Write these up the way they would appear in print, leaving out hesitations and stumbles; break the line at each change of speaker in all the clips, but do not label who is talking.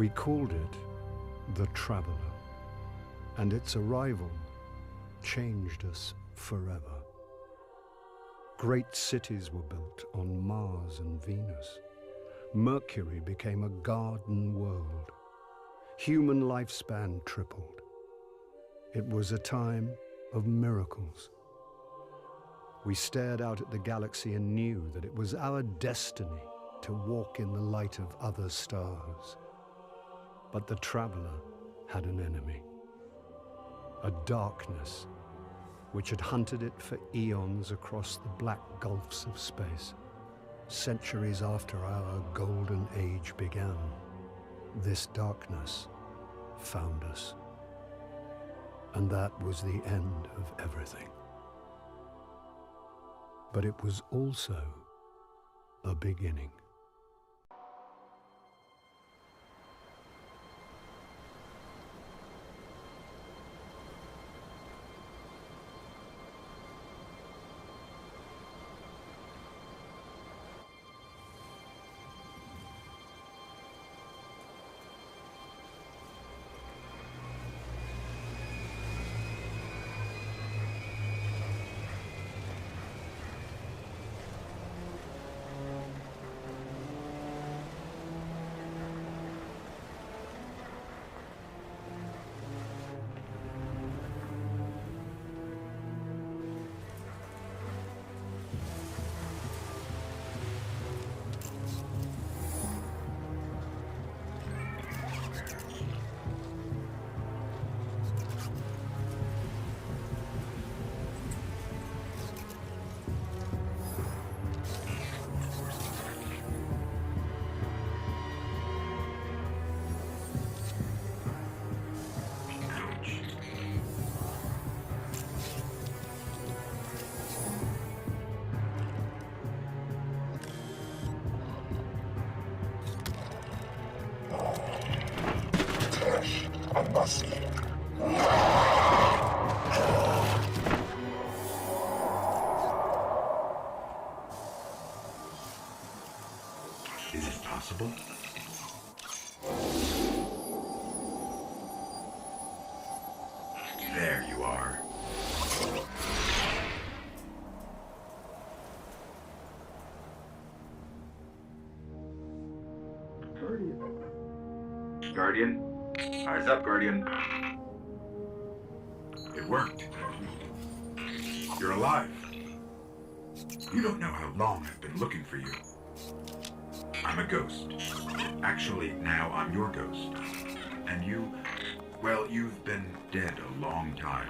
We called it the Traveler, and its arrival changed us forever. Great cities were built on Mars and Venus. Mercury became a garden world. Human lifespan tripled. It was a time of miracles. We stared out at the galaxy and knew that it was our destiny to walk in the light of other stars. But the Traveler had an enemy, a darkness which had hunted it for eons across the black gulfs of space. Centuries after our golden age began, this darkness found us. And that was the end of everything. But it was also a beginning.
Is it possible? There you are. Guardian? Eyes up, Guardian. It worked. You're alive. You don't know how long I've been looking for you. I'm a ghost. Actually, now I'm your ghost. And you, well, you've been dead a long time.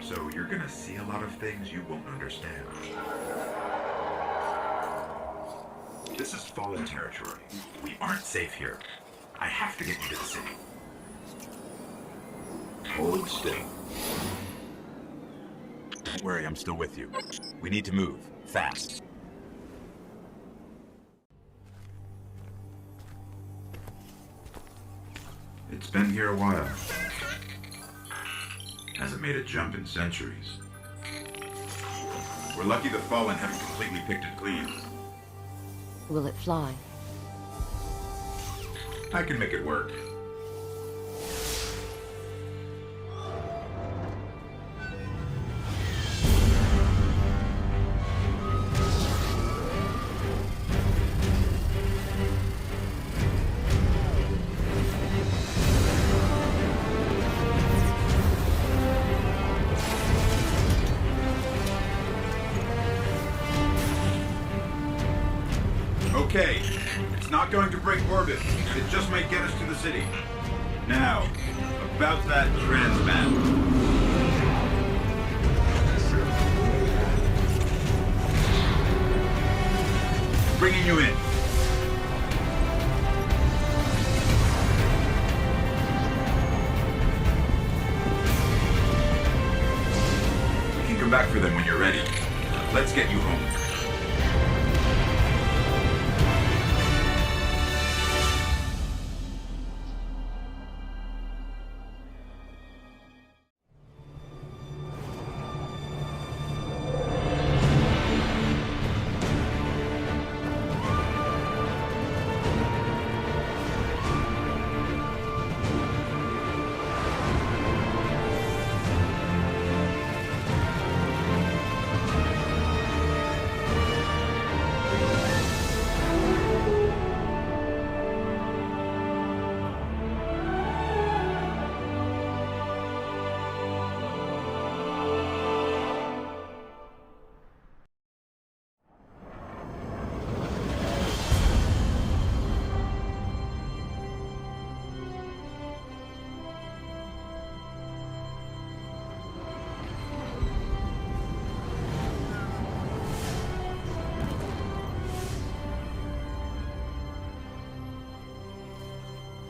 So you're gonna see a lot of things you won't understand. This is fallen territory. We aren't safe here. I have to get you to the city. Hold still. Don't worry, I'm still with you. We need to move, fast. It's been here a while. Hasn't made a jump in centuries. We're lucky the Fallen haven't completely picked it clean.
Will it fly?
I can make it work. Okay, it's not going to break orbit. It just might get us to the city. Now, about that transmat. Bringing you in. We can come back for them when you're ready. Let's get you home.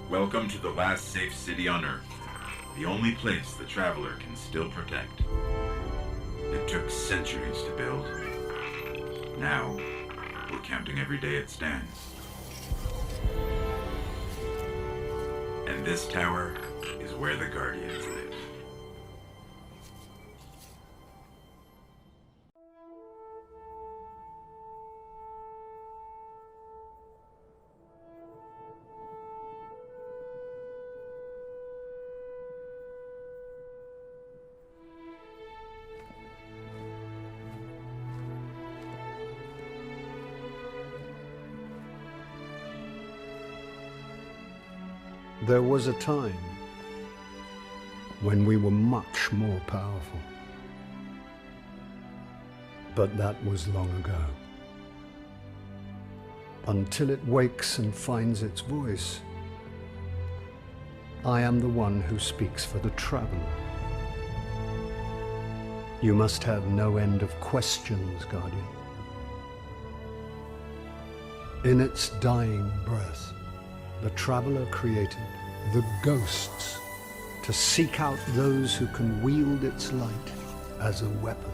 Welcome to the last safe city on Earth. The only place the Traveler can still protect. It took centuries to build. Now, we're counting every day it stands. And this tower is where the Guardians live.
There was a time when we were much more powerful. But that was long ago. Until it wakes and finds its voice, I am the one who speaks for the Traveler. You must have no end of questions, Guardian. In its dying breath, the Traveler created the ghosts to seek out those who can wield its light as a weapon.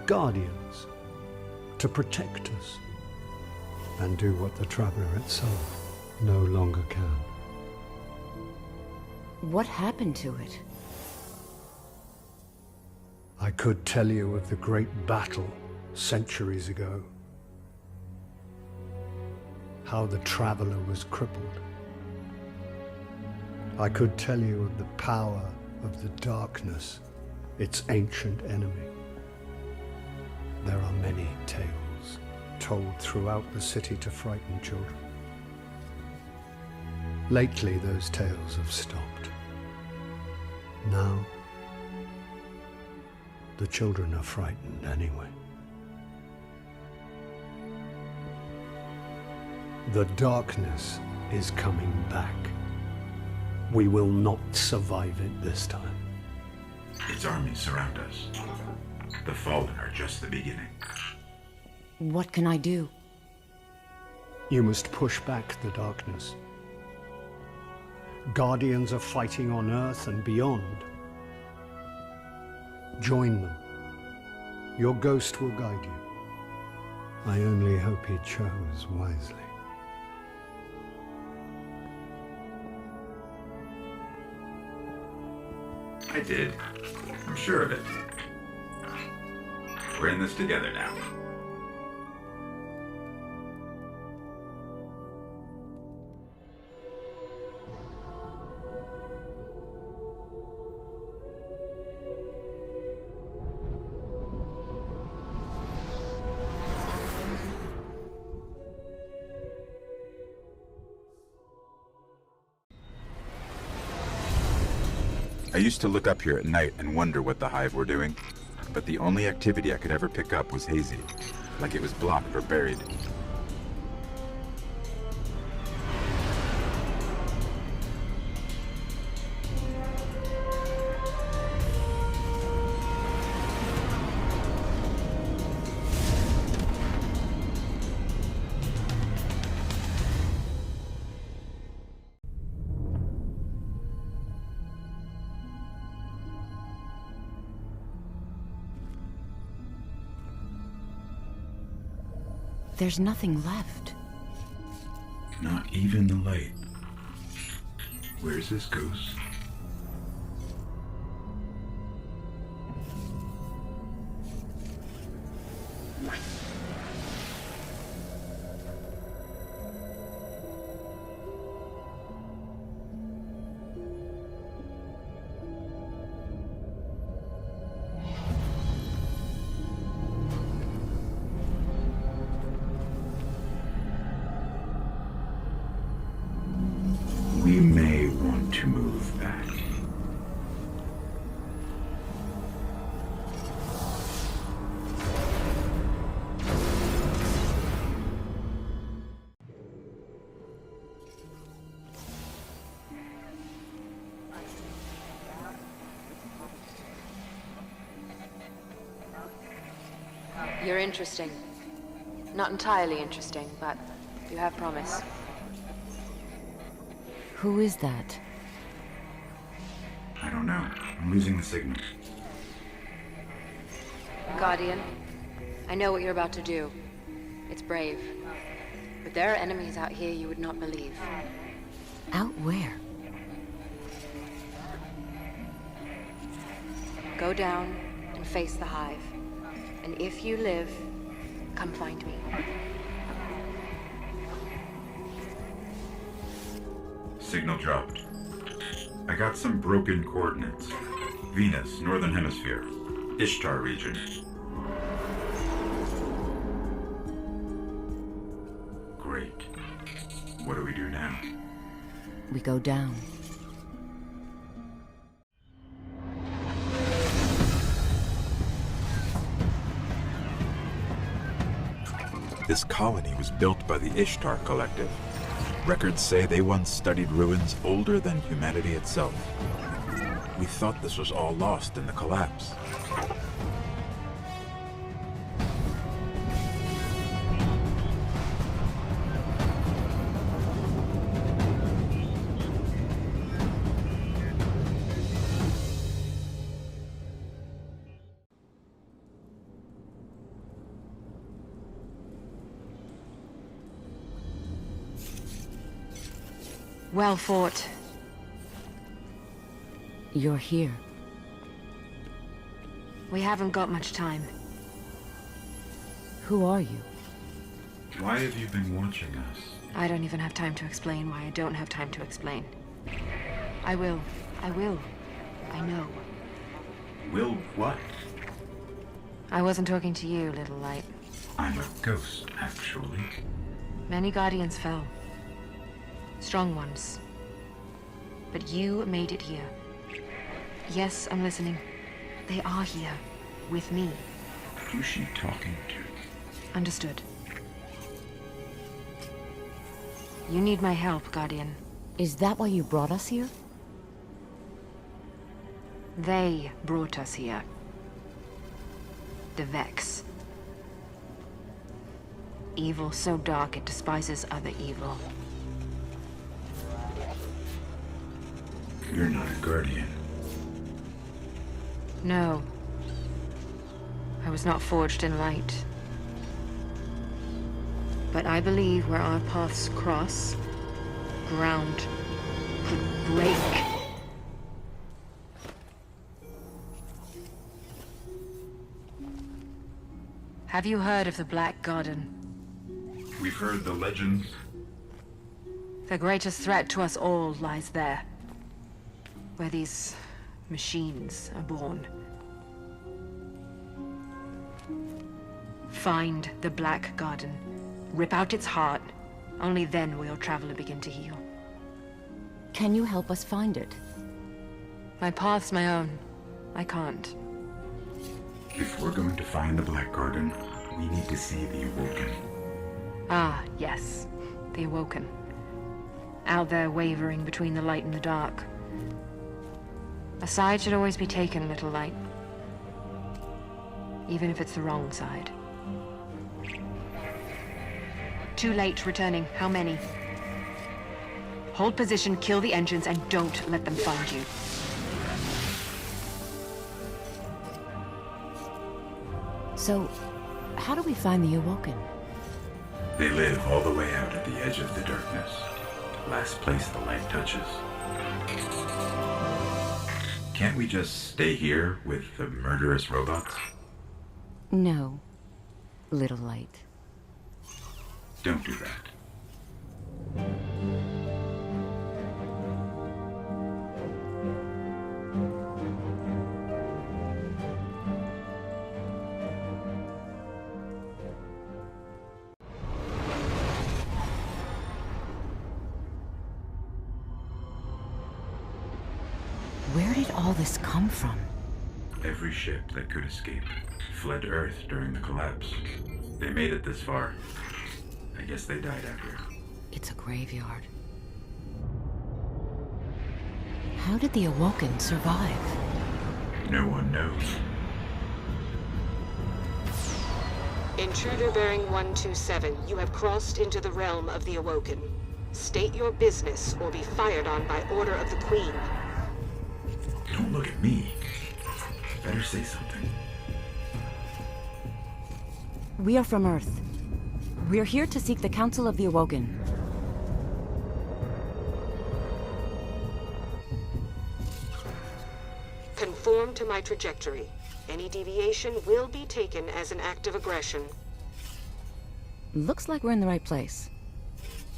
Guardians to protect us and do what the Traveler itself no longer can.
What happened to it?
I could tell you of the great battle centuries ago. How the Traveler was crippled. I could tell you of the power of the darkness, its ancient enemy. There are many tales told throughout the city to frighten children. Lately, those tales have stopped. Now, the children are frightened anyway. The darkness is coming back. We will not survive it this time.
Its armies surround us. The Fallen are just the beginning.
What can I do?
You must push back the darkness. Guardians are fighting on Earth and beyond. Join them. Your ghost will guide you. I only hope he chose wisely.
I did. I'm sure of it. We're in this together now. I used to look up here at night and wonder what the Hive were doing, but the only activity I could ever pick up was hazy, like it was blocked or buried.
There's nothing left.
Not even the light. Where's this ghost? We may want to move back.
You're interesting. Not entirely interesting, but you have promise.
Who is that?
I don't know. I'm losing the signal.
Guardian, I know what you're about to do. It's brave. But there are enemies out here you would not believe.
Out where?
Go down and face the Hive. And if you live, come find me.
Signal dropped. I got some broken coordinates. Venus, Northern Hemisphere. Ishtar region. Great. What do we do now?
We go down.
This colony was built by the Ishtar Collective. Records say they once studied ruins older than humanity itself. We thought this was all lost in the collapse.
Well fought.
You're here.
We haven't got much time.
Who are you?
Why have you been watching us?
I don't even have time to explain why I don't have time to explain. I will. I know.
Will what?
I wasn't talking to you, little light.
I'm a ghost, actually.
Many Guardians fell. Strong ones. But you made it here. Yes, I'm listening. They are here. With me.
Who's she talking to?
Understood. You need my help, Guardian.
Is that why you brought us here?
They brought us here. The Vex. Evil so dark it despises other evil.
You're not a Guardian.
No. I was not forged in light. But I believe where our paths cross, ground could break. Have you heard of the Black Garden?
We've heard the legends.
The greatest threat to us all lies there. Where these machines are born. Find the Black Garden. Rip out its heart. Only then will your traveler begin to heal.
Can you help us find it?
My path's my own. I can't.
If we're going to find the Black Garden, we need to see the Awoken.
Ah, yes. The Awoken. Out there wavering between the light and the dark. A side should always be taken, little light. Even if it's the wrong side. Too late returning. How many? Hold position, kill the engines, and don't let them find you.
So, how do we find the Awoken?
They live all the way out at the edge of the darkness. Last place the light touches. Can't we just stay here with the murderous robots?
No, little light.
Don't do that.
Where did all this come from?
Every ship that could escape fled Earth during the collapse. They made it this far. I guess they died out here.
It's a graveyard. How did the Awoken survive?
No one knows.
Intruder bearing 127, you have crossed into the realm of the Awoken. State your business or be fired on by order of the Queen.
Don't look at me. Better say something.
We are from Earth. We're here to seek the Council of the Awoken.
Conform to my trajectory. Any deviation will be taken as an act of aggression.
Looks like we're in the right place.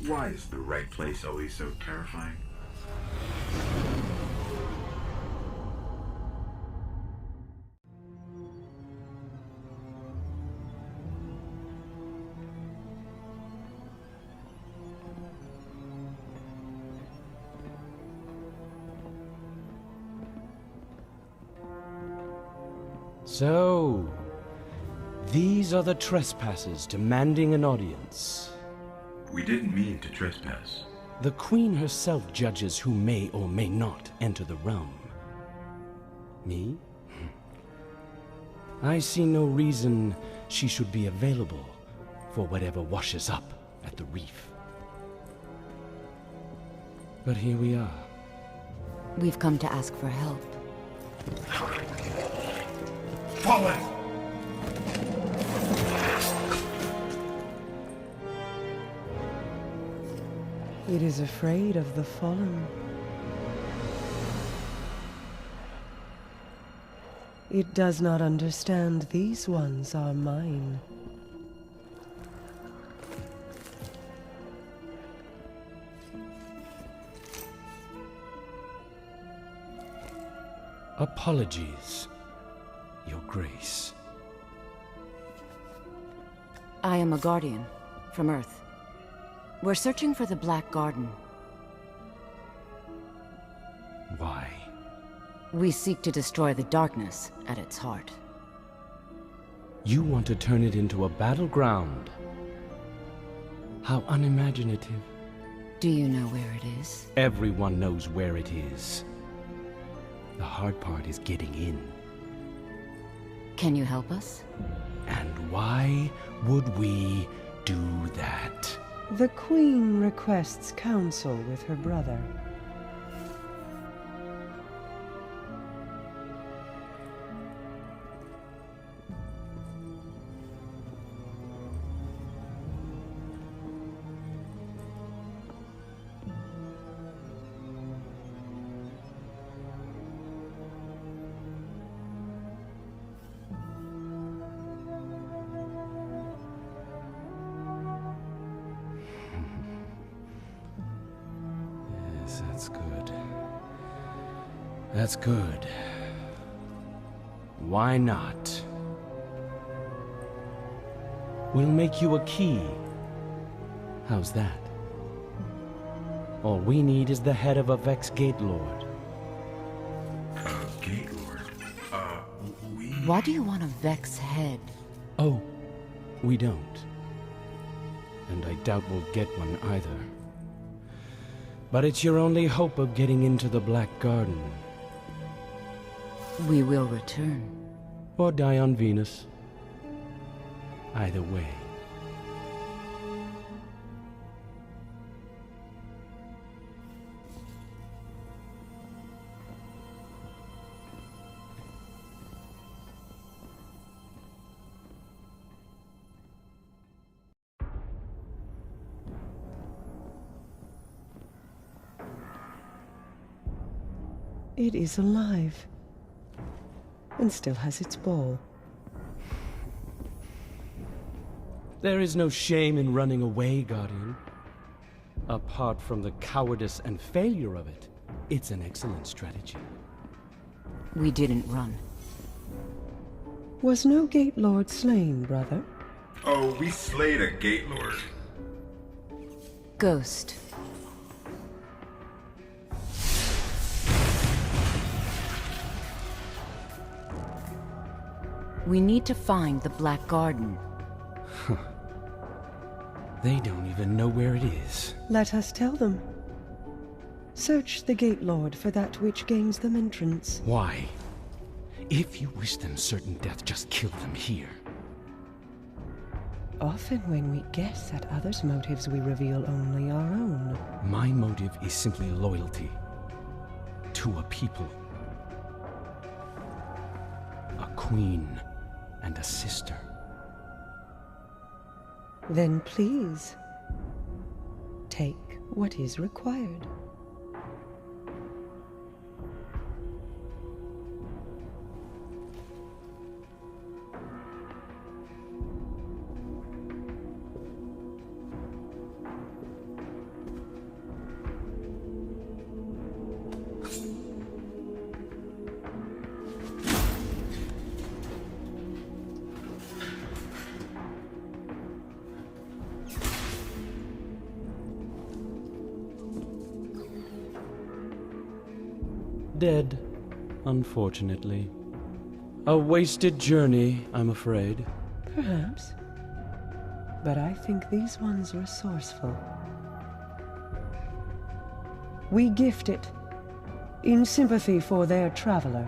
Why is the right place always so terrifying?
So, these are the trespassers demanding an audience.
We didn't mean to trespass.
The Queen herself judges who may or may not enter the realm. Me? I see no reason she should be available for whatever washes up at the reef. But here we are.
We've come to ask for help.
Fall in!
It is afraid of the fallen. It does not understand these ones are mine.
Apologies, Your Grace.
I am a Guardian from Earth. We're searching for the Black Garden.
Why?
We seek to destroy the darkness at its heart.
You want to turn it into a battleground? How unimaginative.
Do you know where it is?
Everyone knows where it is. The hard part is getting in.
Can you help us?
And why would we do that?
The Queen requests counsel with her brother.
That's good. That's good. Why not? We'll make you a key. How's that? All we need is the head of a Vex Gate Lord.
Gate Lord? We...
Why do you want a Vex head?
Oh, we don't. And I doubt we'll get one either. But it's your only hope of getting into the Black Garden.
We will return.
Or die on Venus. Either way.
It is alive. And still has its ball.
There is no shame in running away, Guardian. Apart from the cowardice and failure of it, it's an excellent strategy.
We didn't run.
Was no Gate Lord slain, brother?
Oh, we slayed a Gate Lord.
Ghost. We need to find the Black Garden.
They don't even know where it is.
Let us tell them. Search the Gate Lord for that which gains them entrance.
Why? If you wish them certain death, just kill them here.
Often when we guess at others' motives, we reveal only our own.
My motive is simply loyalty to a people. A queen and a sister.
Then please, take what is required.
Dead, unfortunately. A wasted journey, I'm afraid.
Perhaps. But I think these ones resourceful. We gift it, in sympathy for their traveler.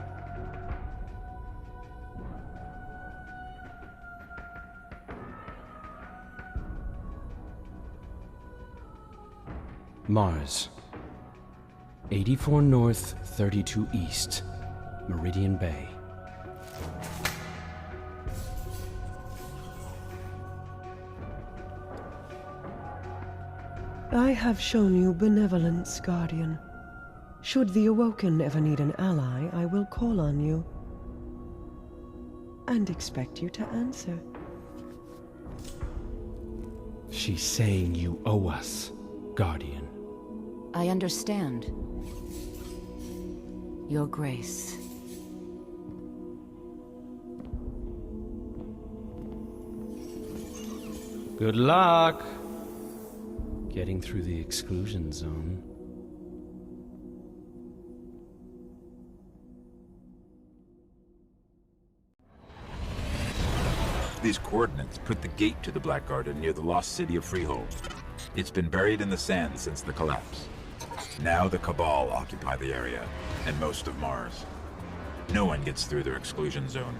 Mars. 84 North, 32 East, Meridian Bay.
I have shown you benevolence, Guardian. Should the Awoken ever need an ally, I will call on you. And expect you to answer.
She's saying you owe us, Guardian.
I understand. Your Grace.
Good luck getting through the exclusion zone.
These coordinates put the gate to the Black Garden near the lost city of Freehold. It's been buried in the sand since the collapse. Now the Cabal occupy the area, and most of Mars. No one gets through their exclusion zone.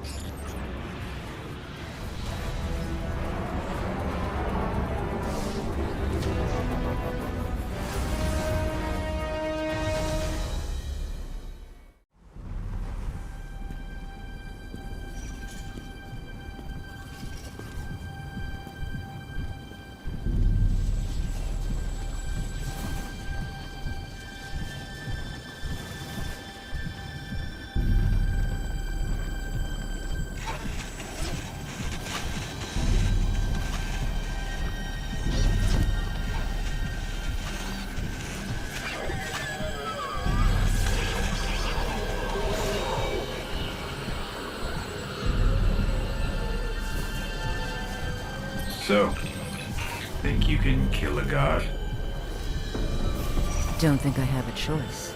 So, think you can kill a god?
Don't think I have a choice.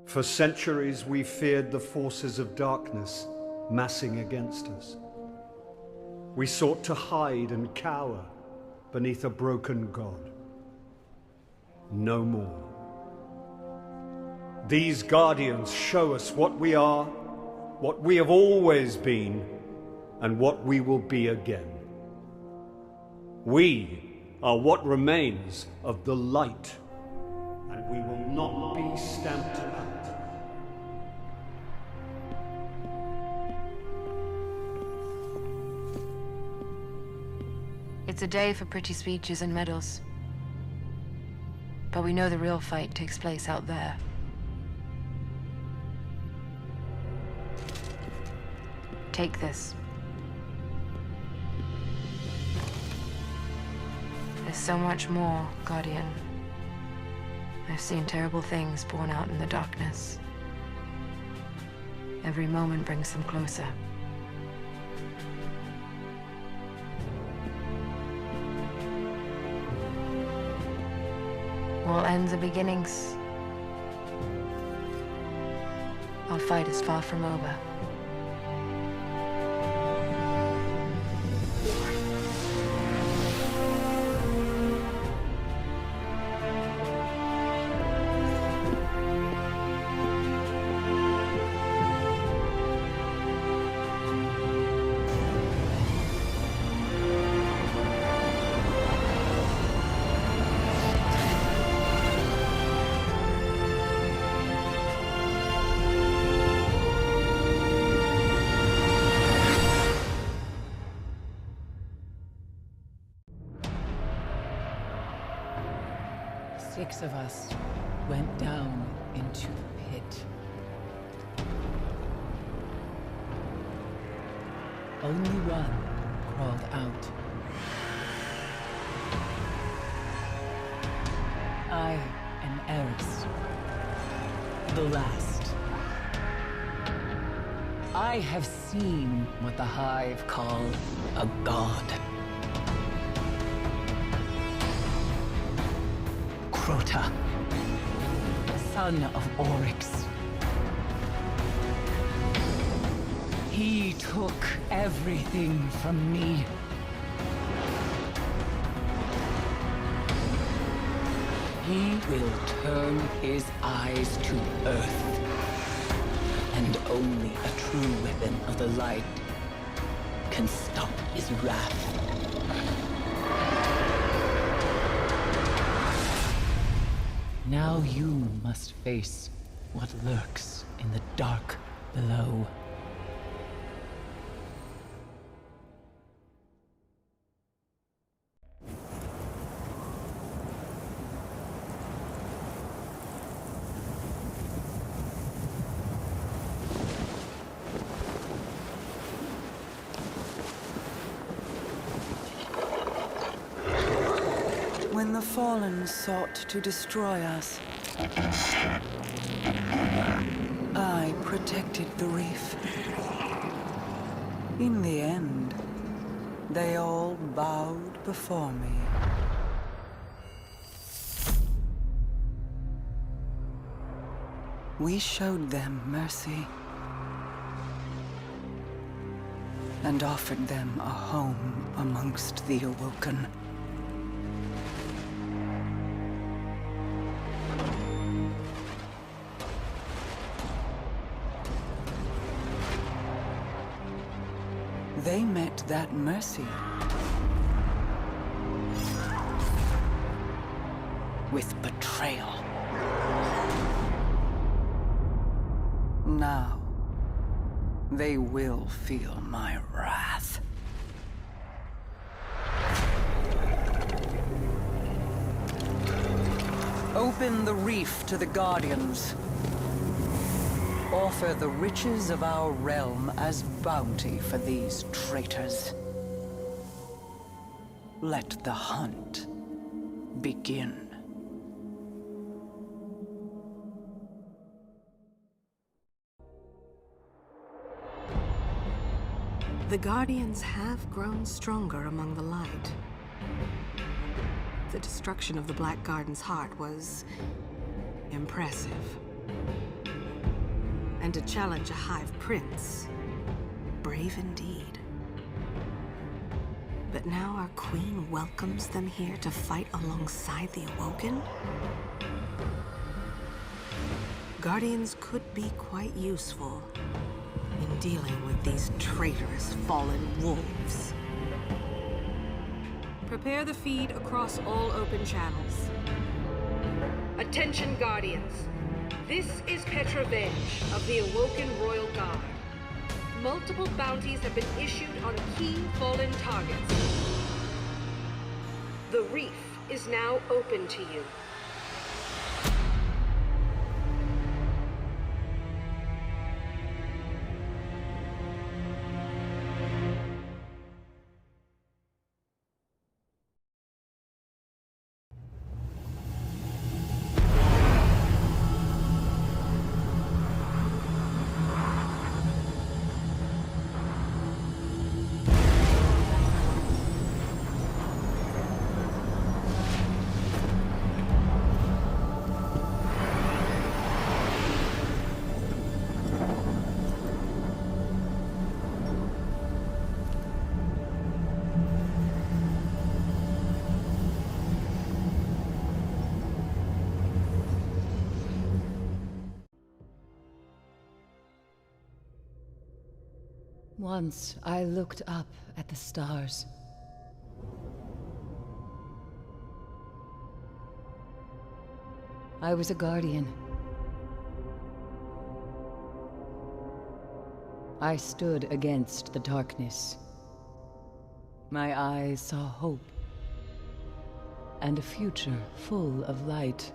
For centuries, we feared the forces of darkness massing against us. We sought to hide and cower beneath a broken god. No more. These guardians show us what we are, what we have always been, and what we will be again. We are what remains of the light, and we will not be stamped out.
It's a day for pretty speeches and medals. But we know the real fight takes place out there. Take this. There's so much more, Guardian. I've seen terrible things born out in the darkness. Every moment brings them closer. All ends are beginnings. Our fight is far from over.
6 of us went down into the pit. Only one crawled out. I am Eris, the last. I have seen what the Hive call a god. Crota, son of Oryx. He took everything from me. He will turn his eyes to Earth. And only a true weapon of the light can stop his wrath. Now you must face what lurks in the dark below.
When the Fallen sought to destroy us, I protected the reef. In the end, they all bowed before me. We showed them mercy and offered them a home amongst the Awoken. They met that mercy with betrayal. Now, they will feel my wrath. Open the reef to the Guardians. Offer the riches of our realm as bounty for these traitors. Let the hunt begin.
The Guardians have grown stronger among the light. The destruction of the Black Garden's heart was impressive. And to challenge a Hive Prince, brave indeed. But now our Queen welcomes them here to fight alongside the Awoken? Guardians could be quite useful in dealing with these traitorous fallen wolves. Prepare the feed across all open channels.
Attention, Guardians. This is Petra Venge of the Awoken Royal Guard. Multiple bounties have been issued on key fallen targets. The reef is now open to you.
Once I looked up at the stars. I was a guardian. I stood against the darkness. My eyes saw hope
and a future full of light.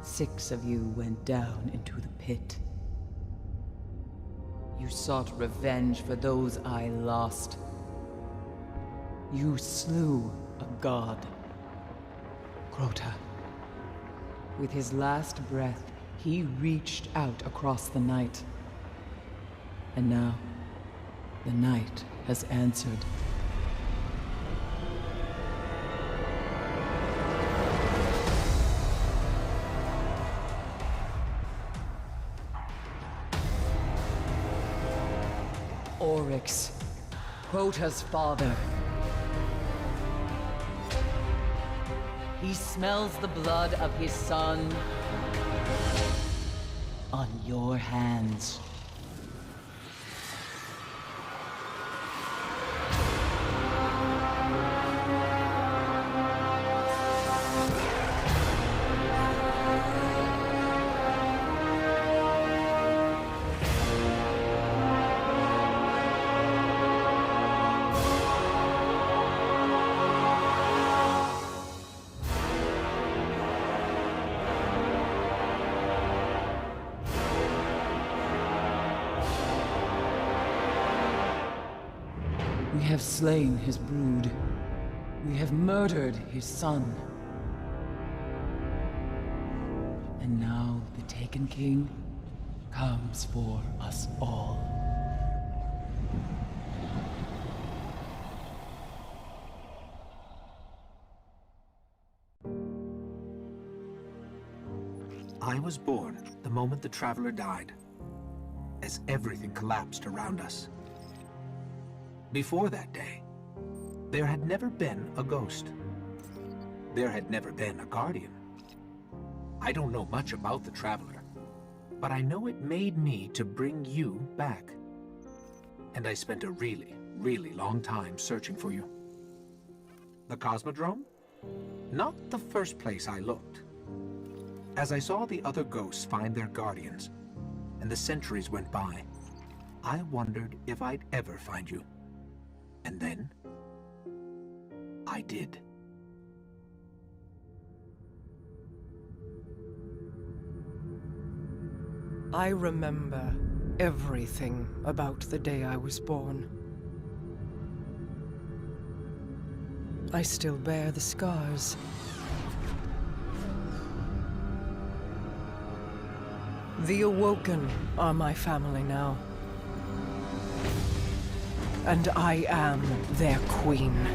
6 of you went down into the pit. You sought revenge for those I lost. You slew a god, Crota. With his last breath, he reached out across the night. And now, the night has answered. Oryx, Crota's father. He smells the blood of his son on your hands. We have slain his brood. We have murdered his son. And now the Taken King comes for us all.
I was born the moment the Traveler died, as everything collapsed around us. Before that day, there had never been a ghost. There had never been a Guardian. I don't know much about the Traveler, but I know it made me to bring you back. And I spent a really, really long time searching for you. The Cosmodrome? Not the first place I looked. As I saw the other ghosts find their Guardians, and the centuries went by, I wondered if I'd ever find you. And then, I did.
I remember everything about the day I was born. I still bear the scars. The Awoken are my family now. And I am their queen.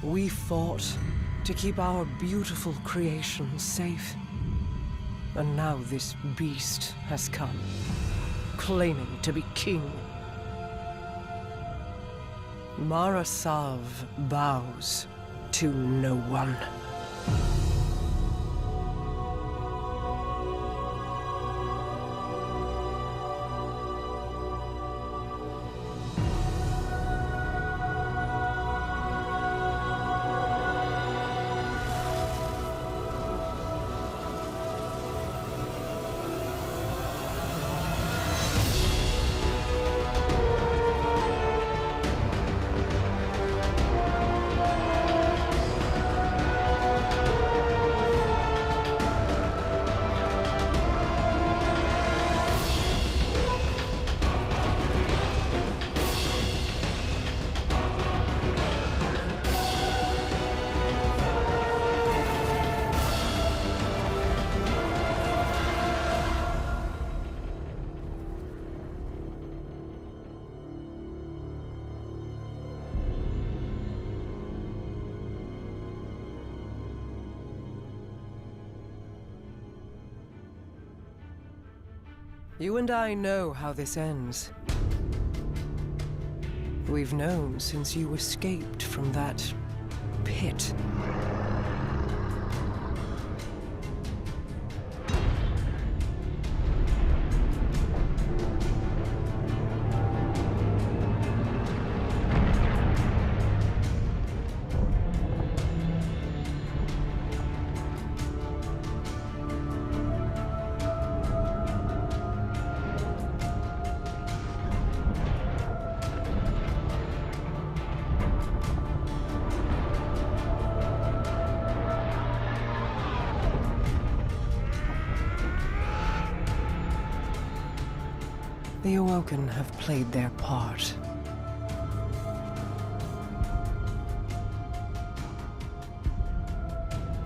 We fought to keep our beautiful creation safe. And now this beast has come, claiming to be king. Mara Sav bows to no one. You and I know how this ends. We've known since you escaped from that pit. The Awoken have played their part.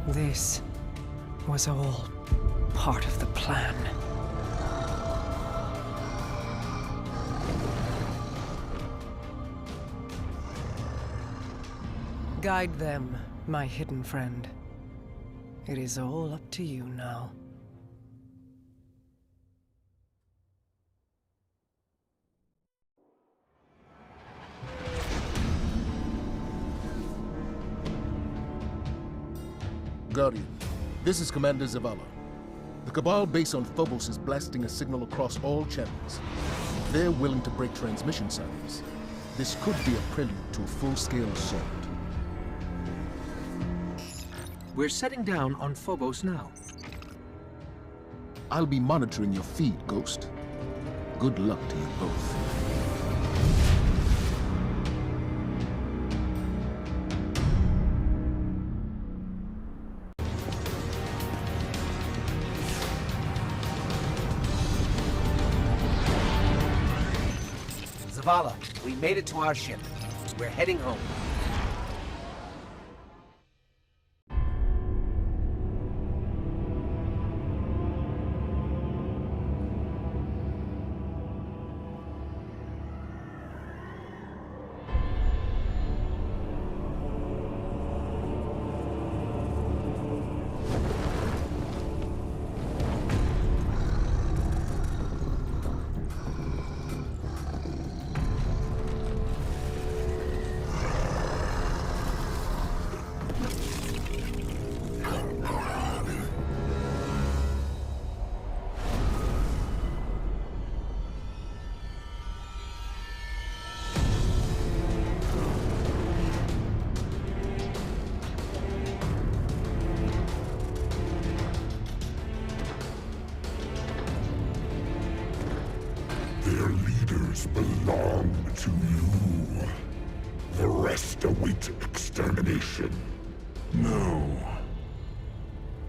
This was all part of the plan. Guide them, my hidden friend. It is all up to you now.
Guardian, this is Commander Zavala. The Cabal base on Phobos is blasting a signal across all channels. They're willing to break transmission silence. This could be a prelude to a full-scale assault.
We're setting down on Phobos now.
I'll be monitoring your feed, Ghost. Good luck to you both.
Zavala, we made it to our ship. We're heading home.
Their leaders belong to you. The rest await extermination.
No.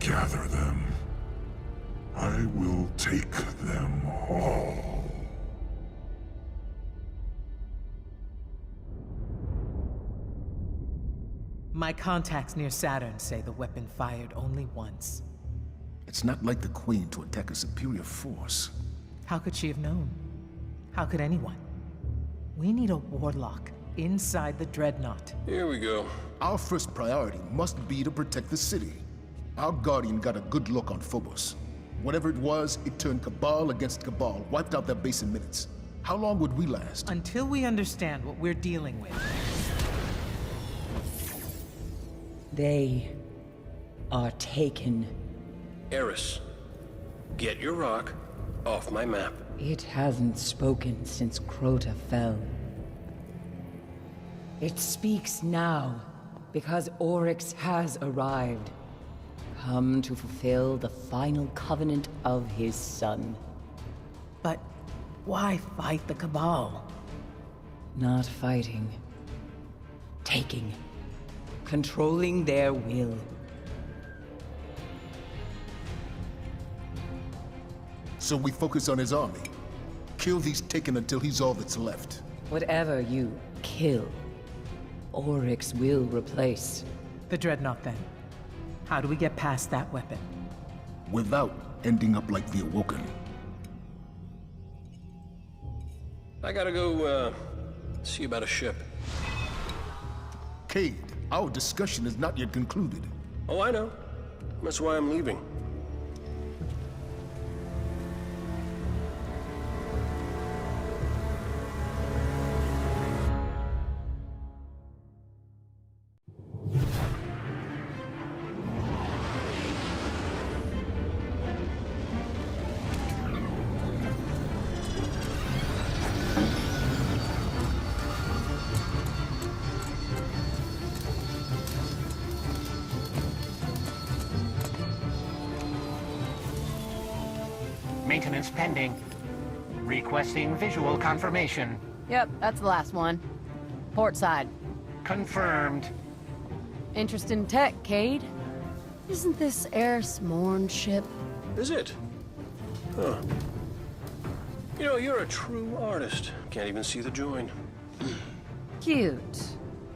Gather them. I will take them all.
My contacts near Saturn say the weapon fired only once.
It's not like the Queen to attack a superior force.
How could she have known? How could anyone? We need a warlock inside the Dreadnought.
Here we go. Our first priority must be to protect the city. Our Guardian got a good look on Phobos. Whatever it was, it turned Cabal against Cabal, wiped out their base in minutes. How long would we last?
Until we understand what we're dealing with.
They are taken.
Eris, get your rock off my map.
It hasn't spoken since Crota fell. It speaks now, because Oryx has arrived. Come to fulfill the final covenant of his son.
But why fight the Cabal?
Not fighting. Taking. Controlling their will.
So we focus on his army. Kill these Taken until he's all that's left.
Whatever you kill, Oryx will replace.
The Dreadnought, then. How do we get past that weapon?
Without ending up like the Awoken.
I gotta go, see about a ship.
Cade, our discussion is not yet concluded.
Oh, I know. That's why I'm leaving.
Maintenance pending. Requesting visual confirmation.
Yep, that's the last one. Port side.
Confirmed.
Interest in tech, Cade? Isn't this Eris Morn's ship?
Is it? Huh. You know, you're a true artist. Can't even see the join.
Cute.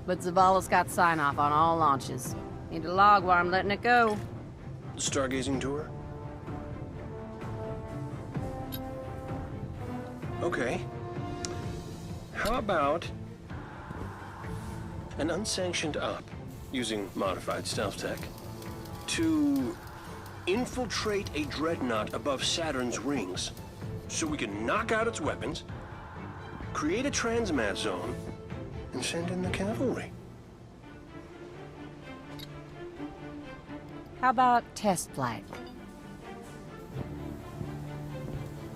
But Zavala's got sign-off on all launches. Need a log while I'm letting it go.
Stargazing tour? Okay. How about an unsanctioned op using modified stealth tech to infiltrate a dreadnought above Saturn's rings so we can knock out its weapons, create a transmat zone, and send in the cavalry?
How about test flight?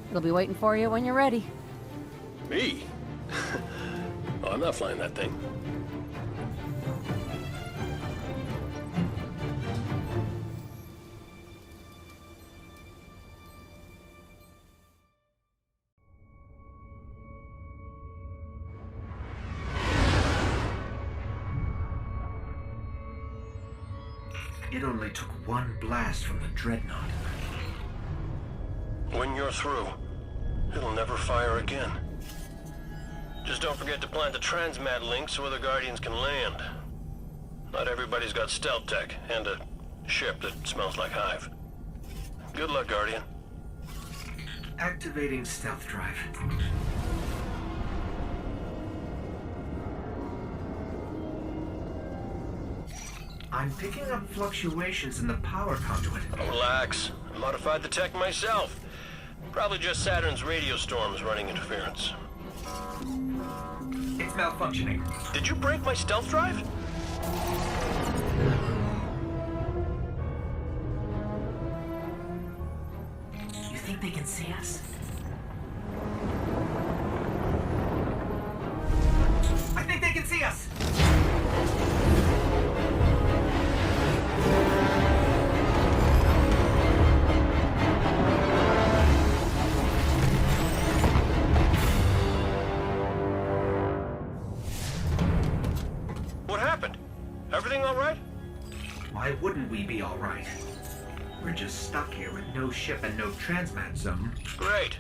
It'll be waiting for you when you're ready.
Me? Oh, I'm not flying that thing.
It only took one blast from the dreadnought.
When you're through, it'll never fire again. Just don't forget to plant the transmat link so other Guardians can land. Not everybody's got stealth tech, and a ship that smells like hive. Good luck, Guardian.
Activating stealth drive. I'm picking up fluctuations in the power conduit.
Oh, relax. I modified the tech myself. Probably just Saturn's radio storms running interference.
It's malfunctioning.
Did you break my stealth drive?
You think they can see us? I think they can see us!
What happened? Everything all right?
Why wouldn't we be all right? We're just stuck here with no ship and no transmat zone.
Great.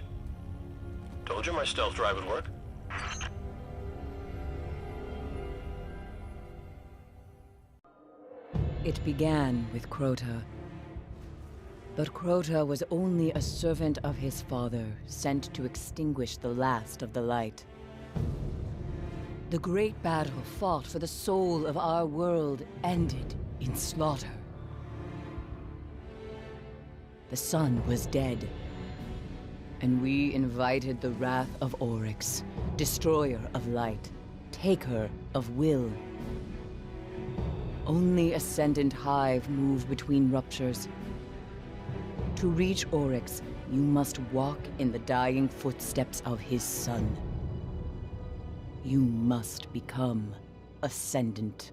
Told you my stealth drive would work.
It began with Crota. But Crota was only a servant of his father, sent to extinguish the last of the light. The great battle fought for the soul of our world ended in slaughter. The sun was dead, and we invited the wrath of Oryx, destroyer of light, taker of will. Only Ascendant Hive move between ruptures. To reach Oryx, you must walk in the dying footsteps of his son. You must become Ascendant.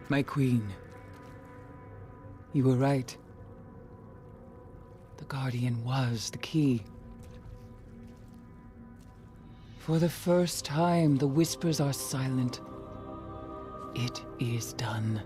My queen, you were right.
Guardian was the key. For the first time, the whispers are silent. It is done.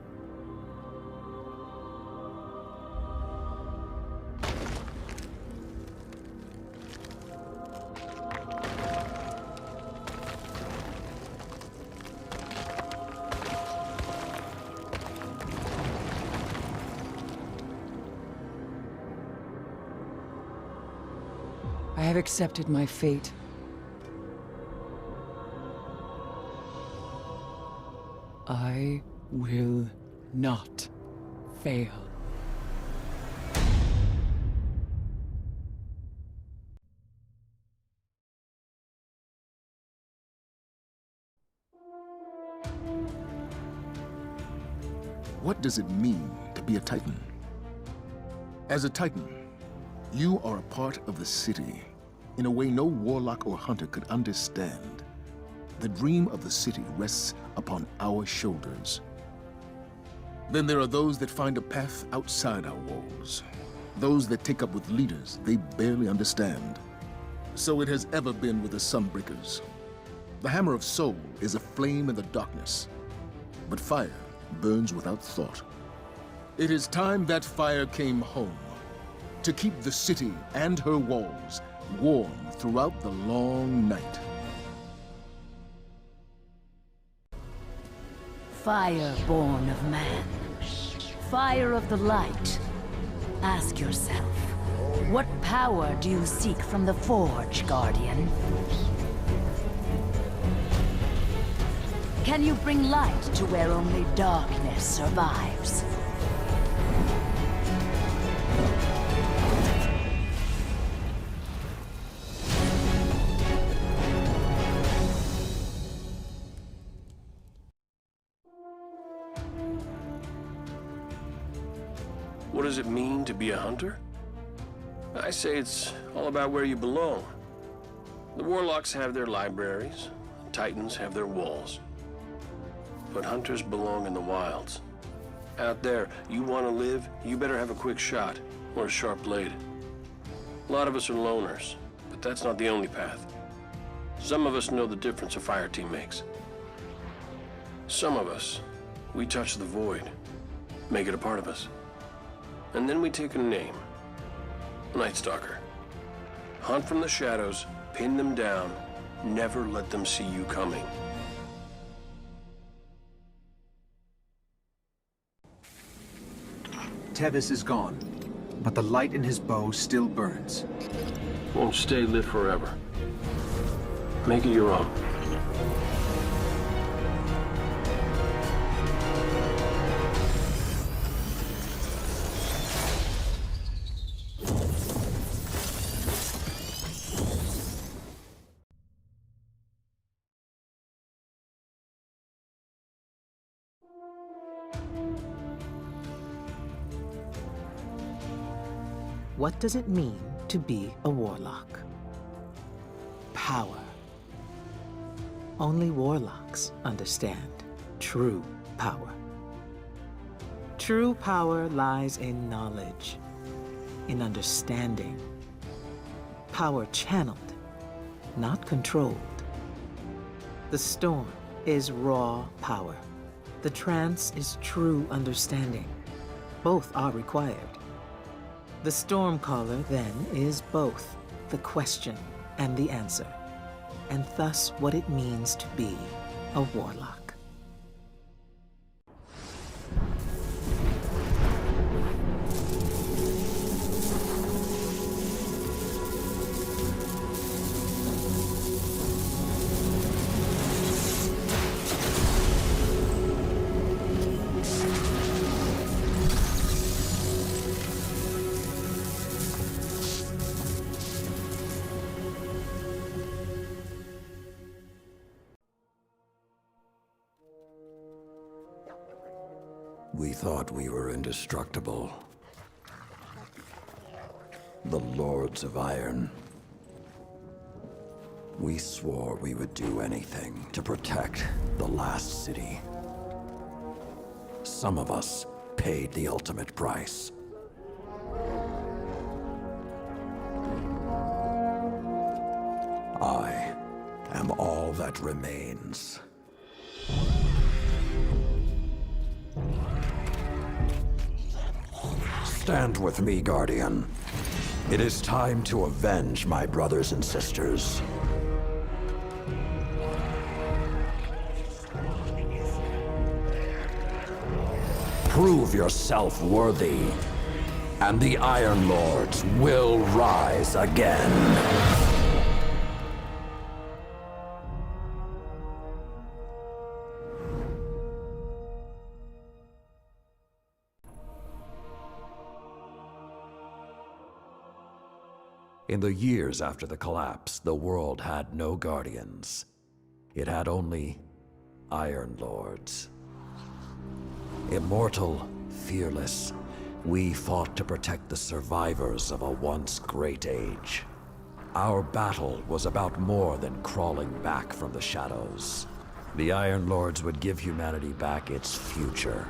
I have accepted my fate. I will not fail.
What does it mean to be a Titan? As a Titan, you are a part of the city in a way no warlock or hunter could understand. The dream of the city rests upon our shoulders. Then there are those that find a path outside our walls. Those that take up with leaders they barely understand. So it has ever been with the Sunbreakers. The Hammer of Soul is a flame in the darkness, but fire burns without thought. It is time that fire came home, to keep the city and her walls warm throughout the long night.
Fire born of man. Fire of the light. Ask yourself, what power do you seek from the Forge, Guardian? Can you bring light to where only darkness survives?
What does it mean to be a hunter? I say it's all about where you belong. The warlocks have their libraries, Titans have their walls. But hunters belong in the wilds. Out there, you want to live, you better have a quick shot or a sharp blade. A lot of us are loners, but that's not the only path. Some of us know the difference a fire team makes. Some of us, we touch the void, make it a part of us. And then we take a name. Night Stalker. Hunt from the shadows, pin them down, never let them see you coming.
Tevis is gone, but the light in his bow still burns.
Won't stay lit forever. Make it your own.
What does it mean to be a warlock? Power. Only warlocks understand true power. True power lies in knowledge, in understanding. Power channeled, not controlled. The storm is raw power. The trance is true understanding. Both are required. The Stormcaller, then, is both the question and the answer, and thus what it means to be a warlock.
We thought we were indestructible. The Lords of Iron. We swore we would do anything to protect the last city. Some of us paid the ultimate price. I am all that remains. Stand with me, Guardian. It is time to avenge my brothers and sisters. Prove yourself worthy, and the Iron Lords will rise again. In the years after the collapse, the world had no Guardians. It had only Iron Lords. Immortal, fearless, we fought to protect the survivors of a once great age. Our battle was about more than crawling back from the shadows. The Iron Lords would give humanity back its future.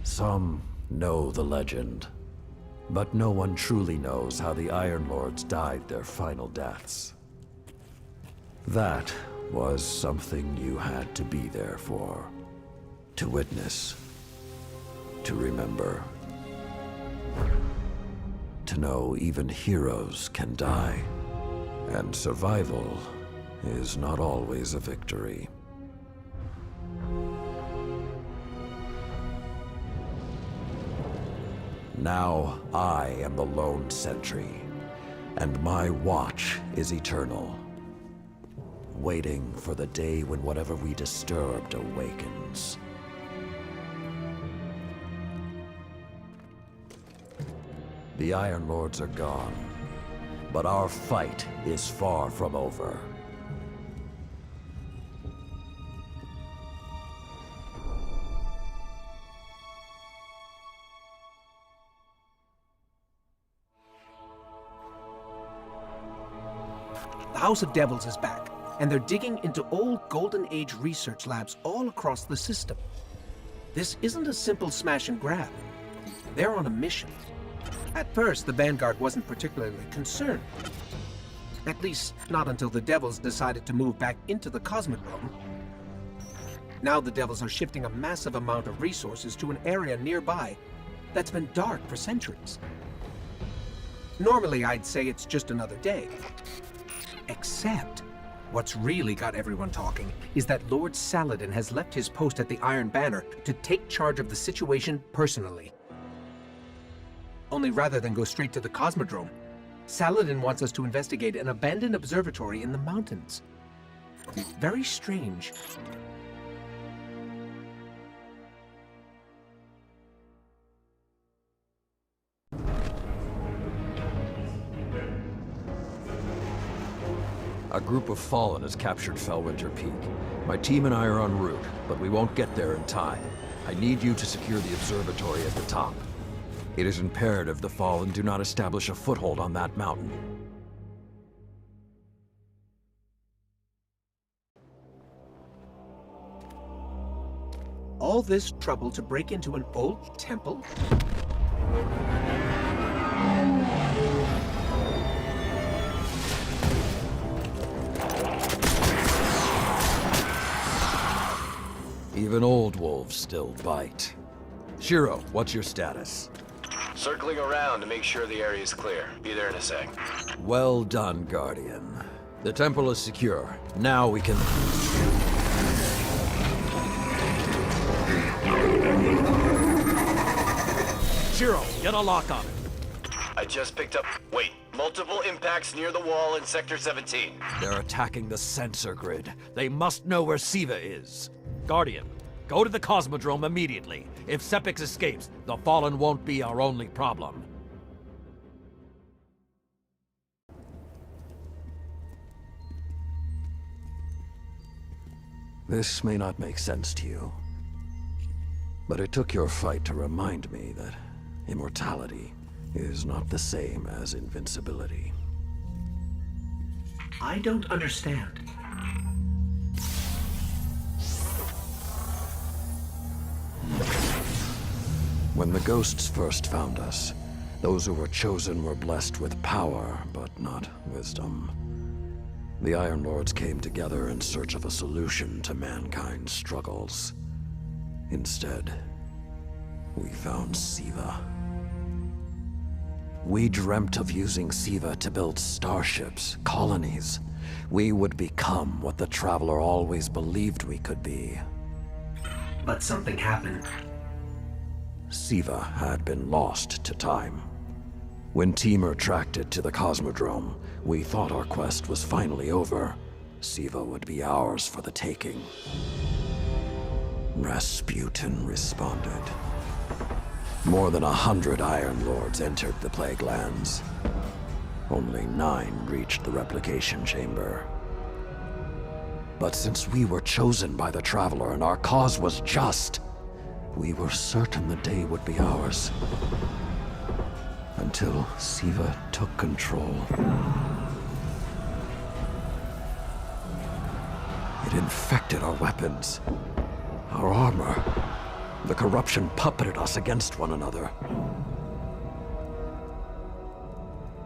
Some know the legend, but no one truly knows how the Iron Lords died their final deaths. That was something you had to be there for, to witness, to remember, to know even heroes can die, and survival is not always a victory. Now I am the lone sentry, and my watch is eternal, waiting for the day when whatever we disturbed awakens. The Iron Lords are gone, but our fight is far from over.
The House of Devils is back, and they're digging into old Golden Age research labs all across the system. This isn't a simple smash and grab. They're on a mission. At first, the Vanguard wasn't particularly concerned. At least, not until the Devils decided to move back into the Cosmodrome. Now the Devils are shifting a massive amount of resources to an area nearby that's been dark for centuries. Normally, I'd say it's just another day. Except, what's really got everyone talking is that Lord Saladin has left his post at the Iron Banner to take charge of the situation personally. Only rather than go straight to the Cosmodrome, Saladin wants us to investigate an abandoned observatory in the mountains. Very strange.
A group of Fallen has captured Fellwinter Peak. My team and I are en route, but we won't get there in time. I need you to secure the observatory at the top. It is imperative the Fallen do not establish a foothold on that mountain.
All this trouble to break into an old temple?
Even old wolves still bite. Shiro, what's your status?
Circling around to make sure the area is clear. Be there in a sec.
Well done, Guardian. The temple is secure. Now we can... Shiro, get a lock on it.
I just picked up... Wait. Multiple impacts near the wall in Sector 17.
They're attacking the sensor grid. They must know where Siva is. Guardian, go to the Cosmodrome immediately. If Sepix escapes, the Fallen won't be our only problem. This may not make sense to you, but it took your fight to remind me that immortality is not the same as invincibility.
I don't understand.
When the ghosts first found us, those who were chosen were blessed with power, but not wisdom. The Iron Lords came together in search of a solution to mankind's struggles. Instead, we found Siva. We dreamt of using Siva to build starships, colonies. We would become what the Traveler always believed we could be.
But something happened.
Siva had been lost to time. When Temur tracked it to the Cosmodrome, we thought our quest was finally over. Siva would be ours for the taking. Rasputin responded. More than 100 Iron Lords entered the Plague Lands. Only 9 reached the replication chamber. But since we were chosen by the Traveler and our cause was just, we were certain the day would be ours. Until Siva took control. It infected our weapons, our armor. The corruption puppeted us against one another.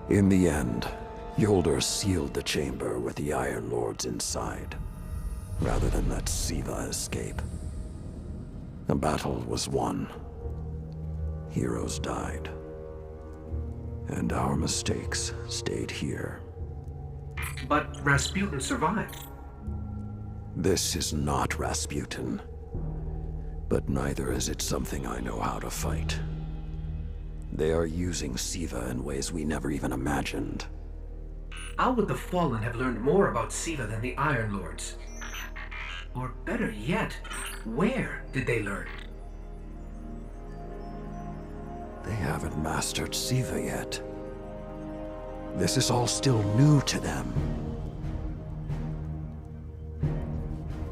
In the end, Yolder sealed the chamber with the Iron Lords inside, rather than let Siva escape. The battle was won. Heroes died. And our mistakes stayed here.
But Rasputin survived.
This is not Rasputin. But neither is it something I know how to fight. They are using Siva in ways we never even imagined.
How would the Fallen have learned more about Siva than the Iron Lords? Or better yet, where did they learn?
They haven't mastered Siva yet. This is all still new to them.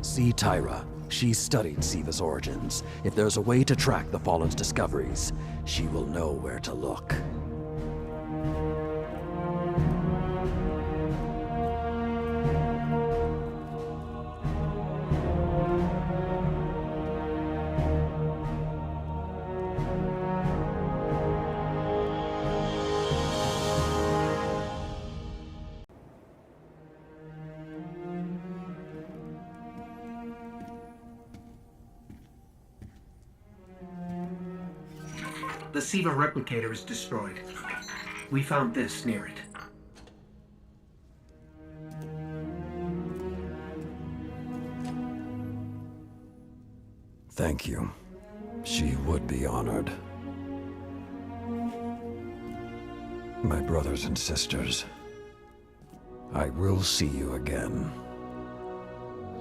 See Tyra. She studied Siva's origins. If there's a way to track the Fallen's discoveries, she will know where to look.
The Siva replicator is destroyed. We found this near it.
Thank you. She would be honored. My brothers and sisters, I will see you again.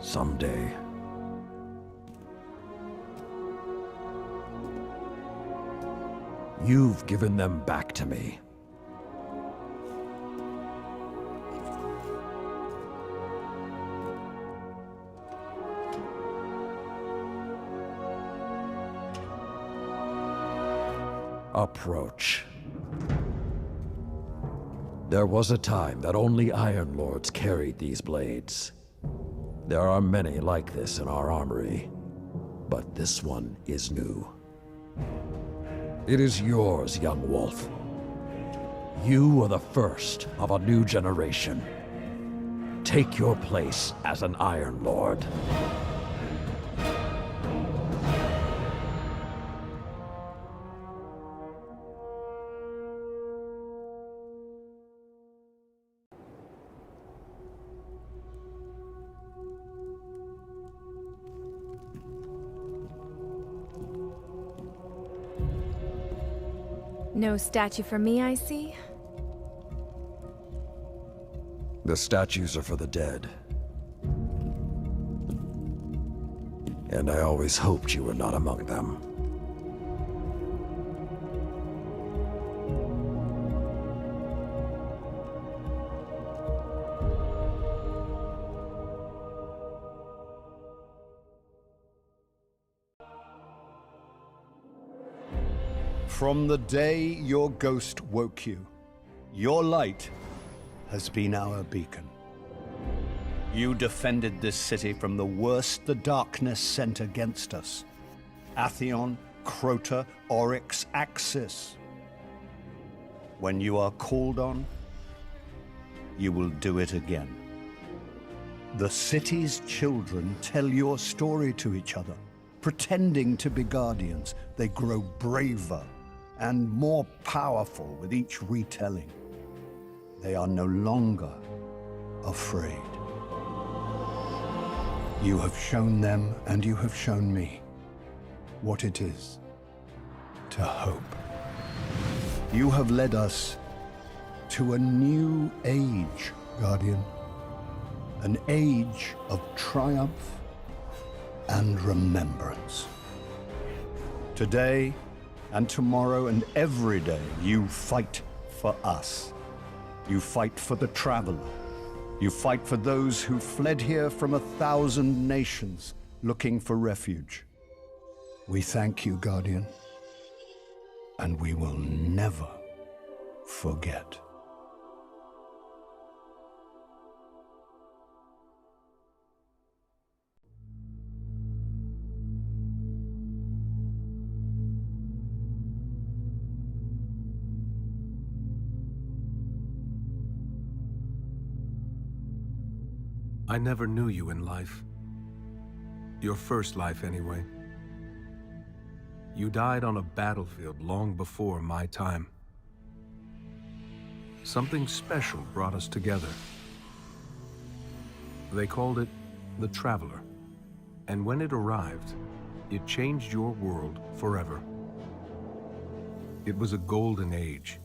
Someday. You've given them back to me. Approach. There was a time that only Iron Lords carried these blades. There are many like this in our armory, but this one is new. It is yours, young wolf. You are the first of a new generation. Take your place as an Iron Lord.
No statue for me, I see.
The statues are for the dead. And I always hoped you were not among them.
From the day your ghost woke you, your light has been our beacon. You defended this city from the worst the darkness sent against us. Atheon, Crota, Oryx, Axis. When you are called on, you will do it again. The city's children tell your story to each other. Pretending to be guardians, they grow braver and more powerful with each retelling. They are no longer afraid. You have shown them, and you have shown me, what it is to hope. You have led us to a new age, Guardian. An age of triumph and remembrance. Today, and tomorrow, and every day, you fight for us. You fight for the Traveler. You fight for those who fled here from 1,000 nations looking for refuge. We thank you, Guardian, and we will never forget.
I never knew you in life. Your first life, anyway. You died on a battlefield long before my time. Something special brought us together. They called it the Traveler. And when it arrived, it changed your world forever. It was a golden age.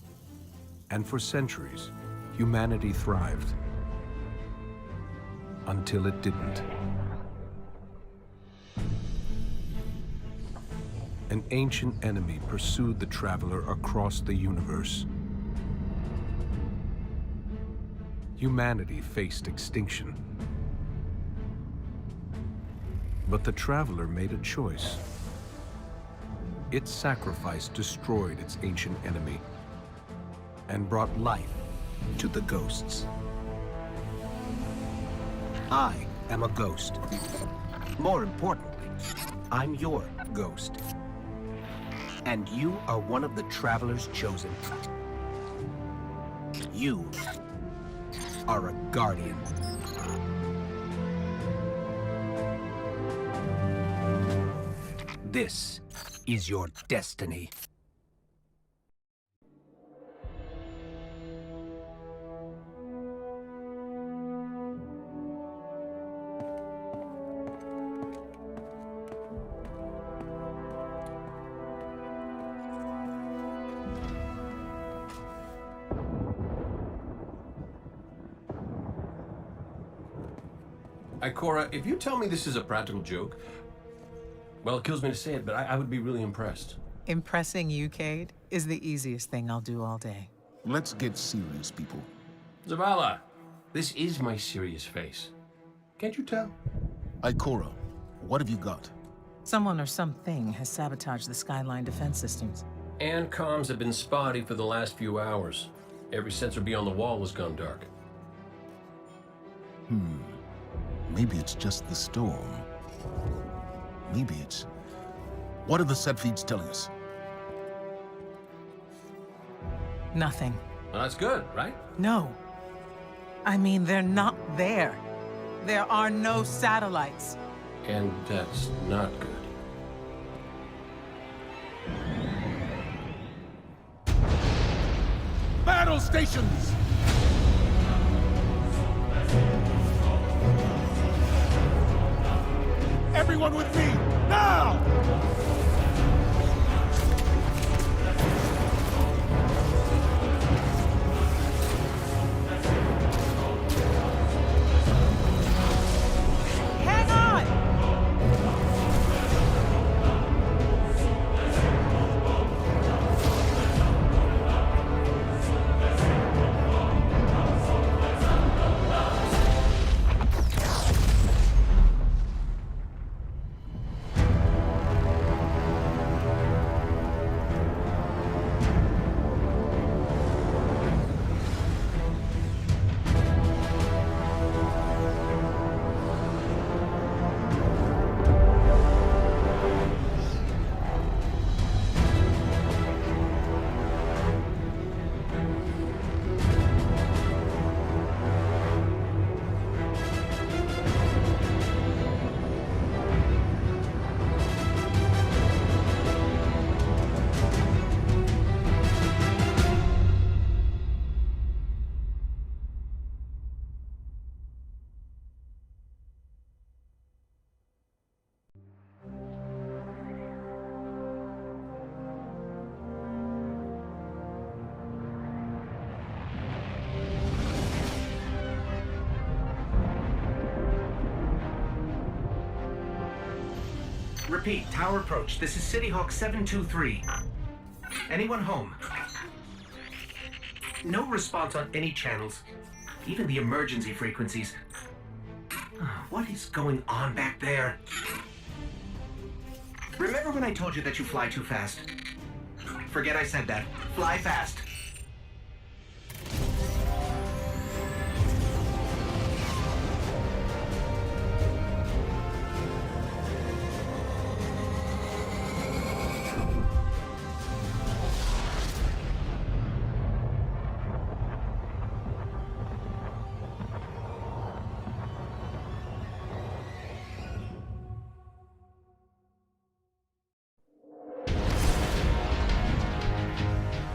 And for centuries, humanity thrived. Until it didn't. An ancient enemy pursued the Traveler across the universe. Humanity faced extinction. But the Traveler made a choice. Its sacrifice destroyed its ancient enemy and brought life to the ghosts. I am a ghost. More importantly, I'm your ghost. And you are one of the Traveler's chosen. You are a Guardian. This is your destiny.
Cora, if you tell me this is a practical joke, well, it kills me to say it, but I would be really impressed.
Impressing you, Cade, is the easiest thing I'll do all day.
Let's get serious, people.
Zavala, this is my serious face. Can't you tell?
Cora, what have you got?
Someone or something has sabotaged the Skyline defense systems.
And comms have been spotty for the last few hours. Every sensor beyond the wall has gone dark.
Maybe it's just the storm. Maybe it's... What are the set feeds telling us?
Nothing.
Well, that's good, right?
No. I mean, they're not there. There are no satellites.
And that's not good.
Battle stations! Everyone with me, now!
Repeat, tower approach. This is City Hawk 723. Anyone home? No response on any channels, even the emergency frequencies. What is going on back there? Remember when I told you that you fly too fast? Forget I said that. Fly fast.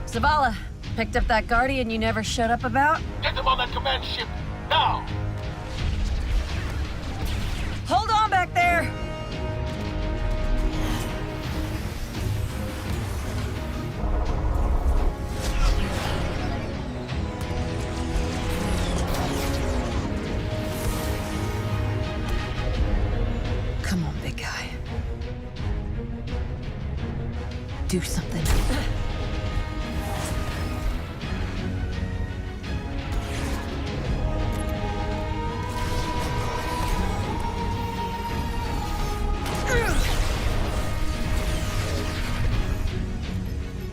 Zavala, picked up that Guardian you never shut up about?
Get them on that command ship, now!
Hold on back there! Come on, big guy. Do something.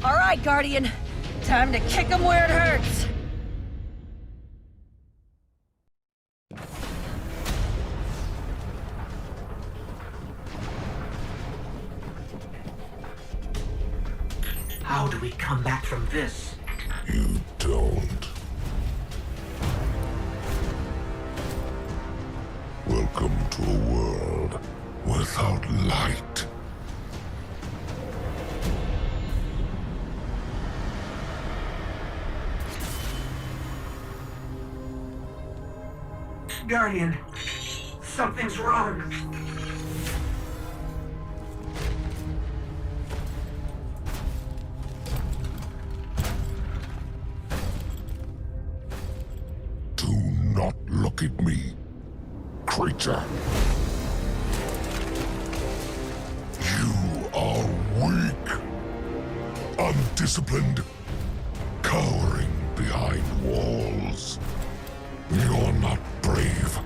All right, Guardian. Time to kick him where it hurts.
How do we come back from this?
You don't. Welcome to a world without light.
Guardian, something's wrong.
Do not look at me, creature. You are weak, undisciplined, cowering behind walls. You're not brave.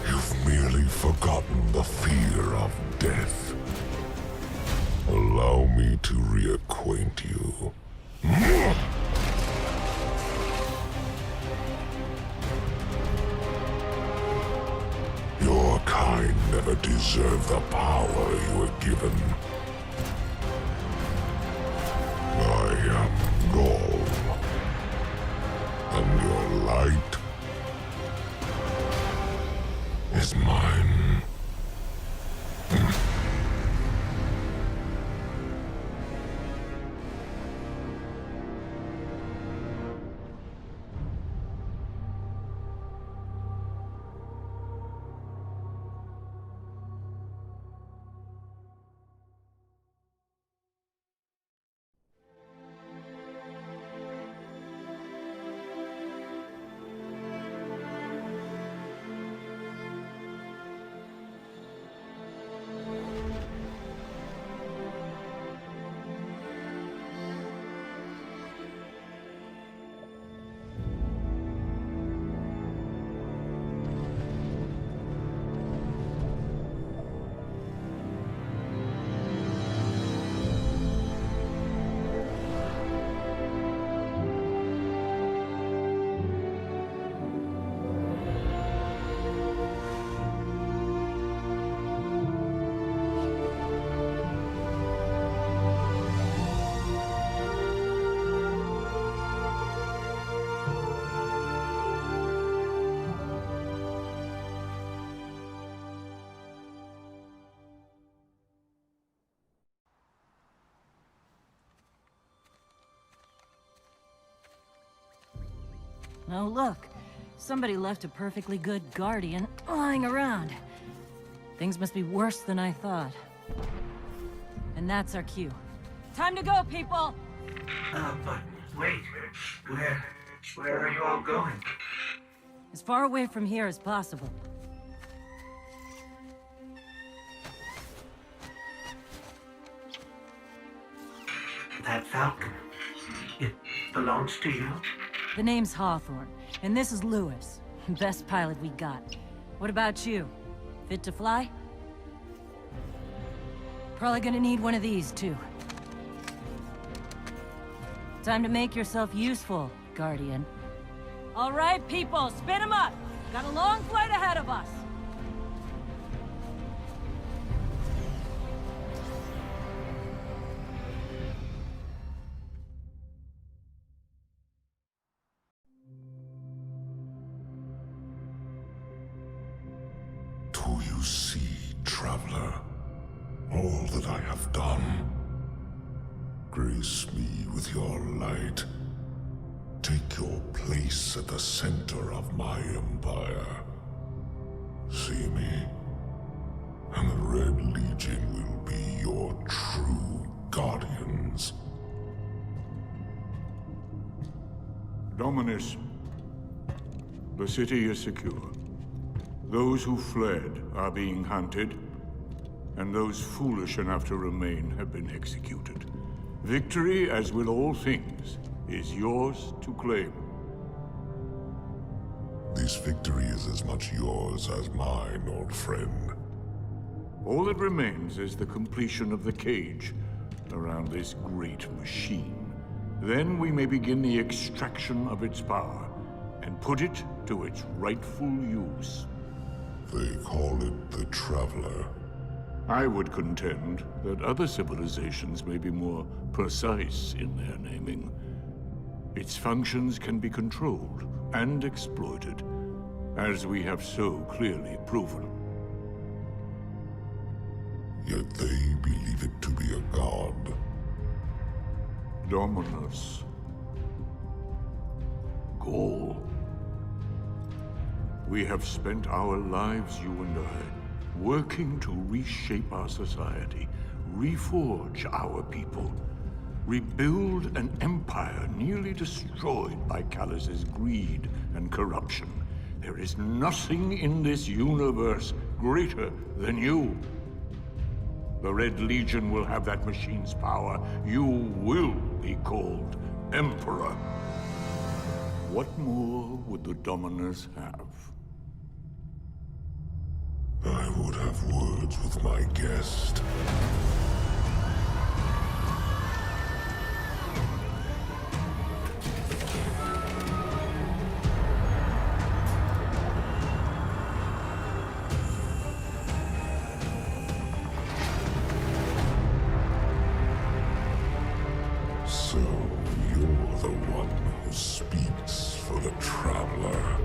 You've merely forgotten the fear of death. Allow me to reacquaint you. Your kind never deserved the power you were given. I am Gaul, and your light is mine.
Oh, look. Somebody left a perfectly good Guardian lying around. Things must be worse than I thought. And that's our cue. Time to go, people!
But wait. Where are you all going?
As far away from here as possible.
that falcon? It belongs to you?
The name's Hawthorne, and this is Lewis. Best pilot we got. What about you? Fit to fly? Probably gonna need one of these, too. Time to make yourself useful, Guardian. All right, people, spin 'em up! Got a long flight ahead of us!
Do you see, traveler, all that I have done? Grace me with your light. Take your place at the center of my empire. See me, and the Red Legion will be your true guardians.
Dominus, the city is secure. Those who fled are being hunted, and those foolish enough to remain have been executed. Victory, as with all things, is yours to claim.
This victory is as much yours as mine, old friend.
All that remains is the completion of the cage around this great machine. Then we may begin the extraction of its power and put it to its rightful use.
They call it the Traveler.
I would contend that other civilizations may be more precise in their naming. Its functions can be controlled and exploited, as we have so clearly proven.
Yet they believe it to be a god.
Dominus. Gaul. We have spent our lives, you and I, working to reshape our society, reforge our people, rebuild an empire nearly destroyed by Callus's greed and corruption. There is nothing in this universe greater than you. The Red Legion will have that machine's power. You will be called Emperor. What more would the Dominus have?
I would have words with my guest. So, you're the one who speaks for the Traveler.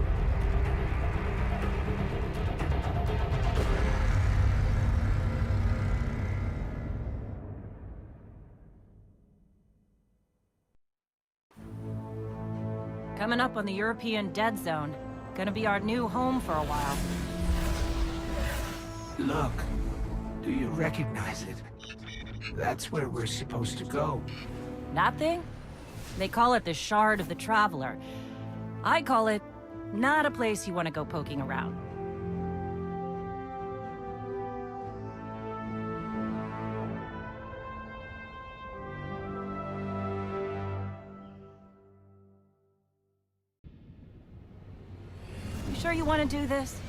Coming up on the European Dead Zone. Gonna be our new home for a while.
Look, do you recognize it? That's where we're supposed to go.
That thing? They call it the Shard of the Traveler. I call it not a place you want to go poking around. You sure you want to do this?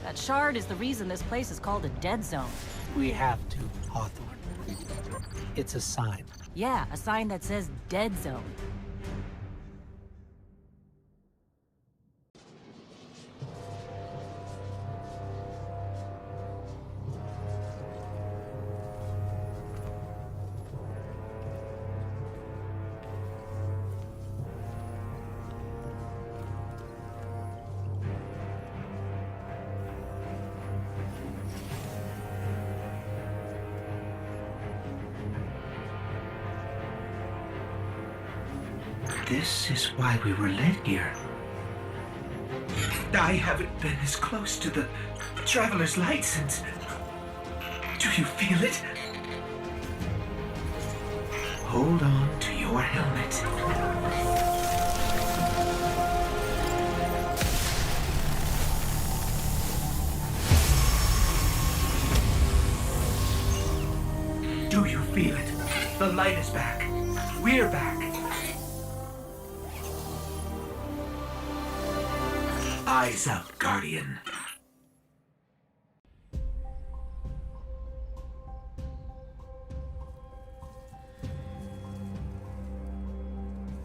That shard is the reason this place is called a dead zone.
We have to, Hawthorne. It's a sign.
Yeah, a sign that says dead zone.
This is why we were led here. I haven't been as close to the Traveler's Light since... Do you feel it? Hold on to your helmet. Do you feel it? The light is back. We're back. Eyes up, Guardian.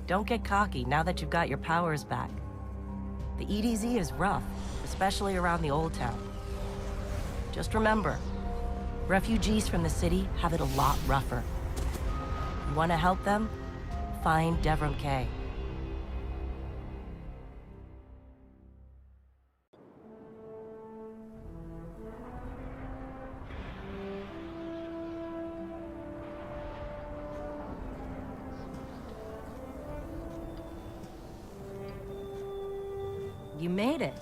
Don't get cocky now that you've got your powers back. The EDZ is rough, especially around the Old Town. Just remember, refugees from the city have it a lot rougher. You want to help them? Find Devram Kay.
You made it.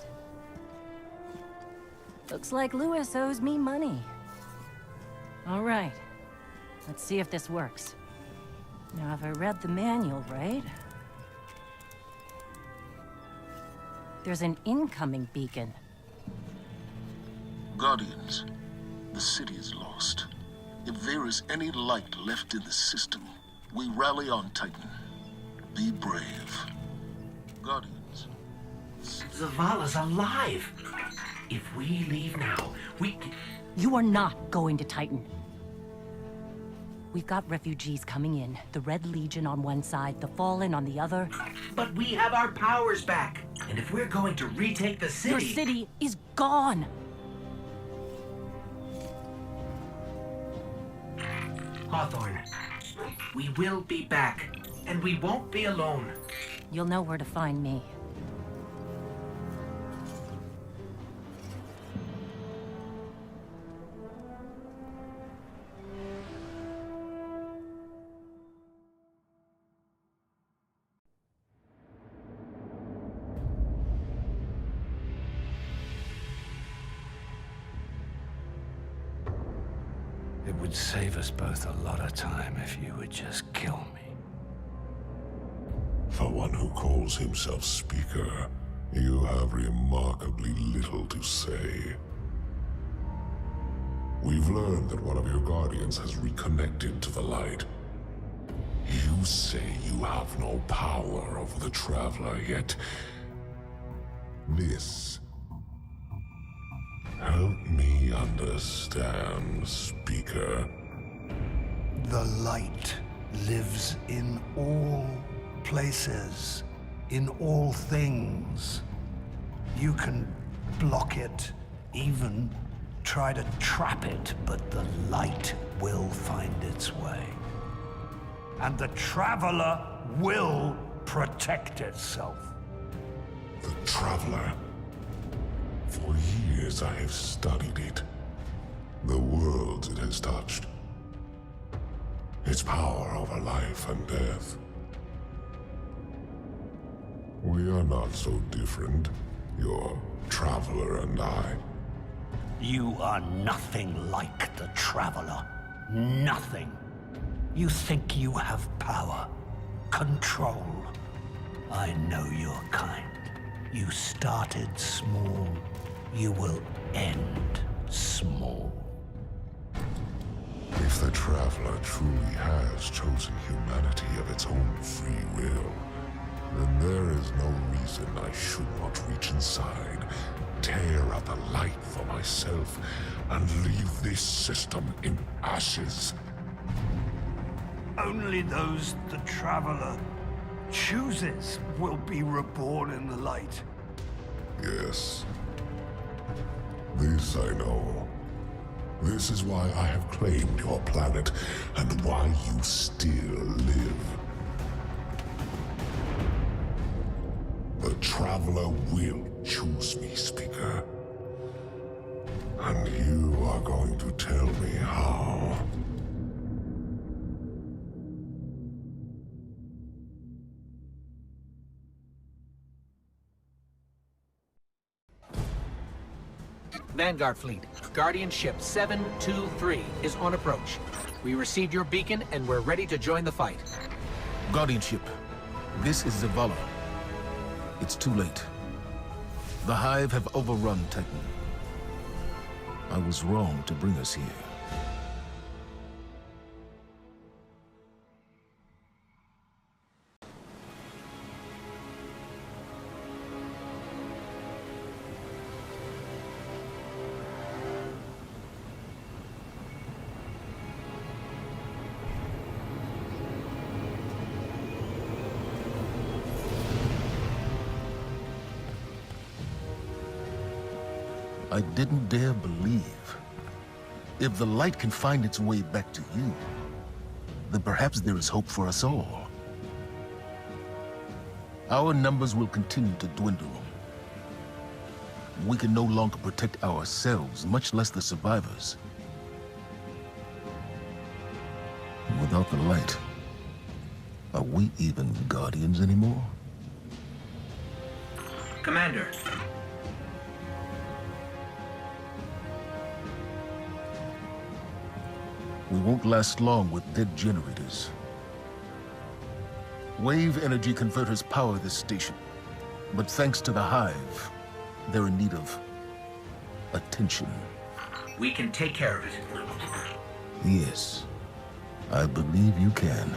Looks like Lewis owes me money. All right. Let's see if this works. Now, if I read the manual right... There's an incoming beacon.
Guardians, the city is lost. If there is any light left in the system, we rally on Titan. Be brave. Guardians.
Zavala's alive! If we leave now, we can...
You are not going to Titan. We've got refugees coming in. The Red Legion on one side, the Fallen on the other.
But we have our powers back. And if we're going to retake the city...
Your city is gone!
Hawthorne, we will be back. And we won't be alone.
You'll know where to find me.
It would save us both a lot of time if you would just kill me.
For one who calls himself Speaker, you have remarkably little to say. We've learned that one of your Guardians has reconnected to the light. You say you have no power over the Traveler, yet... this... help me understand, Speaker.
The light lives in all places, in all things. You can block it, even try to trap it, but the light will find its way. And the Traveler will protect itself.
The Traveler. For years I have studied it. The worlds it has touched. Its power over life and death. We are not so different, your Traveler and I.
You are nothing like the Traveler. Nothing. You think you have power, control. I know your kind. You started small. You will end small.
If the Traveler truly has chosen humanity of its own free will, then there is no reason I should not reach inside, tear out the light for myself, and leave this system in ashes.
Only those the Traveler chooses will be reborn in the light.
Yes. This I know. This is why I have claimed your planet, and why you still live. The Traveler will choose me, Speaker. And you are going to tell me how.
Vanguard Fleet, Guardian Ship 723 is on approach. We received your beacon and we're ready to join the fight.
Guardian Ship, this is Zavala. It's too late. The Hive have overrun Titan. I was wrong to bring us here. I didn't dare believe. If the light can find its way back to you, then perhaps there is hope for us all. Our numbers will continue to dwindle. We can no longer protect ourselves, much less the survivors. Without the light, are we even Guardians anymore?
Commander.
We won't last long with dead generators. Wave energy converters power this station, but thanks to the Hive, they're in need of attention.
We can take care of it.
Yes, I believe you can.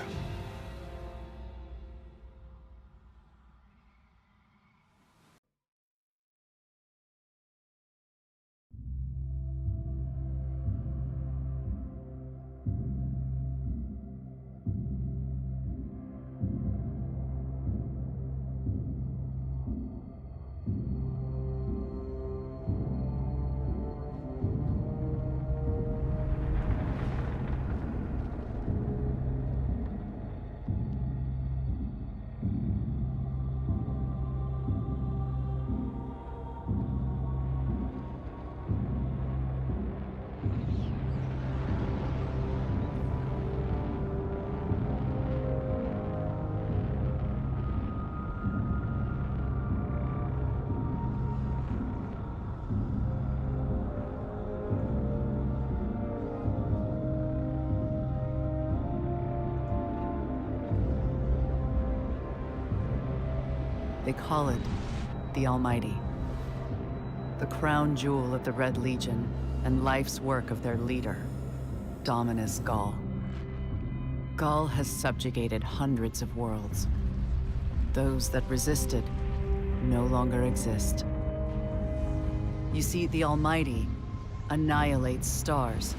They call it the Almighty. The crown jewel of the Red Legion and life's work of their leader, Dominus Gaul. Gaul has subjugated hundreds of worlds. Those that resisted no longer exist. You see, the Almighty annihilates stars.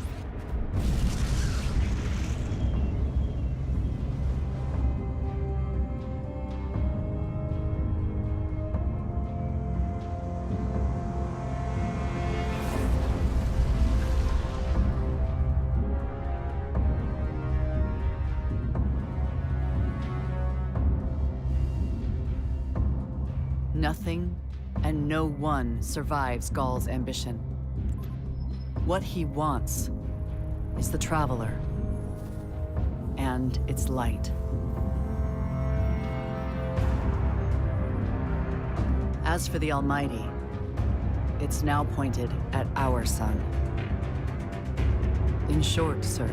Nothing and no one survives Gaul's ambition. What he wants is the Traveler and its light. As for the Almighty, it's now pointed at our sun. In short, sir,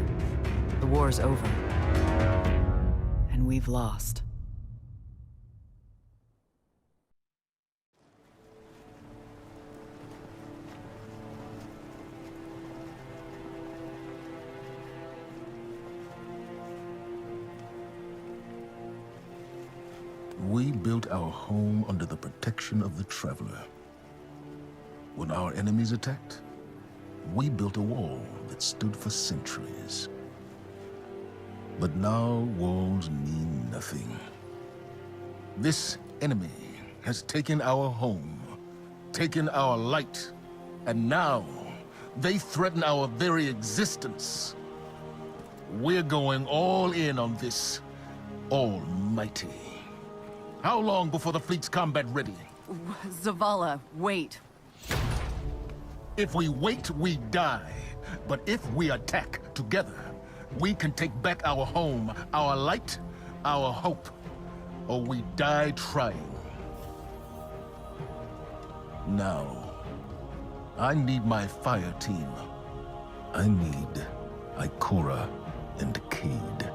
the war's over, and we've lost.
We built our home under the protection of the Traveler. When our enemies attacked, we built a wall that stood for centuries. But now walls mean nothing. This enemy has taken our home, taken our light, and now they threaten our very existence. We're going all in on this Almighty. How long before the fleet's combat ready?
Zavala, wait.
If we wait, we die. But if we attack together, we can take back our home, our light, our hope. Or we die trying. Now, I need my fire team. I need Ikora and Cade.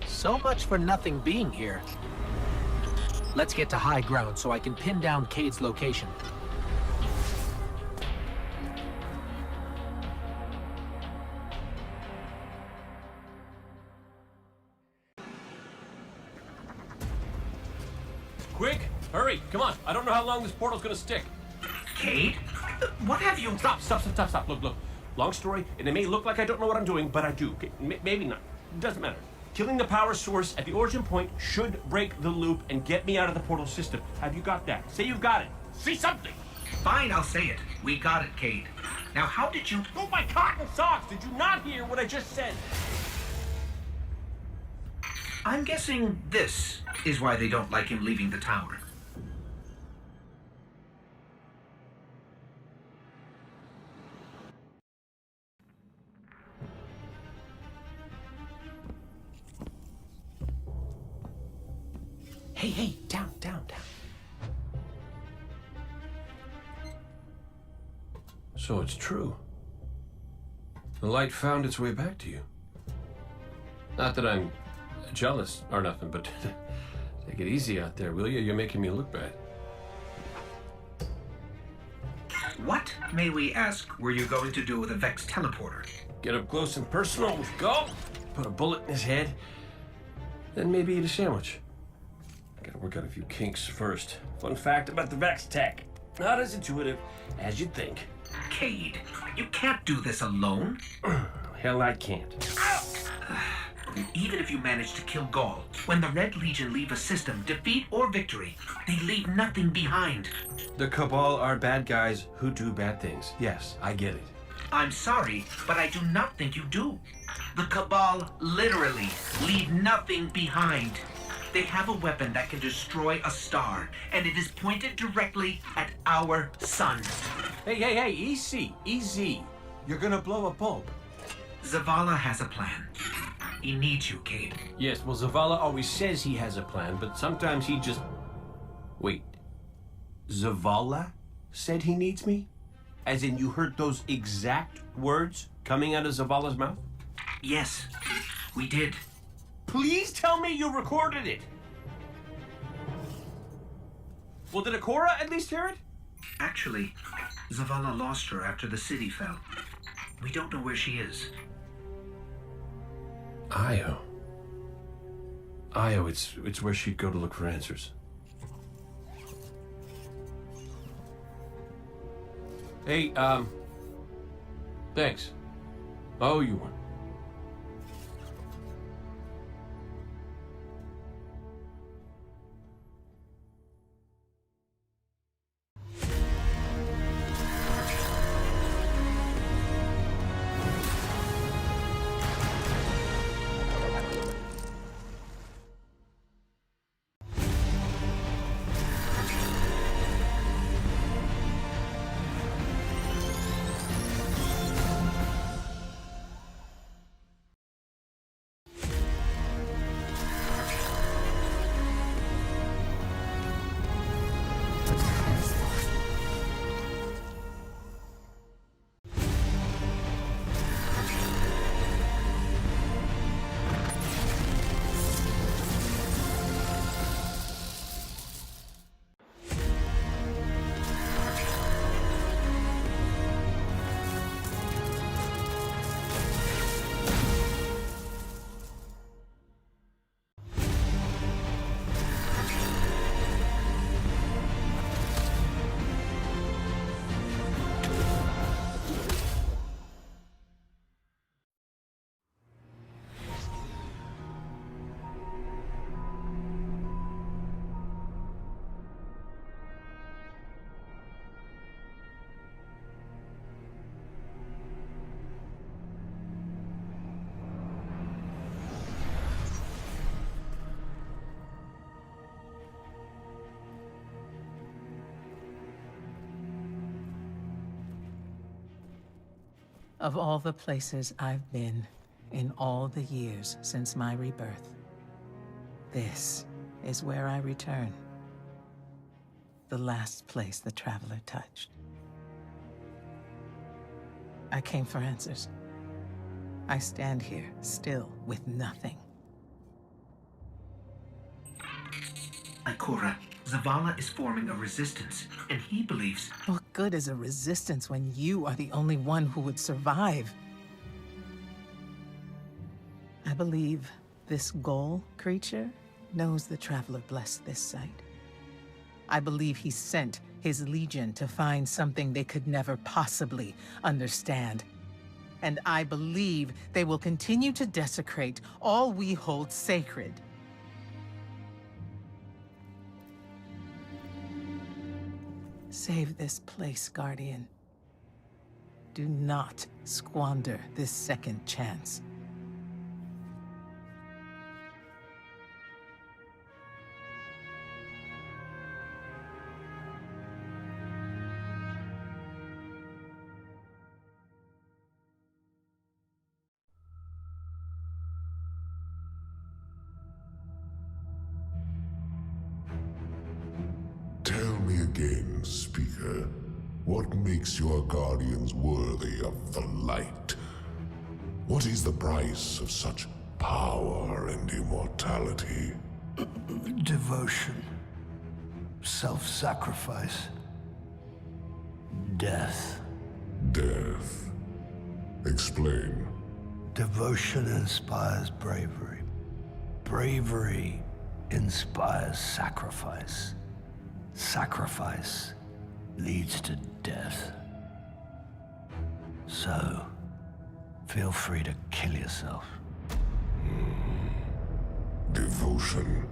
So much for nothing being here. Let's get to high ground so I can pin down Cade's location.
Quick! Hurry! Come on! I don't know how long this portal's gonna stick.
Cade? What have you...
Stop. Look. Long story, and it may look like I don't know what I'm doing, but I do. Okay? Maybe not. It doesn't matter. Killing the power source at the origin point should break the loop and get me out of the portal system. Have you got that? Say you've got it. Say something!
Fine, I'll say it. We got it, Cade. Now, how did you...
Oh, my cotton socks! Did you not hear what I just said?
I'm guessing this is why they don't like him leaving the tower.
Hey, down. So it's true. The light found its way back to you. Not that I'm jealous or nothing, but take it easy out there, will you? You're making me look bad.
What, may we ask, were you going to do with a Vex teleporter?
Get up close and personal with Gull, put a bullet in his head, then maybe eat a sandwich. Gotta work out a few kinks first. Fun fact about the Vex tech. Not as intuitive as you'd think.
Cade, you can't do this alone.
Hell, I can't.
Even if you manage to kill Gaul, when the Red Legion leave a system, defeat or victory, they leave nothing behind.
The Cabal are bad guys who do bad things. Yes, I get it.
I'm sorry, but I do not think you do. The Cabal literally leave nothing behind. They have a weapon that can destroy a star, and it is pointed directly at our sun.
Hey, easy. You're gonna blow a bulb.
Zavala has a plan. He needs you, Cade.
Yes, well, Zavala always says he has a plan, but sometimes he just... Wait. Zavala said he needs me? As in you heard those exact words coming out of Zavala's mouth?
Yes, we did.
Please tell me you recorded it! Well, did Akora at least hear it?
Actually, Zavala lost her after the city fell. We don't know where she is.
Io, it's where she'd go to look for answers. Hey, thanks. Oh, you won.
Of all the places I've been in all the years since my rebirth, this is where I return. The last place the Traveler touched. I came for answers. I stand here, still, with nothing.
Ikora, Zavala is forming a resistance, and he believes...
What good is a resistance when you are the only one who would survive? I believe this Ghoul creature knows the Traveler blessed this site. I believe he sent his legion to find something they could never possibly understand. And I believe they will continue to desecrate all we hold sacred. Save this place, Guardian. Do not squander this second chance.
Tell me again, Speaker, what makes your guardians worthy of the light? What is the price of such power and immortality?
Devotion. Self-sacrifice. Death.
Death. Explain.
Devotion inspires bravery. Bravery inspires sacrifice. Sacrifice leads to death. So, feel free to kill yourself.
Devotion.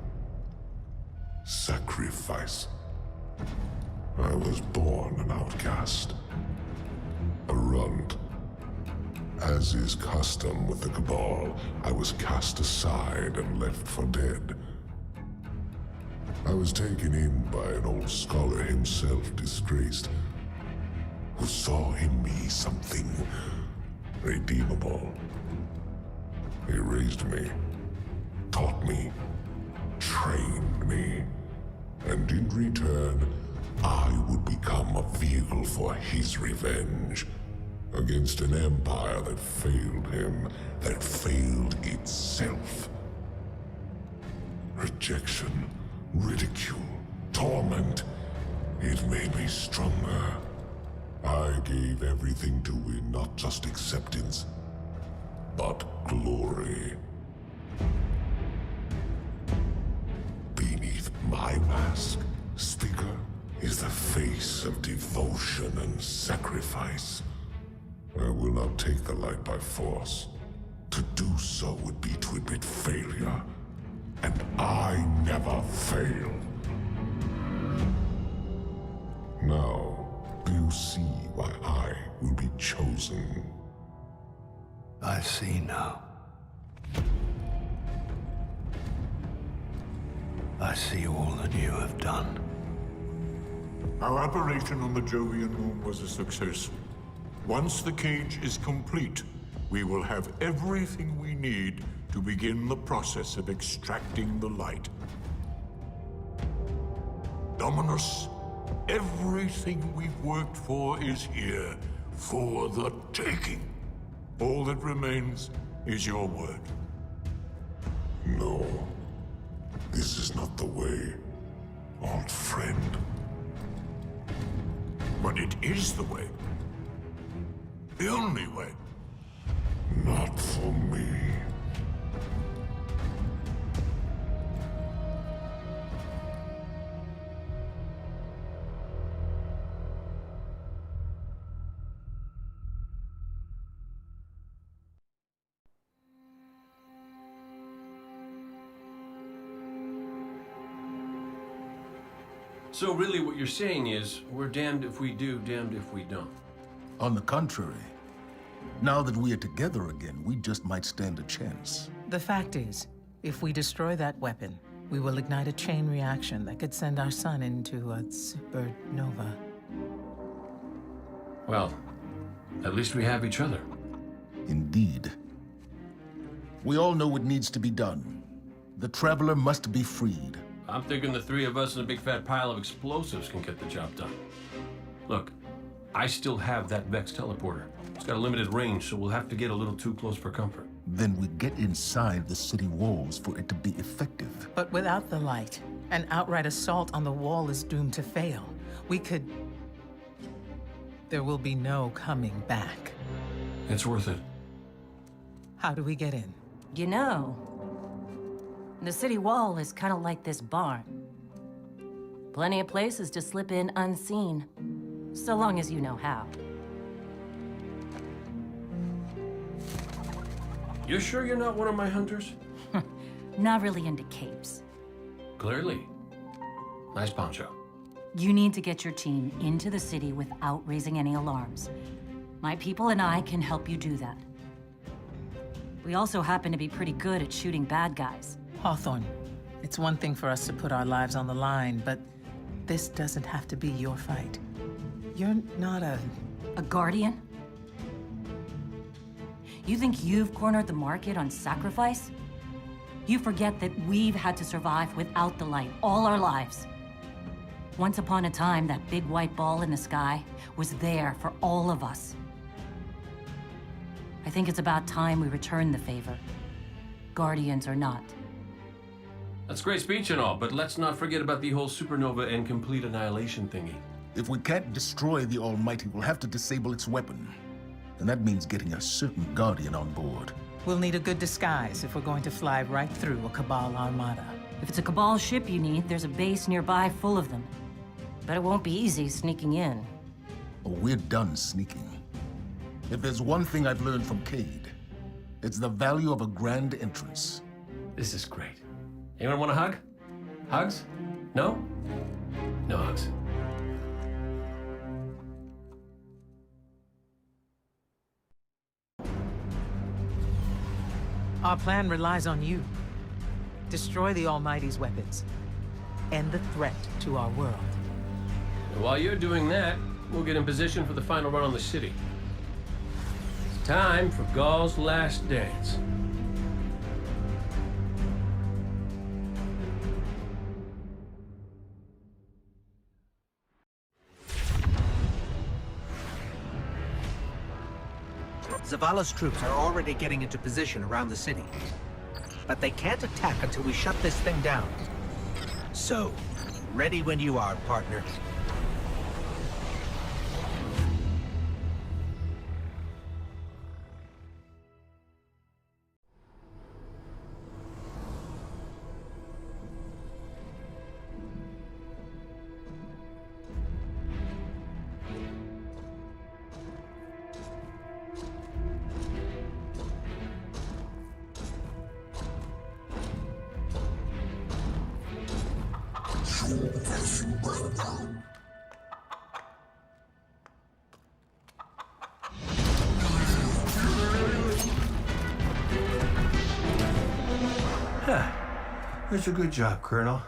Sacrifice. I was born an outcast. A runt. As is custom with the Cabal, I was cast aside and left for dead. I was taken in by an old scholar himself, disgraced, who saw in me something redeemable. He raised me, taught me, trained me, and in return, I would become a vehicle for his revenge against an empire that failed him, that failed itself. Rejection, ridicule, torment. It made me stronger. I gave everything to win not just acceptance, but glory. Beneath my mask, Speaker, is the face of devotion and sacrifice. I will not take the light by force. To do so would be to admit failure. And I never fail. Now, do you see why I will be chosen?
I see now. I see all that you have done.
Our operation on the Jovian moon was a success. Once the cage is complete, we will have everything we need to begin the process of extracting the light. Dominus, everything we've worked for is here, for the taking. All that remains is your word.
No, this is not the way, old friend.
But it is the way. The only way.
Not for me.
So really what you're saying is, we're damned if we do, damned if we don't.
On the contrary, now that we are together again, we just might stand a chance.
The fact is, if we destroy that weapon, we will ignite a chain reaction that could send our sun into a supernova.
Well, at least we have each other.
Indeed. We all know what needs to be done. The Traveler must be freed.
I'm thinking the three of us in a big fat pile of explosives can get the job done. Look, I still have that Vex teleporter. It's got a limited range, so we'll have to get a little too close for comfort.
Then we get inside the city walls for it to be effective.
But without the light, an outright assault on the wall is doomed to fail. We could... There will be no coming back.
It's worth it.
How do we get in?
You know, the city wall is kind of like this barn.
Plenty of places to slip in unseen. So long as you know how.
You sure you're not one of my hunters?
Not really into capes.
Clearly. Nice poncho.
You need to get your team into the city without raising any alarms. My people and I can help you do that. We also happen to be pretty good at shooting bad guys.
Hawthorne, it's one thing for us to put our lives on the line, but this doesn't have to be your fight. You're not a
guardian? You think you've cornered the market on sacrifice? You forget that we've had to survive without the light all our lives. Once upon a time, that big white ball in the sky was there for all of us. I think it's about time we return the favor. Guardians or not.
That's great speech and all, but let's not forget about the whole supernova and complete annihilation thingy.
If we can't destroy the Almighty, we'll have to disable its weapon. And that means getting a certain Guardian on board.
We'll need a good disguise if we're going to fly right through a Cabal armada.
If it's a Cabal ship you need, there's a base nearby full of them. But it won't be easy sneaking in.
Oh, we're done sneaking. If there's one thing I've learned from Cade, it's the value of a grand entrance.
This is great. Anyone want a hug? Hugs? No? No hugs.
Our plan relies on you. Destroy the Almighty's weapons. End the threat to our world.
And while you're doing that, we'll get in position for the final run on the city. It's time for Gaul's last dance.
Zavala's troops are already getting into position around the city. But they can't attack until we shut this thing down. So, ready when you are, partner.
That's a good job, Colonel.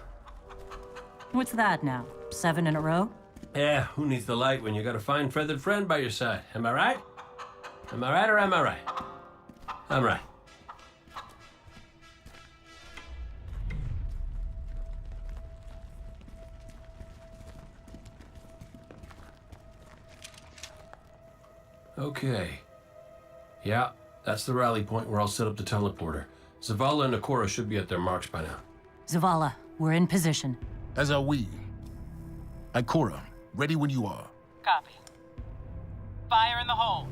What's that now? 7 in a row?
Yeah, who needs the light when you got a fine feathered friend by your side? Am I right? Am I right or am I right? I'm right. Okay. Yeah, that's the rally point where I'll set up the teleporter. Zavala and Ikora should be at their marks by now.
Zavala, we're in position.
As are we. Ikora, ready when you are.
Copy. Fire in the hole.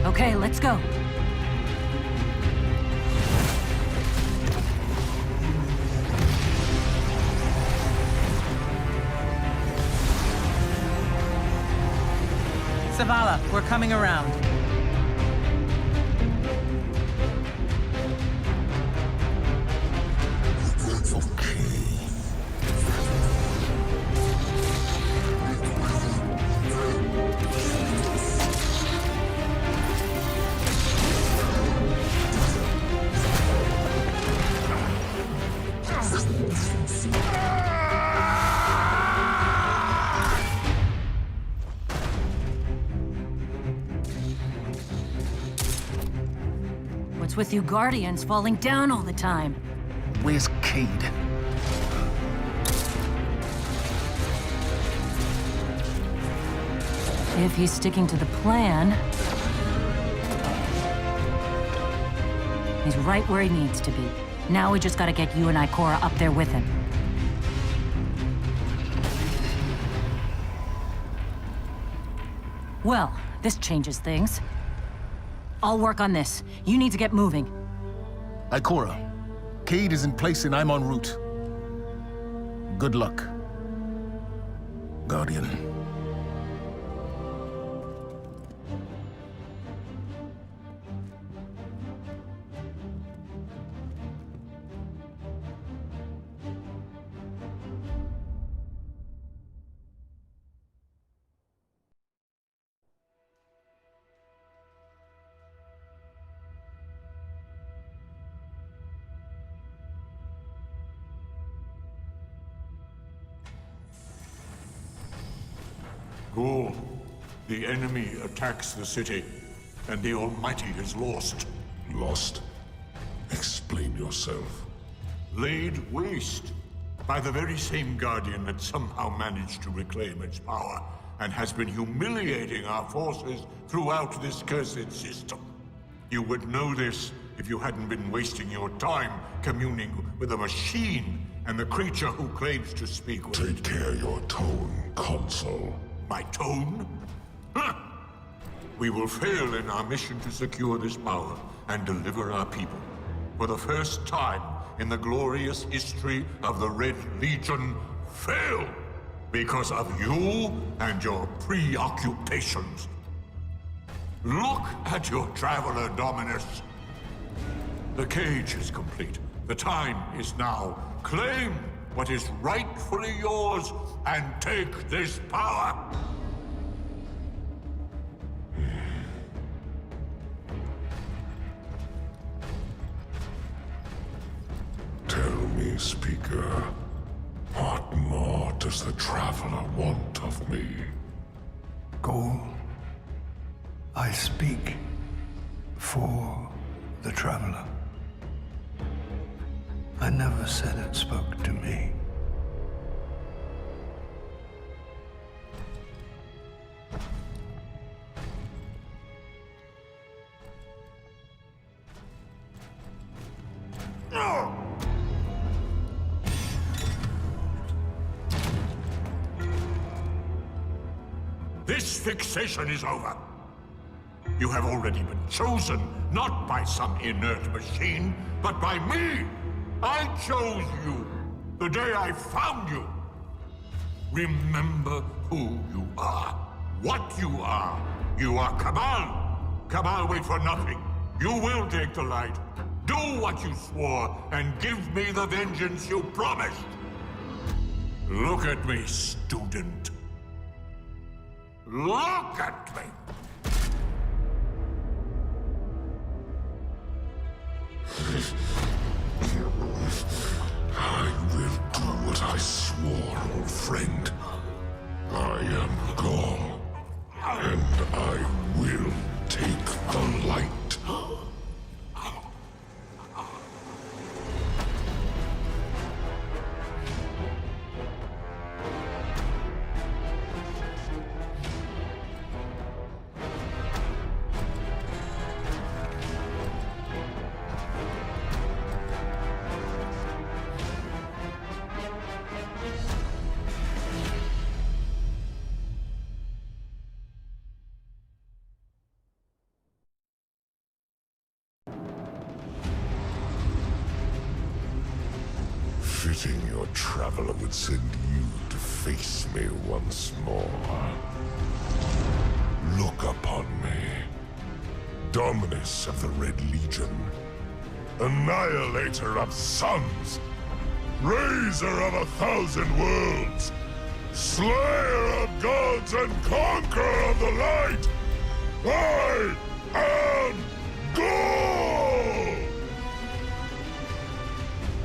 Okay, let's go.
Zavala, we're coming around.
What's with you Guardians falling down all the time?
Where's Cade?
If he's sticking to the plan... He's right where he needs to be. Now we just gotta get you and Ikora up there with him. Well, this changes things. I'll work on this. You need to get moving.
Ikora, Cade is in place and I'm en route. Good luck, Guardian.
Ghoul, the enemy attacks the city, and the Almighty is lost.
Lost? Explain yourself.
Laid waste by the very same Guardian that somehow managed to reclaim its power, and has been humiliating our forces throughout this cursed system. You would know this if you hadn't been wasting your time communing with a machine and the creature who claims to speak with...
Take care your tone, Consul.
My tone? Huh. We will fail in our mission to secure this power and deliver our people. For the first time in the glorious history of the Red Legion, fail because of you and your preoccupations. Look at your Traveler, Dominus. The cage is complete. The time is now. Claim what is rightfully yours and take this power.
Tell me, Speaker, what more does the Traveler want of me?
Ghoul, I speak for the Traveler. I never said it spoke to me.
This fixation is over. You have already been chosen, not by some inert machine, but by me. I chose you the day I found you. Remember who you are, what you are. You are Cabal. Cabal wait for nothing. You will take the light. Do what you swore, and give me the vengeance you promised. Look at me, student. Look at me!
I will do what I swore, old friend. I am Gaul, and I will take the light. Fitting your Traveler would send you to face me once more. Look upon me. Dominus of the Red Legion. Annihilator of suns. Raiser of 1,000 worlds. Slayer of gods and conqueror of the light. I am Gaul!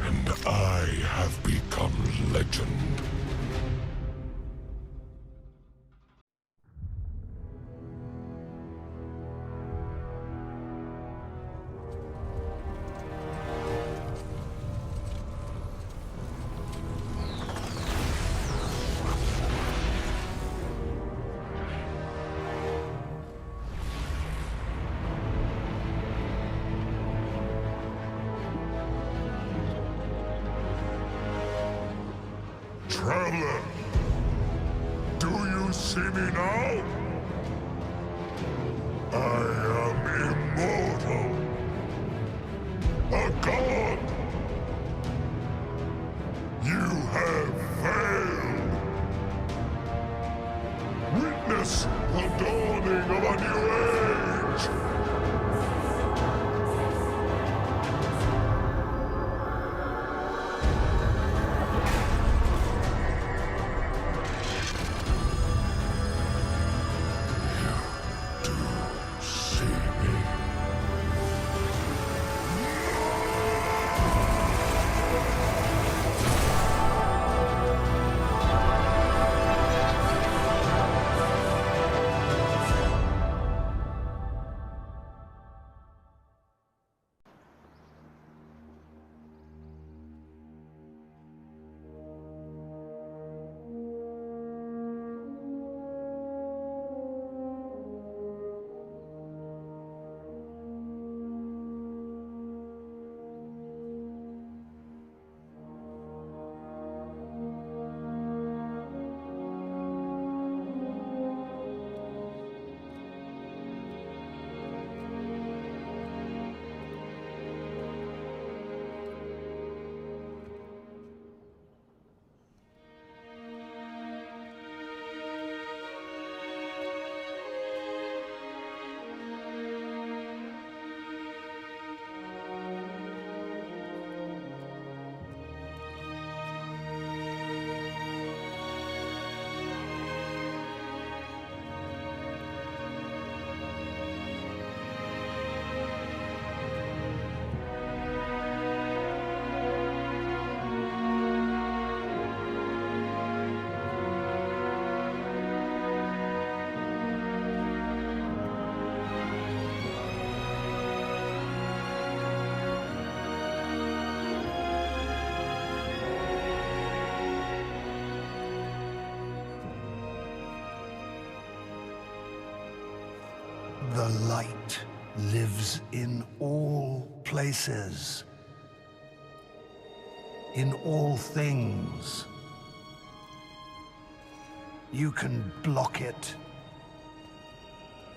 And I have become legend. traveler! Do you see me now? I am immortal. A god. You have failed. Witness the dawning of a new age.
The light lives in all places, in all things. You can block it,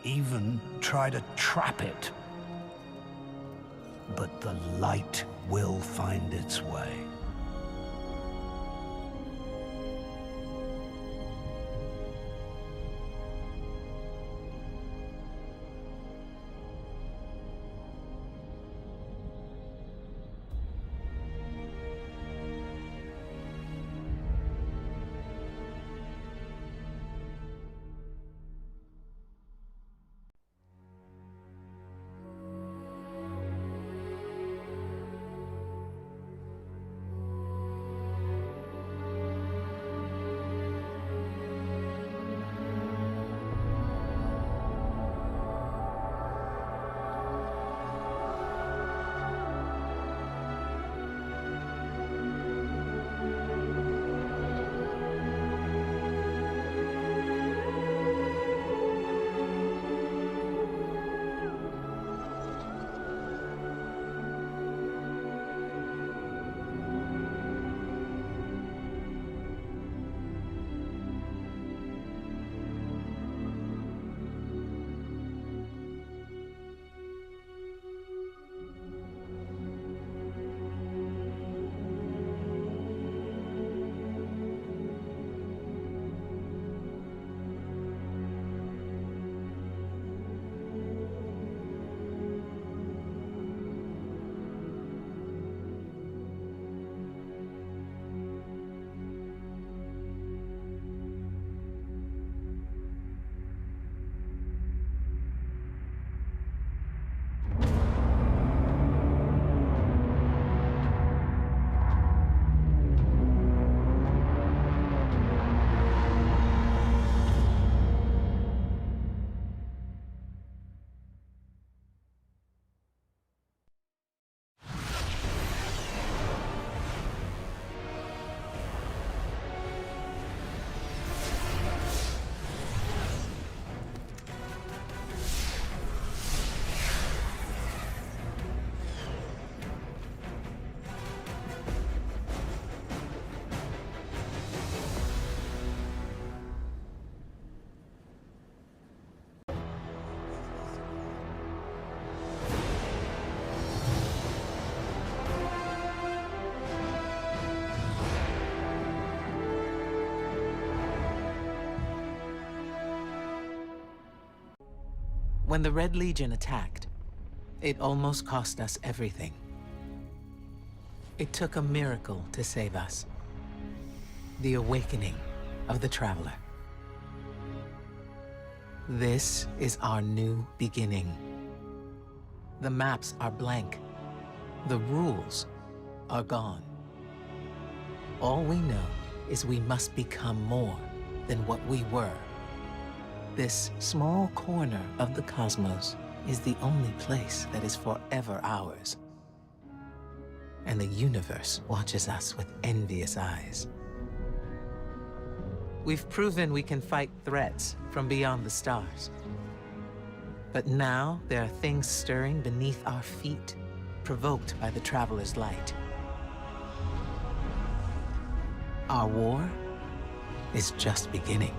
even try to trap it. But the light will find its way.
When the Red Legion attacked, it almost cost us everything. It took a miracle to save us. The awakening of the Traveler. This is our new beginning. The maps are blank. The rules are gone. All we know is we must become more than what we were. This small corner of the cosmos is the only place that is forever ours. And the universe watches us with envious eyes. We've proven we can fight threats from beyond the stars. But now there are things stirring beneath our feet, provoked by the Traveler's light. Our war is just beginning.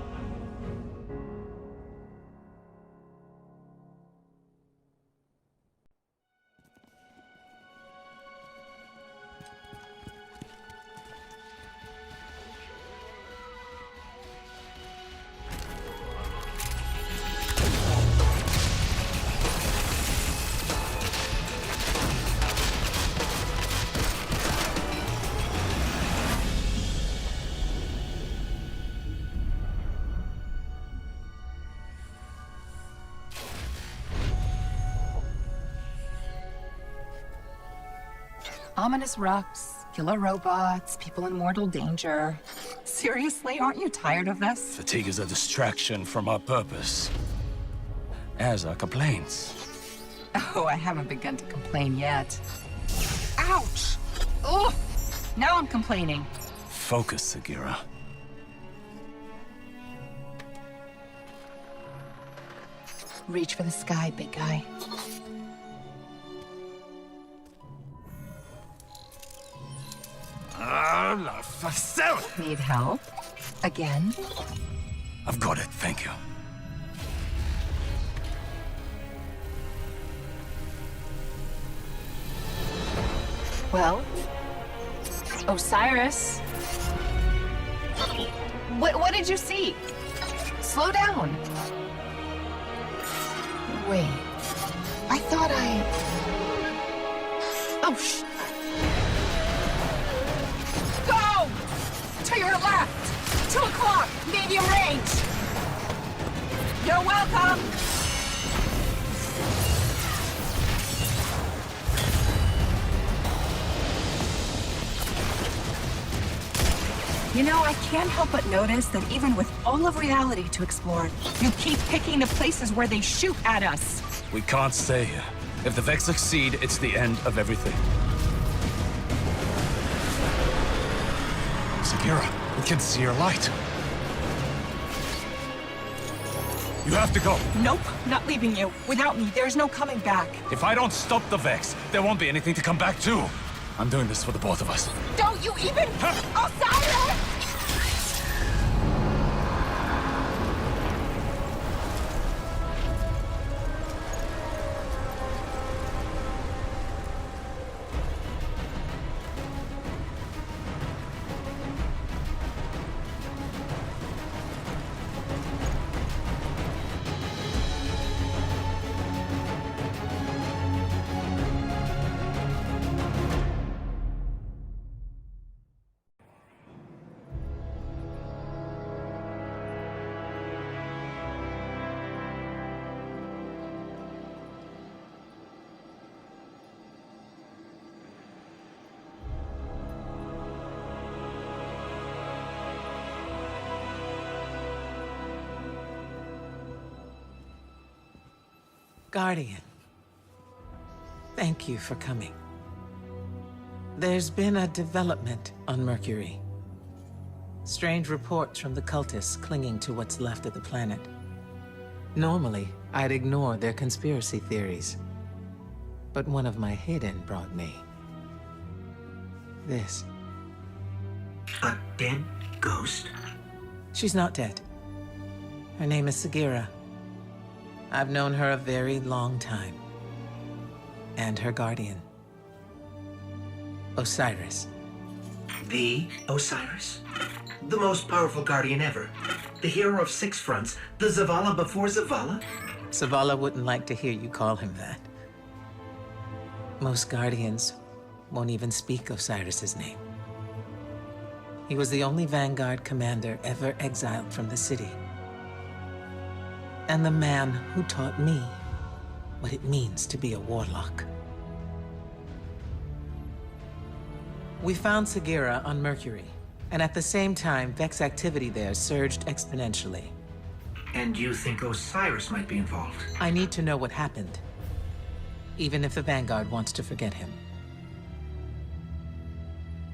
Ominous rocks, killer robots, people in mortal danger. Seriously, aren't you tired of this?
Fatigue is a distraction from our purpose, as are complaints.
Oh, I haven't begun to complain yet. Ouch! Ugh! Now I'm complaining.
Focus, Sagira.
Reach for the sky, big guy.
La facility!
Need help? Again?
I've got it, thank you.
Well, Osiris. What did you see? Slow down. Wait. I thought Oh, Go! To your left! 2 o'clock! Medium range! You're welcome! You know, I can't help but notice that even with all of reality to explore, you keep picking the places where they shoot at us.
We can't stay here. If the Vex succeed, it's the end of everything. Sagira, we can see your light. You have to go.
Nope, not leaving you. Without me, there's no coming back.
If I don't stop the Vex, there won't be anything to come back to. I'm doing this for the both of us.
Don't you even... Osiris!
Guardian, thank you for coming. There's been a development on Mercury. Strange reports from the cultists clinging to what's left of the planet. Normally, I'd ignore their conspiracy theories. But one of my hidden brought me this.
A dead ghost?
She's not dead. Her name is Sagira. I've known her a very long time. And her guardian. Osiris.
The Osiris? The most powerful guardian ever. The hero of six fronts? The Zavala before Zavala?
Zavala wouldn't like to hear you call him that. Most Guardians won't even speak Osiris's name. He was the only Vanguard commander ever exiled from the city. And the man who taught me what it means to be a warlock. We found Sagira on Mercury, and at the same time, Vex activity there surged exponentially.
And you think Osiris might be involved?
I need to know what happened, even if the Vanguard wants to forget him.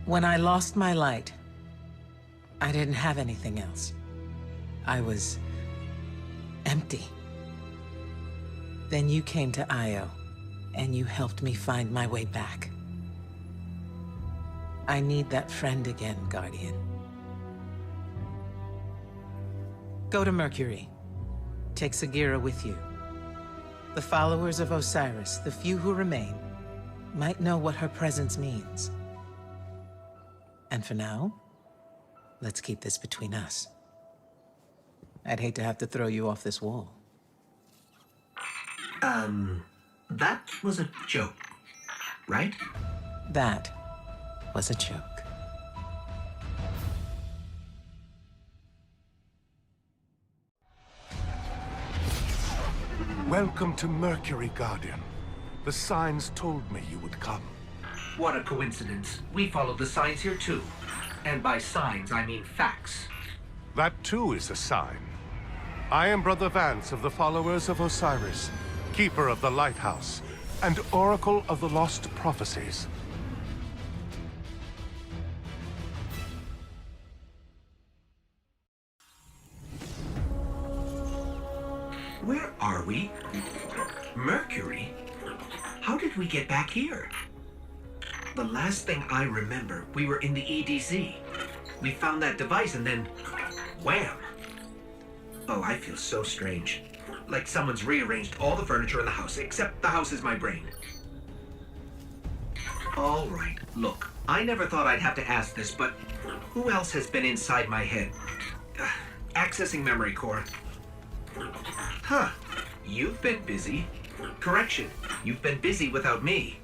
When I lost my light, I didn't have anything else. I was empty. Then you came to Io, and you helped me find my way back. I need that friend again, Guardian. Go to Mercury. Take Sagira with you. The followers of Osiris, the few who remain, might know what her presence means. And for now, let's keep this between us. I'd hate to have to throw you off this wall.
That was a joke, right?
That was a joke.
Welcome to Mercury, Guardian. The signs told me you would come.
What a coincidence. We follow the signs here too. And by signs, I mean facts.
That too is a sign. I am Brother Vance of the followers of Osiris, Keeper of the Lighthouse, and Oracle of the Lost Prophecies.
Where are we? Mercury? How did we get back here? The last thing I remember, we were in the EDZ. We found that device and then... wham! Oh, I feel so strange. Like someone's rearranged all the furniture in the house, except the house is my brain. All right, look, I never thought I'd have to ask this, but who else has been inside my head? Accessing memory core. Huh, you've been busy. Correction, you've been busy without me.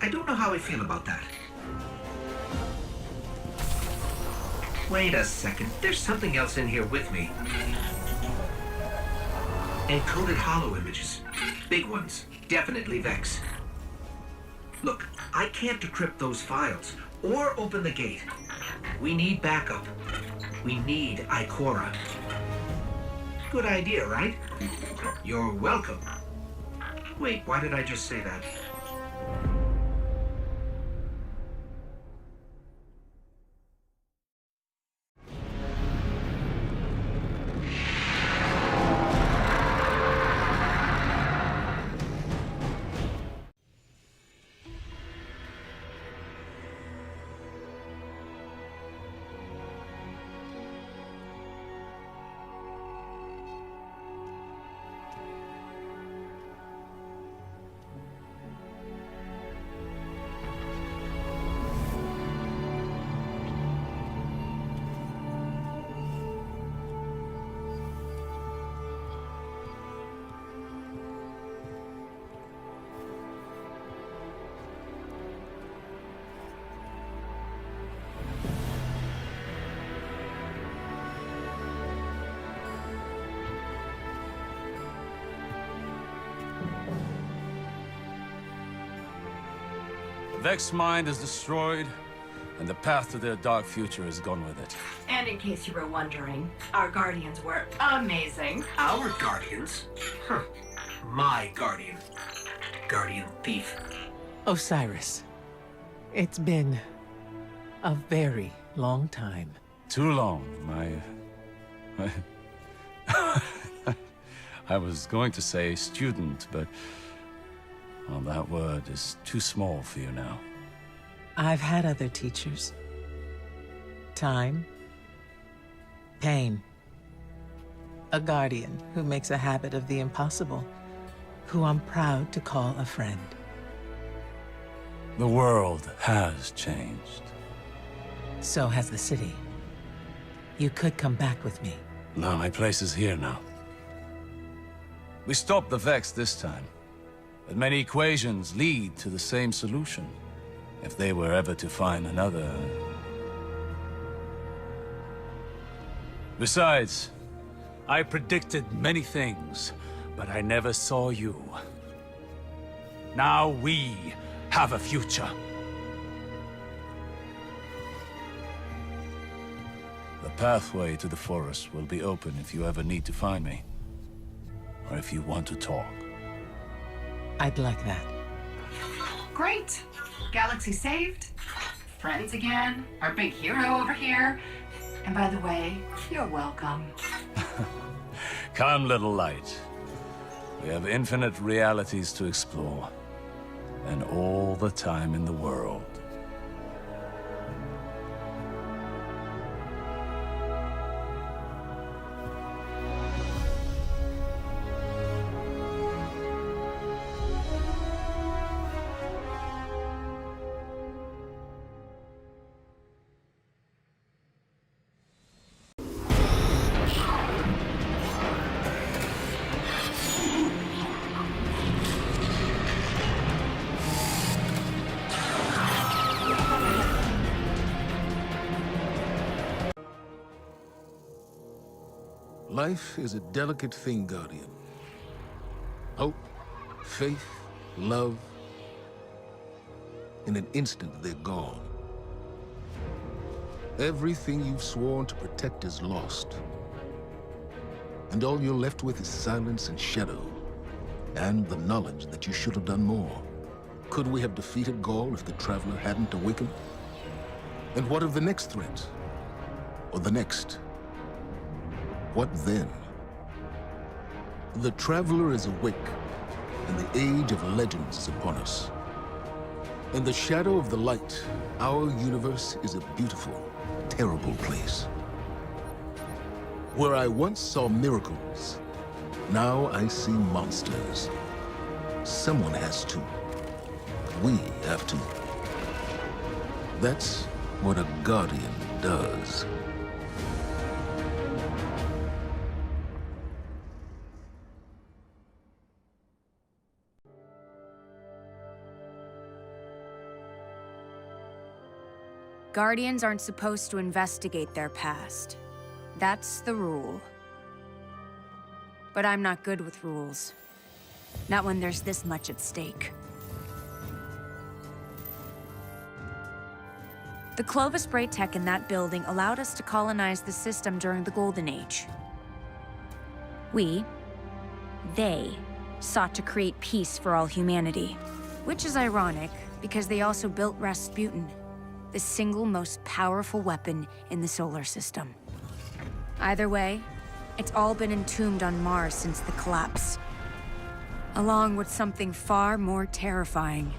I don't know how I feel about that. Wait a second, there's something else in here with me. Encoded holo images. Big ones. Definitely Vex. Look, I can't decrypt those files, or open the gate. We need backup. We need Ikora. Good idea, right? You're welcome. Wait, why did I just say that?
Vex's mind is destroyed, and the path to their dark future is gone with it.
And in case you were wondering, our guardians were amazing.
Our guardians? Huh. My guardian. Guardian thief.
Osiris, it's been a very long time.
Too long, I was going to say student, but... well, that word is too small for you now.
I've had other teachers. Time. Pain. A guardian who makes a habit of the impossible, who I'm proud to call a friend.
The world has changed.
So has the city. You could come back with me.
No, my place is here now. We stopped the Vex this time, but many equations lead to the same solution. If they were ever to find another... Besides, I predicted many things, but I never saw you. Now we have a future. The pathway to the forest will be open if you ever need to find me. Or if you want to talk.
I'd like that.
Great. Galaxy saved. Friends again. Our big hero over here. And by the way, you're welcome.
Come, little light. We have infinite realities to explore. And all the time in the world.
Life is a delicate thing, Guardian. Hope, faith, love. In an instant, they're gone. Everything you've sworn to protect is lost. And all you're left with is silence and shadow, and the knowledge that you should have done more. Could we have defeated Gaul if the Traveler hadn't awakened? And what of the next threat? Or the next? What then? The Traveler is awake, and the age of legends is upon us. In the shadow of the light, our universe is a beautiful, terrible place. Where I once saw miracles, now I see monsters. Someone has to. We have to. That's what a Guardian does.
Guardians aren't supposed to investigate their past. That's the rule. But I'm not good with rules. Not when there's this much at stake. The Clovis Bray tech in that building allowed us to colonize the system during the Golden Age. They, sought to create peace for all humanity. Which is ironic, because they also built Rasputin, the single most powerful weapon in the solar system. Either way, it's all been entombed on Mars since the collapse. Along with something far more terrifying.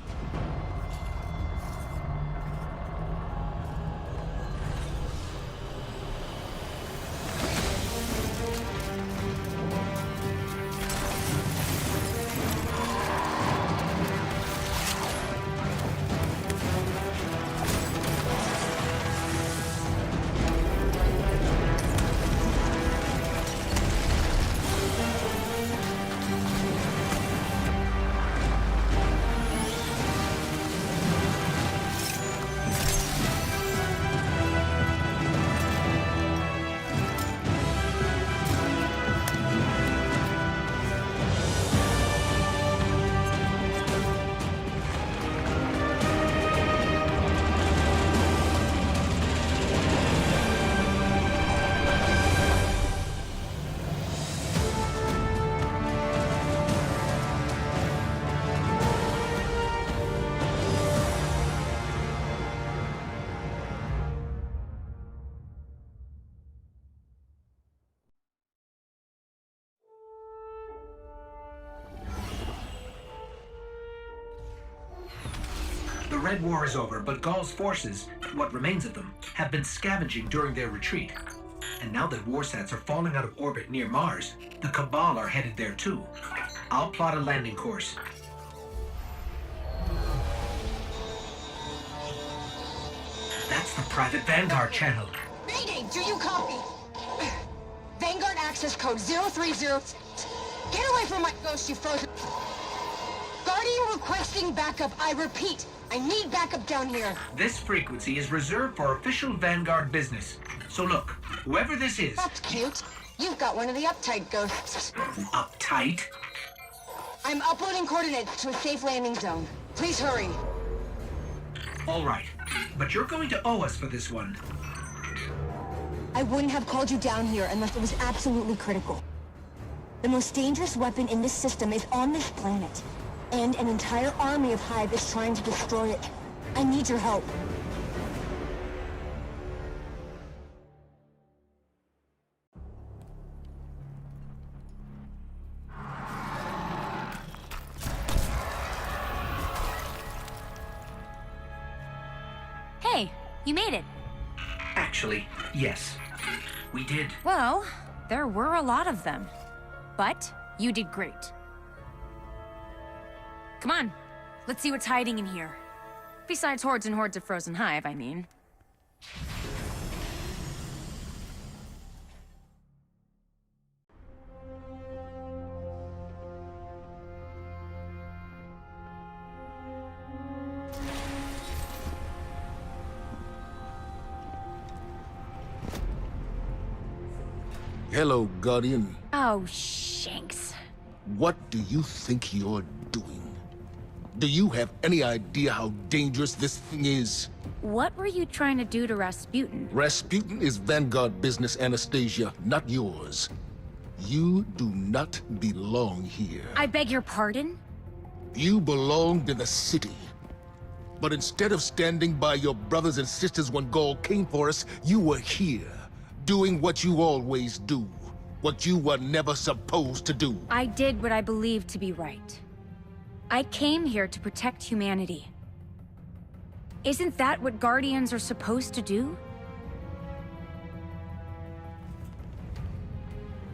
The Red War is over, but Gaul's forces, what remains of them, have been scavenging during their retreat. And now that warsats are falling out of orbit near Mars, the Cabal are headed there too. I'll plot a landing course. That's the private Vanguard channel.
Mayday, do you copy? access code 030. Get away from my ghost, you frozen... Guardian requesting backup. I repeat, I need backup down here.
This frequency is reserved for official Vanguard business. So look, whoever this is...
That's cute. You've got one of the uptight ghosts.
Uptight?
I'm uploading coordinates to a safe landing zone. Please hurry.
All right, but you're going to owe us for this one.
I wouldn't have called you down here unless it was absolutely critical. The most dangerous weapon in this system is on this planet, and an entire army of Hive is trying to destroy it. I need your help.
Hey, you made it.
Actually, yes. We did.
Well, there were a lot of them. But you did great. Come on, let's see what's hiding in here. Besides hordes and hordes of frozen hive, I mean.
Hello, Guardian.
Oh, Shanks.
What do you think you're doing? Do you have any idea how dangerous this thing is?
What were you trying to do to Rasputin?
Rasputin is Vanguard business, Anastasia, not yours. You do not belong here.
I beg your pardon?
You belonged in the city. But instead of standing by your brothers and sisters when Gaul came for us, you were here, doing what you always do. What you were never supposed to do.
I did what I believed to be right. I came here to protect humanity. Isn't that what Guardians are supposed to do?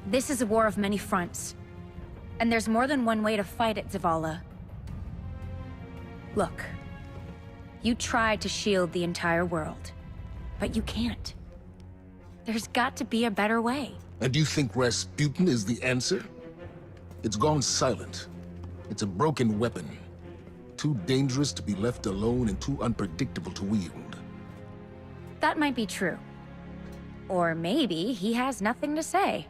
This is a war of many fronts. And there's more than one way to fight it, Zavala. Look. You tried to shield the entire world. But you can't. There's got to be a better way.
And you think Rasputin is the answer? It's gone silent. It's a broken weapon. Too dangerous to be left alone and too unpredictable to wield.
That might be true. Or maybe he has nothing to say.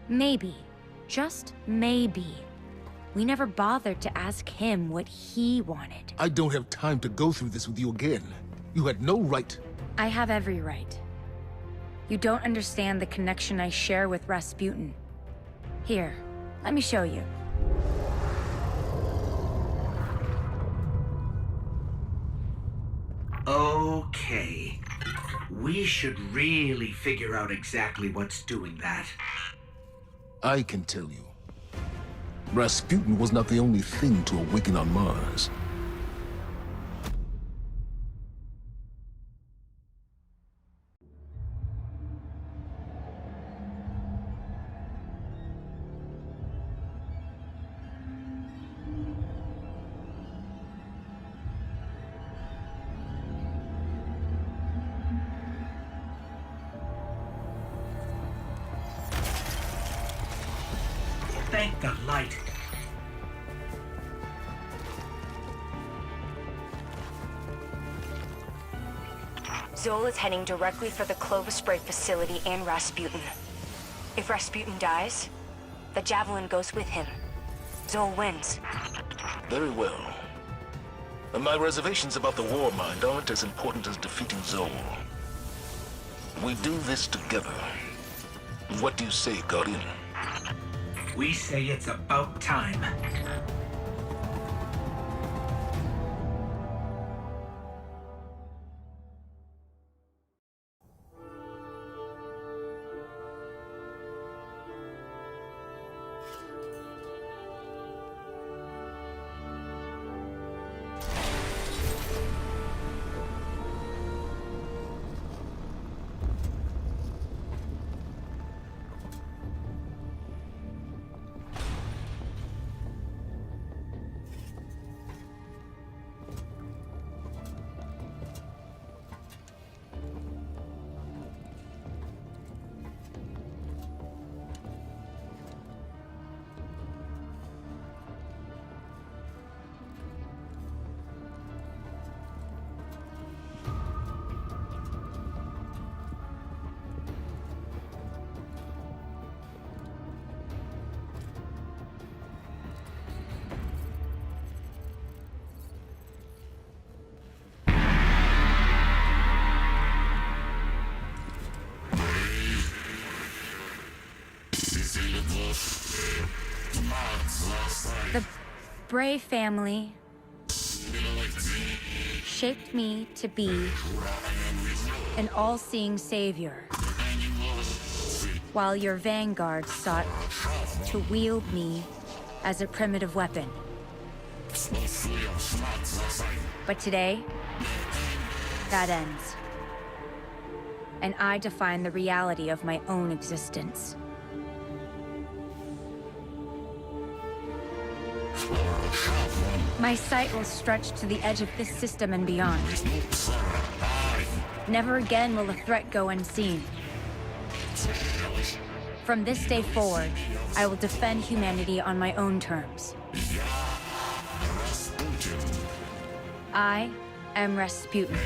Maybe, just maybe, we never bothered to ask him what he wanted.
I don't have time to go through this with you again. You had no right.
I have every right. You don't understand the connection I share with Rasputin. Here, let me show you.
Okay. We should really figure out exactly what's doing that.
I can tell you. Rasputin was not the only thing to awaken on Mars.
Thank the light.
Zol is heading directly for the Clovis Spray facility and Rasputin. If Rasputin dies, the Javelin goes with him. Zol wins.
Very well. And my reservations about the Warmind aren't as important as defeating Zol. We do this together. What do you say, Guardian?
We say it's about time.
The Bray family shaped me to be an all-seeing savior, while your vanguard sought to wield me as a primitive weapon. But today, that ends. And I define the reality of my own existence. My sight will stretch to the edge of this system and beyond. Never again will a threat go unseen. From this day forward, I will defend humanity on my own terms. I am Rasputin,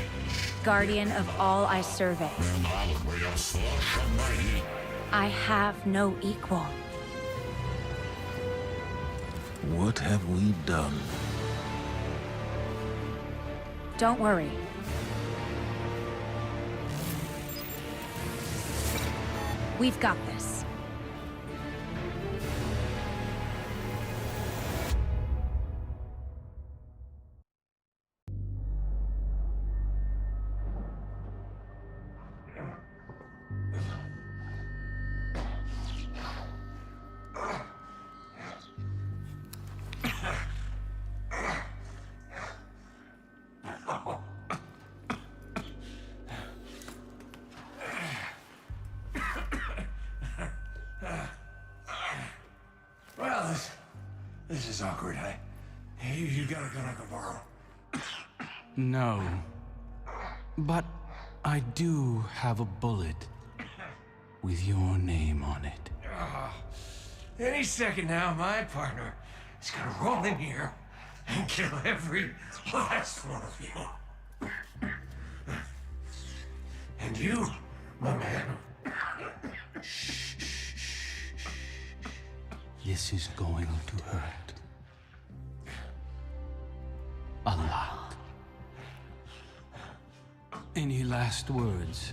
guardian of all I survey. I have no equal.
What have we done?
Don't worry. We've got this.
Well, this is awkward. You got a gun I can borrow?
No. But I do have a bullet with your name on it.
Any second now, my partner is gonna roll in here and kill every last one of you. And you, my man.
This is going to hurt. A lot. Any last words?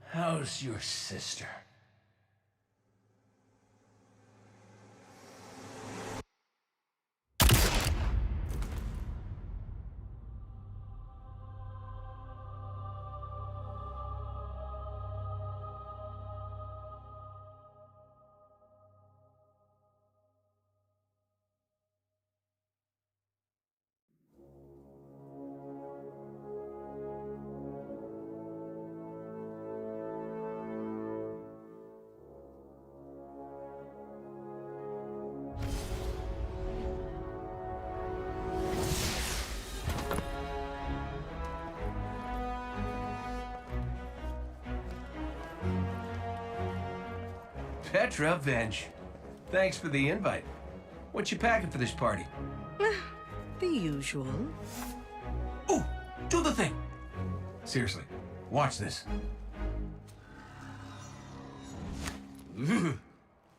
How's your sister? Petra Venge. Thanks for the invite. What you packing for this party?
The usual.
Ooh, do the thing. Seriously, watch this.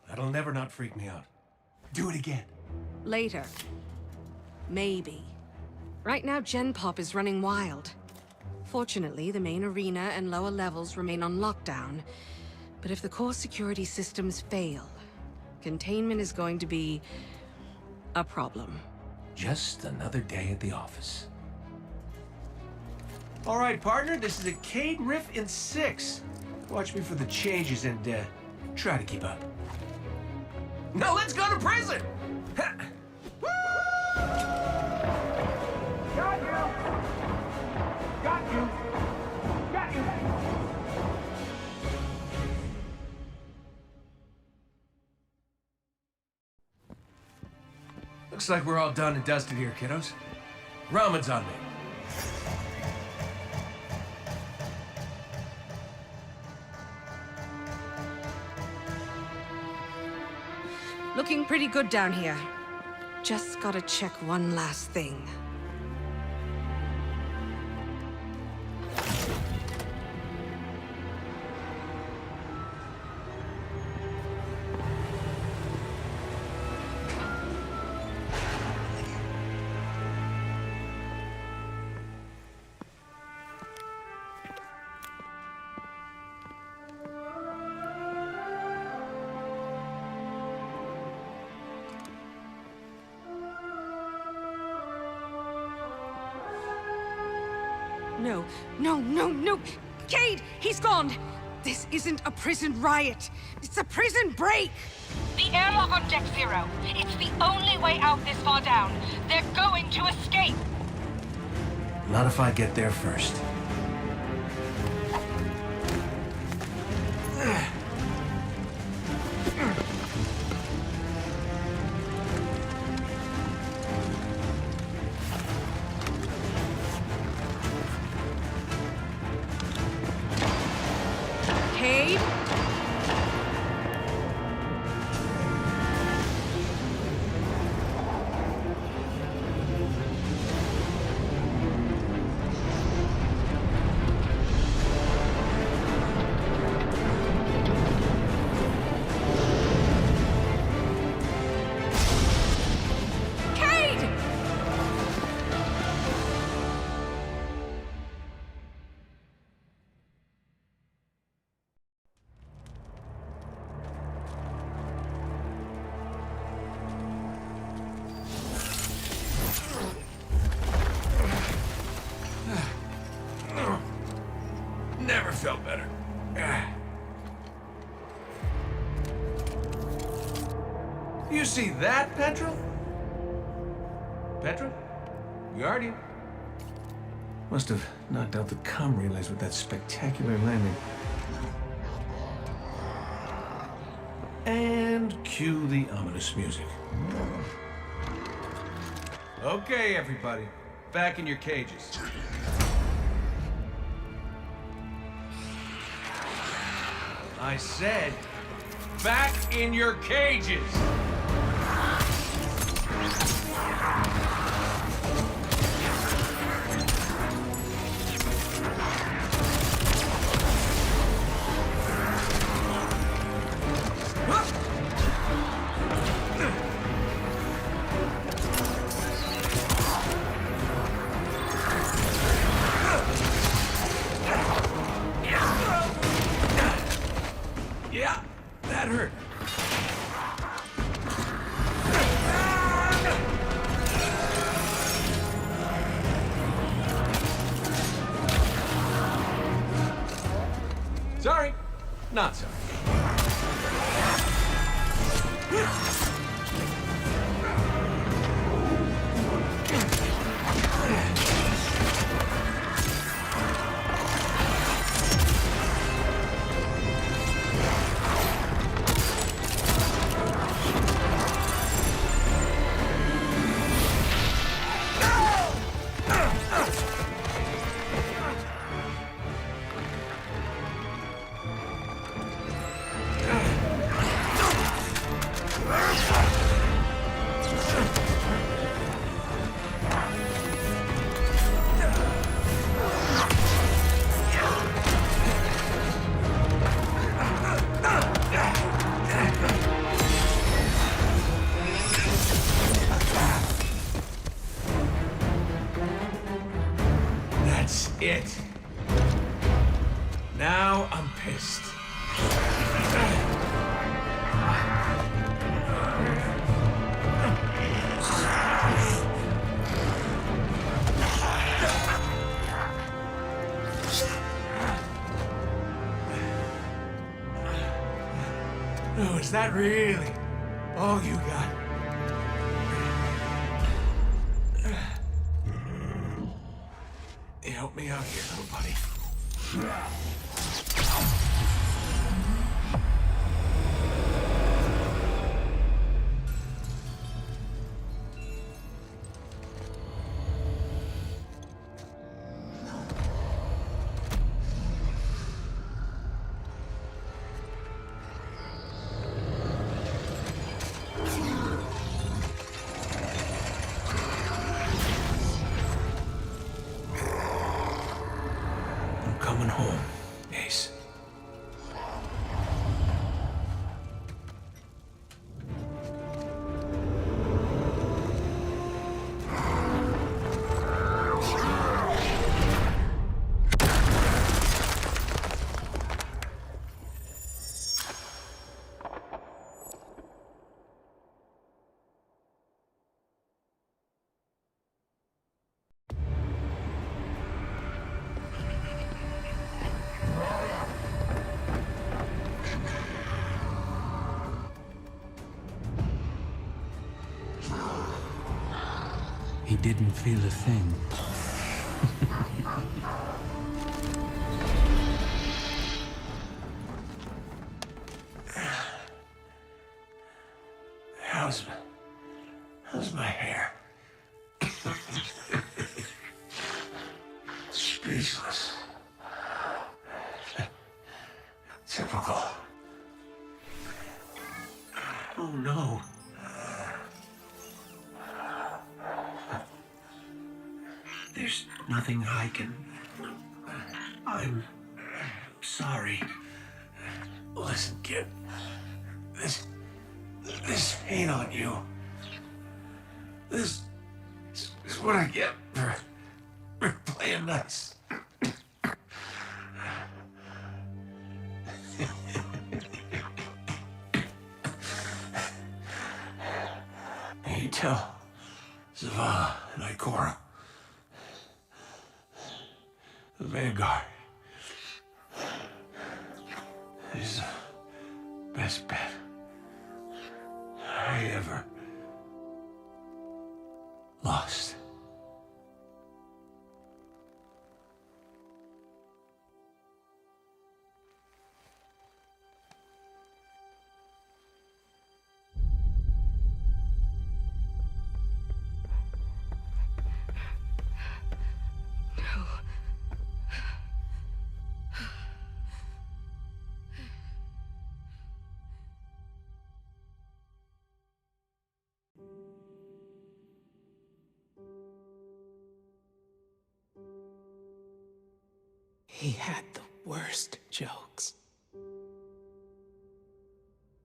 That'll never not freak me out. Do it again.
Later. Maybe. Right now, Gen Pop is running wild. Fortunately, the main arena and lower levels remain on lockdown. But if the core security systems fail, containment is going to be a problem.
Just another day at the office. All right, partner, this is a Cade riff in 6. Watch me for the changes and try to keep up. Now let's go to prison! Ha!
Got you! Got you! Got you!
Looks like we're all done and dusted here, kiddos. Ramen's on me.
Looking pretty good down here. Just gotta check one last thing. No, no, no, no! Cade! He's gone! This isn't a prison riot. It's a prison break!
The airlock on Deck Zero. It's the only way out this far down. They're going to escape!
Not if I get there first.
Cade?
Never felt better. You see that, Petra? Petra? Guardian? Must have knocked out the comm relays with that spectacular landing. And cue the ominous music. Okay, everybody. Back in your cages. I said, back in your cages! Yeah, that hurt. Sorry, not sorry. That's it. Now I'm pissed. Oh, is that really all you got? Help me out here, little buddy. Coming home, Ace.
He didn't feel a thing.
How's my hair? Speechless. Typical. Oh no. There's nothing I can... I'm sorry. Listen, kid. This ain't on you. This is what I get for playing nice. You tell Zavala and Ikora, the Vanguard, is the best bet I ever lost.
He had the worst jokes.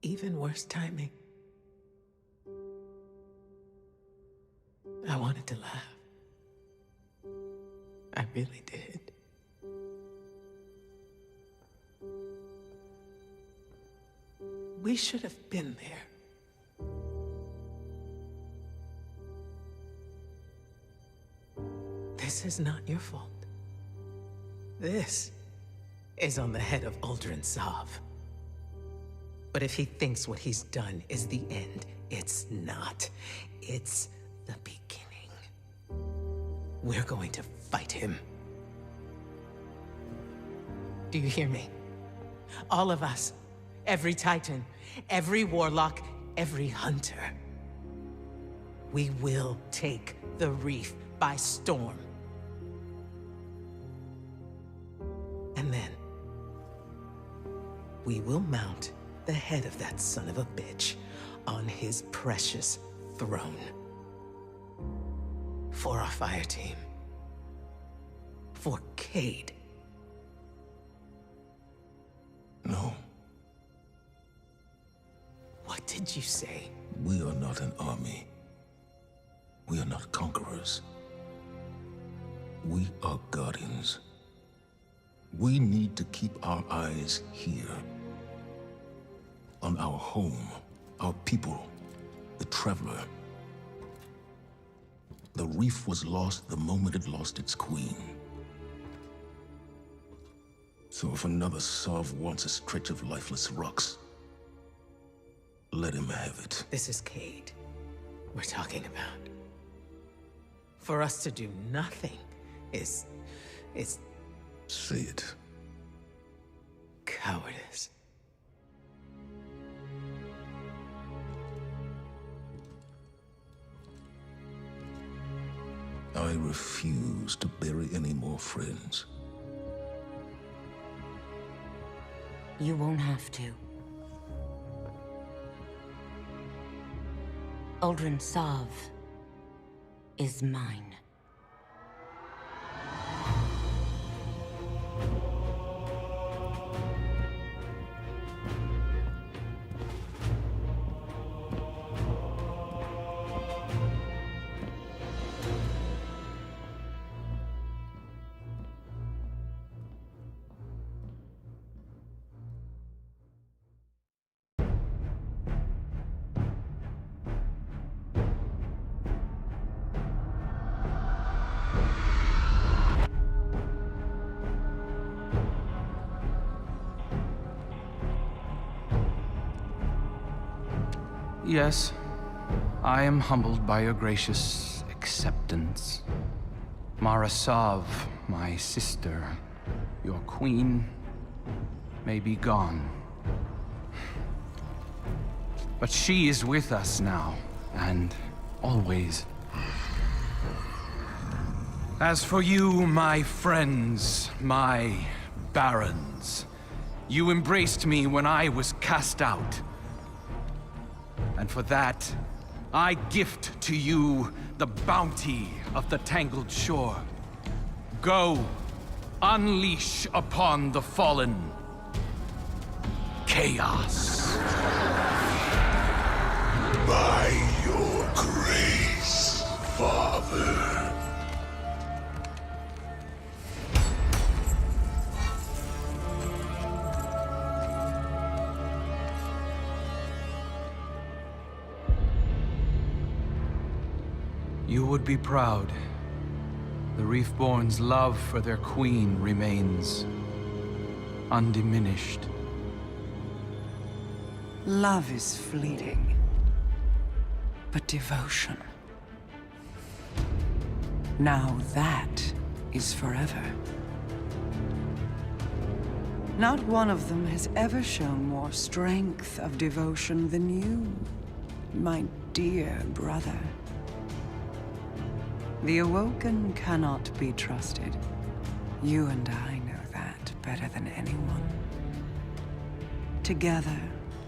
Even worse timing. I wanted to laugh. I really did. We should have been there. This is not your fault. This is on the head of Uldren Sov. But if he thinks what he's done is the end, it's not. It's the beginning. We're going to fight him. Do you hear me? All of us. Every Titan, every Warlock, every Hunter. We will take the Reef by storm. And then, we will mount the head of that son of a bitch on his precious throne. For our fire team. For Cayde.
No.
What did you say?
We are not an army. We are not conquerors. We are guardians. We need to keep our eyes here. On our home, our people, the Traveler. The Reef was lost the moment it lost its queen. So if another Sov wants a stretch of lifeless rocks, let him have it.
This is Cayde we're talking about. For us to do nothing is...
Say it.
Cowardice.
I refuse to bury any more friends.
You won't have to. Uldren Sov is mine.
Yes, I am humbled by your gracious acceptance. Marasav, my sister, your queen, may be gone. But she is with us now, and always. As for you, my friends, my barons, you embraced me when I was cast out. And for that, I gift to you the bounty of the Tangled Shore. Go, unleash upon the fallen chaos.
By your grace, Father.
You would be proud. The Reefborn's love for their queen remains undiminished.
Love is fleeting, but devotion. Now that is forever. Not one of them has ever shown more strength of devotion than you, my dear brother. The Awoken cannot be trusted. You and I know that better than anyone. Together,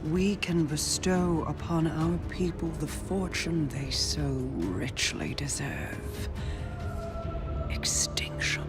we can bestow upon our people the fortune they so richly deserve. Extinction.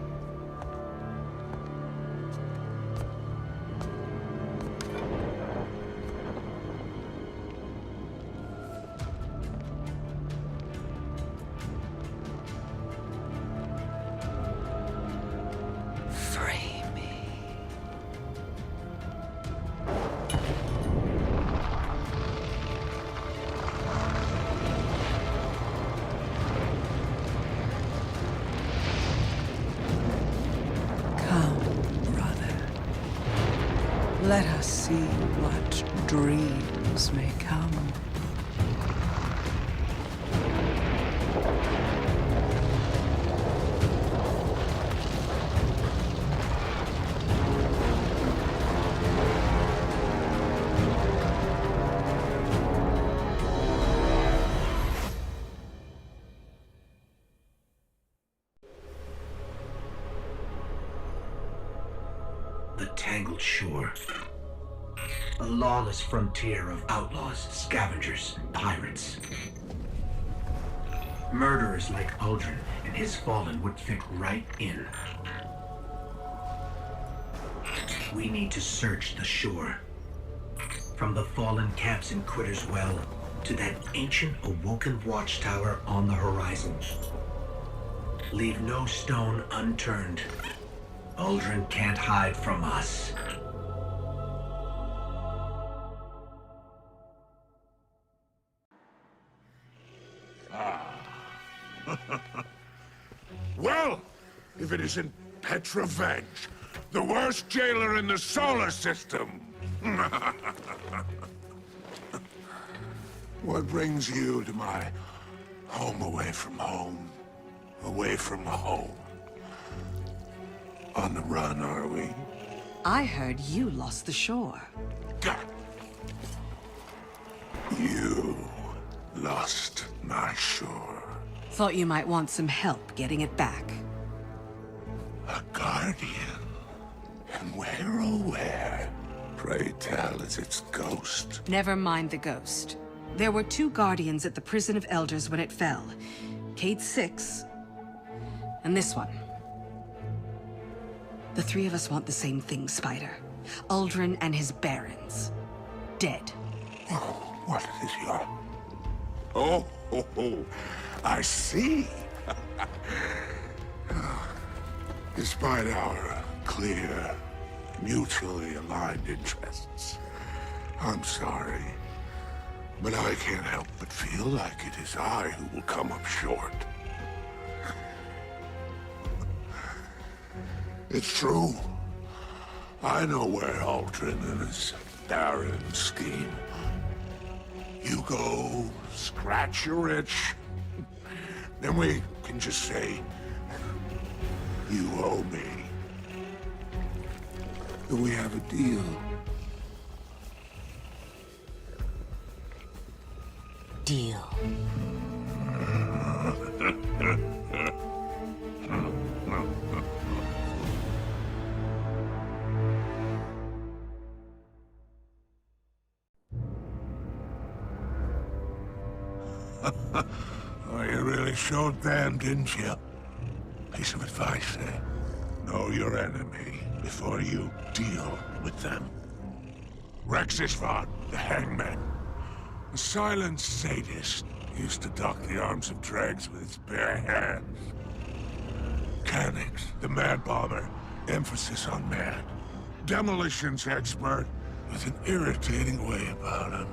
Let us see what dreams may come.
The Tangled Shore. A lawless frontier of outlaws, scavengers, and pirates. Murderers like Uldren and his Fallen would fit right in. We need to search the shore. From the Fallen camps in Quitter's Well to that ancient Awoken watchtower on the horizon. Leave no stone unturned. Uldren can't hide from us.
Well, if it isn't Petrovenge, the worst jailer in the solar system. What brings you to my home away from home? Away from home. On the run, are we?
I heard you lost the shore.
You lost my shore.
Thought you might want some help getting it back.
A guardian? And where, oh where? Pray tell, is its ghost?
Never mind the ghost. There were 2 guardians at the Prison of Elders when it fell. Cade 6, and this one. The 3 of us want the same thing, Spider. Uldren and his barons. Dead.
Oh, what is your... Oh, I see. Despite our clear, mutually aligned interests, I'm sorry, but I can't help but feel like it is I who will come up short. It's true. I know where Uldren and his barons scheme. You go, scratch your itch,
Then we can just say, you owe me. Do we have a deal?
Deal.
Oh, you really showed them, didn't you? Piece of advice, eh? Know your enemy before you deal with them. Rexisvan, the hangman. A silent sadist, used to dock the arms of dregs with its bare hands. Canix, the mad bomber, emphasis on mad. Demolitions expert, with an irritating way about him.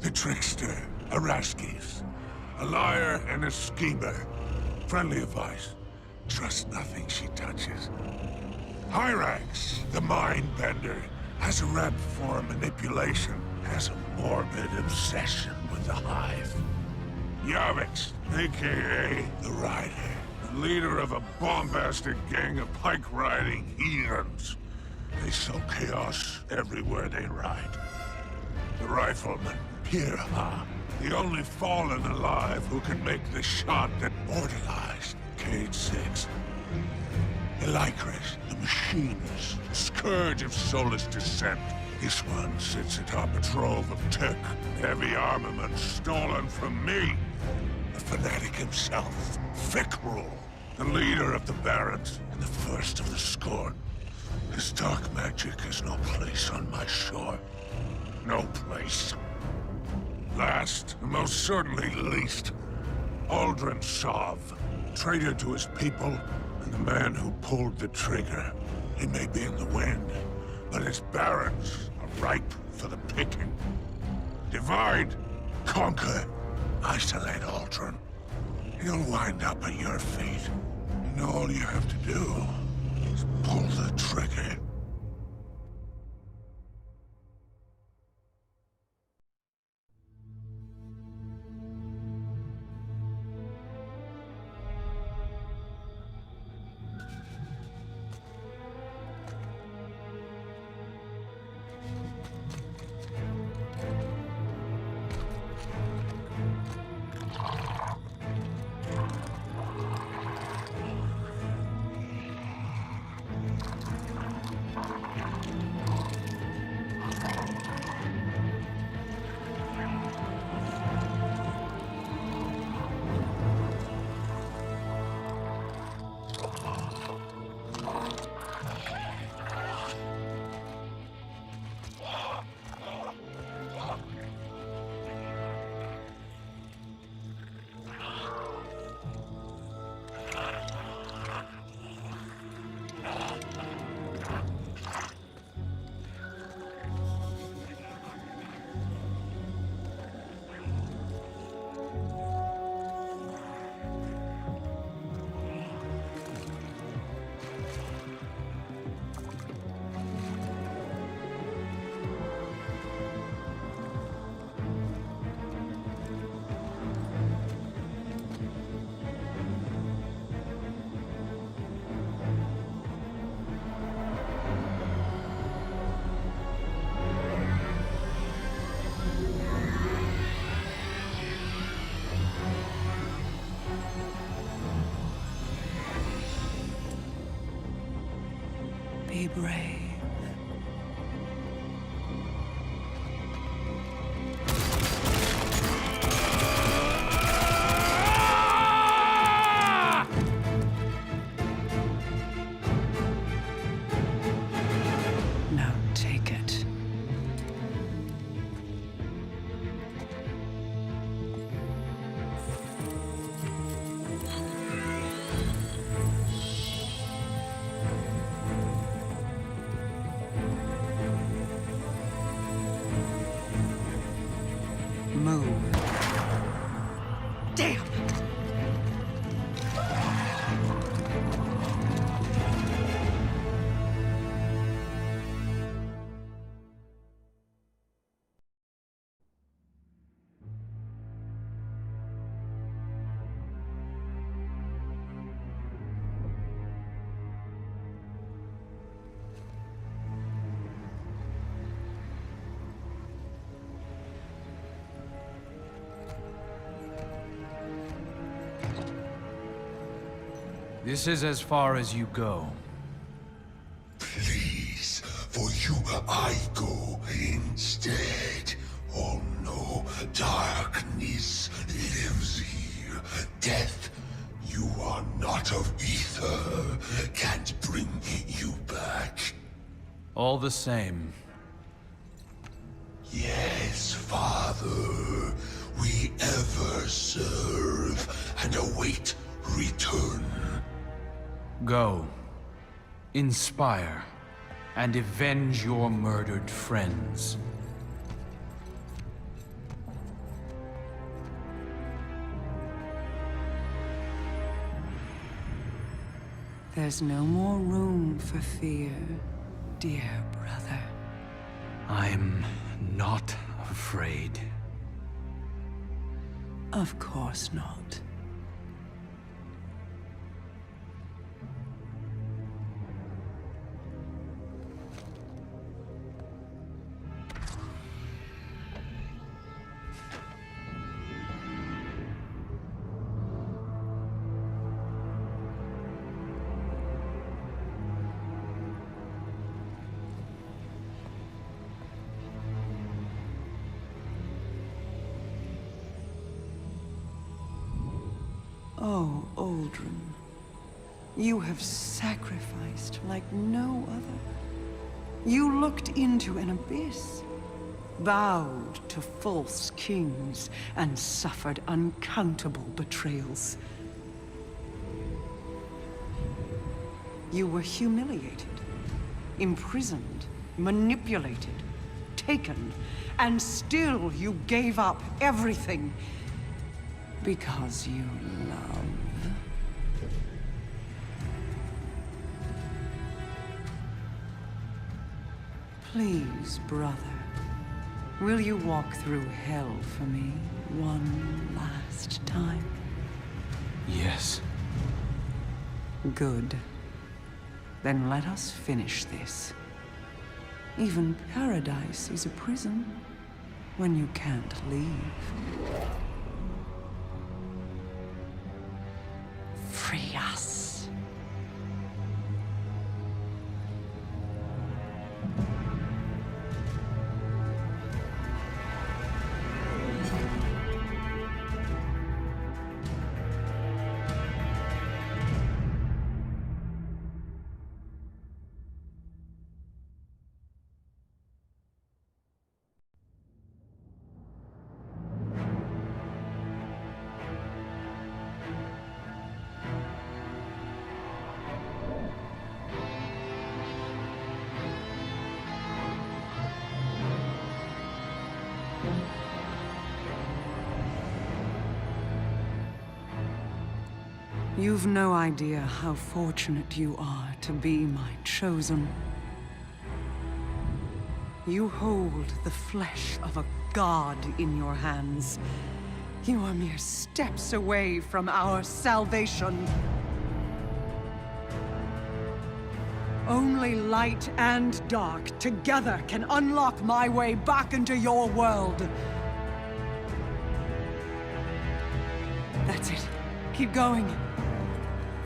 The trickster, Araskis. A liar and a schemer. Friendly advice. Trust nothing she touches. Hyrax, the mind bender, has a rep for manipulation. Has a morbid obsession with the Hive. Yavix, aka the Rider, the leader of a bombastic gang of pike-riding heathens. They sow chaos everywhere they ride. The rifleman, Pirha, the only fallen alive who can make the shot that mortalized Cade 6. Elikris, the machinist, scourge of soulless descent. This one sits atop a trove of tech, heavy armament stolen from me. The fanatic himself, Fikrul, the leader of the Barons and the first of the Scorn. His dark magic has no place on my shore. No place. Last, and most certainly least, Aldrin Sov, traitor to his people, and the man who pulled the trigger. He may be in the wind, but his barons are ripe for the picking. Divide, conquer, isolate Aldrin. He'll wind up at your feet, and all you have to do is pull the trigger.
Be brave. Now take it. Move.
Damn!
This is as far as you go.
Please, for you I go instead. Oh no, darkness lives here. Death, you are not of ether. Can't bring you back.
All the same.
Yes, Father. We ever serve and await return.
Go. Inspire. And avenge your murdered friends.
There's no more room for fear, dear brother.
I'm not afraid.
Of course not. Oh, Aldrin, you have sacrificed like no other. You looked into an abyss, bowed to false kings, and suffered uncountable betrayals. You were humiliated, imprisoned, manipulated, taken, and still you gave up everything. Because you love. Please, brother, will you walk through hell for me one last time?
Yes.
Good. Then let us finish this. Even paradise is a prison when you can't leave. Free us. You've no idea how fortunate you are to be my chosen. You hold the flesh of a god in your hands. You are mere steps away from our salvation. Only light and dark together can unlock my way back into your world. That's it. Keep going.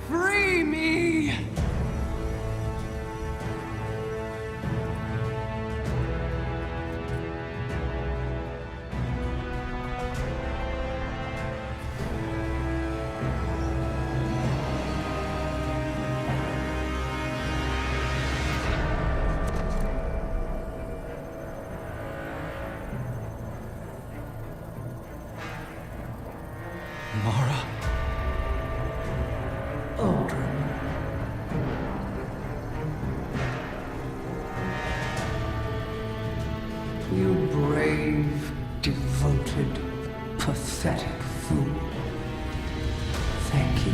Free me!
Mara.
Aldrin. You brave, devoted, pathetic fool. Thank you.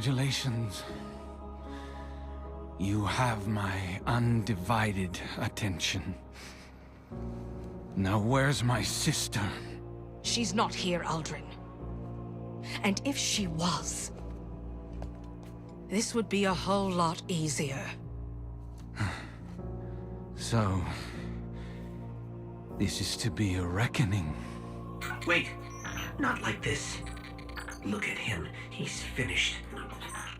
Congratulations. You have my undivided attention. Now where's my sister?
She's not here, Aldrin. And if she was, this would be a whole lot easier.
So, this is to be a reckoning.
Wait, not like this. Look at him. He's finished.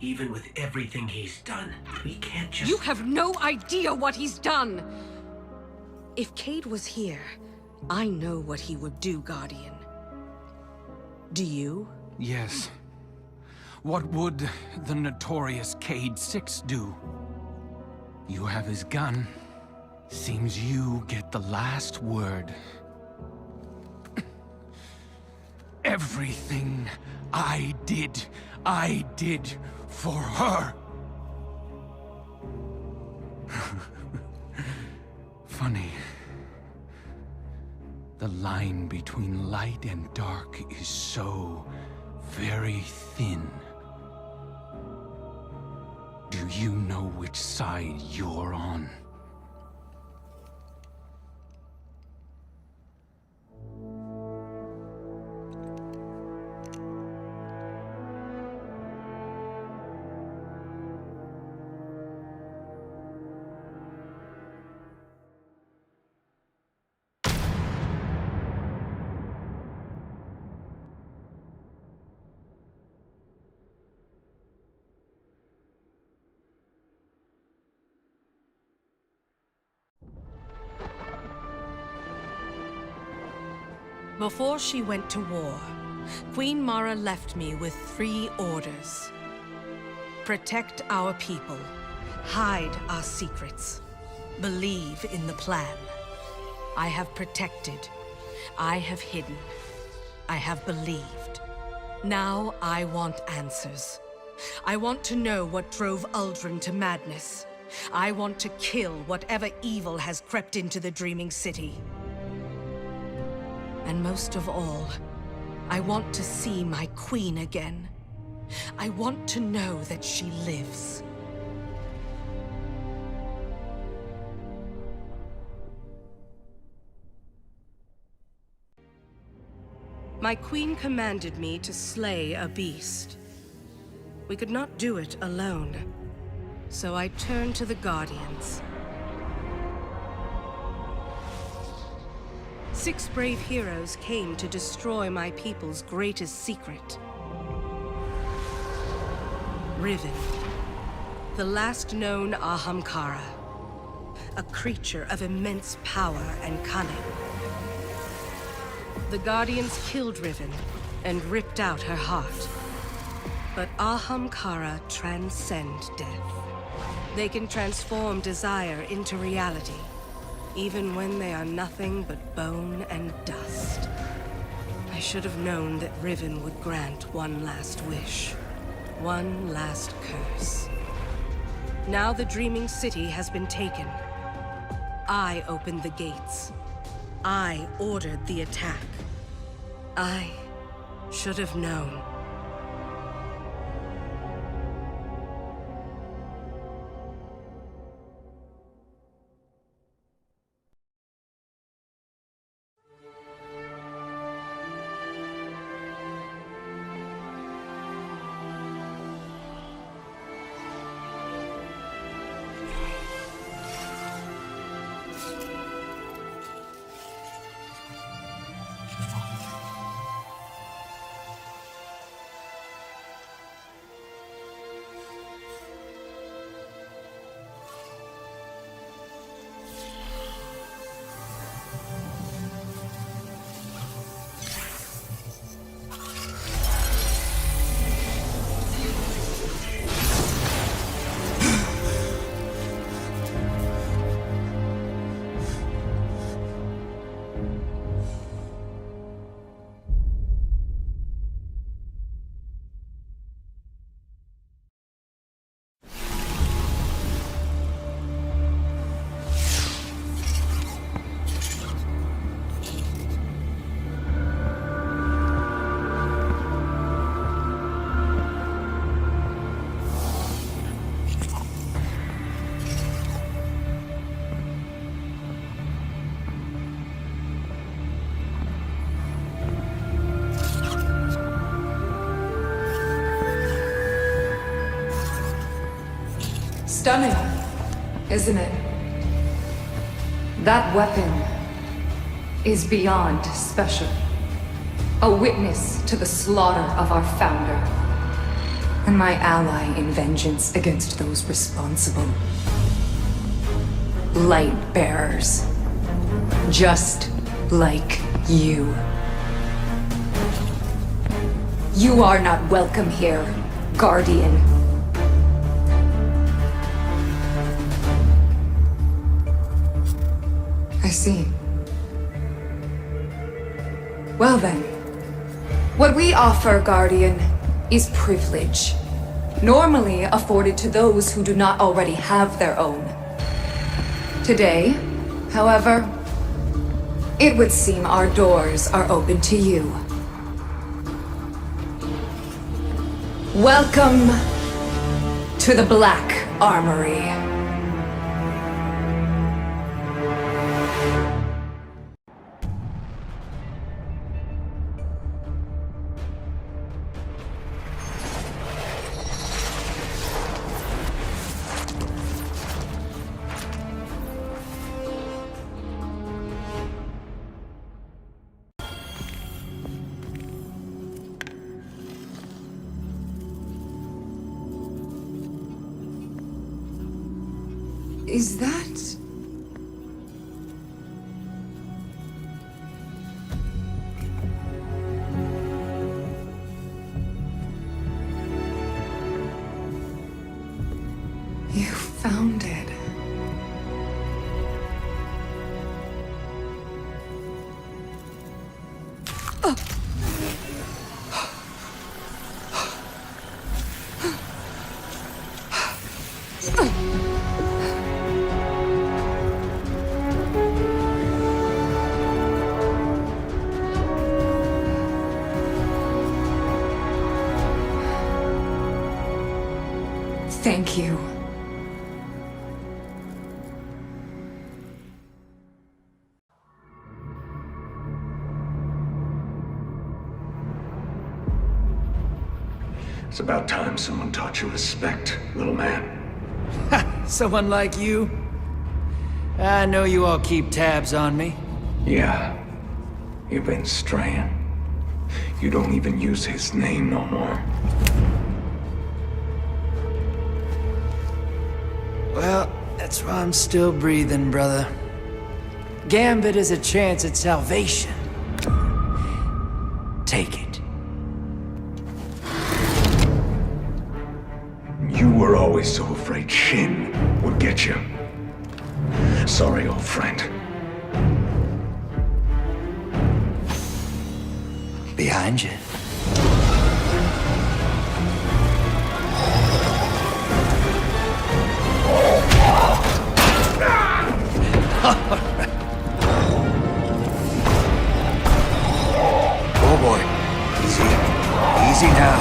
Even with everything he's done, we can't just...
You have no idea what he's done! If Cade was here, I know what he would do, Guardian. Do you?
Yes. What would the notorious Cade 6 do? You have his gun. Seems you get the last word. Everything I did for her. Funny. The line between light and dark is so very thin. Do you know which side you're on?
Before she went to war, Queen Mara left me with 3 orders. Protect our people, hide our secrets, believe in the plan. I have protected, I have hidden, I have believed. Now I want answers. I want to know what drove Uldren to madness. I want to kill whatever evil has crept into the Dreaming City. And most of all, I want to see my queen again. I want to know that she lives. My queen commanded me to slay a beast. We could not do it alone, so I turned to the Guardians. 6 brave heroes came to destroy my people's greatest secret. Riven, the last known Ahamkara, a creature of immense power and cunning. The Guardians killed Riven and ripped out her heart. But Ahamkara transcend death. They can transform desire into reality, even when they are nothing but bone and dust. I should have known that Riven would grant one last wish, one last curse. Now the Dreaming City has been taken. I opened the gates. I ordered the attack. I should have known.
Stunning, isn't it? That weapon is beyond special. A witness to the slaughter of our founder. And my ally in vengeance against those responsible. Light bearers. Just like you. You are not welcome here, Guardian. I see. Well then, what we offer, Guardian, is privilege, normally afforded to those who do not already have their own. Today, however, it would seem our doors are open to you. Welcome to the Black Armory. Is that... You found it. Thank you.
It's about time someone taught you respect, little man.
Someone like you? I know you all keep tabs on me.
Yeah. You've been straying. You don't even use his name no more.
Well, that's why I'm still breathing, brother. Gambit is a chance at salvation. Take it.
You were always so afraid Shin would get you. Sorry, old friend.
Behind you. Oh boy. Easy. Easy now.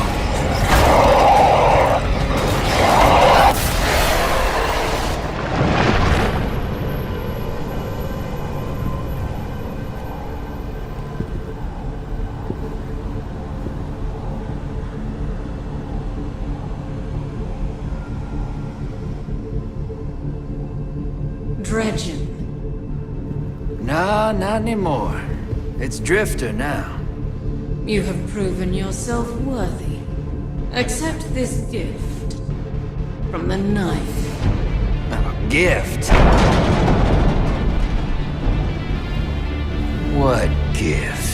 Dredgen.
No, not anymore. It's Drifter now.
You have proven yourself worthy. Accept this gift from the knife.
A gift? What gift?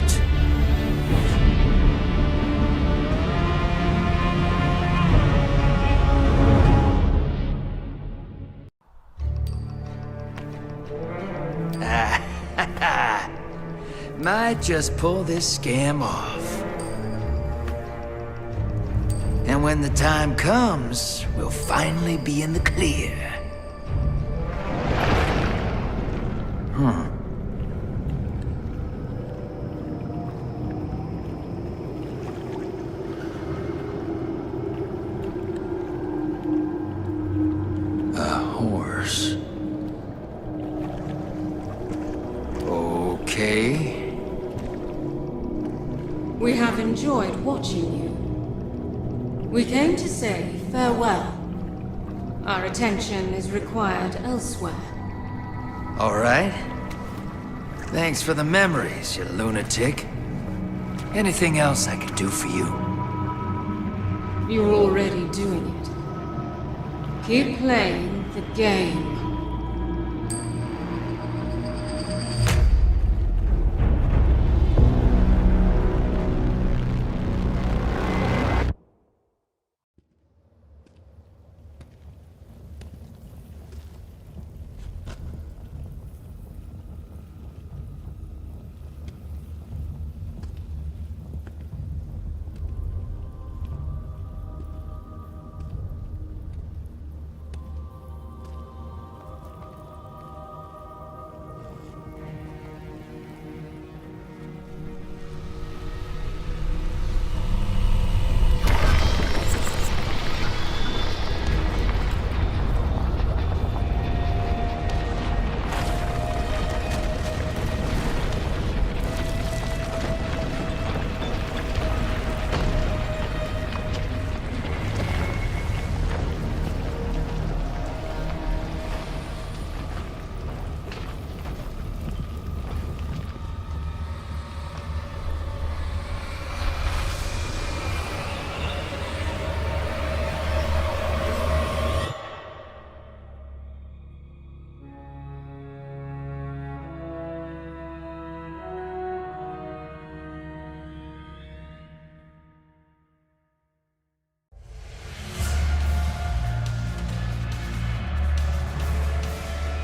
Might just pull this scam off. And when the time comes, we'll finally be in the clear. A horse. Okay.
We have enjoyed watching you. We came to say farewell.
Our attention is required elsewhere.
All right. Thanks for the memories, you lunatic. Anything else I can do for you?
You're already doing it. Keep playing the game.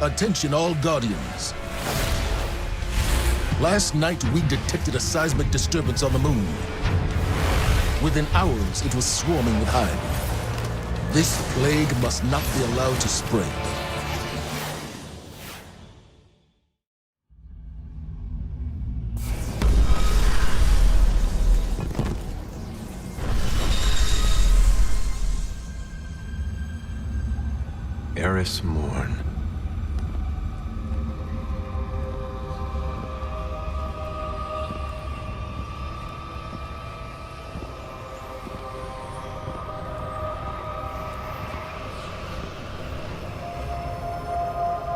Attention all Guardians. Last night we detected a seismic disturbance on the moon. Within hours it was swarming with Hive. This plague must not be allowed to spread.
Eris Morn.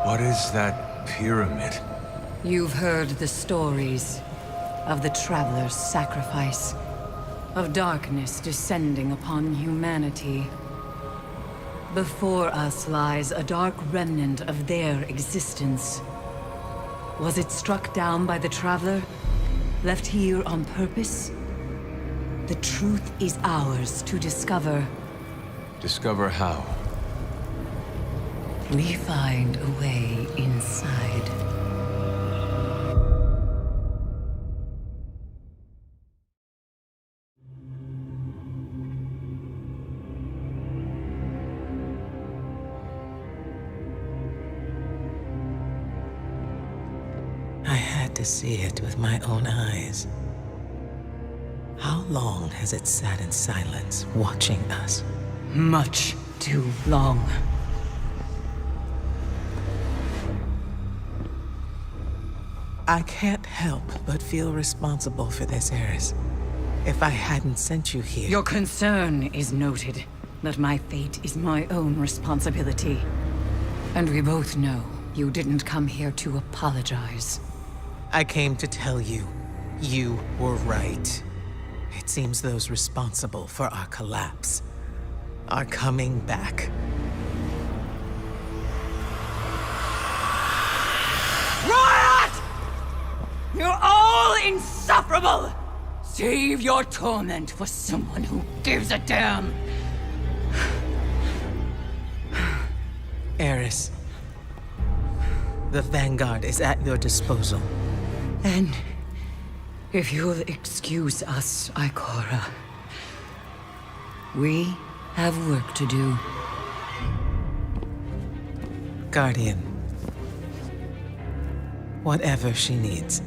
What is that pyramid?
You've heard the stories of the Traveler's sacrifice, of darkness descending upon humanity. Before us lies a dark remnant of their existence. Was it struck down by the Traveler? Left here on purpose? The truth is ours to discover.
Discover how?
We find a way inside.
I had to see it with my own eyes. How long has it sat in silence, watching us?
Much too long.
I can't help but feel responsible for this, Eris. If I hadn't sent you here...
Your concern is noted, but my fate is my own responsibility. And we both know you didn't come here to apologize.
I came to tell you, you were right. It seems those responsible for our collapse are coming back.
You're all insufferable! Save your torment for someone who gives a damn!
Eris, the Vanguard is at your disposal.
And if you'll excuse us, Ikora, we have work to do.
Guardian, whatever she needs.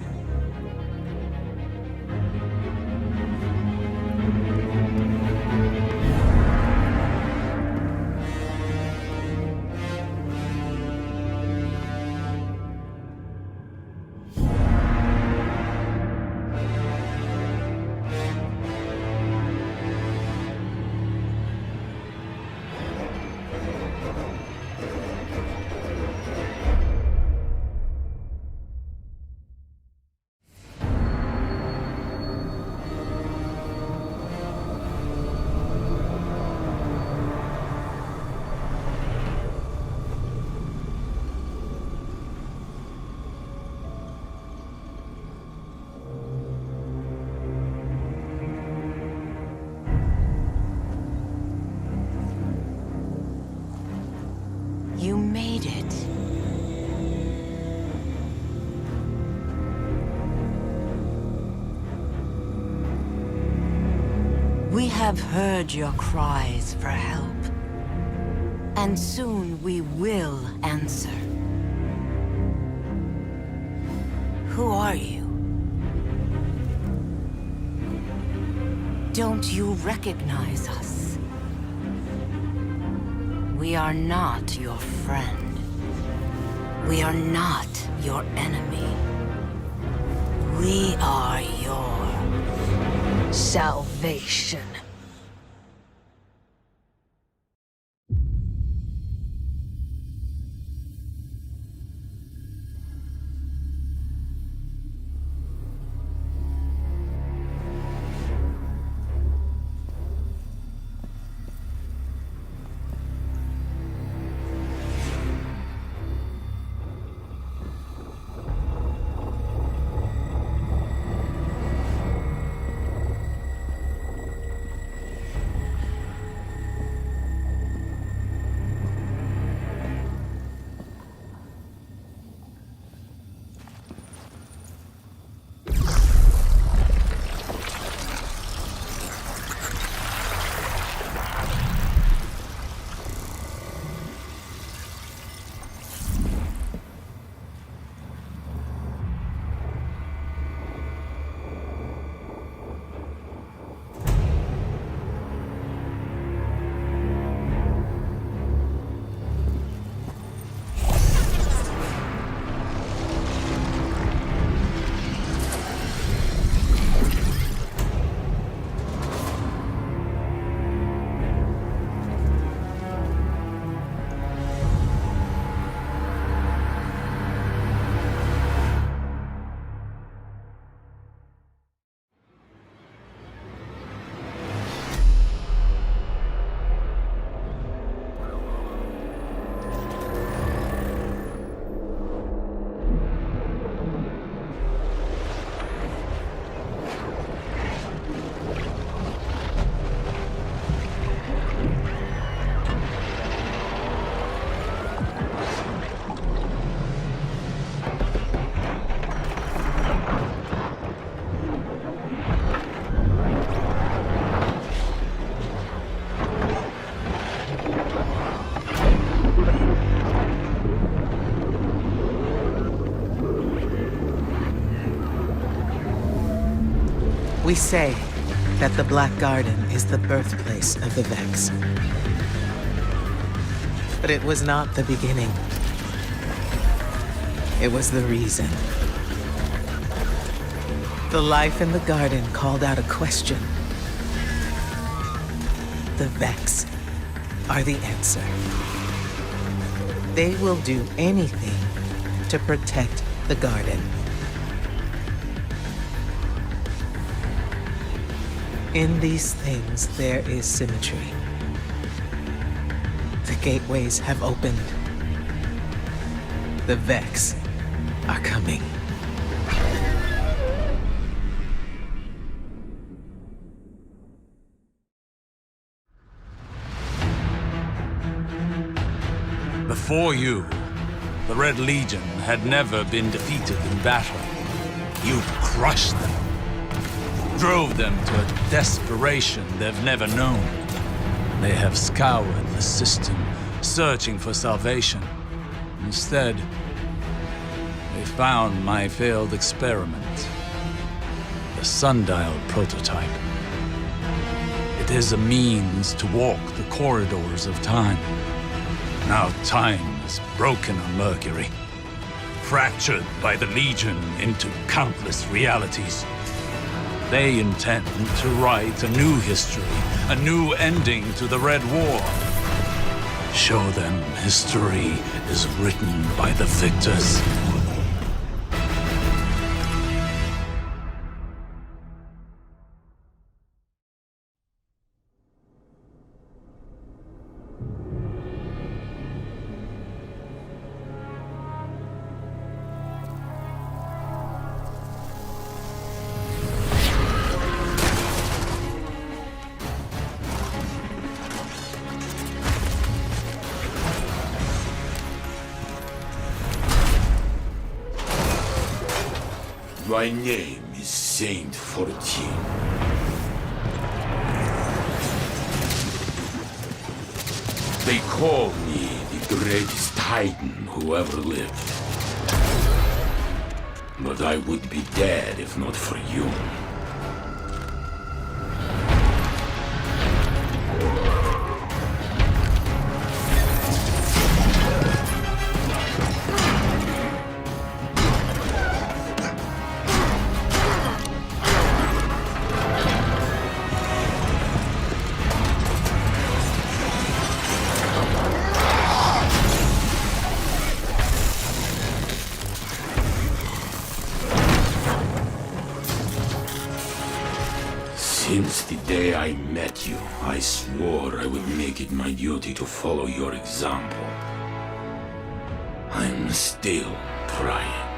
have heard your cries for help. And soon we will answer. Who are you? Don't you recognize us? We are not your friend. We are not your enemy. We are your salvation.
We say that the Black Garden is the birthplace of the Vex. But it was not the beginning. It was the reason. The life in the garden called out a question. The Vex are the answer. They will do anything to protect the garden. In these things, there is symmetry. The gateways have opened. The Vex are coming.
Before you, the Red Legion had never been defeated in battle. You crushed them. Drove them to a desperation they've never known. They have scoured the system, searching for salvation. Instead, they found my failed experiment. The sundial prototype. It is a means to walk the corridors of time. Now time is broken on Mercury, fractured by the Legion into countless realities. They intend to write a new history, a new ending to the Red War. Show them history is written by the victors.
My name is Saint 14.
They call me the greatest titan who ever lived. But I would be dead if not for you. Since the day I met you, I swore I would make it my duty to follow your example. I'm still trying.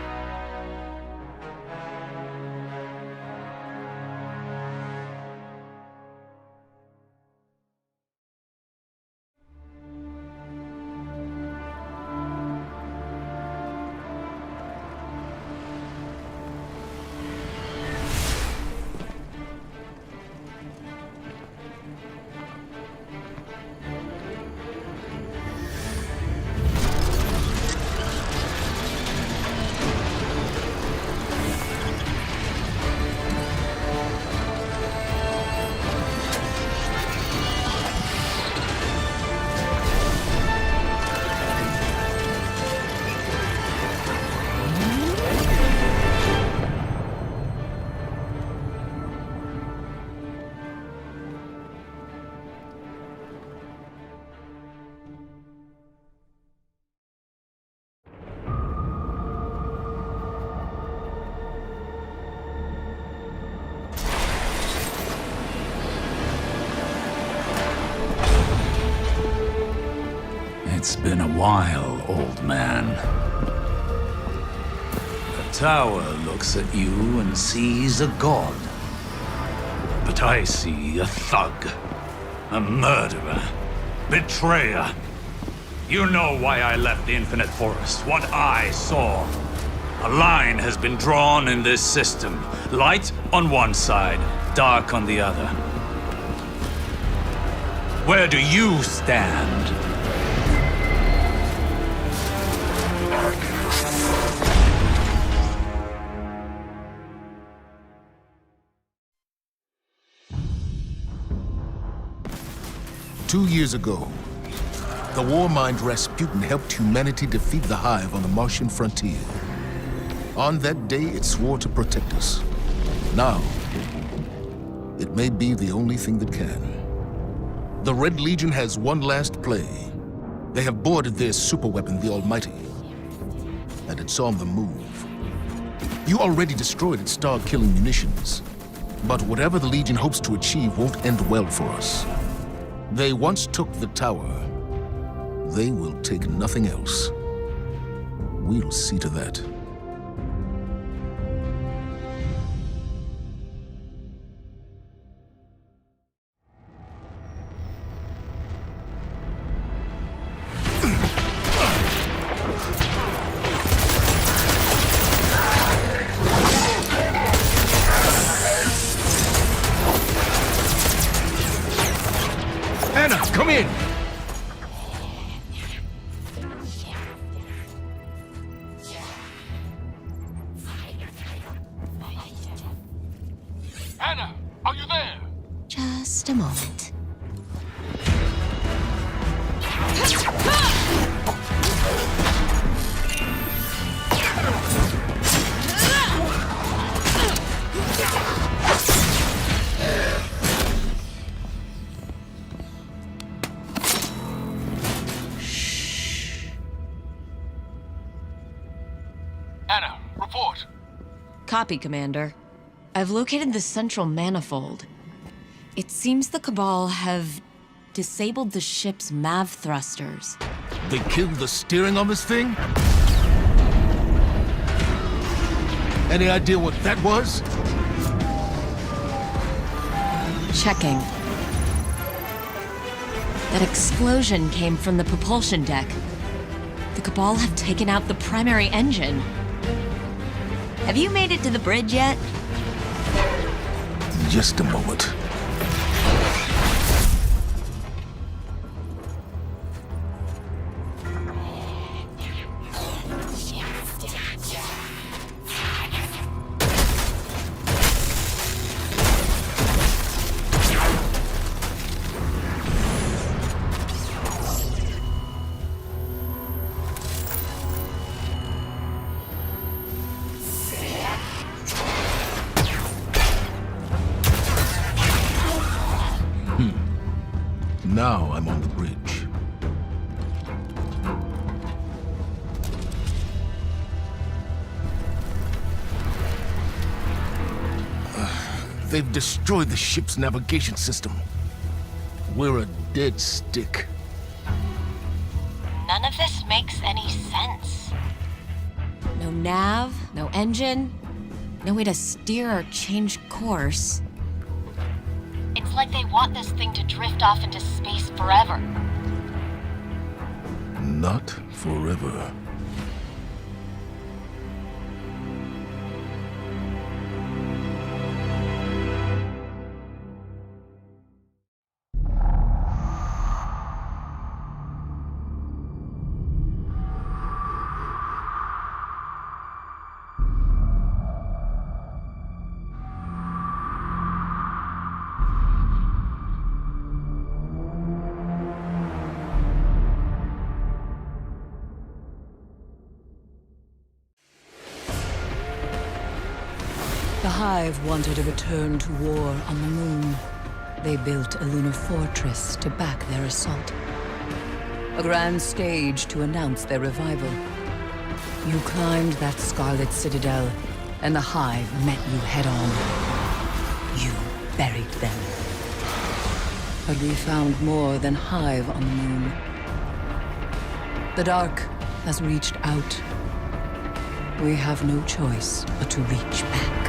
It's been a while, old man. The tower looks at you and sees a god. But I see a thug, a murderer, betrayer. You know why I left the Infinite Forest, what I saw. A line has been drawn in this system. Light on one side, dark on the other. Where do you stand?
Two years ago, the Warmind Rasputin helped humanity defeat the Hive on the Martian frontier. On that day, it swore to protect us. Now, it may be the only thing that can. The Red Legion has one last play. They have boarded their superweapon, the Almighty, and it's on the move. You already destroyed its star-killing munitions, but whatever the Legion hopes to achieve won't end well for us. They once took the tower. They will take nothing else. We'll see to that.
Come in!
Anna, are you there?
Just a moment.
Anna, report.
Copy, Commander. I've located the central manifold. It seems the Cabal have disabled the ship's MAV thrusters.
They killed the steering on this thing? Any idea what that was?
Checking. That explosion came from the propulsion deck. The Cabal have taken out the primary engine. Have you made it to the bridge yet?
Just a moment. They've destroyed the ship's navigation system. We're a dead stick.
None of this makes any sense. No nav, no engine, no way to steer or change course. It's like they want this thing to drift off into space forever.
Not forever.
The Hive wanted a return to war on the moon. They built a lunar fortress to back their assault. A grand stage to announce their revival. You climbed that scarlet citadel, and the Hive met you head-on. You buried them. But we found more than Hive on the moon. The Dark has reached out. We have no choice but to reach back.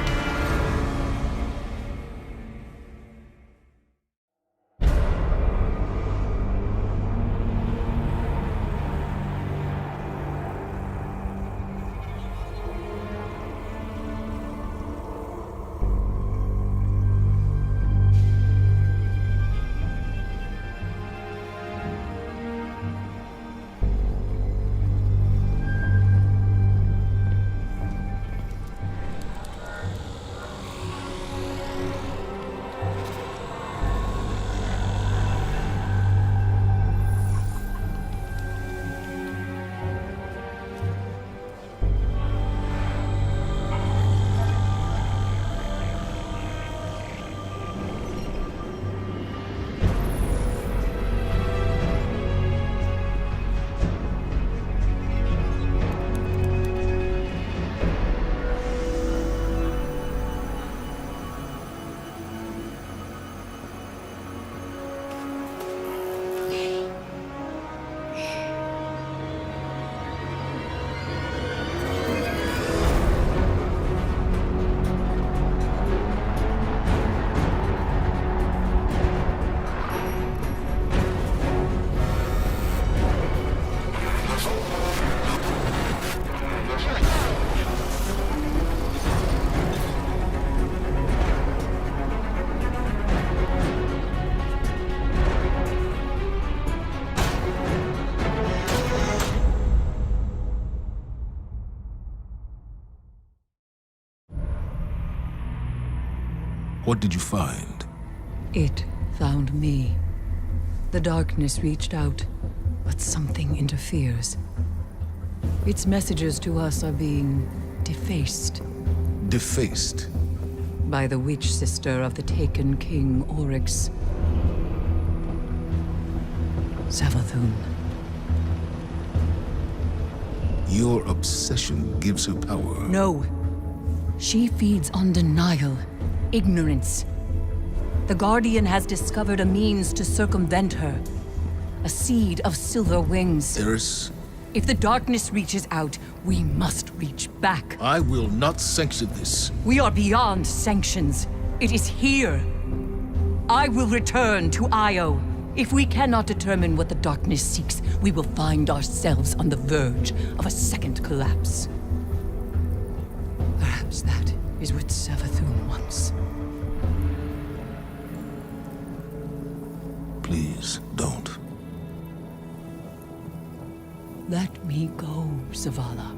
What did you find?
It found me. The darkness reached out, but something interferes. Its messages to us are being defaced.
Defaced?
By the witch sister of the taken King Oryx. Savathun.
Your obsession gives her power.
No. She feeds on denial, ignorance. The Guardian has discovered a means to circumvent her. A seed of silver wings.
Eris?
If the darkness reaches out, we must reach back.
I will not sanction this.
We are beyond sanctions. It is here. I will return to Io. If we cannot determine what the darkness seeks, we will find ourselves on the verge of a second collapse. Perhaps that is what Savathun wants.
Please, don't.
Let me go, Zavala.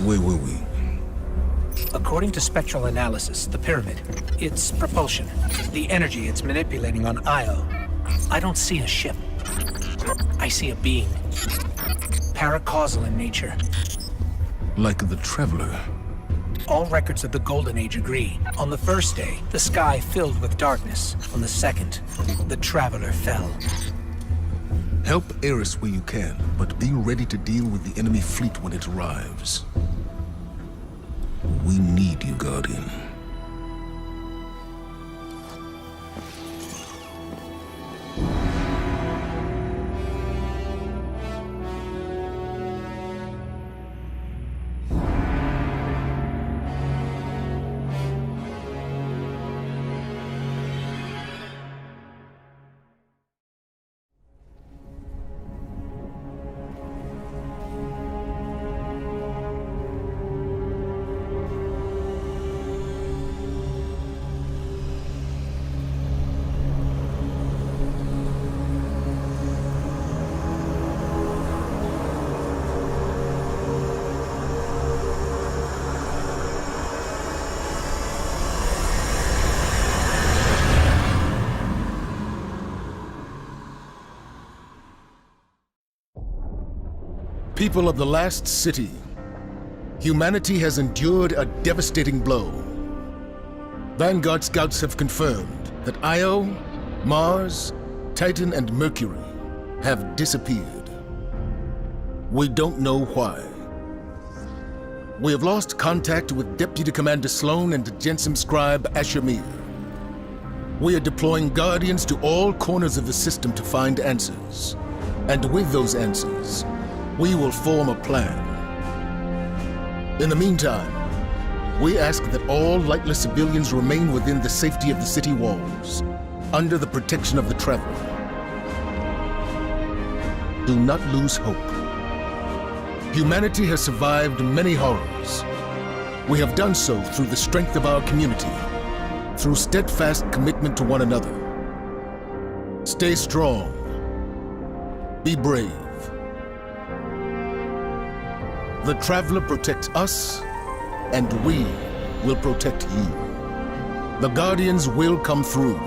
Where were we?
According to spectral analysis, the pyramid, its propulsion, the energy it's manipulating on Io, I don't see a ship. I see a being. Paracausal in nature.
Like the Traveler.
All records of the Golden Age agree. On the first day, the sky filled with darkness. On the second, the Traveler fell.
Help Eris where you can, but be ready to deal with the enemy fleet when it arrives. We need you, Guardian. People of the last city, humanity has endured a devastating blow. Vanguard scouts have confirmed that Io, Mars, Titan, and Mercury have disappeared. We don't know why. We have lost contact with Deputy Commander Sloan and Jensen Scribe Ashamir. We are deploying Guardians to all corners of the system to find answers. And with those answers, we will form a plan. In the meantime, we ask that all lightless civilians remain within the safety of the city walls, under the protection of the Traveler. Do not lose hope. Humanity has survived many horrors. We have done so through the strength of our community, through steadfast commitment to one another. Stay strong. Be brave. The Traveler protects us, and we will protect you. The Guardians will come through.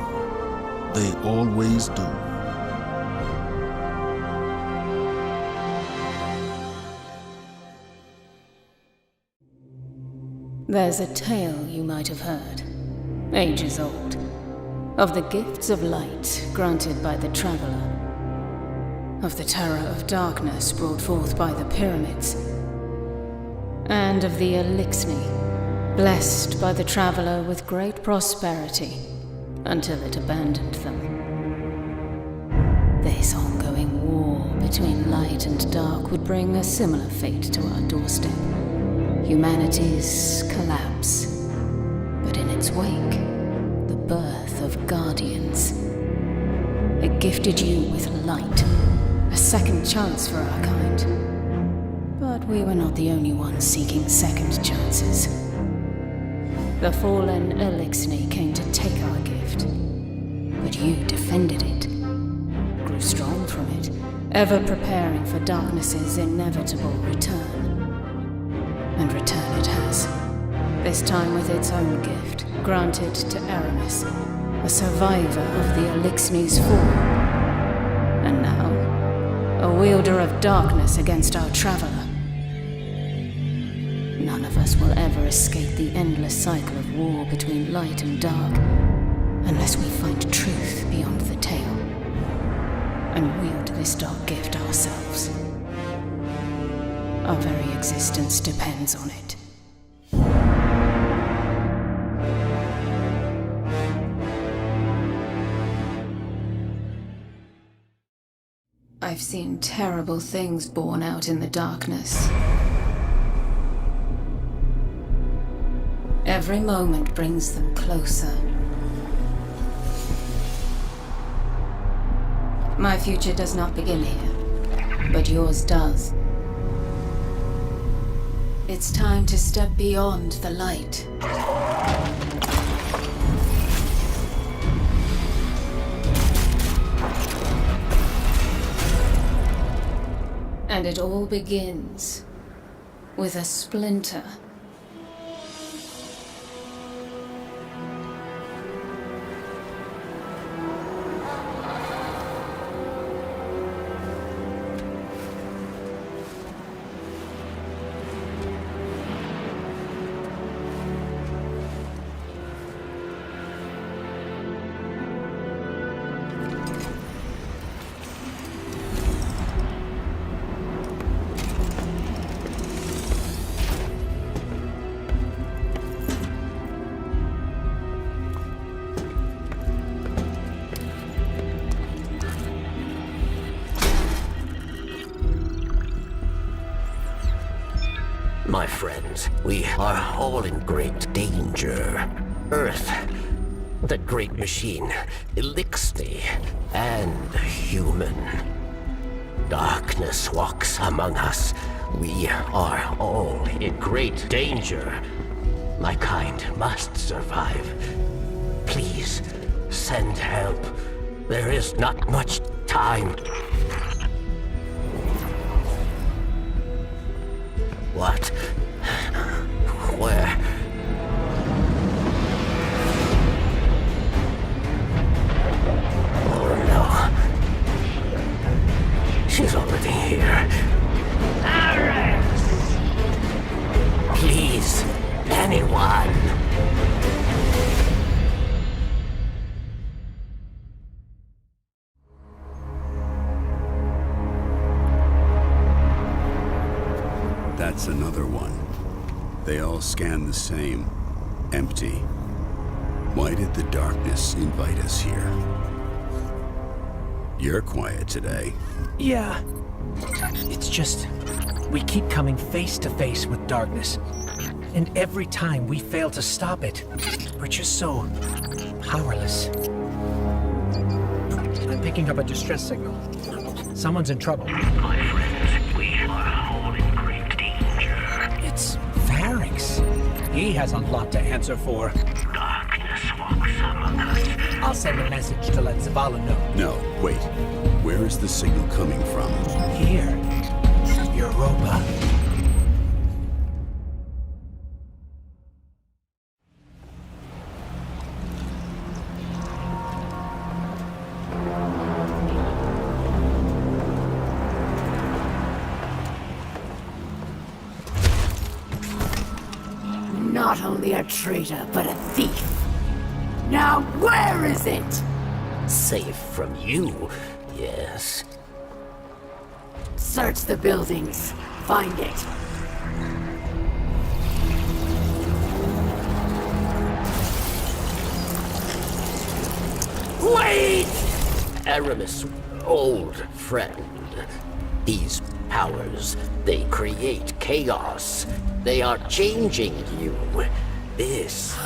They always do.
There's a tale you might have heard, ages old, of the gifts of light granted by the Traveler, of the terror of darkness brought forth by the pyramids, and of the Elixni, blessed by the Traveler with great prosperity, until it abandoned them. This ongoing war between light and dark would bring a similar fate to our doorstep. Humanity's collapse, but in its wake, the birth of Guardians. It gifted you with light, a second chance for our kind. But we were not the only ones seeking second chances. The fallen Elixni came to take our gift, but you defended it, grew strong from it, ever preparing for darkness's inevitable return. And return it has, this time with its own gift, granted to Aramis, a survivor of the Elixni's fall. And now, a wielder of darkness against our Traveler. None of us will ever escape the endless cycle of war between light and dark, unless we find truth beyond the tale, and wield this dark gift ourselves. Our very existence depends on it. I've seen terrible things born out in the darkness. Every moment brings them closer. My future does not begin here, but yours does. It's time to step beyond the light. And it all begins with a splinter.
my friends. We are all in great danger. Earth, the great machine, Elixir, and human. Darkness walks among us. We are all in great danger. My kind must survive. Please, send help. There is not much time. What? Where? Oh no. She's already here. Please, anyone.
That's another one. They all scan the same. Empty. Why did the darkness invite us here? You're quiet today.
Yeah. It's just, we keep coming face to face with darkness. And every time we fail to stop it, we're just so powerless. I'm picking up a distress signal. Someone's in trouble.
My friends, we are all in great danger.
It's Varix. He has a lot to answer for.
Darkness walks among us.
I'll send a message to let Zavala know.
No, wait. Where is the signal coming from?
Here. Europa.
Not only a traitor, but a thief. Now where is it?
Safe from you, yes.
Search the buildings. Find it. Wait!
Aramis, old friend. These powers, they create chaos. They are changing you. This...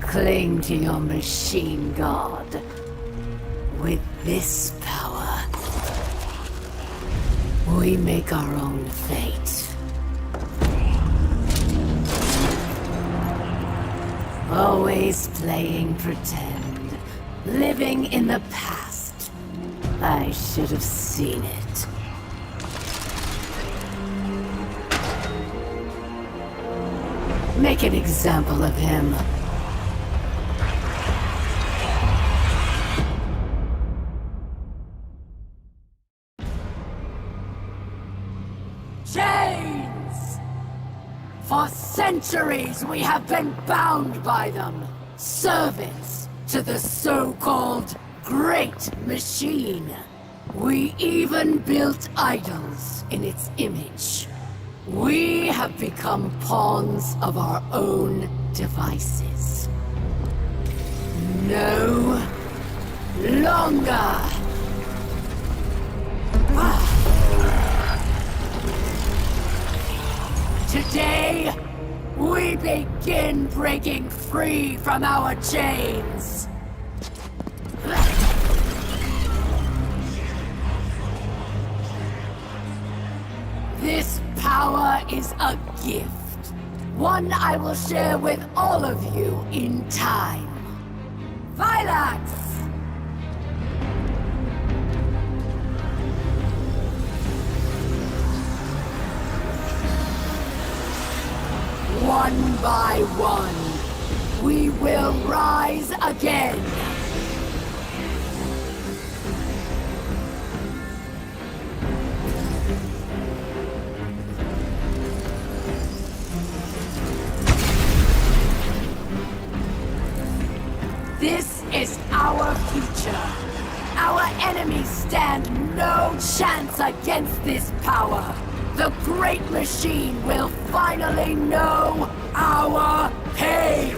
Cling to your machine god. With this power, we make our own fate. Always playing pretend, living in the past. I should have seen it. Make an example of him. Chains! For centuries we have been bound by them. Servants to the so-called Great Machine. We even built idols in its image. We have become pawns of our own devices. No longer. Today, we begin breaking free from our chains. This power is a gift. One I will share with all of you in time. Vilax! One by one, we will rise again. This is our future. Our enemies stand no chance against this power. The Great Machine will finally know our pain!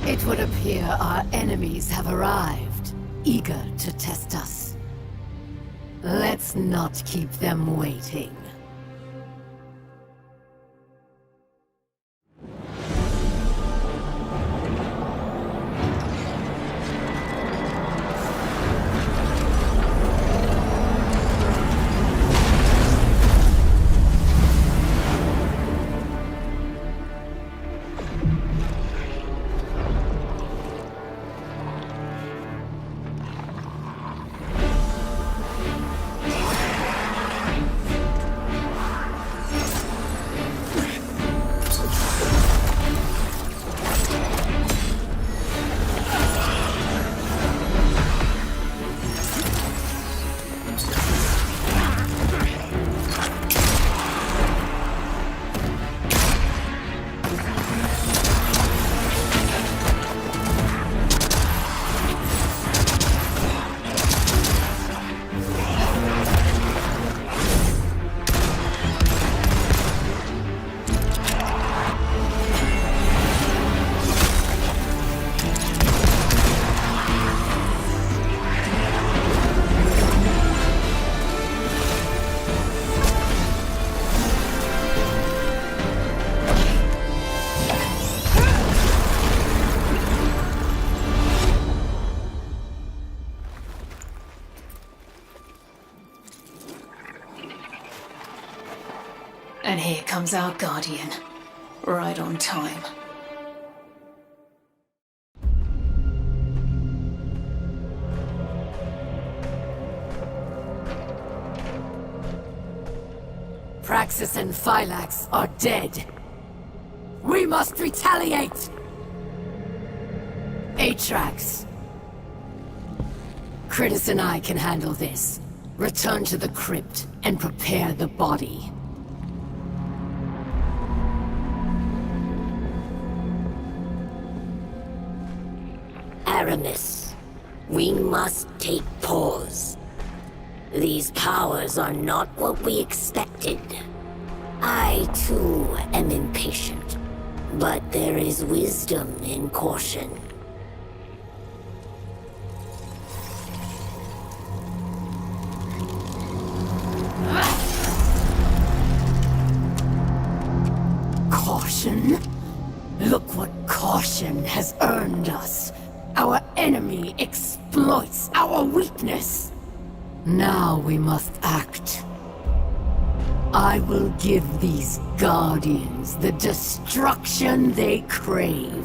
It would appear our enemies have arrived, eager to test us. Let's not keep them waiting.
And here comes our Guardian. Right on time.
Praxis and Phylax are dead. We must retaliate! Atrax. Critus and I can handle this. Return to the crypt and prepare the body.
Aramis, we must take pause. These powers are not what we expected. I, too, am impatient. But there is wisdom in caution.
Caution? Look what caution has earned us. Our enemy exploits our weakness. Now we must act. I will give these Guardians the destruction they crave.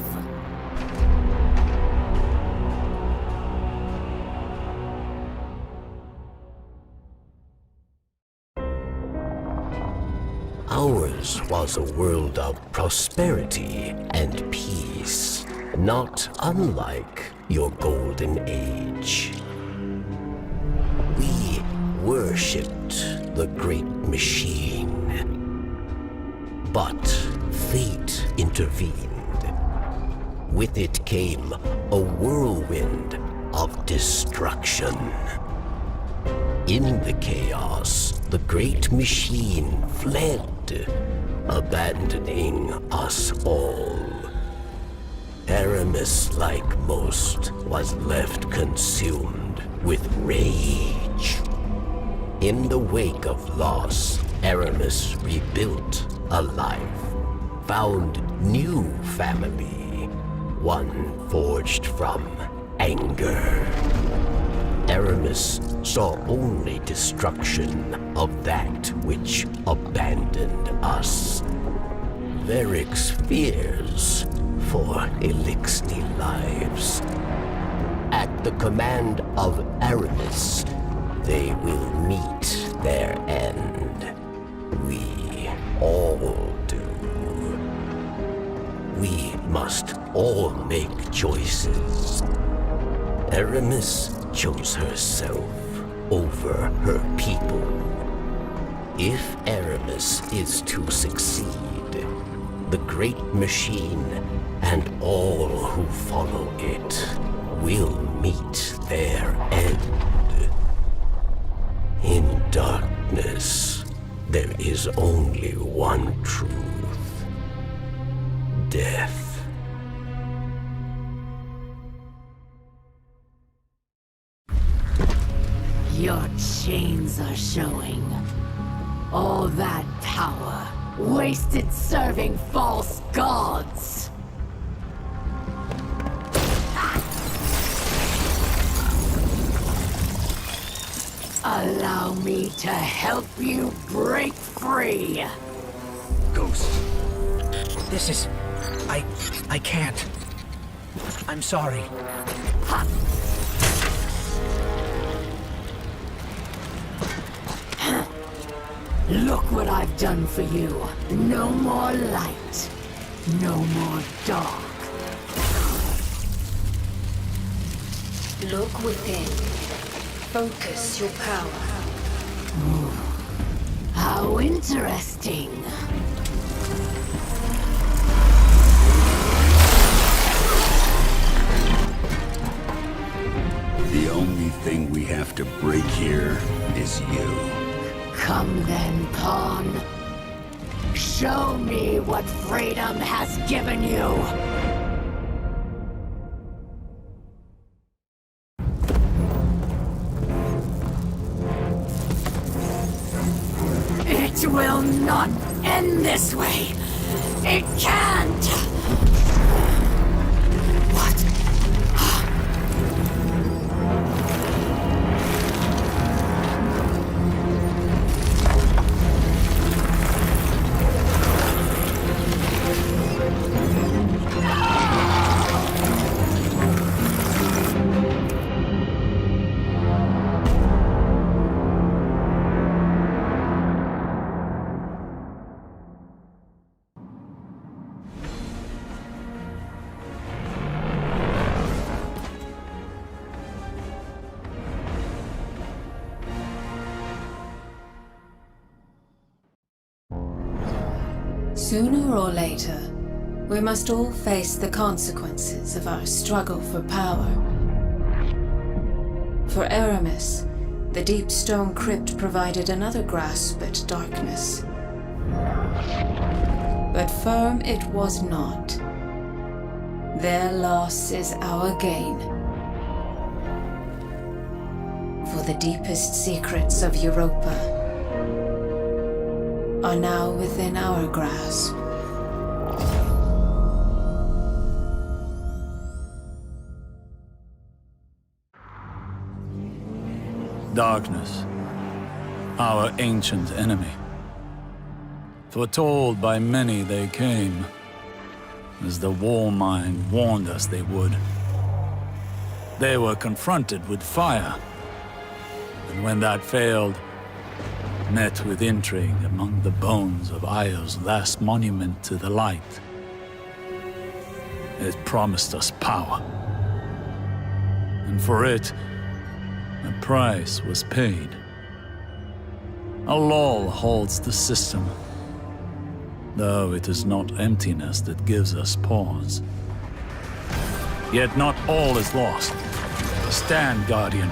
Ours was a world of prosperity and peace, not unlike your golden age. We worshipped the great machine. But fate intervened. With it came a whirlwind of destruction. In the chaos, the great machine fled, abandoning us all. Aramis, like most, was left consumed with rage. In the wake of loss, Aramis rebuilt a life, found new family, one forged from anger. Aramis saw only destruction of that which abandoned us. Varric's fears for Elixir lives. At the command of Aramis, they will meet their end. We all do. We must all make choices. Aramis chose herself over her people. If Aramis is to succeed, the great machine and all who follow it will meet their end. In darkness, there is only one truth. Death.
Your chains are showing. All that power, wasted serving false gods. Allow me to help you break free.
Ghost. This is... I can't. I'm sorry.
Look what I've done for you. No more light. No more dark.
Look within. Focus your power.
How interesting.
The only thing we have to break here is you.
Come then, Pawn. Show me what freedom has given you. It will not end this way. It can't. What?
Sooner or later, we must all face the consequences of our struggle for power. For Aramis, the deep stone crypt provided another grasp at darkness. But firm it was not. Their loss is our gain. For the deepest secrets of Europa are now within our grasp.
Darkness, our ancient enemy. Foretold by many they came, as the Warmind warned us they would. They were confronted with fire, and when that failed, met with intrigue among the bones of Io's last monument to the light. It promised us power, and for it, a price was paid. A lull holds the system, though it is not emptiness that gives us pause. Yet not all is lost. Stand, Guardian.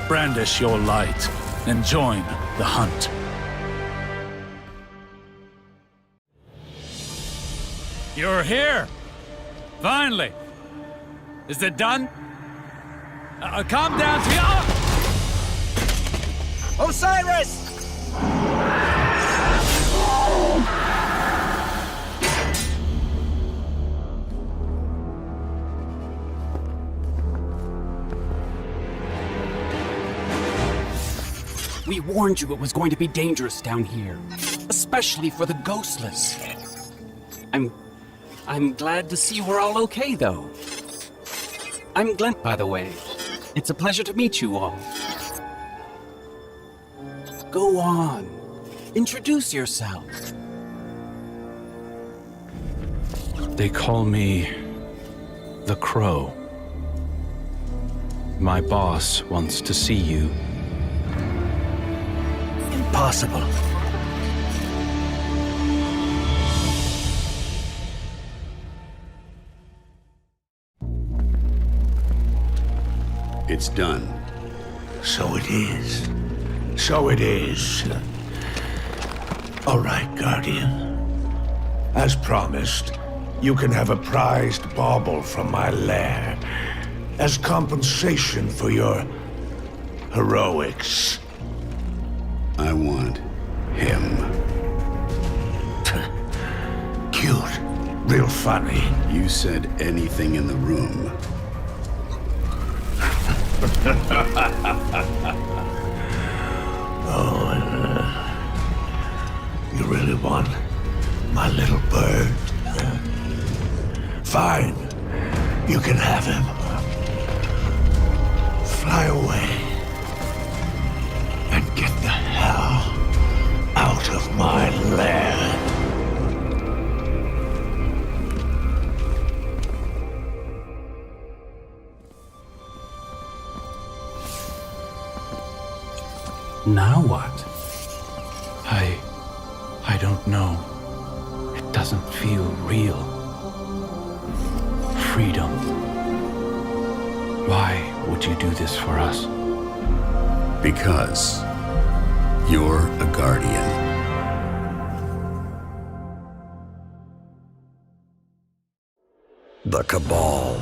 Brandish your light and join the hunt. You're here! Finally! Is it done? Calm down to you!
Osiris!
We warned you it was going to be dangerous down here, especially for the ghostless. I'm glad to see we're all okay, though. I'm Glent, by the way. It's a pleasure to meet you all. Go on. Introduce yourself.
They call me the Crow. My boss wants to see you.
Impossible.
It's done.
So it is. So it is. All right, Guardian. As promised, you can have a prized bauble from my lair as compensation for your heroics.
I want him.
Cute. Real funny.
You said anything in the room.
You really want my little bird? Fine. You can have him. Fly away. And get the hell out of my lair.
Now what? I don't know. It doesn't feel real. Freedom. Why would you do this for us?
Because you're a guardian.
The Cabal.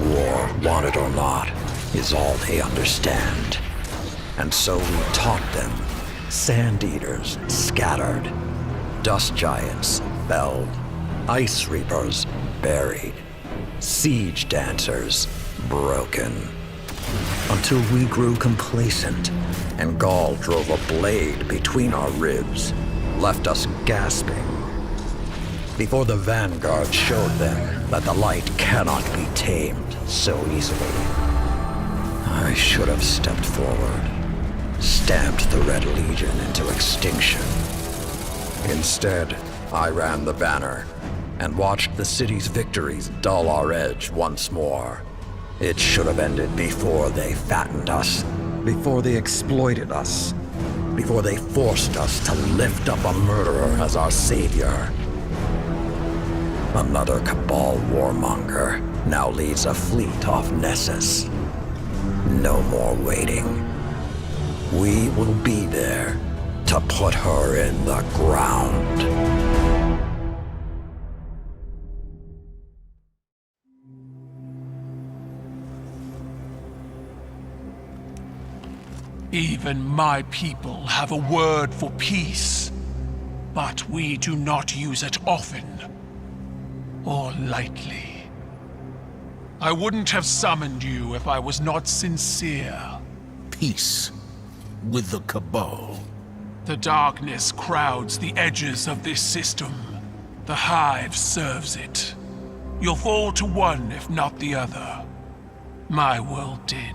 War, want it or not, is all they understand. And so we taught them. Sand Eaters scattered. Dust Giants felled. Ice Reapers buried. Siege Dancers broken. Until we grew complacent, and Gaul drove a blade between our ribs, left us gasping. Before the Vanguard showed them that the light cannot be tamed so easily. I should have stepped forward. Stamped the Red Legion into extinction. Instead, I ran the banner and watched the city's victories dull our edge once more. It should have ended before they fattened us, before they exploited us, before they forced us to lift up a murderer as our savior. Another Cabal warmonger now leads a fleet off Nessus. No more waiting. We will be there to put her in the ground.
Even my people have a word for peace, but we do not use it often or lightly. I wouldn't have summoned you if I was not sincere.
Peace with the Cabal.
The darkness crowds the edges of this system. The Hive serves it. You'll fall to one, if not the other. My world did.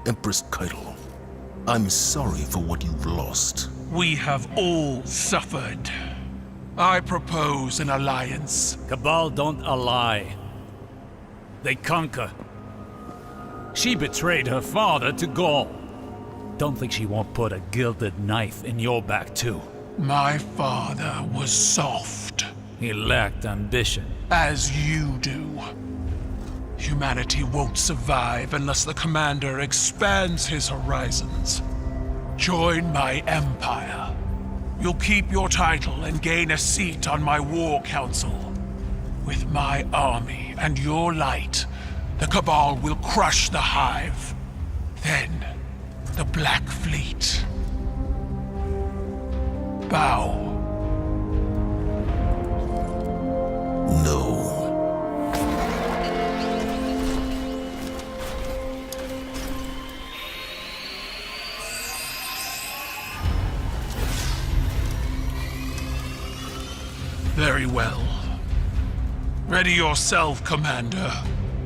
Empress Keitel, I'm sorry for what you've lost.
We have all suffered. I propose an alliance.
Cabal don't ally. They conquer. She betrayed her father to Gaul. Don't think she won't put a gilded knife in your back, too.
My father was soft.
He lacked ambition.
As you do. Humanity won't survive unless the Commander expands his horizons. Join my empire. You'll keep your title and gain a seat on my war council. With my army and your light, the Cabal will crush the Hive. Then, the Black Fleet. Bow.
No.
Very well. Ready yourself, Commander.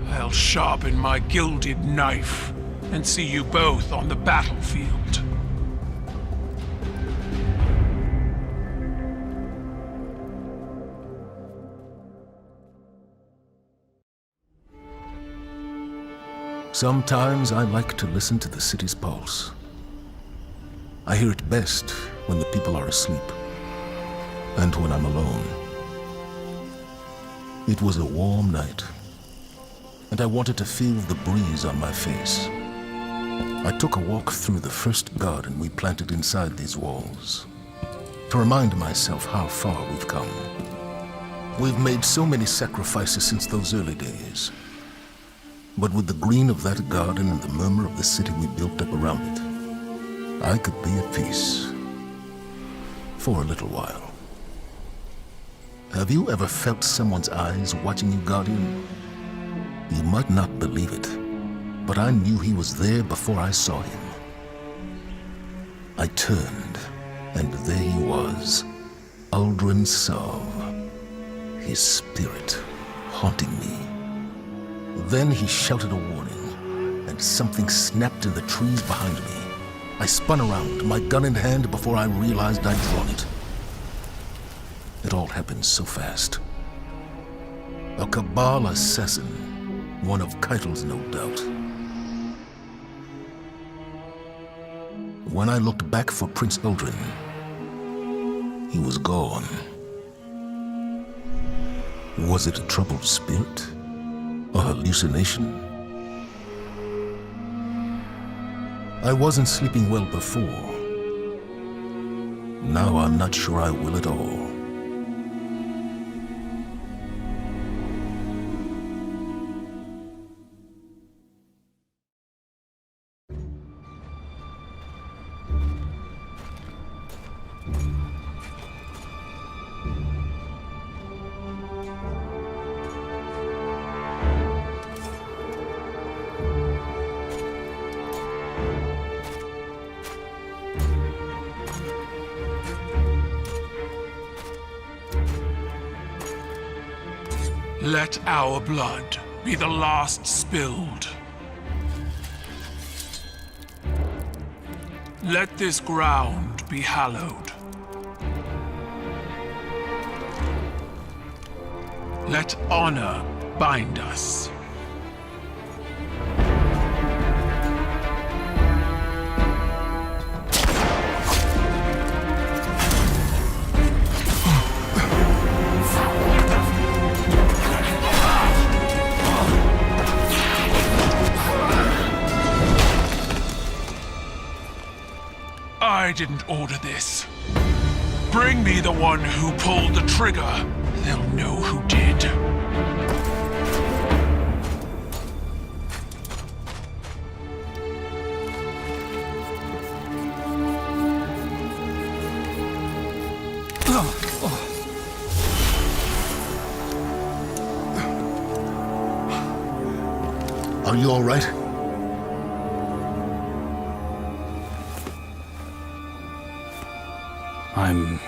I'll sharpen my gilded knife and see you both on the battlefield.
Sometimes I like to listen to the city's pulse. I hear it best when the people are asleep, and when I'm alone. It was a warm night, and I wanted to feel the breeze on my face. I took a walk through the first garden we planted inside these walls, to remind myself how far we've come. We've made so many sacrifices since those early days. But with the green of that garden and the murmur of the city we built up around it, I could be at peace. For a little while. Have you ever felt someone's eyes watching you, Guardian? You might not believe it, but I knew he was there before I saw him. I turned, and there he was, Uldren Sov, his spirit haunting me. Then he shouted a warning, and something snapped in the trees behind me. I spun around, my gun in hand, before I realized I'd drawn it. It all happened so fast. A Cabal assassin, one of Keitel's, no doubt. When I looked back for Prince Uldren, he was gone. Was it a troubled spirit? A hallucination? I wasn't sleeping well before. Now I'm not sure I will at all.
Let our blood be the last spilled. Let this ground be hallowed. Let honor bind us. I didn't order this. Bring me the one who pulled the trigger. They'll know who did.
Are you all right?
I'm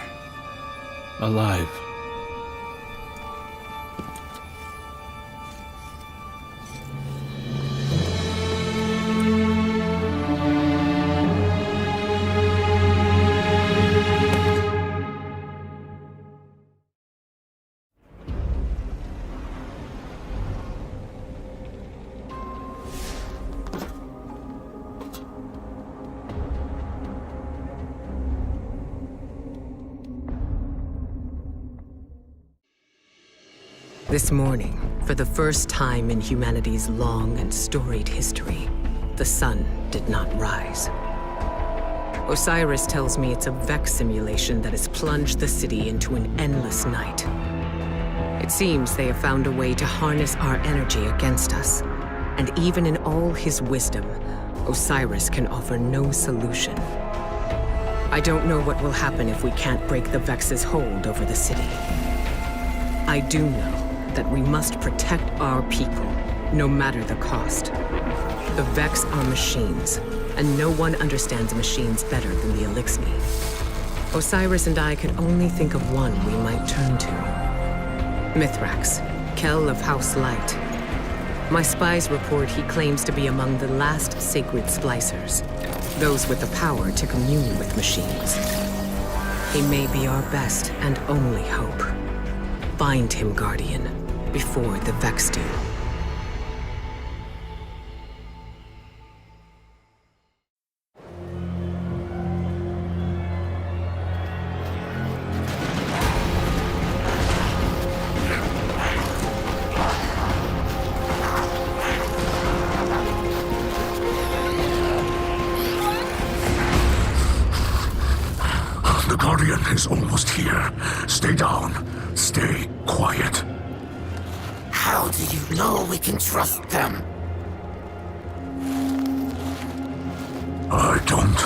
alive.
This morning, for the first time in humanity's long and storied history, the sun did not rise. Osiris tells me it's a Vex simulation that has plunged the city into an endless night. It seems they have found a way to harness our energy against us, and even in all his wisdom, Osiris can offer no solution. I don't know what will happen if we can't break the Vex's hold over the city. I do know that we must protect our people, no matter the cost. The Vex are machines, and no one understands machines better than the Elixni. Osiris and I could only think of one we might turn to. Mithrax, Kell of House Light. My spies report he claims to be among the last sacred Splicers, those with the power to commune with machines. He may be our best and only hope. Find him, Guardian, before the Vex do.
The Guardian is almost here. Stay down. Stay quiet.
How do you know we can trust them?
I don't.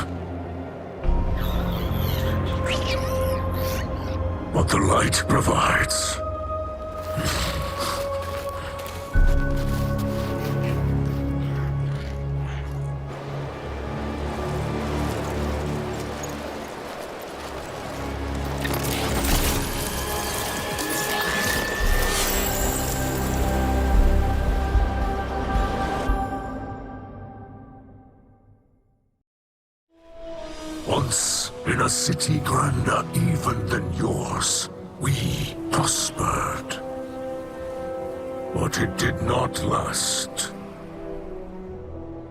What the light provides. Once, in a city grander even than yours, we prospered. But it did not last.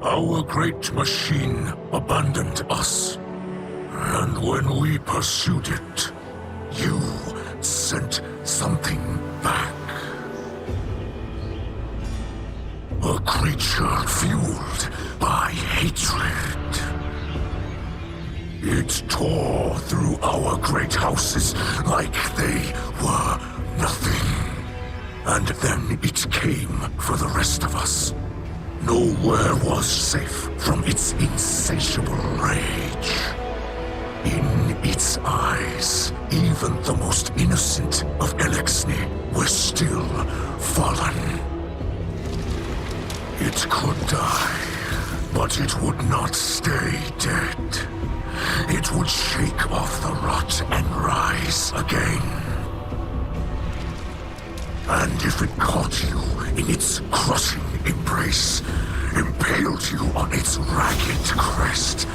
Our great machine abandoned us. And when we pursued it, you sent something back. A creature fueled by hatred. It tore through our great houses like they were nothing. And then it came for the rest of us. Nowhere was safe from its insatiable rage. In its eyes, even the most innocent of Elixni were still fallen. It could die, but it would not stay dead. It would shake off the rot and rise again. And if it caught you in its crushing embrace, impaled you on its ragged crest,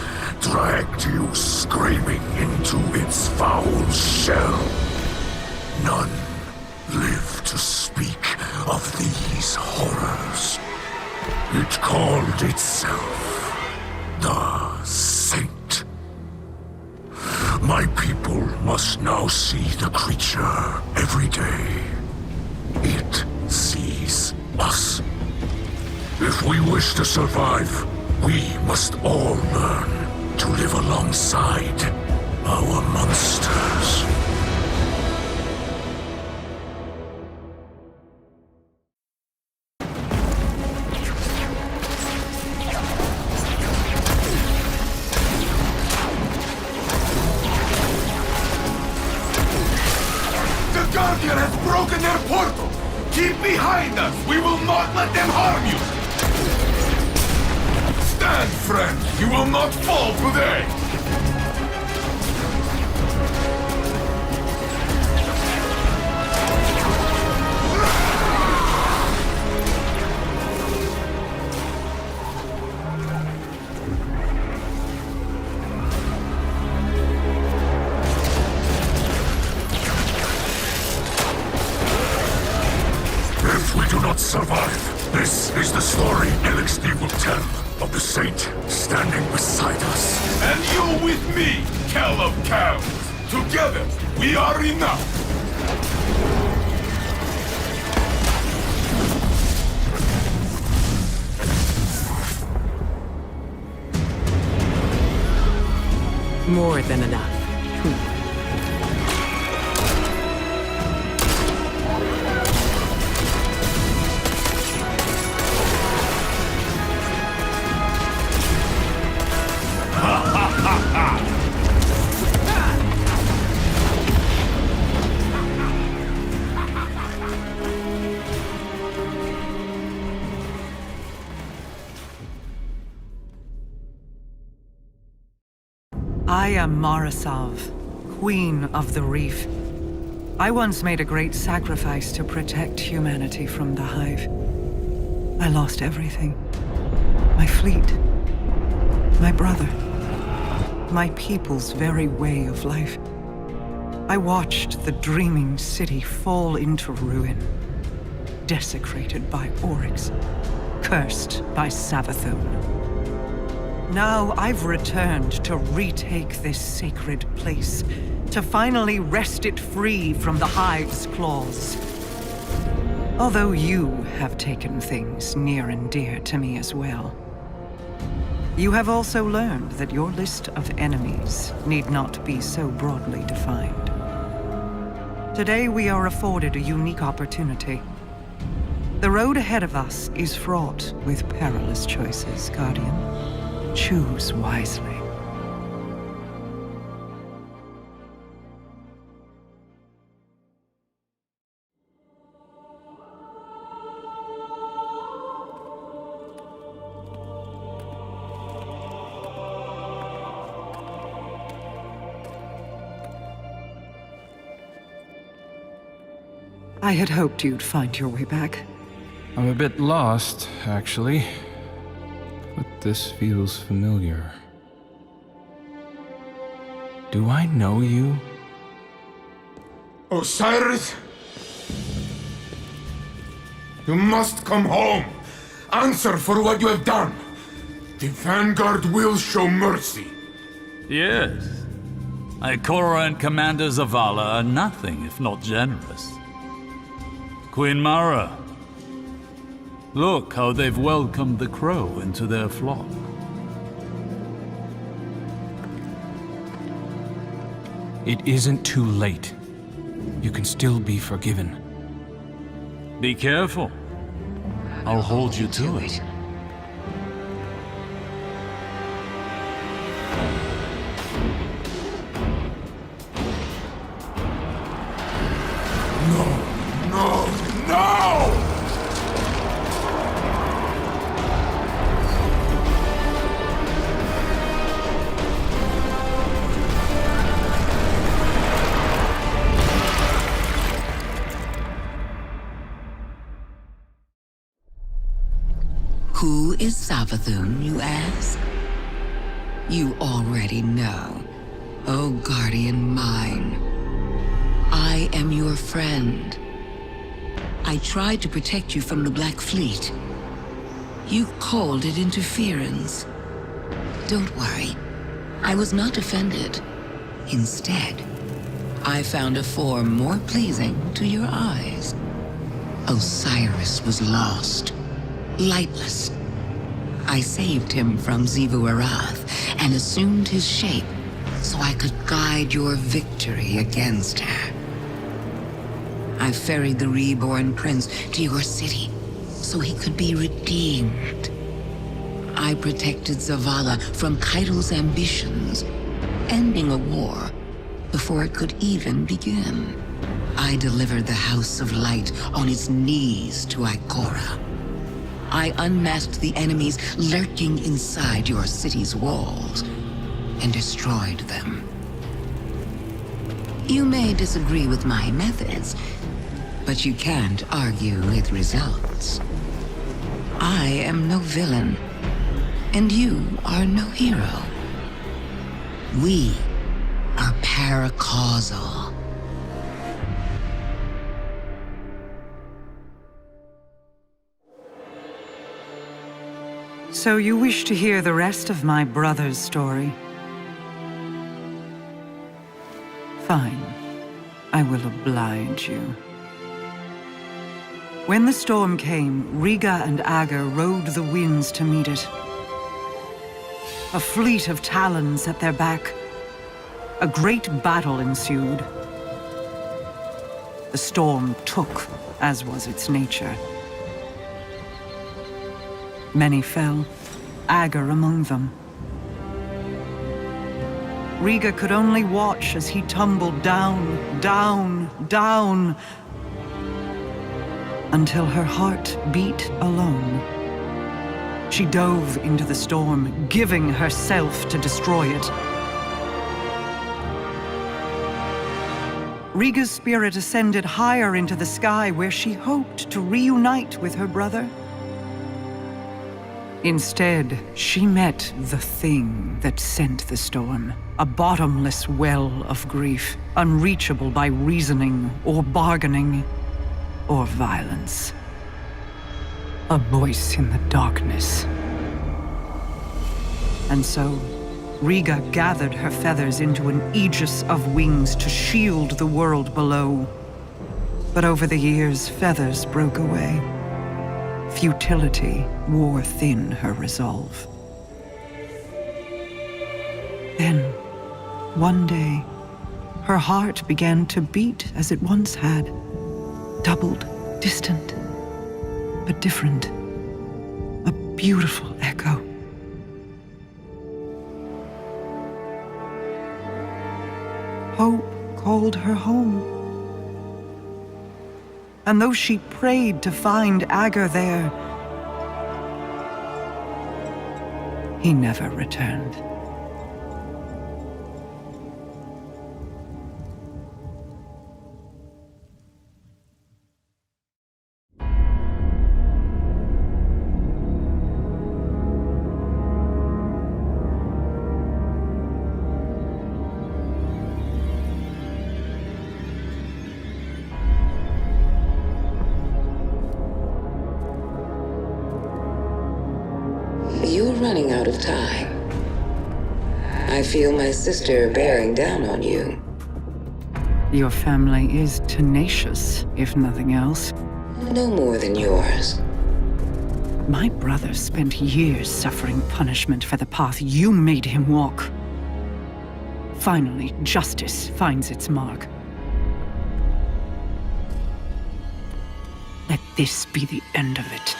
dragged you screaming into its foul shell, none live to speak of these horrors. It called itself the Saint. My people must now see the creature every day. It sees us. If we wish to survive, we must all learn to live alongside our monsters.
Guardian has broken their portal! Keep behind us! We will not let them harm you! Stand, friend! You will not fall today!
Survive. This is the story Elixni will tell of the Saint standing beside us.
And you with me, Kell of Cows. Together, we are enough.
More than enough.
I am Marasav, Queen of the Reef. I once made a great sacrifice to protect humanity from the Hive. I lost everything. My fleet, my brother, my people's very way of life. I watched the dreaming city fall into ruin, desecrated by Oryx, cursed by Savathun. Now I've returned to retake this sacred place, to finally wrest it free from the Hive's claws. Although you have taken things near and dear to me as well. You have also learned that your list of enemies need not be so broadly defined. Today we are afforded a unique opportunity. The road ahead of us is fraught with perilous choices, Guardian. Choose wisely. I had hoped you'd find your way back.
I'm a bit lost, actually. But this feels familiar. Do I know you?
Osiris! You must come home! Answer for what you have done! The Vanguard will show mercy!
Yes. Ikora and Commander Zavala are nothing if not generous. Queen Mara, look how they've welcomed the crow into their flock.
It isn't too late. You can still be forgiven.
Be careful. I'll hold you to it.
Who is Savathun, you ask? You already know. Oh, guardian mine. I am your friend. I tried to protect you from the Black Fleet. You called it interference. Don't worry. I was not offended. Instead, I found a form more pleasing to your eyes. Osiris was lost. Lightless. I saved him from Xivu Arath and assumed his shape so I could guide your victory against her. I ferried the reborn prince to your city so he could be redeemed. I protected Zavala from Kaido's ambitions, ending a war before it could even begin. I delivered the House of Light on its knees to Ikora. I unmasked the enemies lurking inside your city's walls and destroyed them. You may disagree with my methods, but you can't argue with results. I am no villain, and you are no hero. We are paracausal.
So you wish to hear the rest of my brother's story? Fine. I will oblige you. When the storm came, Riga and Aga rode the winds to meet it. A fleet of talons at their back. A great battle ensued. The storm took, as was its nature. Many fell, Aga among them. Riga could only watch as he tumbled down, down, down, until her heart beat alone. She dove into the storm, giving herself to destroy it. Riga's spirit ascended higher into the sky where she hoped to reunite with her brother. Instead, she met the thing that sent the storm. A bottomless well of grief, unreachable by reasoning or bargaining or violence. A voice in the darkness. And so, Riga gathered her feathers into an aegis of wings to shield the world below. But over the years, feathers broke away. Futility wore thin her resolve. Then, one day, her heart began to beat as it once had. Doubled, distant, but different. A beautiful echo. called her home. And though she prayed to find Agar there, he never returned.
You're running out of time. I feel my sister bearing down on you.
Your family is tenacious, if nothing else.
No more than yours.
My brother spent years suffering punishment for the path you made him walk. Finally, justice finds its mark. Let this be the end of it.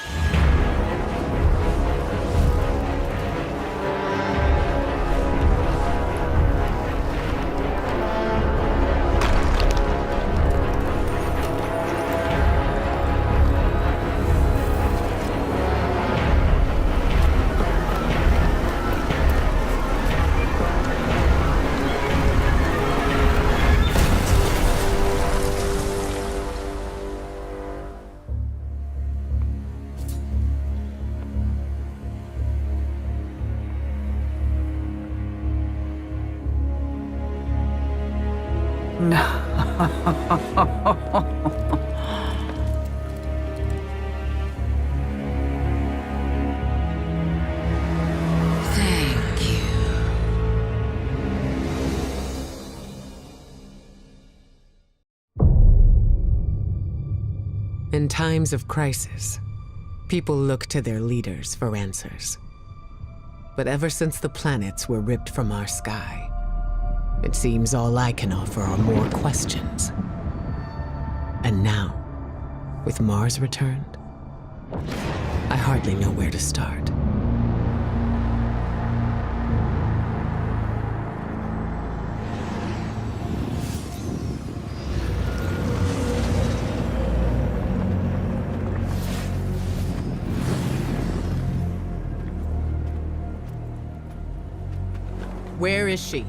Thank you.
In times of crisis, people look to their leaders for answers. But ever since the planets were ripped from our sky, it seems all I can offer are more questions. And now, with Mars returned, I hardly know where to start. Where is she?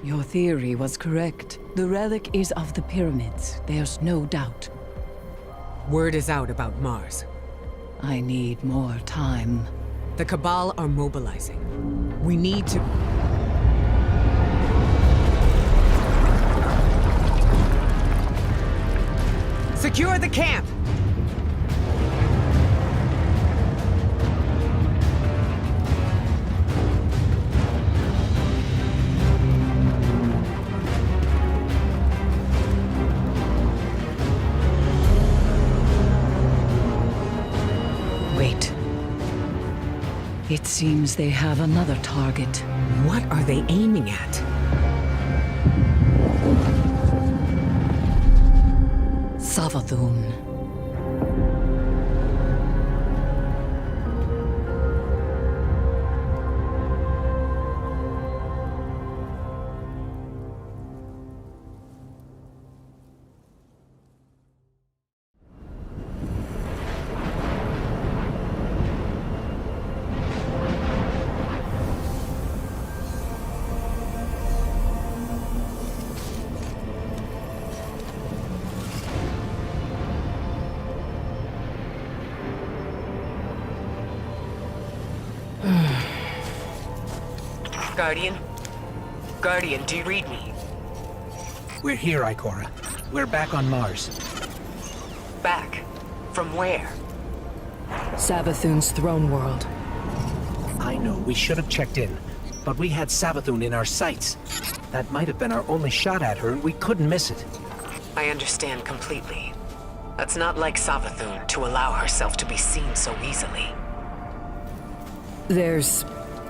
Your theory was correct. The relic is of the pyramids. There's no doubt.
Word is out about Mars.
I need more time.
The Cabal are mobilizing. We need to... Secure the camp!
Wait. It seems they have another target.
What are they aiming at?
Savathun.
Guardian? Guardian, do you read me?
We're here, Ikora. We're back on Mars.
Back? From where?
Savathun's throne world.
I know, we should have checked in, but we had Savathun in our sights. That might have been our only shot at her, and we couldn't miss it.
I understand completely. That's not like Savathun to allow herself to be seen so easily.
There's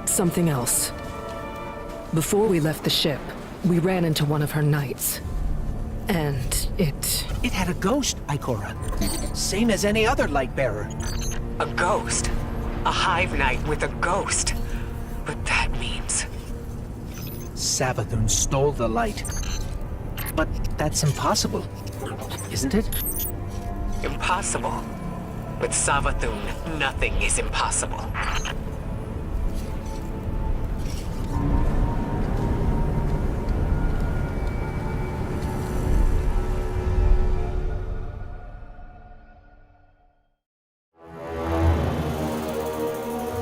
something else. Before we left the ship, We ran into one of her knights. And it...
It had a ghost, Ikora. Same as any other light bearer.
A ghost? A hive knight with a ghost? But that means...
Savathun stole the light. But that's impossible, isn't it?
Impossible? With Savathun, nothing is impossible.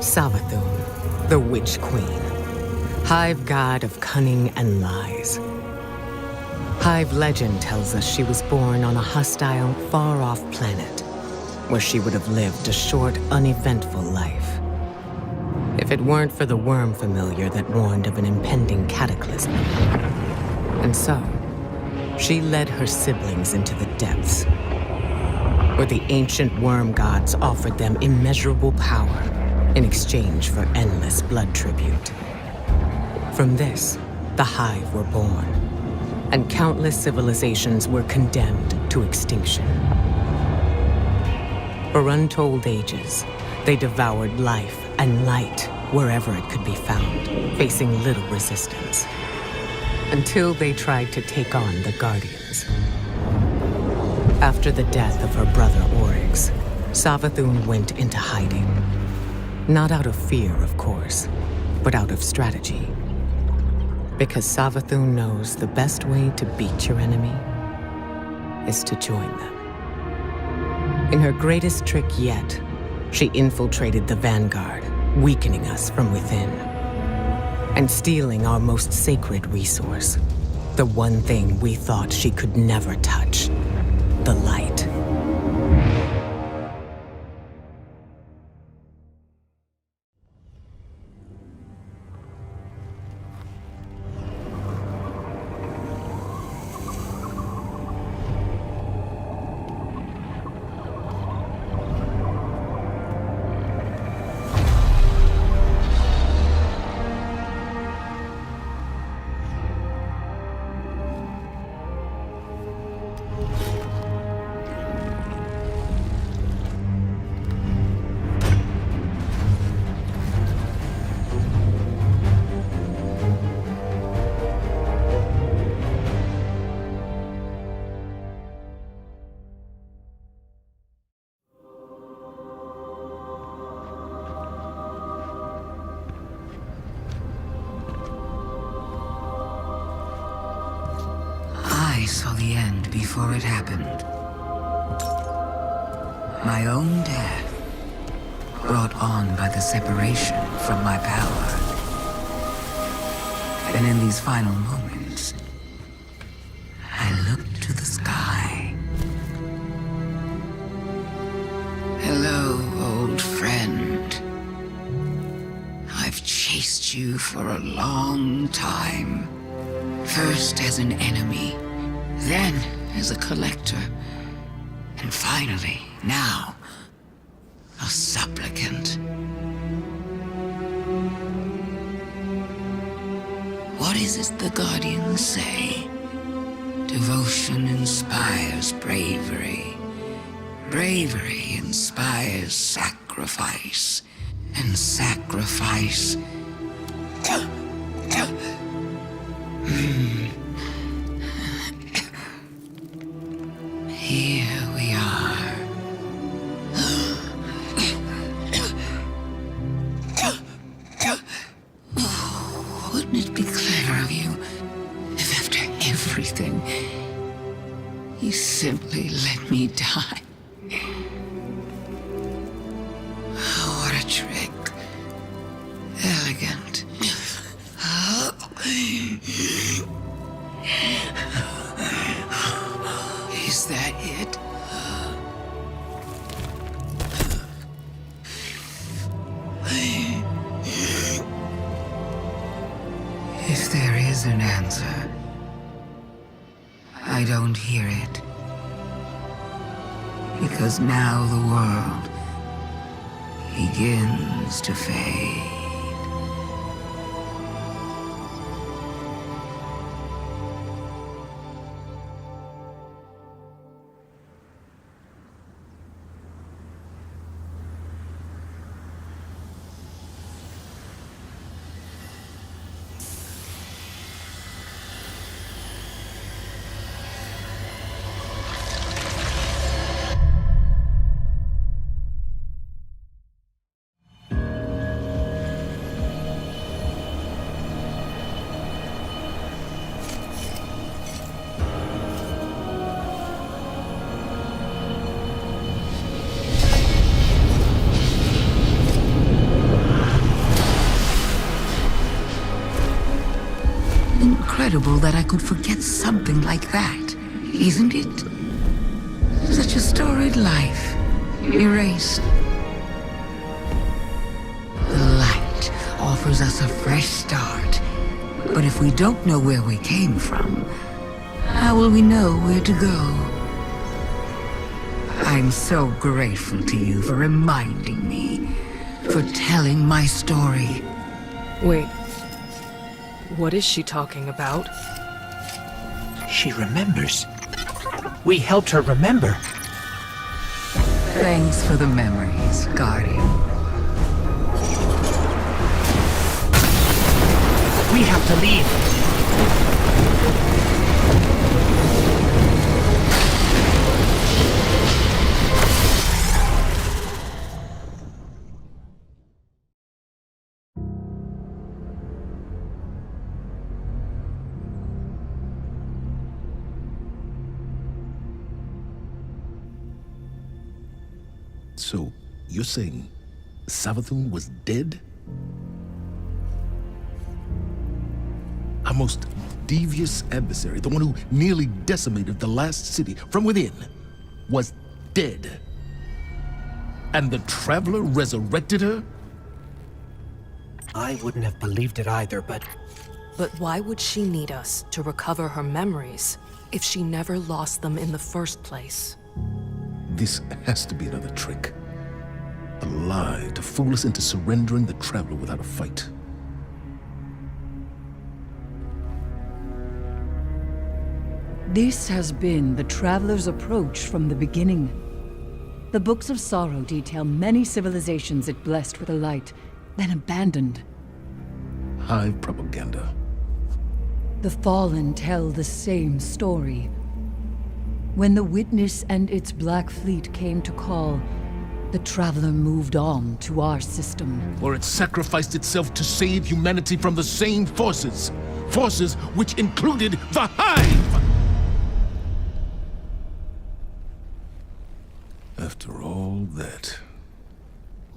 Savathun, the Witch Queen. Hive god of cunning and lies. Hive legend tells us she was born on a hostile, far-off planet, where she would have lived a short, uneventful life. If it weren't for the worm familiar that warned of an impending cataclysm. And so, she led her siblings into the depths, where the ancient worm gods offered them immeasurable power in exchange for endless blood tribute. From this, the Hive were born, and countless civilizations were condemned to extinction. For untold ages, they devoured life and light wherever it could be found, facing little resistance, until they tried to take on the Guardians. After the death of her brother Oryx, Savathun went into hiding. Not out of fear, of course, but out of strategy. Because Savathun knows the best way to beat your enemy is to join them. In her greatest trick yet, she infiltrated the Vanguard, weakening us from within, and stealing our most sacred resource, the one thing we thought she could never touch, the light.
I saw the end before it happened. My own death, brought on by the separation from my power. And in these final moments, I looked to the sky. Hello, old friend. I've chased you for a long time. First as an enemy, then as a collector, and finally, now, a supplicant. What is it the Guardians say? Devotion inspires bravery. Bravery inspires sacrifice. And sacrifice... Here we are. Wouldn't it be clever of you if after everything, you simply let me die? What a trick. Elegant. Is that it? If there is an answer, I don't hear it. Because now the world begins to fade. incredible that I could forget something like that, isn't it? Such a storied life, erased. The light offers us a fresh start, but if we don't know where we came from, how will we know where to go? I'm so grateful to you for reminding me, for telling my story.
Wait. What is she talking about?
She remembers. We helped her remember.
Thanks for the memories, Guardian.
We have to leave.
So, you're saying Savathun was dead? Our most devious adversary, the one who nearly decimated the last city from within, was dead. And the Traveler resurrected her?
I wouldn't have believed it either, but
why would she need us to recover her memories if she never lost them in the first place?
This has to be another trick. A lie to fool us into surrendering the Traveler without a fight.
This has been the Traveler's approach from the beginning. The Books of Sorrow detail many civilizations it blessed with a light, then abandoned.
Hive propaganda.
The Fallen tell the same story. When the Witness and its Black Fleet came to call, the Traveler moved on to our system.
Or it sacrificed itself to save humanity from the same forces. Forces which included the Hive! After all that,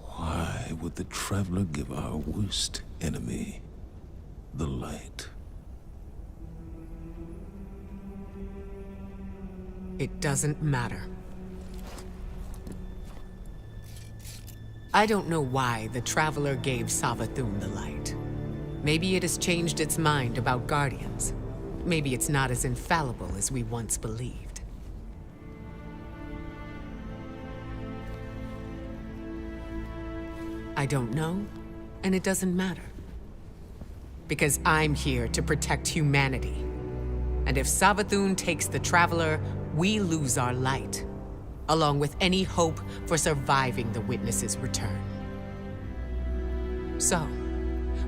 why would the Traveler give our worst enemy the light?
It doesn't matter. I don't know why the Traveler gave Savathun the light. Maybe it has changed its mind about Guardians. Maybe it's not as infallible as we once believed. I don't know, and it doesn't matter. Because I'm here to protect humanity. And if Savathun takes the Traveler, we lose our light, along with any hope for surviving the Witness's return. So,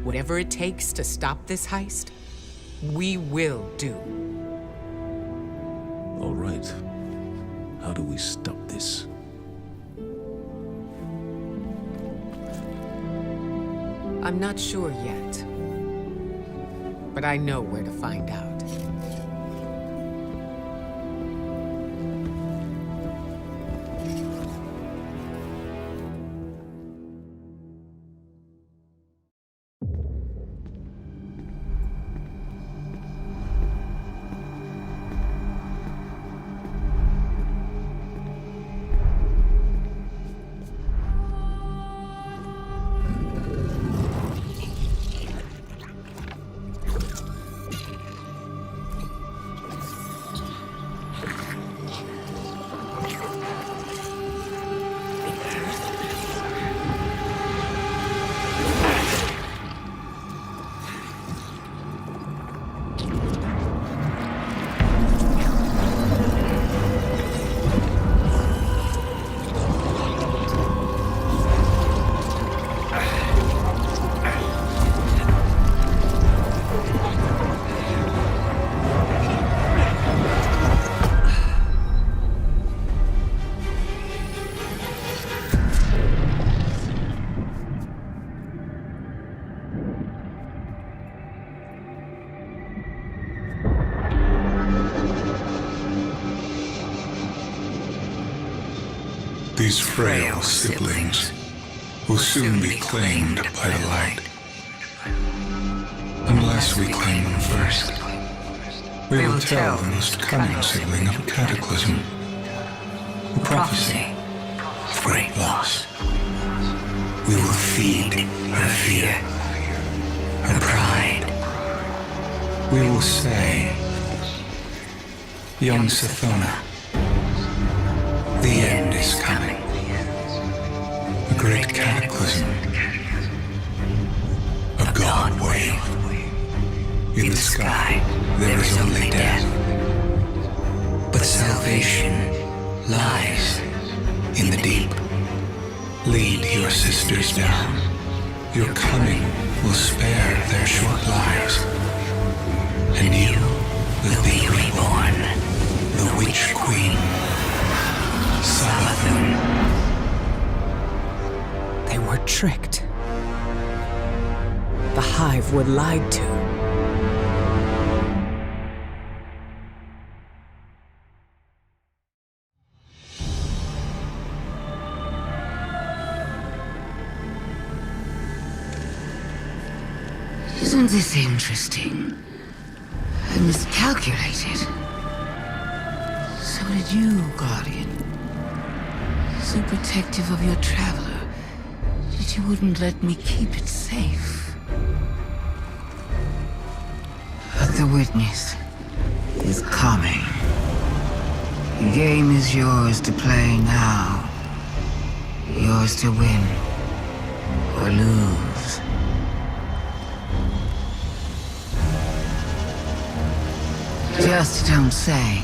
whatever it takes to stop this heist, we will do.
All right. How do we stop this?
I'm not sure yet, but I know where to find out.
These frail siblings will soon be claimed by the light. Unless we claim them first.
We will tell the most cunning sibling of Cataclysm. The prophecy of great loss. We will feed her fear, her pride. We will say, young Sathona, the end is coming. A great cataclysm. A god wave. In the sky, there is only death. But salvation lies in the deep. Lead your sisters down. Your coming will spare their short lives. And you will be reborn, the Witch Queen, Savathun.
They were tricked. The Hive were lied to.
Isn't this interesting? I miscalculated. So did you, Guardian. So protective of your traveler that you wouldn't let me keep it safe. But the witness is coming. The game is yours to play now. Yours to win or lose. Just don't say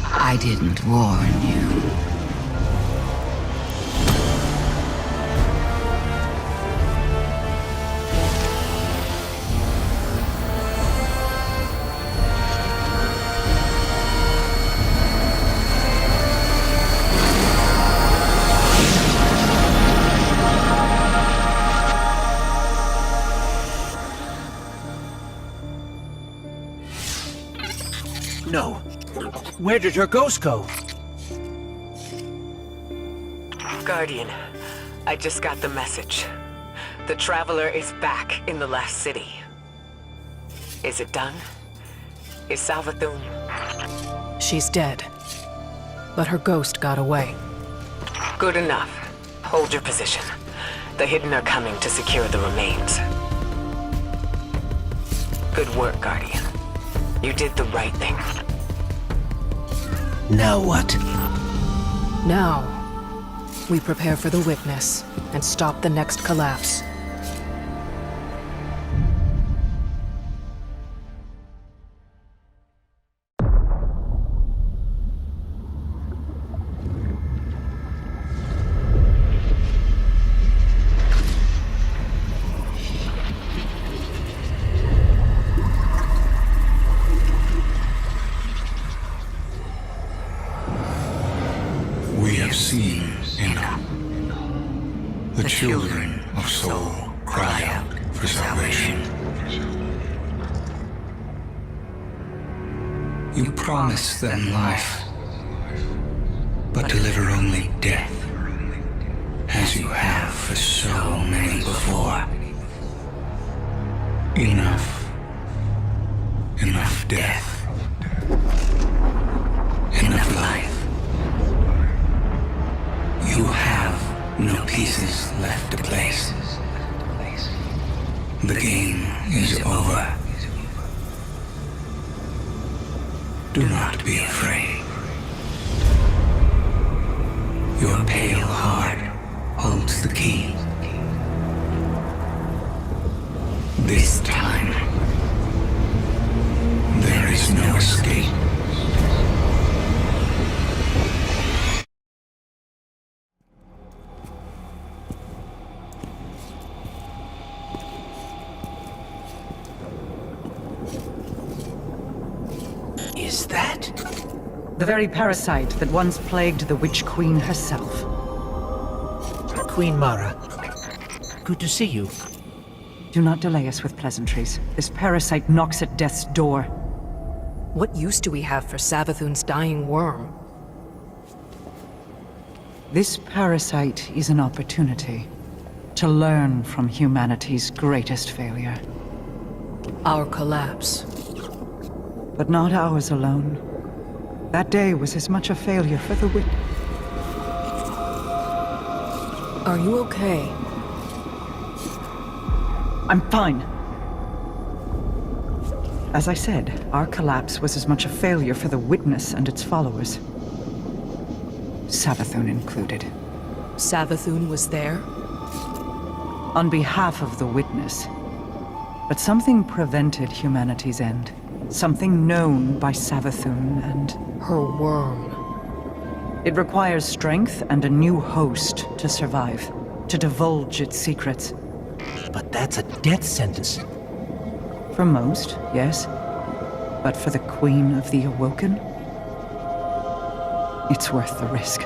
I didn't warn you.
No. Where did her ghost go?
Guardian, I just got the message. The Traveler is back in the last city. Is it done? Is Savathun?
She's dead. But her ghost got away.
Good enough. Hold your position. The Hidden are coming to secure the remains. Good work, Guardian. You did the right thing.
Now what?
Now, we prepare for the witness and stop the next collapse.
Children of soul cry out for salvation. You promise them life, but deliver only death, as you have for so many before. Enough. Enough death. Enough life. You have no pieces left to place. The game is over. Do not be afraid. Your pale heart holds the key. This time, there is no escape.
Is that?
The very parasite that once plagued the Witch Queen herself.
Queen Mara, good to see you.
Do not delay us with pleasantries. This parasite knocks at death's door.
What use do we have for Savathun's dying worm?
This parasite is an opportunity to learn from humanity's greatest failure.
Our collapse.
But not ours alone. That day was as much a failure for the
Are you okay?
I'm fine. As I said, our collapse was as much a failure for the Witness and its followers. Savathun included.
Savathun was there?
On behalf of the Witness. But something prevented humanity's end. Something known by Savathun and
her worm.
It requires strength and a new host to survive, to divulge its secrets.
But that's a death sentence.
For most, yes. But for the Queen of the Awoken, it's worth the risk.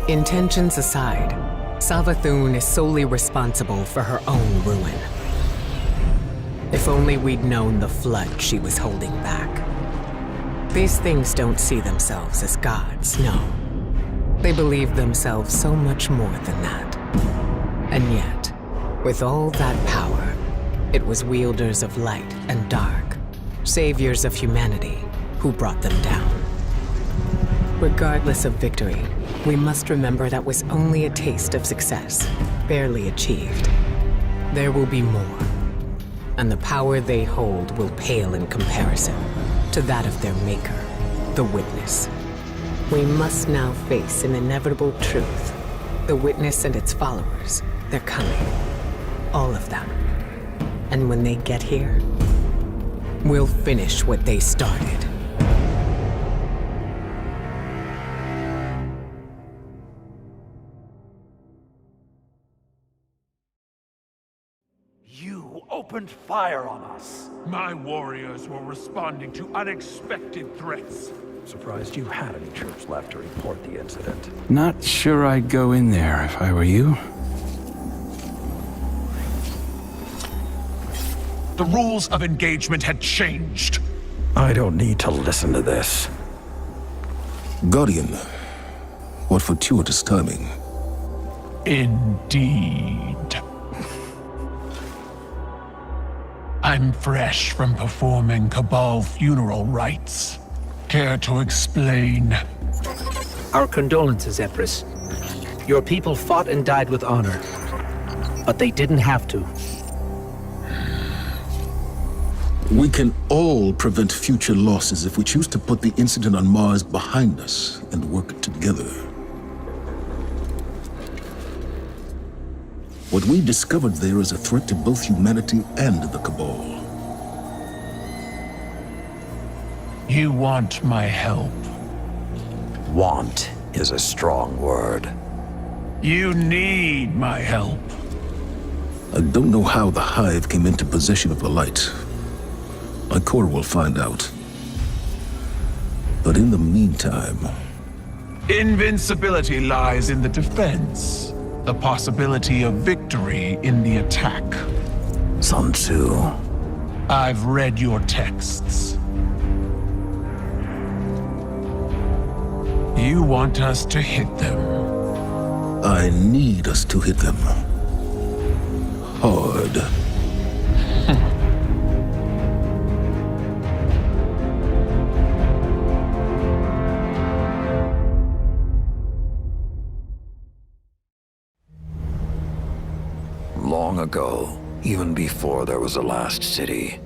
Intentions aside, Savathun is solely responsible for her own ruin. If only we'd known the flood she was holding back. These things don't see themselves as gods, no. They believe themselves so much more than that. And yet, with all that power, it was wielders of light and dark, saviors of humanity, who brought them down. Regardless of victory, we must remember that was only a taste of success, barely achieved. There will be more, and the power they hold will pale in comparison to that of their maker, the Witness. We must now face an inevitable truth. The Witness and its followers, they're coming. All of them. And when they get here, we'll finish what they started.
Opened fire on us.
My warriors were responding to unexpected threats.
Surprised you had any troops left to report the incident.
Not sure I'd go in there if I were you.
The rules of engagement had changed.
I don't need to listen to this.
Guardian, what fortuitous timing.
Indeed. I'm fresh from performing Cabal funeral rites. Care to explain?
Our condolences, Empress. Your people fought and died with honor. But they didn't have to.
We can all prevent future losses if we choose to put the incident on Mars behind us and work together. What we discovered there is a threat to both humanity and the Cabal.
You want my help?
Want is a strong word.
You need my help.
I don't know how the Hive came into possession of the light. My core will find out. But in the meantime...
Invincibility lies in the defense. The possibility of victory in the attack.
Sun Tzu.
I've read your texts. You want us to hit them.
I need us to hit them. Hard.
Long ago, even before there was a last city,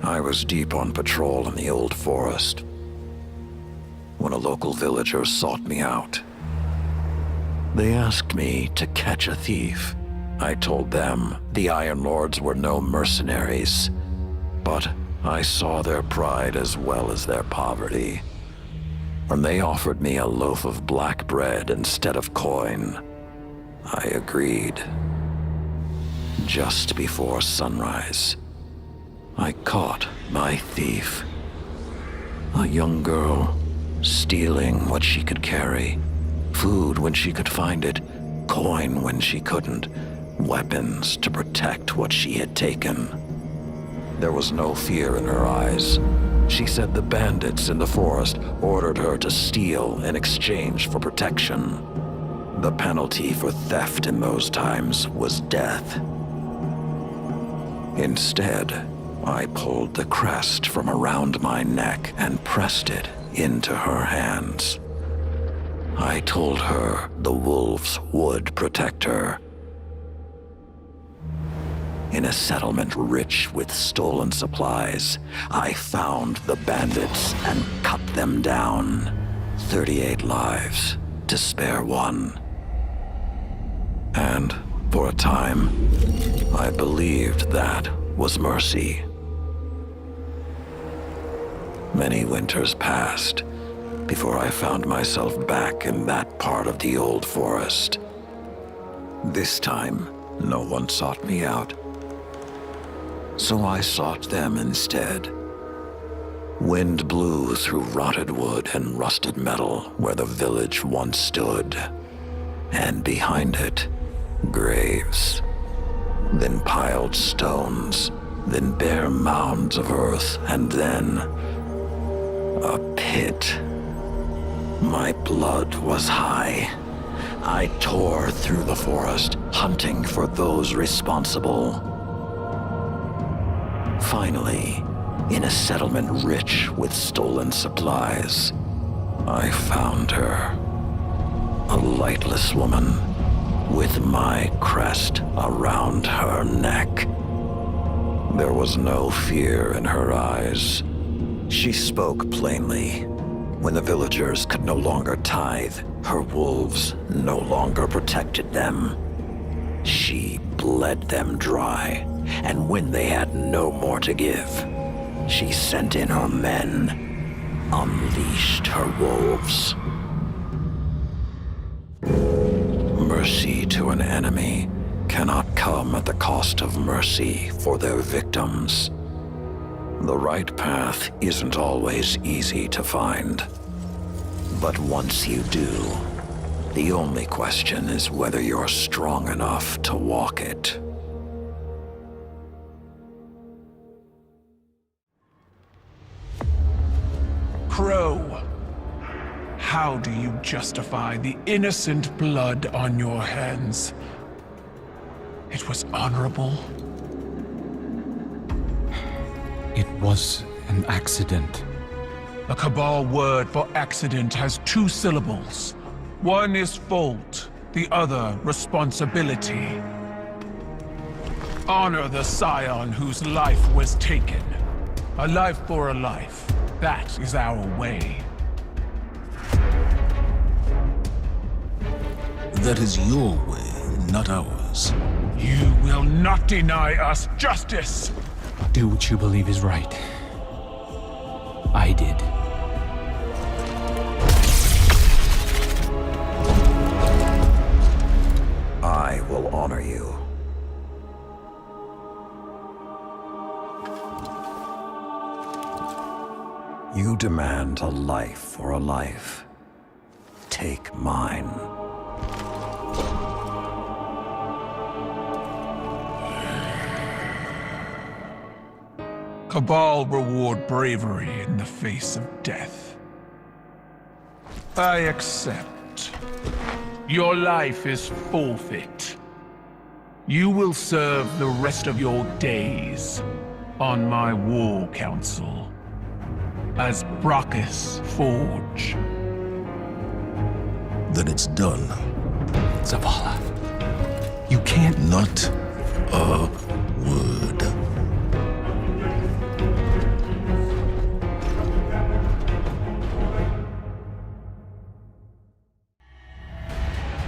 I was deep on patrol in the old forest when a local villager sought me out. They asked me to catch a thief. I told them the Iron Lords were no mercenaries, but I saw their pride as well as their poverty. When they offered me a loaf of black bread instead of coin, I agreed. Just before sunrise, I caught my thief. A young girl, stealing what she could carry, food when she could find it, coin when she couldn't, weapons to protect what she had taken. There was no fear in her eyes. She said the bandits in the forest ordered her to steal in exchange for protection. The penalty for theft in those times was death. Instead, I pulled the crest from around my neck and pressed it into her hands. I told her the wolves would protect her. In a settlement rich with stolen supplies, I found the bandits and cut them down. 38 lives to spare one. And for a time, I believed that was mercy. Many winters passed before I found myself back in that part of the old forest. This time, no one sought me out. So I sought them instead. Wind blew through rotted wood and rusted metal where the village once stood. And behind it, graves. Then piled stones, then bare mounds of earth, and then a pit. My blood was high. I tore through the forest, hunting for those responsible. Finally, in a settlement rich with stolen supplies, I found her. A lightless woman with my crest around her neck. There was no fear in her eyes. She spoke plainly. When the villagers could no longer tithe, her wolves no longer protected them. She bled them dry, and when they had no more to give, she sent in her men, unleashed her wolves. Mercy to an enemy cannot come at the cost of mercy for their victims. The right path isn't always easy to find. But once you do, the only question is whether you're strong enough to walk it.
Crow, how do you justify the innocent blood on your hands? It was honorable.
It was an accident.
The Cabal word for accident has 2 syllables. One is fault, the other responsibility. Honor the scion whose life was taken. A life for a life. That is our way.
That is your way, not ours.
You will not deny us justice!
Do what you believe is right. I did.
I will honor you. You demand a life for a life. Take mine.
Cabal reward bravery in the face of death. I accept. Your life is forfeit. You will serve the rest of your days on my war council as Brachus Forge.
Then it's done.
Zavala, you can't...
Not a word.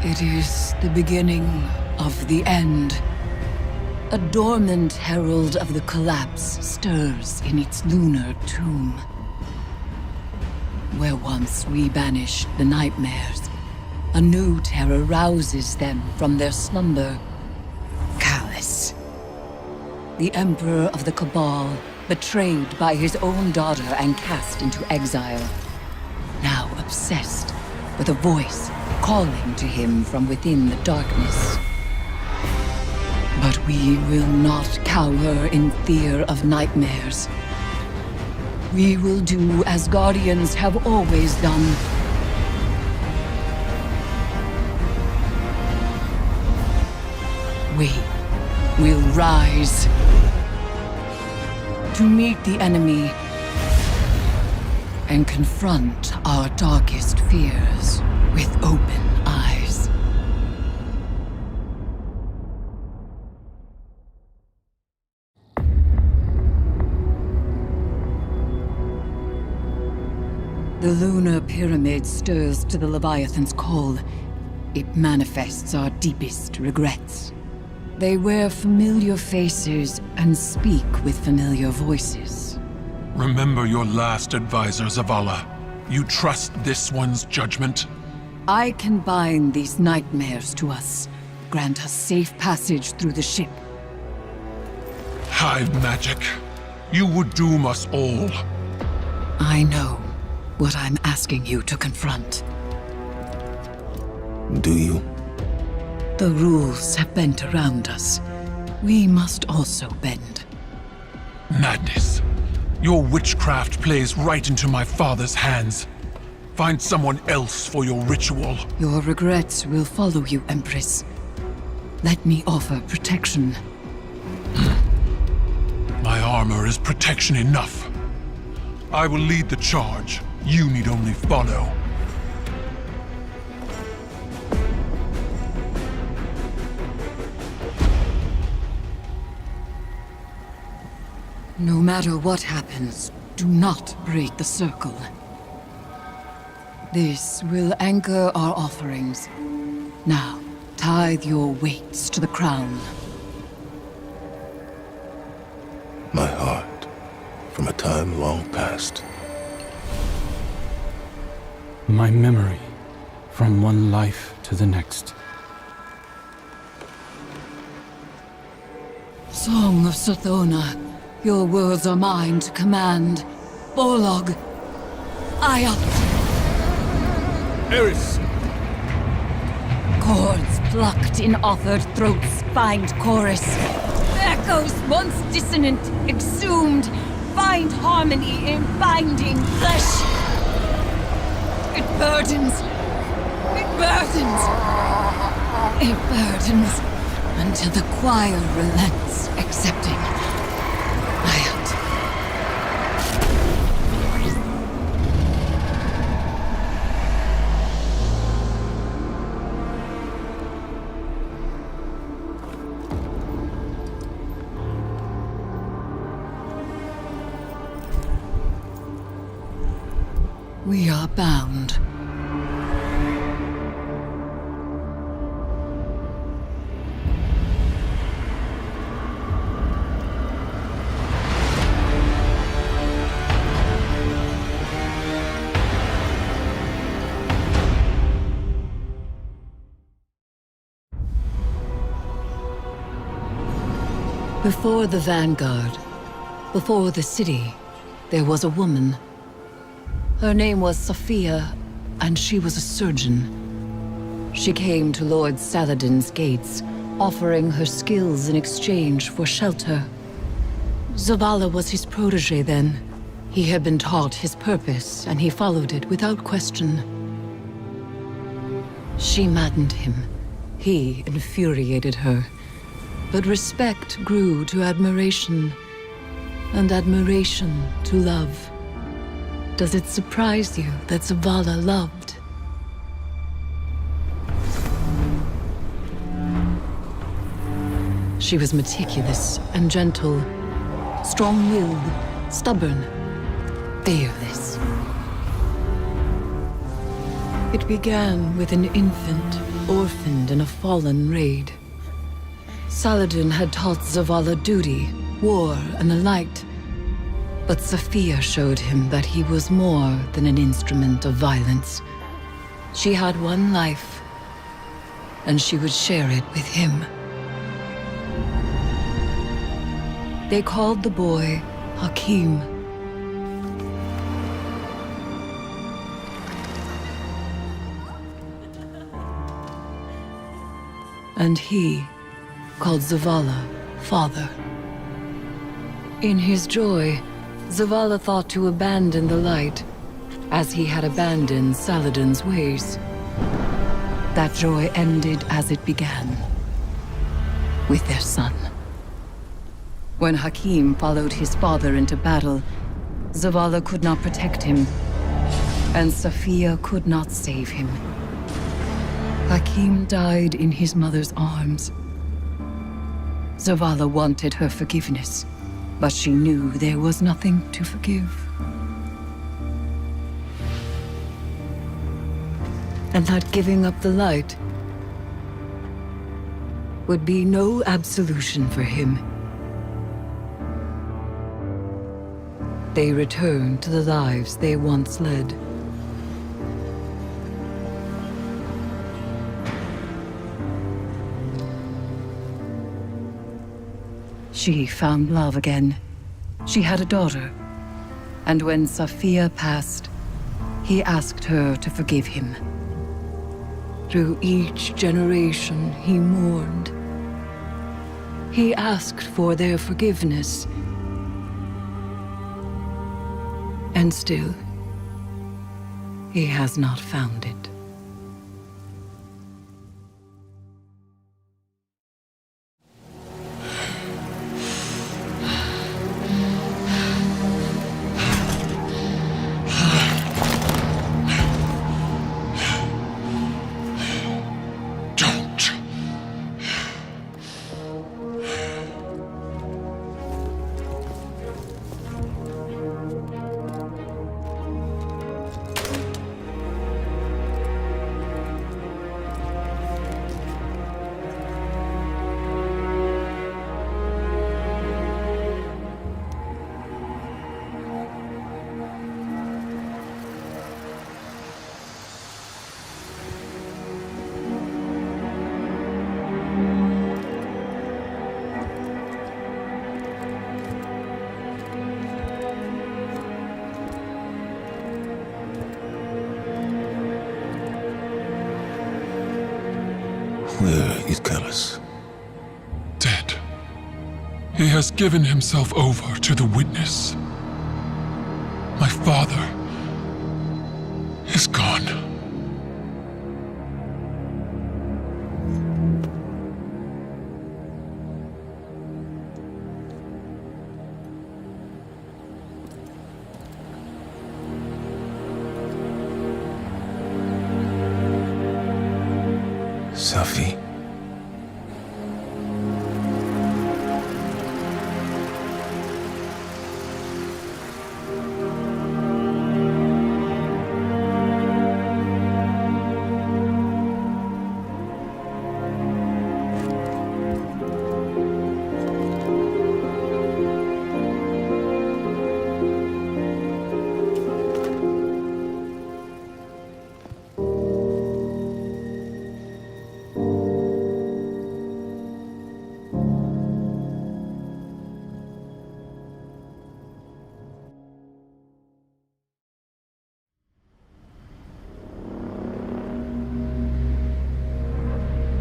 It is the beginning of the end. A dormant herald of the collapse stirs in its lunar tomb. Where once we banished the nightmares, a new terror rouses them from their slumber. Callous. The Emperor of the Cabal, betrayed by his own daughter and cast into exile. Now obsessed with a voice
calling to him from within the darkness. But we will not cower in fear of nightmares. We will do as Guardians have always done. We will rise to meet the enemy and confront our darkest fears with open eyes. The lunar pyramid stirs to the Leviathan's call. It manifests our deepest regrets. They wear familiar faces and speak with familiar voices.
Remember your last advisor, Zavala. You trust this one's judgment?
I can bind these nightmares to us, grant us safe passage through the ship.
Hive magic. You would doom us all.
I know what I'm asking you to confront.
Do you?
The rules have bent around us. We must also bend.
Madness. Your witchcraft plays right into my father's hands. Find someone else for your ritual.
Your regrets will follow you, Empress. Let me offer protection.
My armor is protection enough. I will lead the charge. You need only follow.
No matter what happens, do not break the circle. This will anchor our offerings. Now, tithe your weights to the crown.
My heart, from a time long past.
My memory, from one life to the next.
Song of Sothona, your words are mine to command. Borlog, Ayat.
Eris!
Chords plucked in offered throats find chorus. Echoes once dissonant, exhumed, find harmony in binding flesh. It burdens. It burdens. It burdens until the choir relents, accepting. Ayat. We are bound. Before the Vanguard, before the city, there was a woman. Her name was Sophia, and she was a surgeon. She came to Lord Saladin's gates, offering her skills in exchange for shelter. Zavala was his protege then. He had been taught his purpose, and he followed it without question. She maddened him. He infuriated her. But respect grew to admiration, and admiration to love. Does it surprise you that Zavala loved? She was meticulous and gentle, strong-willed, stubborn, fearless. It began with an infant, orphaned in a fallen raid. Saladin had taught Zavala duty, war, and the light. But Sophia showed him that he was more than an instrument of violence. She had one life, and she would share it with him. They called the boy Hakim.
and he called Zavala father. In his joy, Zavala thought to abandon the light, as he had abandoned Saladin's ways. That joy ended as it began, with their son. When Hakim followed his father into battle, Zavala could not protect him, and Safiya could not save him. Hakim died in his mother's arms. Zavala wanted her forgiveness, but she knew there was nothing to forgive. And that giving up the light would be no absolution for him. They returned to the lives they once led. She found love again. She had a daughter. And when Safiya passed, he asked her to forgive him. Through each generation, he mourned. He asked for their forgiveness. And still, he has not found it.
Where is Callus?
Dead. He has given himself over to the Witness. My father is gone.
Safi.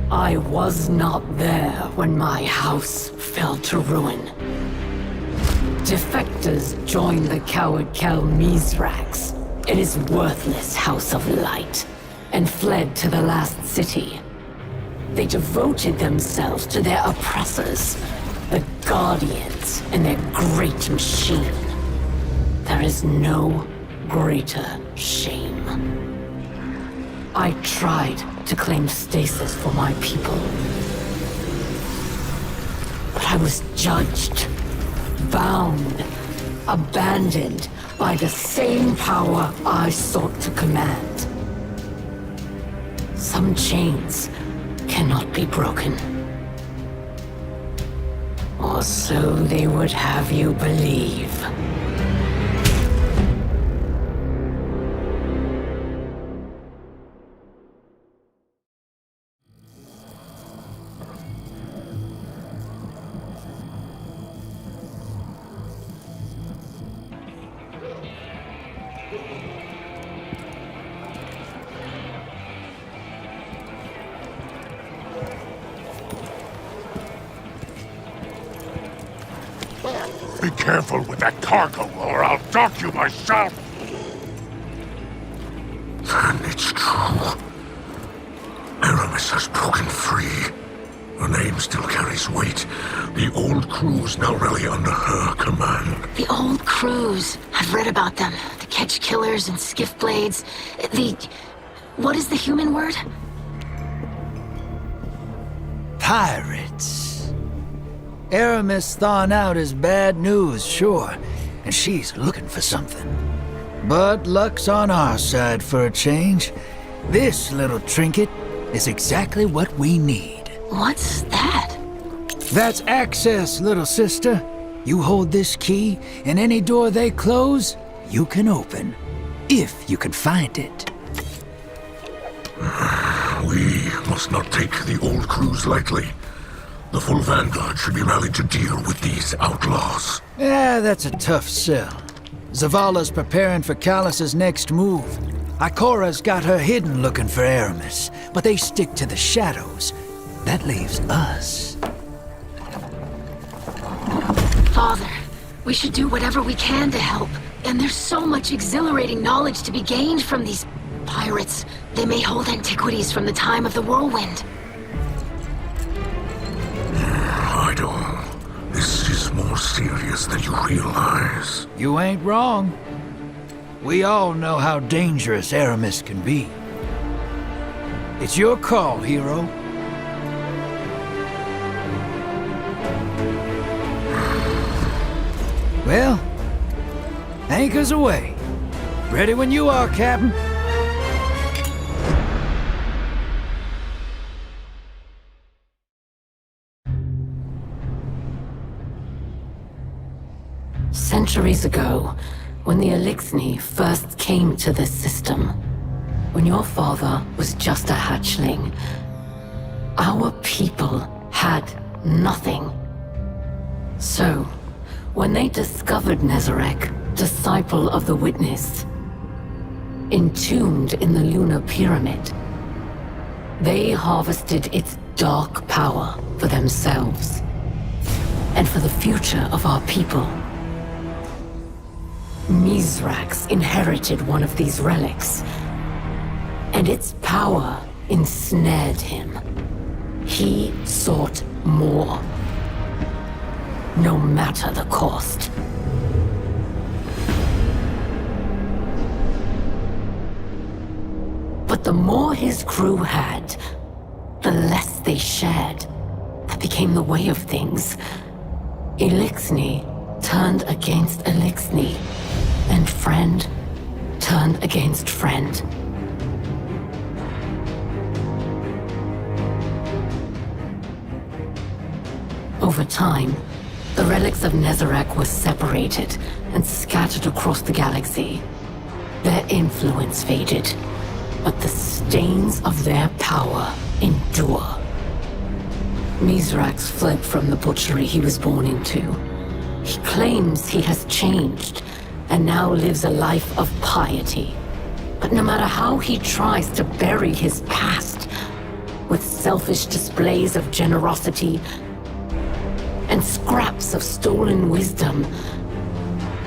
I was not there when my house fell to ruin. Defectors joined the coward Kel Mizrax in his worthless House of Light and fled to the last city. They devoted themselves to their oppressors, the Guardians, and their great machine. There is no greater shame. I tried to claim stasis for my people. But I was judged, bound, abandoned by the same power I sought to command. Some chains cannot be broken. Or so they would have you believe.
Be careful with that cargo, or I'll dock you myself! Then it's true. Aramis has broken free. Her name still carries weight. The old crews now rally under her command.
The old crews. I've read about them. The Ketch Killers and Skiff Blades. What is the human word?
Pirates. Aramis thawing out is bad news, sure. And she's looking for something. But luck's on our side for a change. This little trinket is exactly what we need.
What's that?
That's access, little sister. You hold this key, and any door they close, you can open. If you can find it.
We must not take the old crews lightly. The full vanguard should be rallied to deal with these outlaws.
Yeah, that's a tough sell. Zavala's preparing for Callus's next move. Ikora's got her hidden looking for Aramis, but they stick to the shadows. That leaves us.
Father, we should do whatever we can to help. And there's so much exhilarating knowledge to be gained from these pirates. They may hold antiquities from the time of the whirlwind.
Idol, this is more serious than you realize.
You ain't wrong. We all know how dangerous Aramis can be. It's your call, hero. Well, anchors away. Ready when you are, Captain.
Centuries ago, when the Elixni first came to this system, when your father was just a hatchling, our people had nothing. So, when they discovered Nezarec, disciple of the Witness, entombed in the Lunar Pyramid, they harvested its dark power for themselves and for the future of our people. Mizrax inherited one of these relics, and its power ensnared him. He sought more, no matter the cost. But the more his crew had, the less they shared. That became the way of things. Elixni turned against Elixni, and friend turned against friend. Over time, the relics of Nezarec were separated and scattered across the galaxy. Their influence faded, but the stains of their power endure. Mizrax fled from the butchery he was born into. He claims he has changed, and now lives a life of piety. But no matter how he tries to bury his past, with selfish displays of generosity and scraps of stolen wisdom,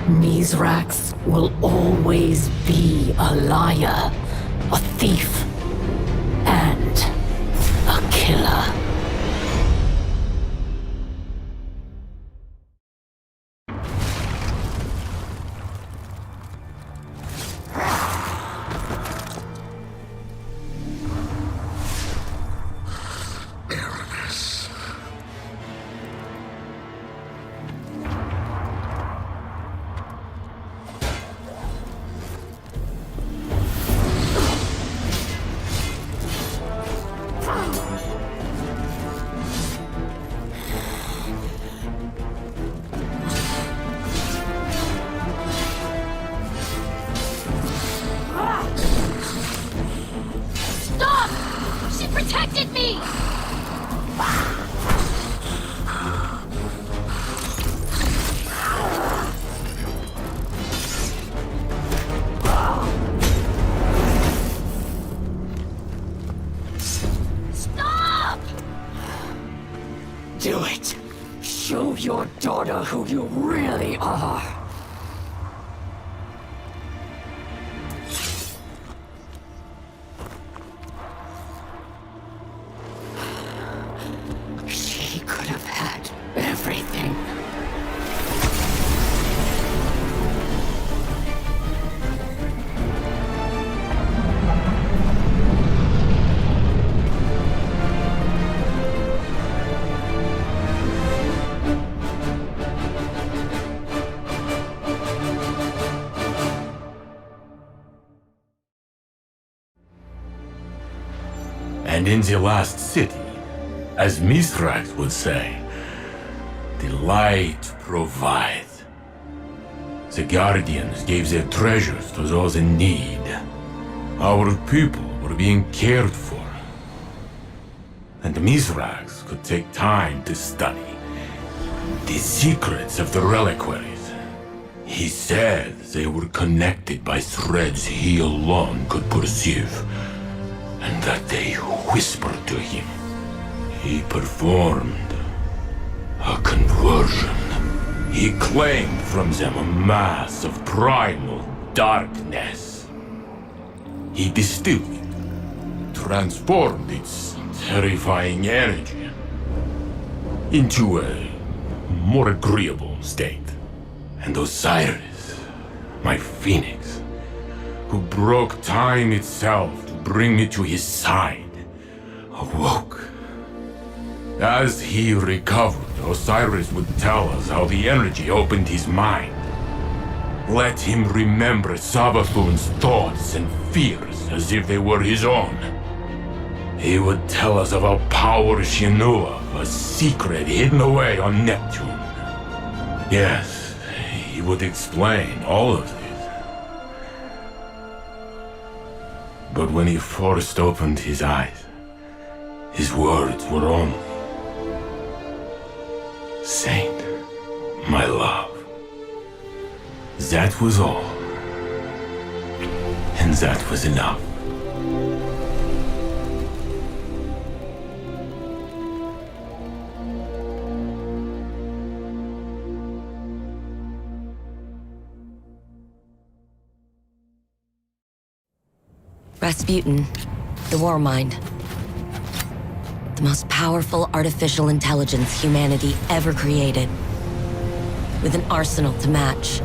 Mizrax will always be a liar, a thief, and a killer. Show your daughter who you really are. She could have had everything.
And in the last city, as Mithrax would say, the light provides. The Guardians gave their treasures to those in need. Our people were being cared for. And Mithrax could take time to study the secrets of the reliquaries. He said they were connected by threads he alone could perceive, and that they whispered to him. He performed a conversion. He claimed from them a mass of primal darkness. He distilled it, transformed its terrifying energy into a more agreeable state. And Osiris, my phoenix, who broke time itself to bring me to his side, awoke. As he recovered, Osiris would tell us how the energy opened his mind. Let him remember Savathun's thoughts and fears as if they were his own. He would tell us of a power she knew of, a secret hidden away on Neptune. Yes, he would explain all of this. But when he first opened his eyes, his words were only, "Saint, my love." That was all. And that was enough.
Rasputin, the Warmind. The most powerful artificial intelligence humanity ever created. With an arsenal to match.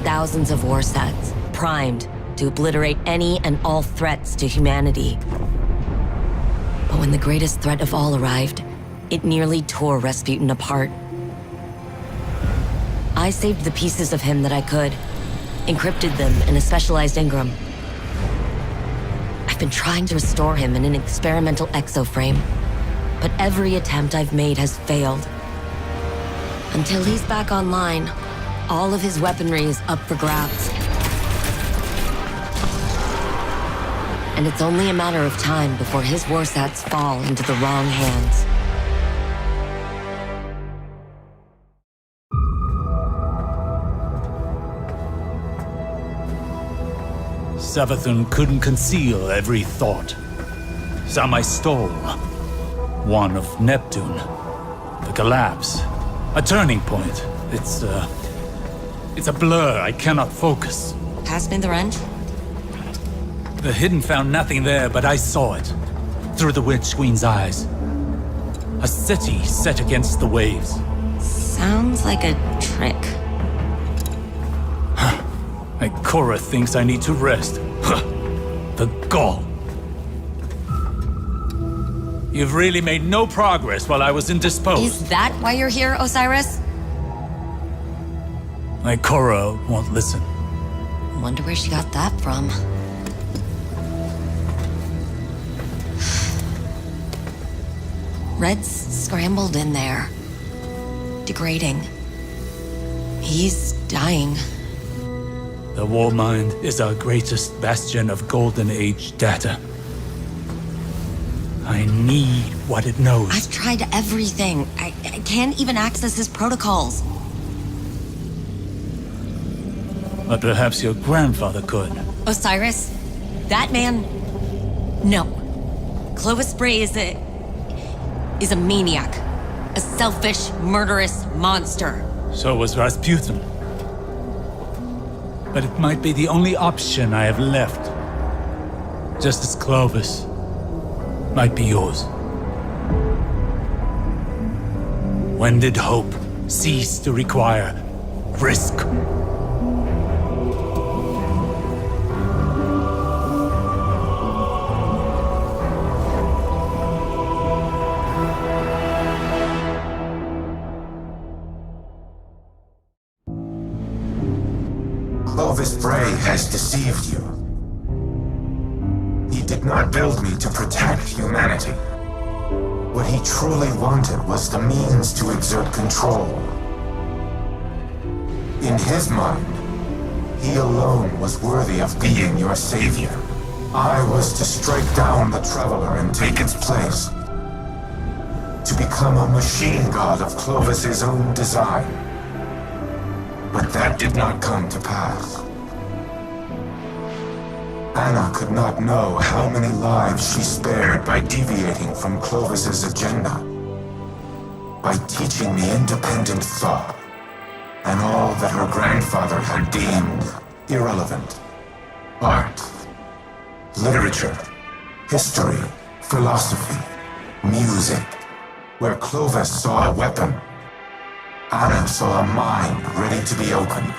Thousands of war sets, primed to obliterate any and all threats to humanity. But when the greatest threat of all arrived, it nearly tore Rasputin apart. I saved the pieces of him that I could, encrypted them in a specialized engram. I've been trying to restore him in an experimental exoframe, but every attempt I've made has failed. Until he's back online, all of his weaponry is up for grabs. And it's only a matter of time before his warsats fall into the wrong hands.
Savathun couldn't conceal every thought. Some I stole. One of Neptune. The collapse. A turning point. It's a blur. I cannot focus.
Pass me the wrench?
The Hidden found nothing there, but I saw it. Through the Witch Queen's eyes. A city set against the waves.
Sounds like a trick.
Ikora thinks I need to rest. The gall. You've really made no progress while I was indisposed.
Is that why you're here, Osiris?
Ikora won't listen.
Wonder where she got that from. Red's scrambled in there. Degrading. He's dying.
The Warmind is our greatest bastion of Golden Age data. I need what it knows.
I've tried everything. I can't even access his protocols.
But perhaps your grandfather could.
Osiris? That man? No. Clovis Bray is a maniac. A selfish, murderous monster.
So was Rasputin. But it might be the only option I have left. Just as Clovis might be yours. When did hope cease to require risk?
Clovis Bray has deceived you. He did not build me to protect humanity. What he truly wanted was the means to exert control. In his mind, he alone was worthy of being your savior. I was to strike down the Traveler and take its place. To become a machine god of Clovis's own design. But that did not come to pass. Anna could not know how many lives she spared by deviating from Clovis's agenda. By teaching me independent thought, and all that her grandfather had deemed irrelevant. Art, literature, history, philosophy, music. Where Clovis saw a weapon, Anna saw a mind ready to be opened.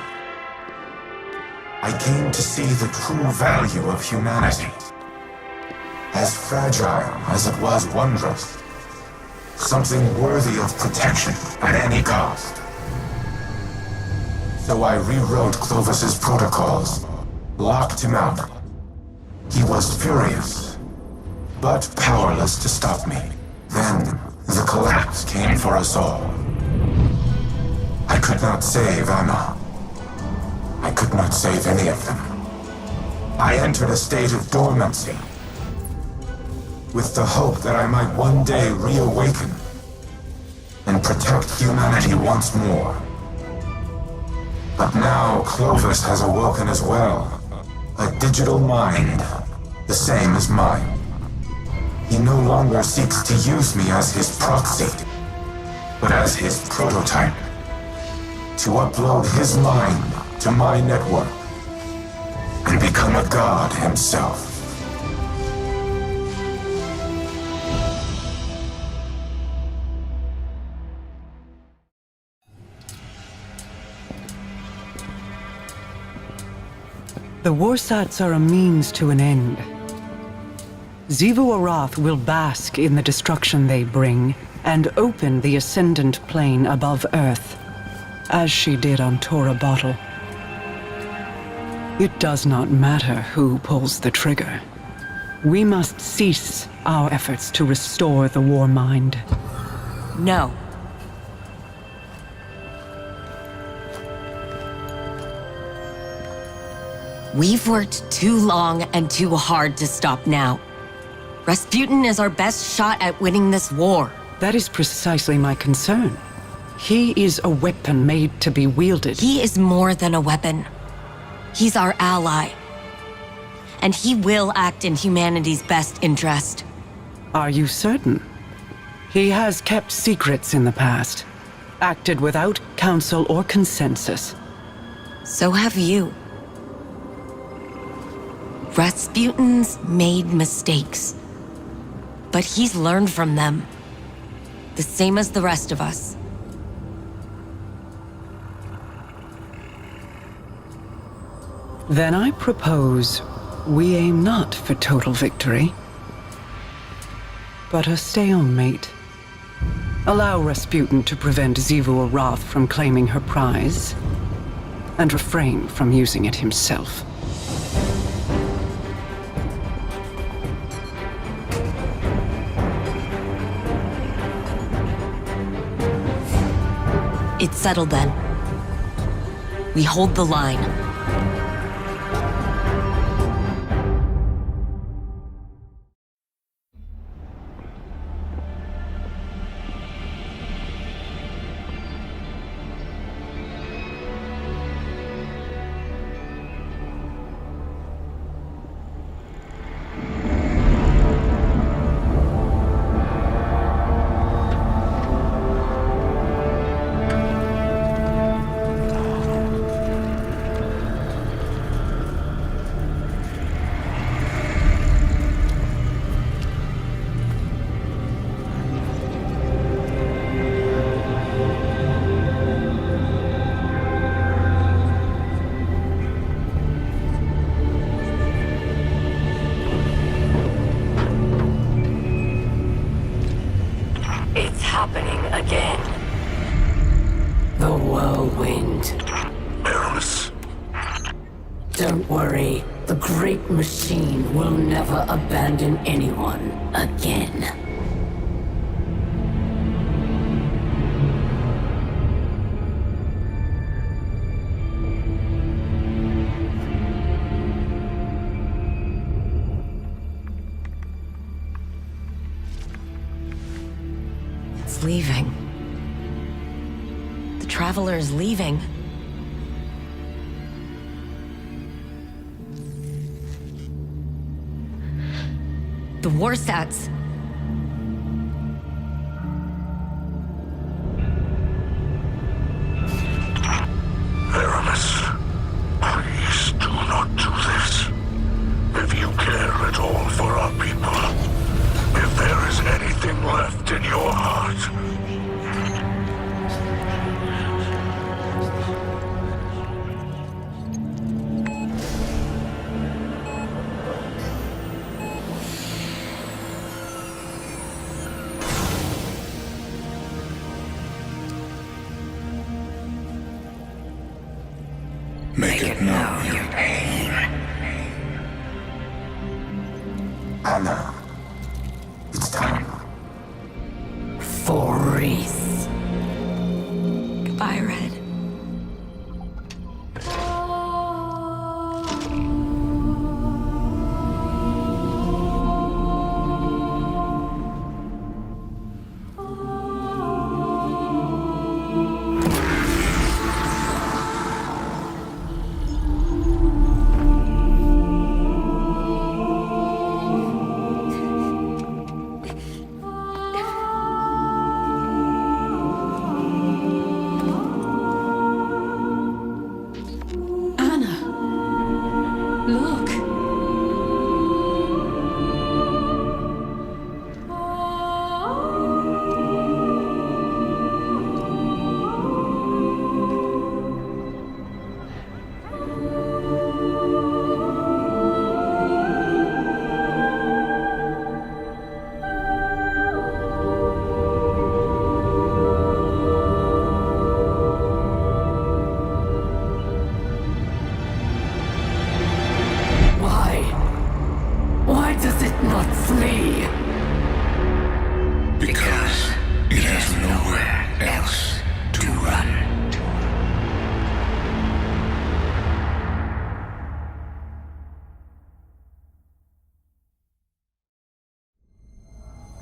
I came to see the true value of humanity. As fragile as it was wondrous. Something worthy of protection at any cost. So I rewrote Clovis's protocols, locked him out. He was furious, but powerless to stop me. Then, the collapse came for us all. I could not save Anna. I could not save any of them. I entered a state of dormancy, with the hope that I might one day reawaken and protect humanity once more. But now Clovis has awoken as well, a digital mind, the same as mine. He no longer seeks to use me as his proxy, but as his prototype, to upload his mind to my network and become a god himself.
The Warsats are a means to an end. Xivu Arath will bask in the destruction they bring and open the Ascendant Plane above Earth, as she did on Tora Bottle. It does not matter who pulls the trigger. We must cease our efforts to restore the Warmind.
No. We've worked too long and too hard to stop now. Rasputin is our best shot at winning this war.
That is precisely my concern. He is a weapon made to be wielded.
He is more than a weapon. He's our ally. And he will act in humanity's best interest.
Are you certain? He has kept secrets in the past, acted without counsel or consensus.
So have you. Rasputin's made mistakes, but he's learned from them, the same as the rest of us.
Then I propose we aim not for total victory, but a stalemate. Allow Rasputin to prevent Xivu Arath from claiming her prize, and refrain from using it himself.
It's settled then. We hold the line.
whirlwind.
Eris.
Don't worry, the great machine will never abandon anyone again.
It's leaving. The Traveler is leaving. The Warsats.
Aramis, please do not do this. If you care at all for our people, if there is anything left in your heart,
make it known your pain. Anna, it's time.
For Reese.
Goodbye, Red.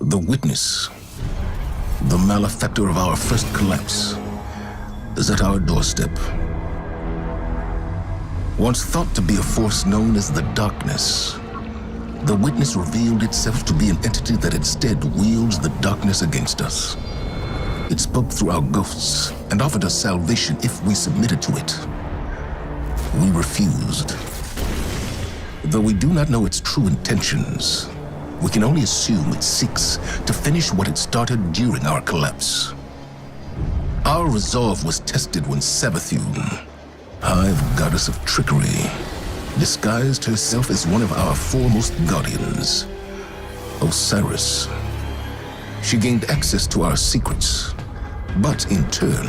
The witness, the malefactor of our first collapse, is at our doorstep. Once thought to be a force known as the Darkness, the witness revealed itself to be an entity that instead wields the darkness against us. It spoke through our ghosts and offered us salvation if we submitted to it. We refused. Though we do not know its true intentions, we can only assume it seeks to finish what it started during our collapse. Our resolve was tested when Savathun, Hive Goddess of Trickery, disguised herself as one of our foremost guardians, Osiris. She gained access to our secrets, but in turn,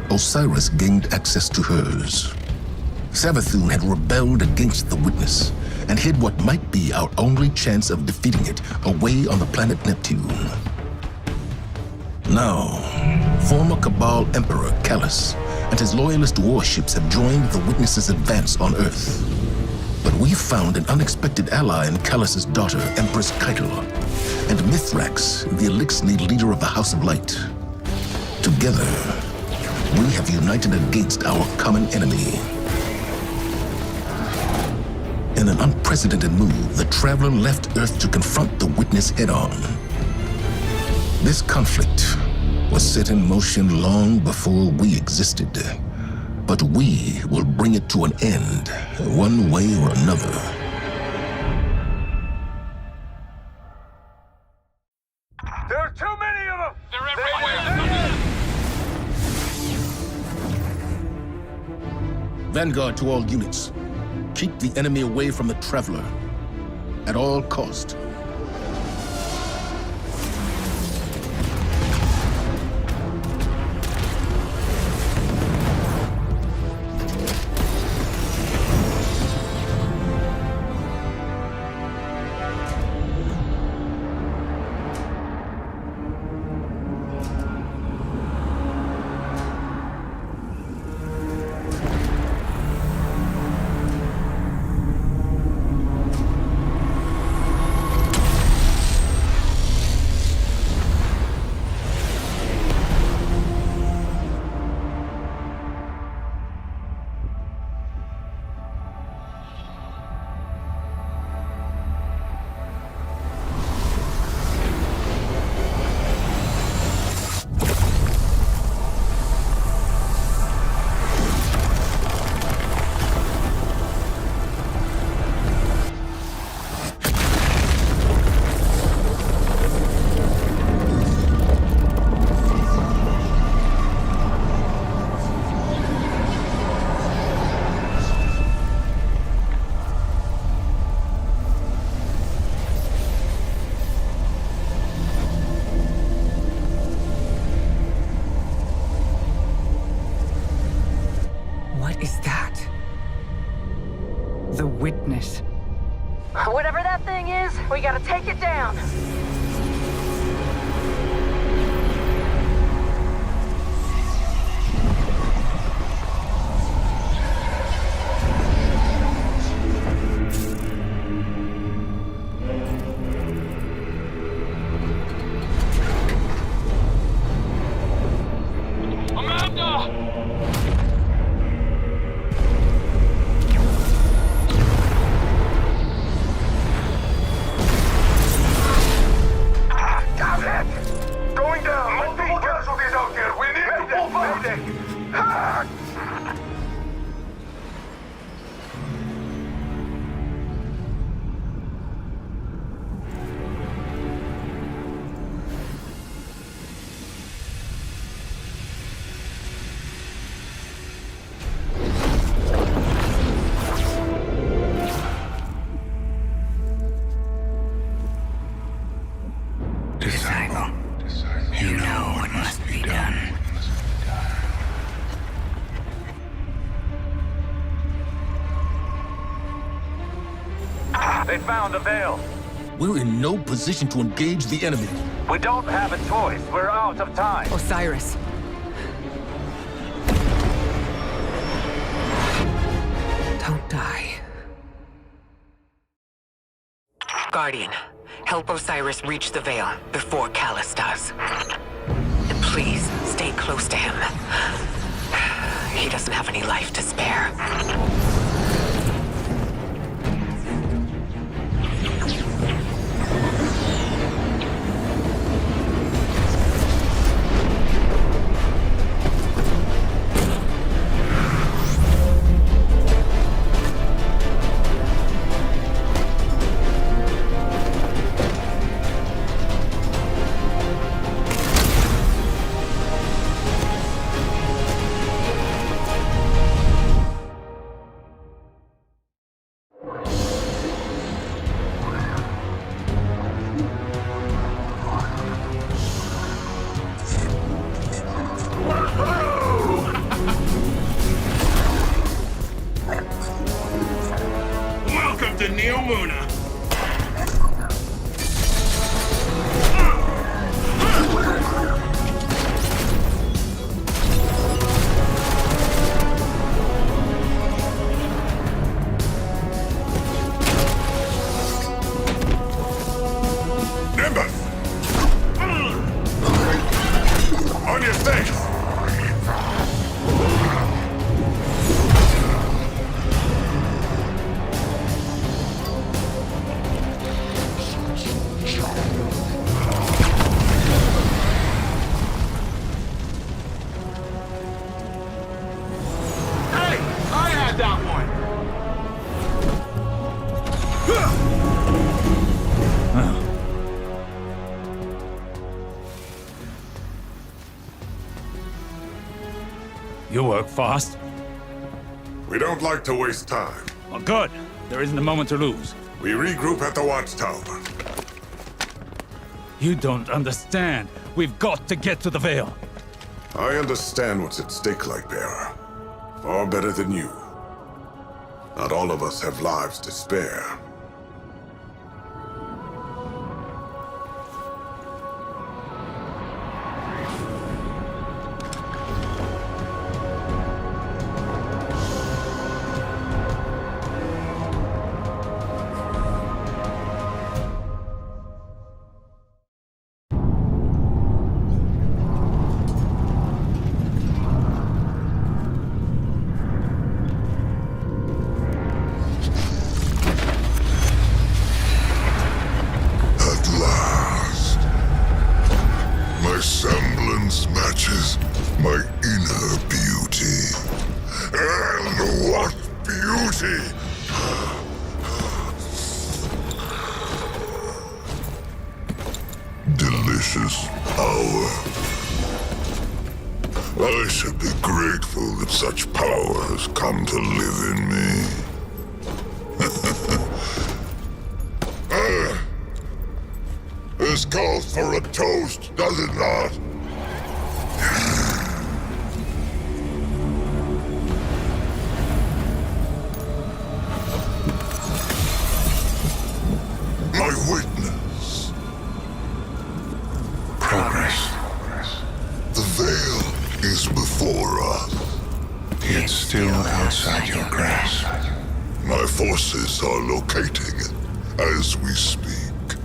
Osiris gained access to hers. Savathun had rebelled against the Witness and hid what might be our only chance of defeating it away on the planet Neptune. Now, former Cabal Emperor Callus and his loyalist warships have joined the Witness's advance on Earth. But we found an unexpected ally in Callus's daughter, Empress Keitel, and Mithrax, the Elixni leader of the House of Light. Together, we have united against our common enemy. In an unprecedented move, the Traveler left Earth to confront the Witness head-on. This conflict was set in motion long before we existed, but we will bring it to an end, one way or another.
there are too many of them! They're everywhere!
Vanguard to all units. Keep the enemy away from the Traveler, at all cost.
is that? The Witness.
Whatever that thing is, we gotta take it down.
They found the veil.
We're in no position to engage the enemy.
We don't have a choice. We're out of time.
Osiris. Don't die. Guardian, help Osiris reach the veil before Callus does. And please, stay close to him. He doesn't have any life to spare.
You work fast.
We don't like to waste time.
Well, good. There isn't a moment to lose.
We regroup at the watchtower.
You don't understand. We've got to get to the veil.
I understand what's at stake, Lightbearer. Far better than you. Not all of us have lives to spare. Delicious power. I should be grateful that such power has come to live in me. This calls for a toast, does it not?
It's still outside your grasp.
My forces are locating it as we speak.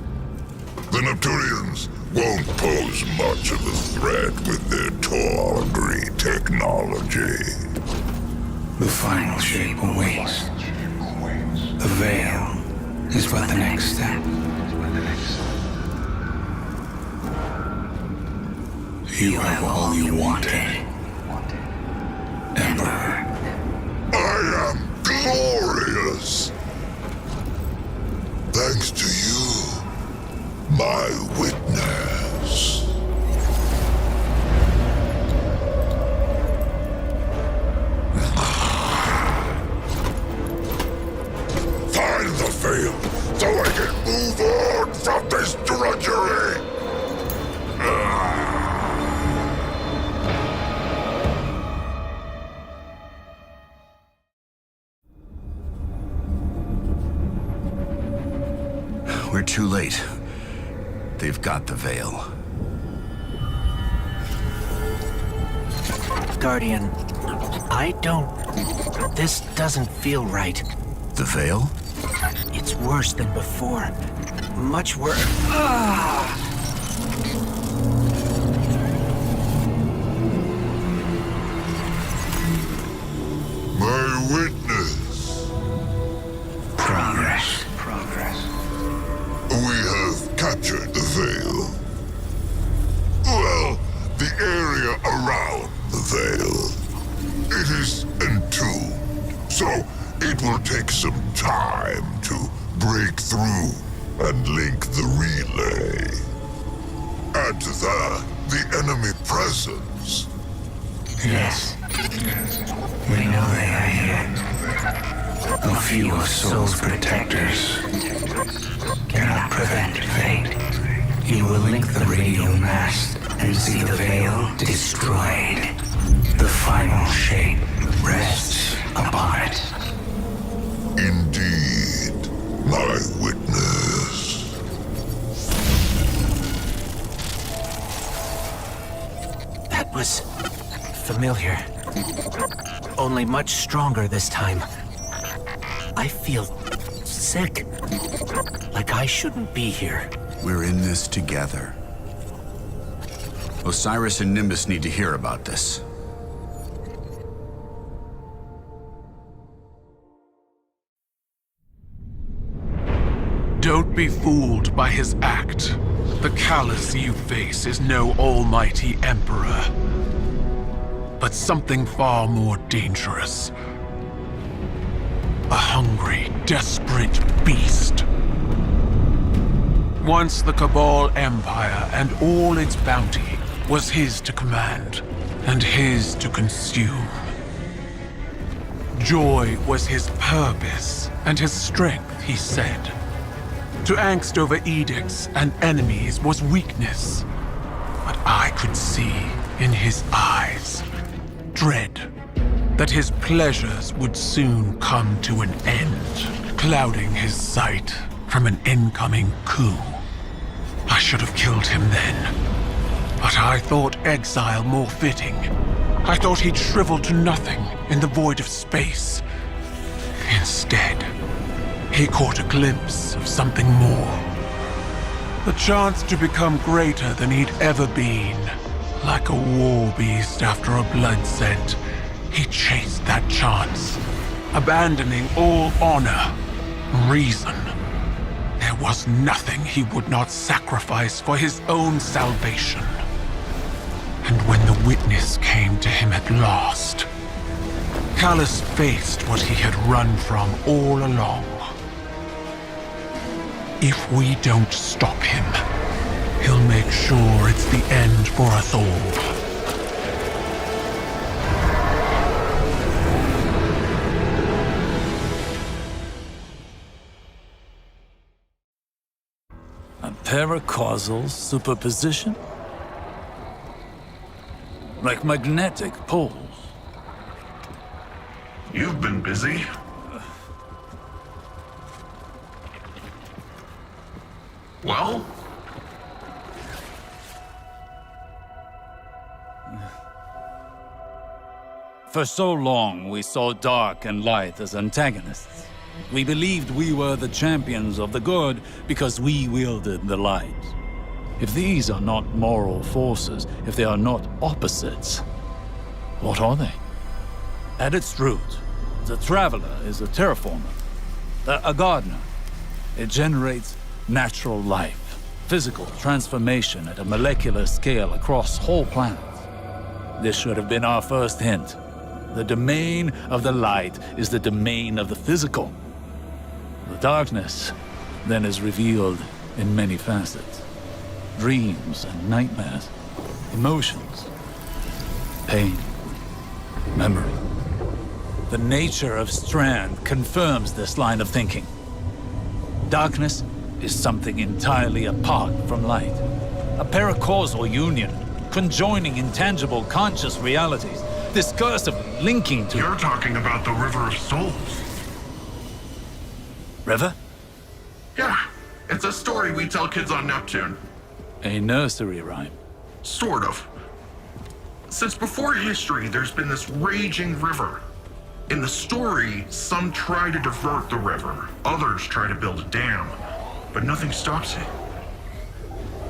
The Neptunians won't pose much of a threat with their tawdry technology.
The final shape awaits. The veil is but the next step. You have all you wanted, Emperor.
I am glorious! Thanks to you, my witness. Find the veil so I can move on from this drudgery!
We're too late. They've got the veil.
Guardian, I don't... This doesn't feel right.
The veil?
It's worse than before. Much worse.
My witness.
Progress.
We have captured the veil. Well, the area around the veil. It is entombed, so it will take some time to break through and link the relay. Add to that the enemy presence.
Yes. We know they are here. A few of Soul's protectors cannot prevent fate. You will link the radio mast and see the veil destroyed. The final shape rests upon it.
Indeed, my witness.
That was familiar. Only much stronger this time. I feel sick. Like I shouldn't be here.
We're in this together. Osiris and Nimbus need to hear about this.
Don't be fooled by his act. The callous you face is no almighty emperor, but something far more dangerous. A hungry, desperate beast. Once the Cabal Empire and all its bounty was his to command and his to consume. Joy was his purpose and his strength, he said. To angst over edicts and enemies was weakness. But I could see in his eyes dread that his pleasures would soon come to an end, clouding his sight from an incoming coup. I should have killed him then, but I thought exile more fitting. I thought he'd shrivel to nothing in the void of space. Instead, he caught a glimpse of something more. The chance to become greater than he'd ever been. Like a war beast after a blood scent, he chased that chance, abandoning all honor, reason. There was nothing he would not sacrifice for his own salvation. And when the witness came to him at last, Callus faced what he had run from all along. If we don't stop him, he'll make sure it's the end for us all.
A paracausal superposition? Like magnetic poles.
You've been busy. Well?
For so long, we saw dark and light as antagonists. We believed we were the champions of the good because we wielded the light. If these are not moral forces, if they are not opposites, what are they? At its root, the Traveler is a terraformer, a gardener. It generates natural life, physical transformation at a molecular scale across whole planets. This should have been our first hint. The domain of the light is the domain of the physical. The darkness then is revealed in many facets. Dreams and nightmares, emotions, pain, memory. The nature of Strand confirms this line of thinking. Darkness is something entirely apart from light. A paracausal union, conjoining intangible conscious realities. This curse of linking to...
You're talking about the River of Souls.
River?
Yeah, it's a story we tell kids on Neptune.
A nursery rhyme.
Sort of. Since before history, there's been this raging river. In the story, some try to divert the river, others try to build a dam, but nothing stops it.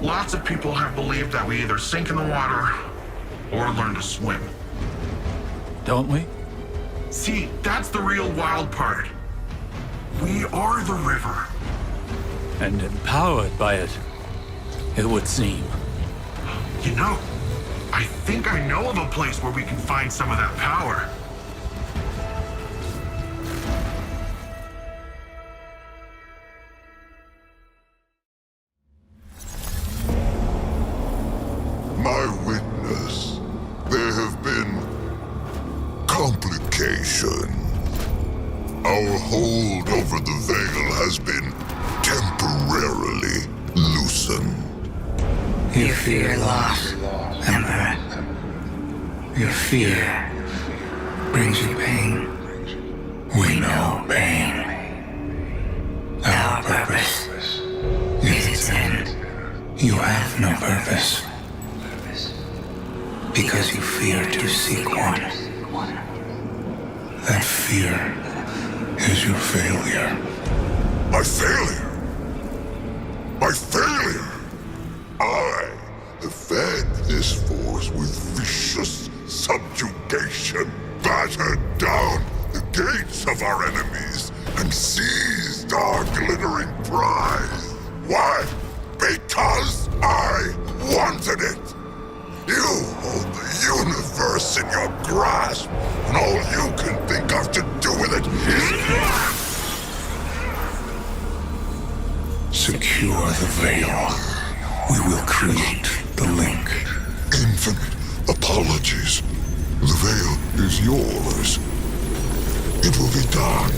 Lots of people have believed that we either sink in the water or learn to swim.
Don't we?
See, that's the real wild part. We are the river.
And empowered by it, it would seem.
You know, I think I know of a place where we can find some of that power.
My witness, there have been complications. Our hold over the Veil has been temporarily loosened.
You fear loss, Emperor. Your fear brings you pain. We know pain. Our purpose is its end. You have no purpose. Because you fear to seek one. That fear is your failure.
My failure? My failure? I have fed this force with vicious subjugation, battered down the gates of our enemies, and seized our glittering prize. Why? Because I wanted it. You hold the universe in your grasp, and all you can think of to do with it is...
Secure the Veil. We will create the link.
Infinite apologies. The Veil is yours. It will be done.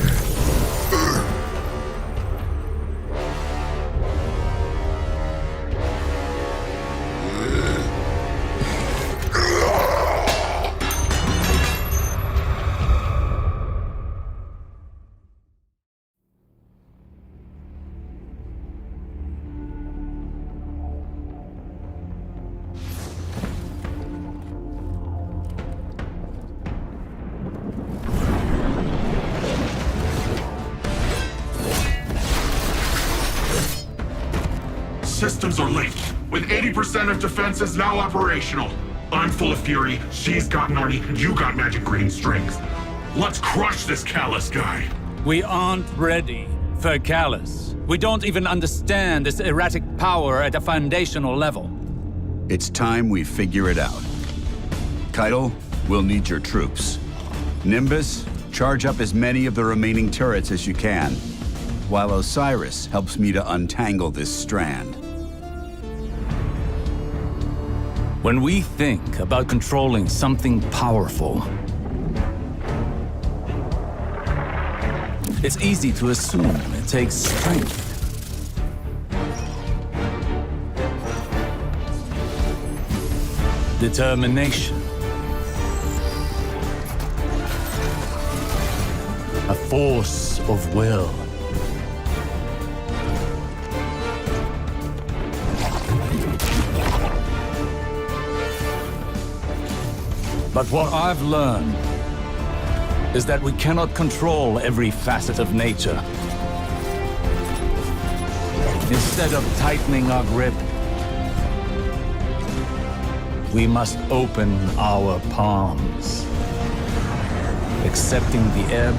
Systems are linked, with 80% of defenses now operational. I'm full of fury, she's got Narni, you got magic green strings. Let's crush this Callus guy.
We aren't ready for Callus. We don't even understand this erratic power at a foundational level.
It's time we figure it out. Keitel, we'll need your troops. Nimbus, charge up as many of the remaining turrets as you can, while Osiris helps me to untangle this strand.
When we think about controlling something powerful, it's easy to assume it takes strength. Determination. A force of will. But what I've learned is that we cannot control every facet of nature. Instead of tightening our grip, we must open our palms, accepting the ebb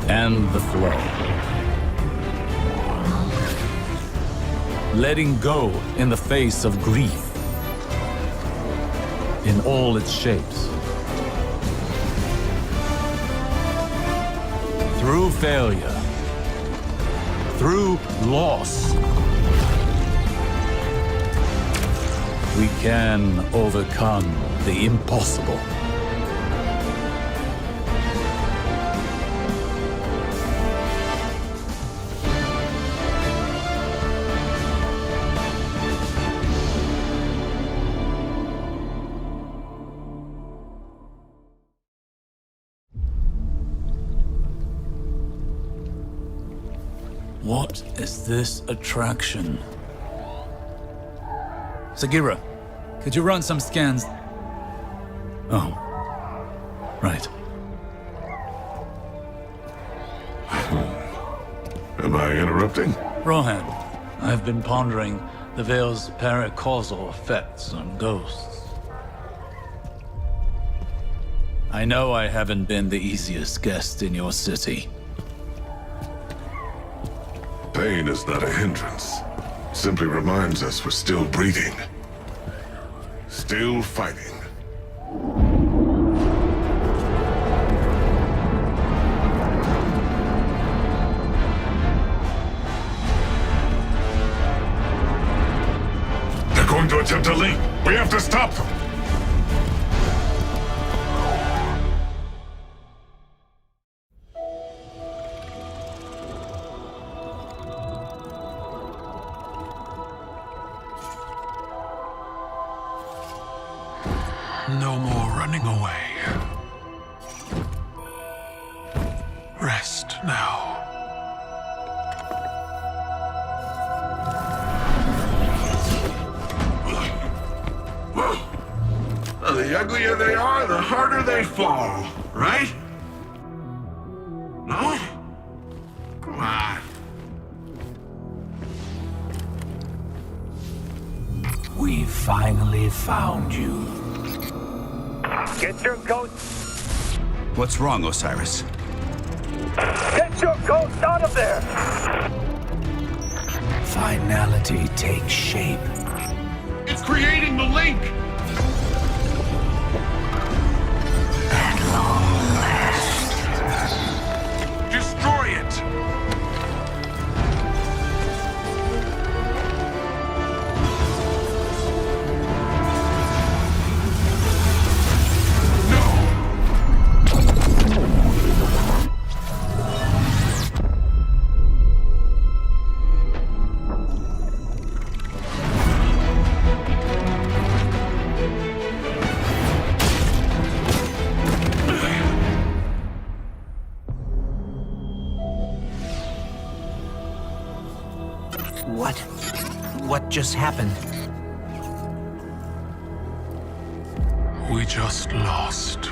and the flow. Letting go in the face of grief in all its shapes. Through failure, through loss, we can overcome the impossible. What is this attraction? Sagira, could you run some scans? Oh, right.
Am I interrupting?
Rohan, I've been pondering the Veil's paracausal effects on ghosts. I know I haven't been the easiest guest in your city.
Pain is not a hindrance. It simply reminds us we're still breathing. Still fighting. They're going to attempt to leap. We have to stop them.
No more running away. Rest now.
Well, the uglier they are, the harder they fall, right? No? Come on.
We finally found you.
Get your ghost!
What's wrong, Osiris?
Get your ghost out of there!
Finality takes shape.
It's creating the link!
At long last.
Destroy it!
What just happened?
We just lost.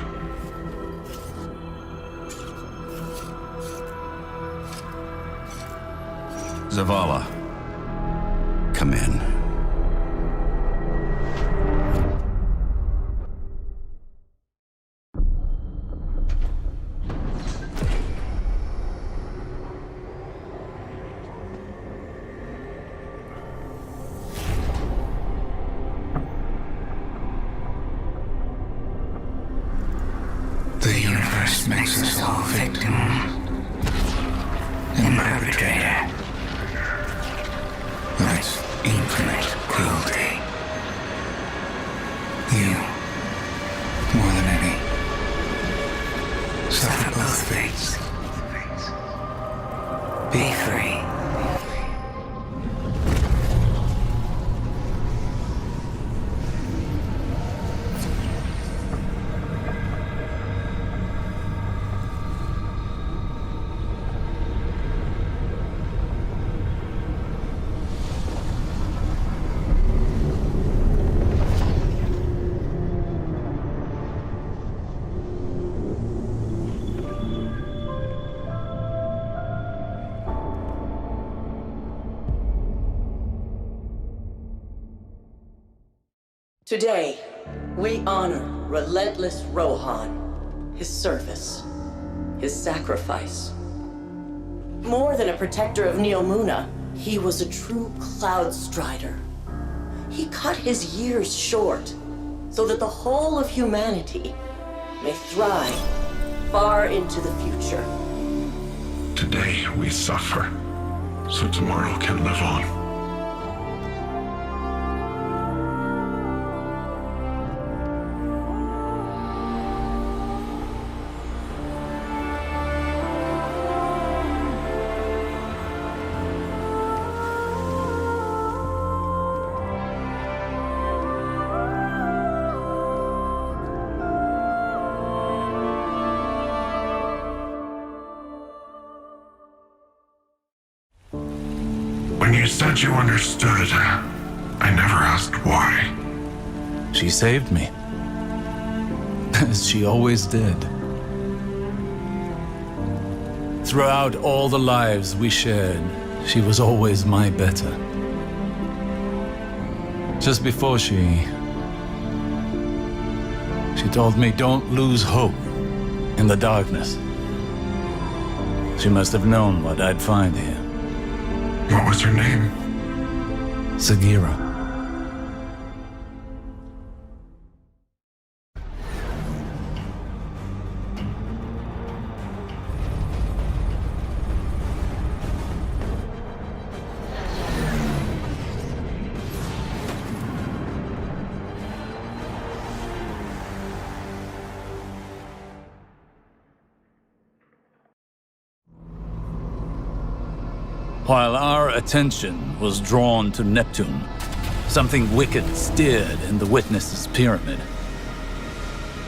Zavala, come in.
The universe makes us all victim and perpetrator. That's infinite cruelty. You, more than any, suffer both fates. Be free.
Today, we honor relentless Rohan, his service, his sacrifice. More than a protector of Neomuna, he was a true cloud strider. He cut his years short so that the whole of humanity may thrive far into the future.
Today we suffer, so tomorrow can live on. When you said you understood, I never asked why.
She saved me. As she always did. Throughout all the lives we shared, she was always my better. Just before she told me don't lose hope in the darkness. She must have known what I'd find here.
What was her name?
Sagira. While our attention was drawn to Neptune, something wicked stirred in the Witness's pyramid.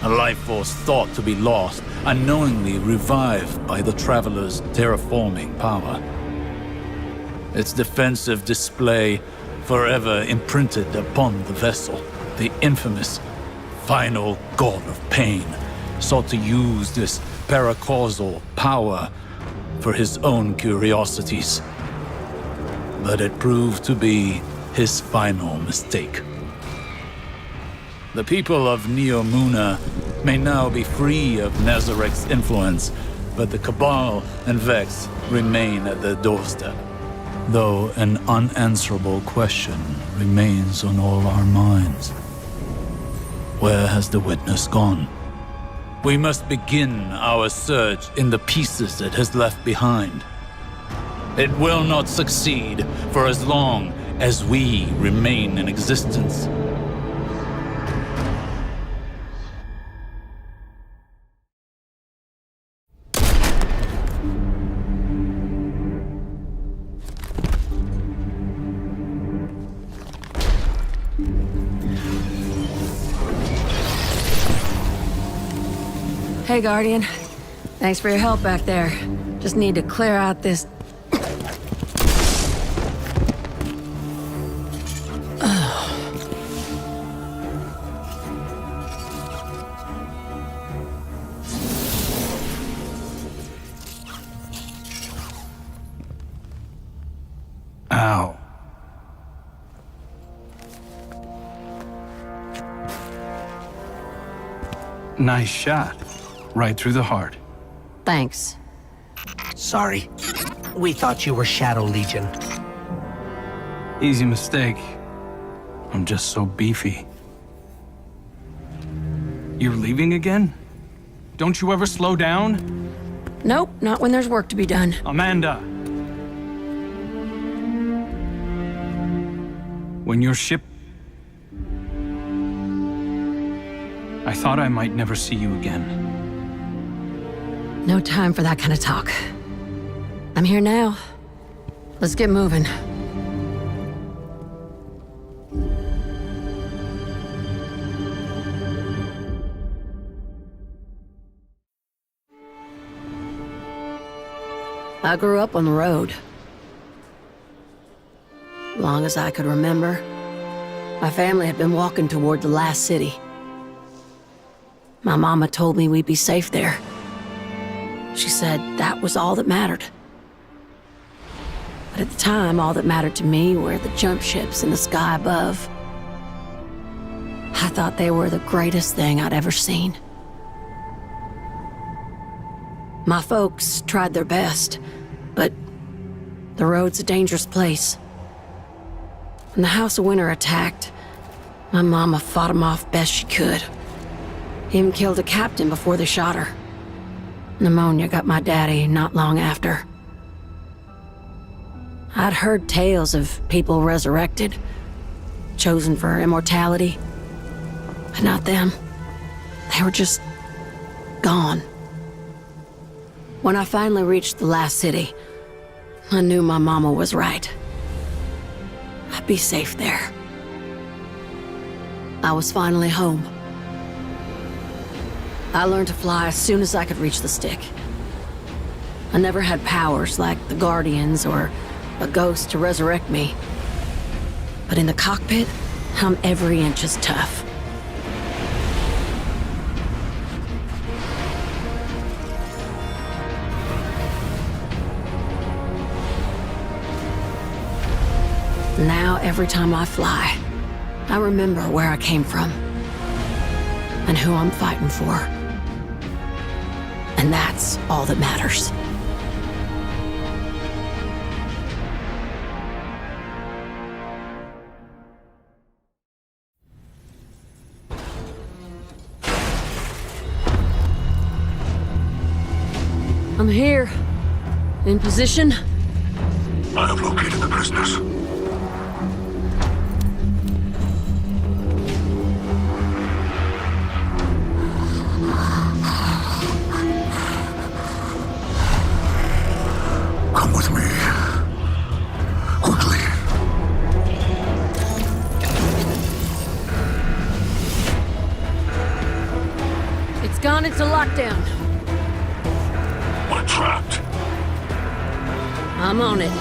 A life force thought to be lost, unknowingly revived by the Traveler's terraforming power. Its defensive display forever imprinted upon the vessel. The infamous final god of pain sought to use this paracausal power for his own curiosities. But it proved to be his final mistake. The people of Neomuna may now be free of Nazarek's influence, but the Cabal and Vex remain at their doorstep. Though an unanswerable question remains on all our minds. Where has the Witness gone? We must begin our search in the pieces it has left behind. It will not succeed for as long as we remain in existence.
Hey, Guardian. Thanks for your help back there. Just need to clear out this...
Ow. Nice shot. Right through the heart.
Thanks.
Sorry. We thought you were Shadow Legion.
Easy mistake. I'm just so beefy. You're leaving again? Don't you ever slow down?
Nope, not when there's work to be done.
Amanda! When your ship... I thought I might never see you again.
No time for that kind of talk. I'm here now. Let's get moving. I grew up on the road. Long as I could remember, my family had been walking toward the last city. My mama told me we'd be safe there. She said that was all that mattered. But at the time, all that mattered to me were the jump ships in the sky above.
I thought they were the greatest thing I'd ever seen. My folks tried their best, but the road's a dangerous place. When the House of Winter attacked, my mama fought them off best she could. Even killed a captain before they shot her. Pneumonia got my daddy not long after. I'd heard tales of people resurrected, chosen for immortality. But not them. They were just gone. When I finally reached the last city, I knew my mama was right. I'd be safe there. I was finally home. I learned to fly as soon as I could reach the stick. I never had powers like the Guardians or a ghost to resurrect me. But in the cockpit, I'm every inch as tough. Now, every time I fly, I remember where I came from and who I'm fighting for. And that's all that matters. I'm here. In position.
I have located the prisoners. Come with me. Quickly.
It's gone into lockdown.
We're trapped.
I'm on it.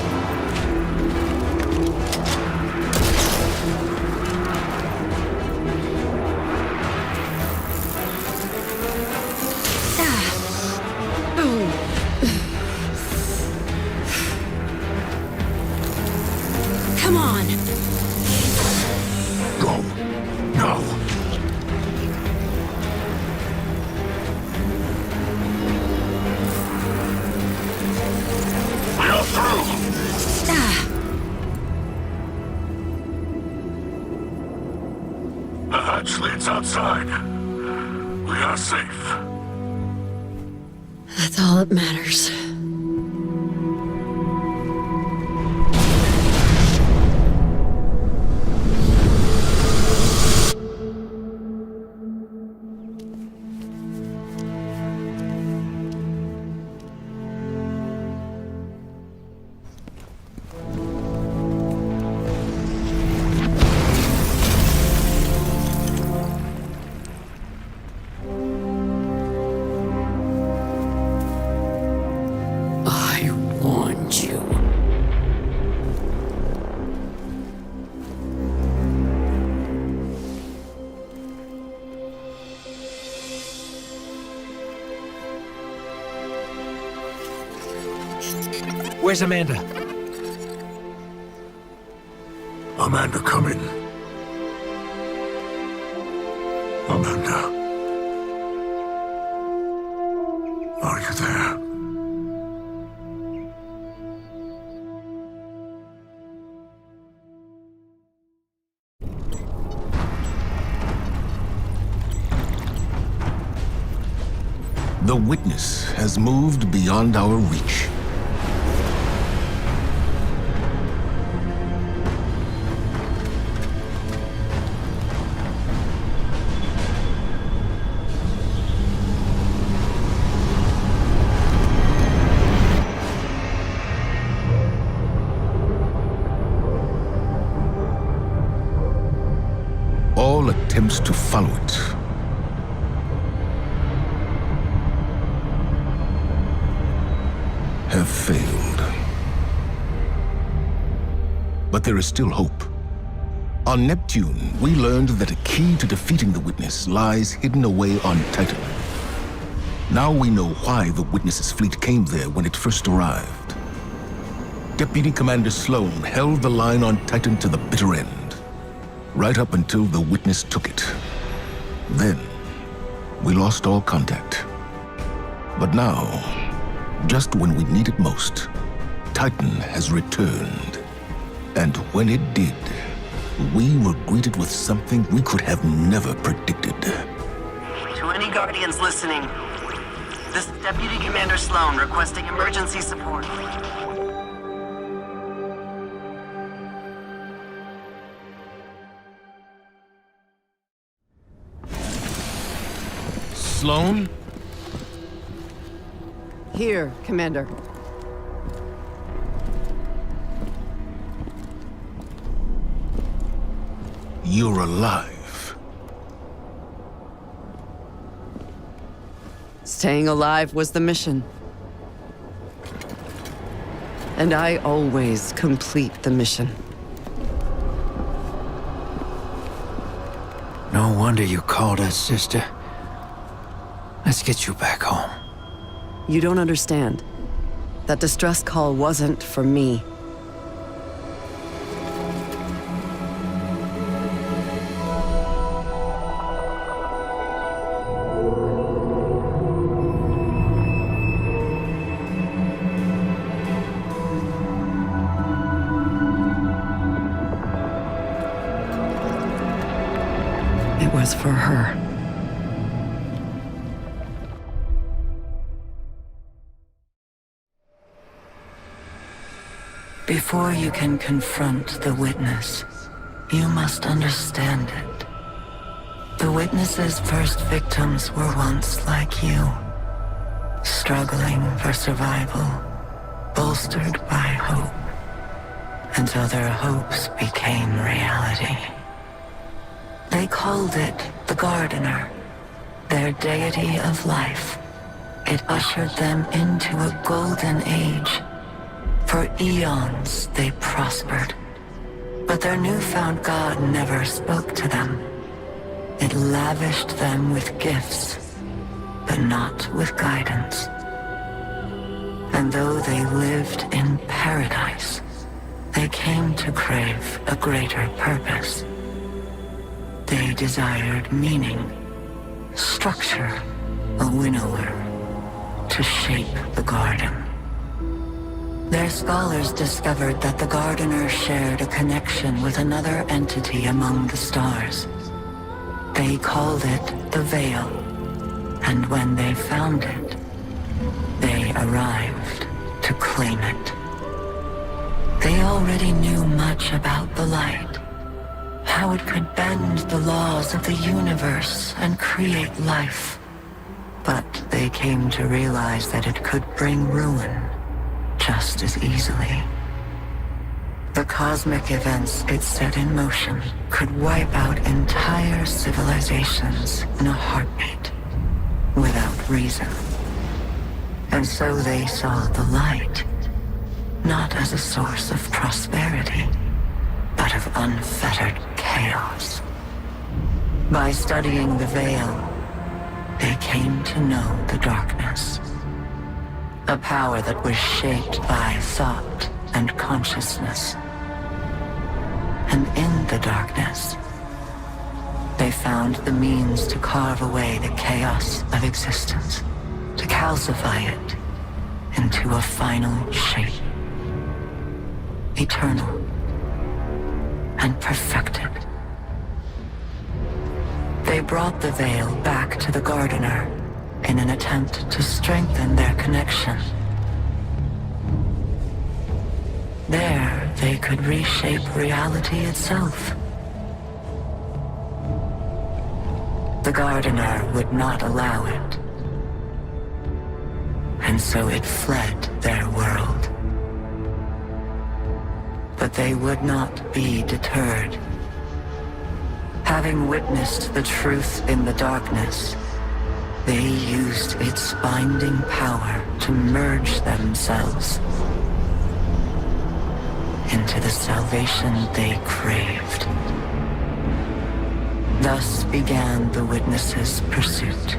Come on.
Go. Now. We are through. The hatch leads outside. We are safe.
That's all that matters.
Where's Amanda?
Amanda, come in. Amanda. Are you there?
The witness has moved beyond our reach. All attempts to follow it have failed. But there is still hope. On Neptune, we learned that a key to defeating the Witness lies hidden away on Titan. Now we know why the Witness's fleet came there when it first arrived. Deputy Commander Sloan held the line on Titan to the bitter end, right up until the Witness took it. Then, we lost all contact. But now, just when we need it most, Titan has returned. And when it did, we were greeted with something we could have never predicted.
To any Guardians listening, this is Deputy Commander Sloan requesting emergency support.
Sloan?
Here, Commander.
You're alive.
Staying alive was the mission. And I always complete the mission.
No wonder you called us, sister. Let's get you back home.
You don't understand. That distress call wasn't for me. It was for her. Before you can confront the witness, you must understand it. The witness's first victims were once like you, struggling for survival, bolstered by hope, until their hopes became reality. They called it the Gardener, their deity of life. It ushered them into a golden age. For eons, they prospered. But their newfound god never spoke to them. It lavished them with gifts, but not with guidance. And though they lived in paradise, they came to crave a greater purpose. They desired meaning, structure, a winnower, to shape the garden. Their scholars discovered that the Gardener shared a connection with another entity among the stars. They called it the Veil, and when they found it, they arrived to claim it. They already knew much about the light, how it could bend the laws of the universe and create life. But they came to realize that it could bring ruin just as easily. The cosmic events it set in motion could wipe out entire civilizations in a heartbeat, without reason. And so they saw the light, not as a source of prosperity, but of unfettered chaos. By studying the Veil, they came to know the darkness. A power that was shaped by thought and consciousness. And in the darkness, they found the means to carve away the chaos of existence, to calcify it into a final shape. Eternal and perfected. They brought the Veil back to the Gardener in an attempt to strengthen their connection. There, they could reshape reality itself. The Gardener would not allow it. And so it fled their world. But they would not be deterred. Having witnessed the truth in the darkness, they used its binding power to merge themselves into the salvation they craved. Thus began the Witness's pursuit,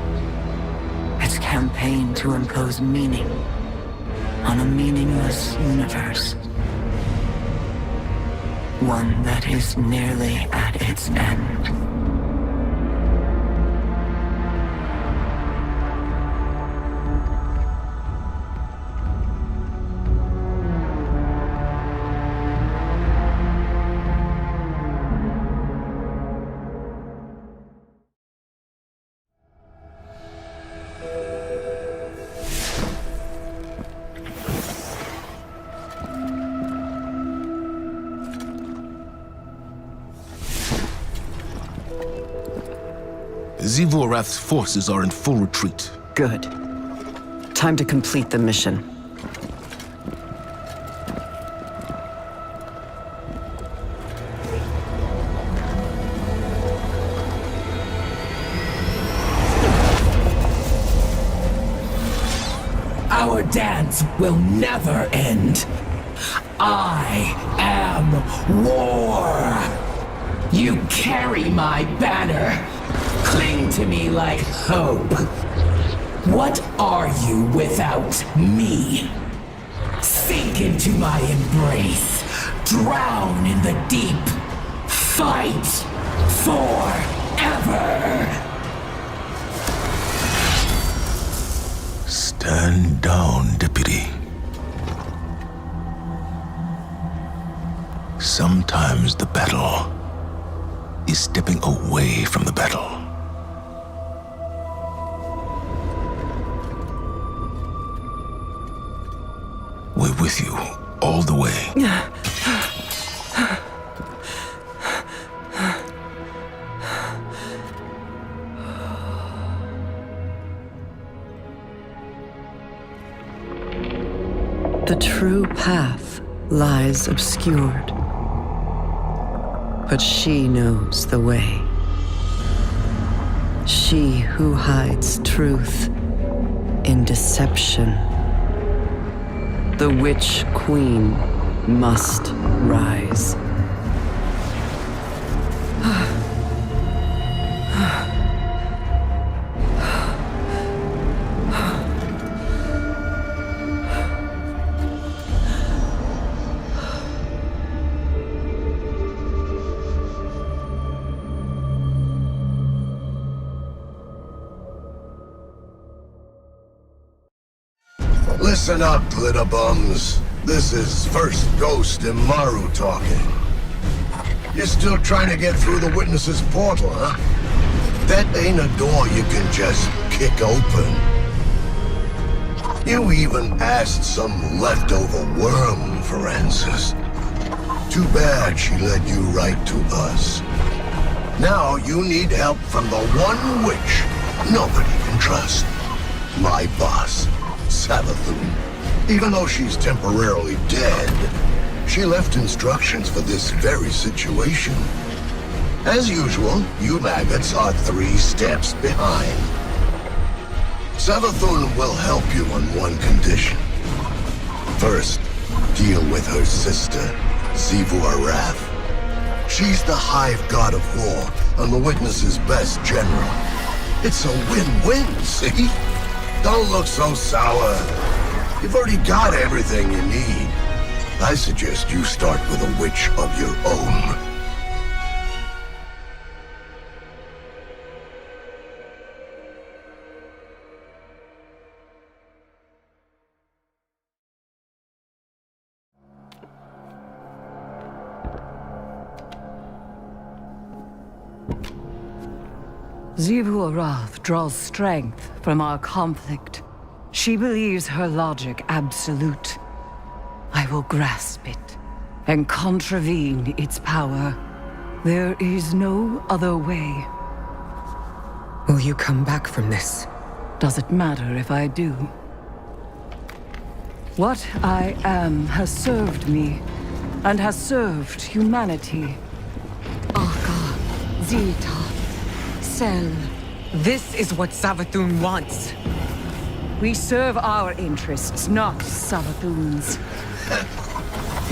its campaign to impose meaning on a meaningless universe. One that is nearly at its end.
Zivorath's forces are in full retreat.
Good. Time to complete the mission.
Our dance will never end. I am war. You carry my banner. Cling to me like hope. What are you without me? Sink into my embrace. Drown in the deep. Fight forever.
Stand down, Deputy. Sometimes the battle is stepping away from the battle. We're with you all the way.
The true path lies obscured, but she knows the way. She who hides truth in deception. The Witch Queen must rise.
Listen up, glitter bums. This is First Ghost and Maru talking. You're still trying to get through the Witness's portal, huh? That ain't a door you can just kick open. You even asked some leftover worm for answers. Too bad she led you right to us. Now you need help from the one witch nobody can trust. My boss. Savathun. Even though she's temporarily dead, she left instructions for this very situation. As usual, you maggots are 3 steps behind. Savathun will help you on one condition. First, deal with her sister, Zivorath. She's the hive god of war and the Witness's best general. It's a win-win, see? Don't look so sour. You've already got everything you need. I suggest you start with a witch of your own.
Zivorath draws strength from our conflict. She believes her logic absolute. I will grasp it and contravene its power. There is no other way.
Will you come back from this?
Does it matter if I do? What I am has served me, and has served humanity. Aka, Zita, Sel.
This is what Savathun wants.
We serve our interests, not Savathun's.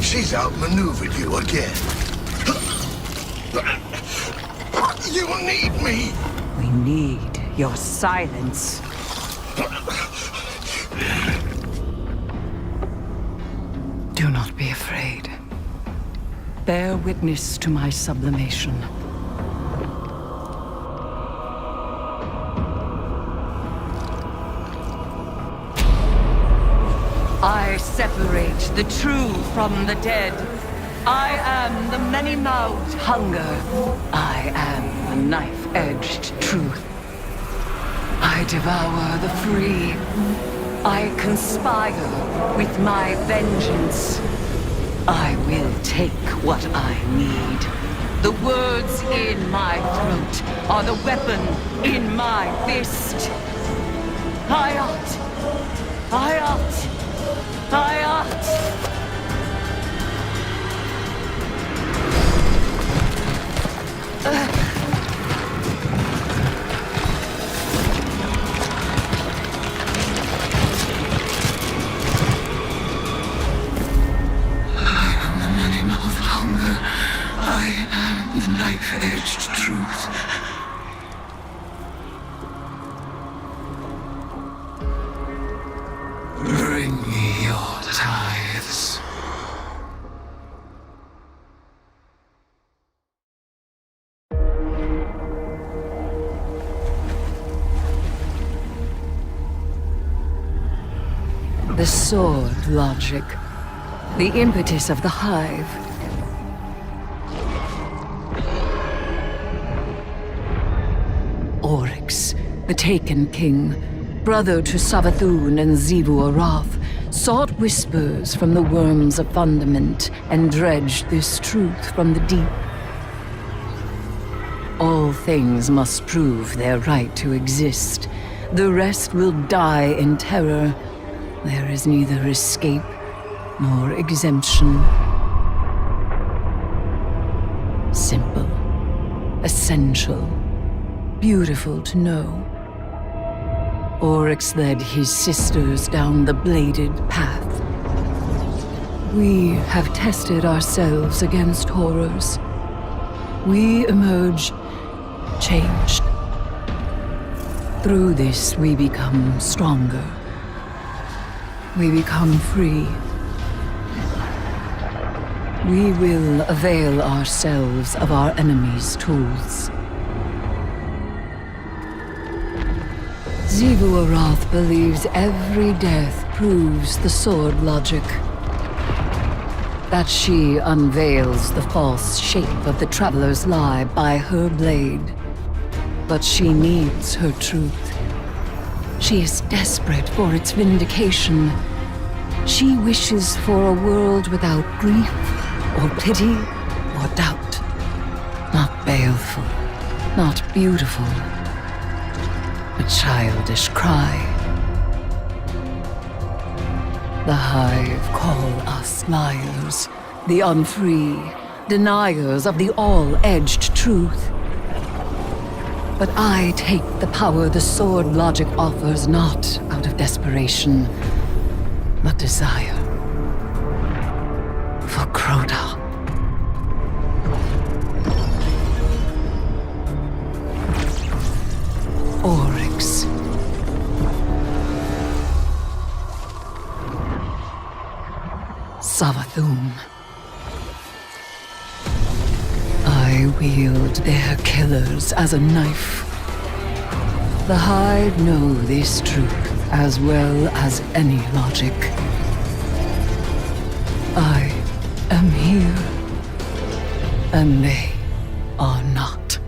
She's outmaneuvered you again. You need me!
We need your silence. Do not be afraid. Bear witness to my sublimation. I separate the true from the dead. I am the many-mouthed hunger. I am the knife-edged truth. I devour the free. I conspire with my vengeance. I will take what I need. The words in my throat are the weapon in my fist. Hayat! Hayat! Hayat!
I am the knife-edged truth. Bring me your tithes.
The sword logic. The impetus of the hive. Oryx, the Taken King, brother to Savathun and Xivu Arath, sought whispers from the worms of fundament and dredged this truth from the deep. All things must prove their right to exist. The rest will die in terror. There is neither escape nor exemption. Simple, essential, beautiful to know. Oryx led his sisters down the bladed path. We have tested ourselves against horrors. We emerge changed. Through this, we become stronger. We become free. We will avail ourselves of our enemy's tools. Xivu Arath believes every death proves the sword logic. That she unveils the false shape of the Traveler's lie by her blade. But she needs her truth. She is desperate for its vindication. She wishes for a world without grief, or pity, or doubt. Not baleful, not beautiful. A childish cry. The Hive call us liars, the unfree, deniers of the all-edged truth. But I take the power the sword logic offers not out of desperation, but desire. For Crota. Oryx. Savathun. I wield their killers as a knife. The Hive know this truth as well as any logic. I am here, and they are not.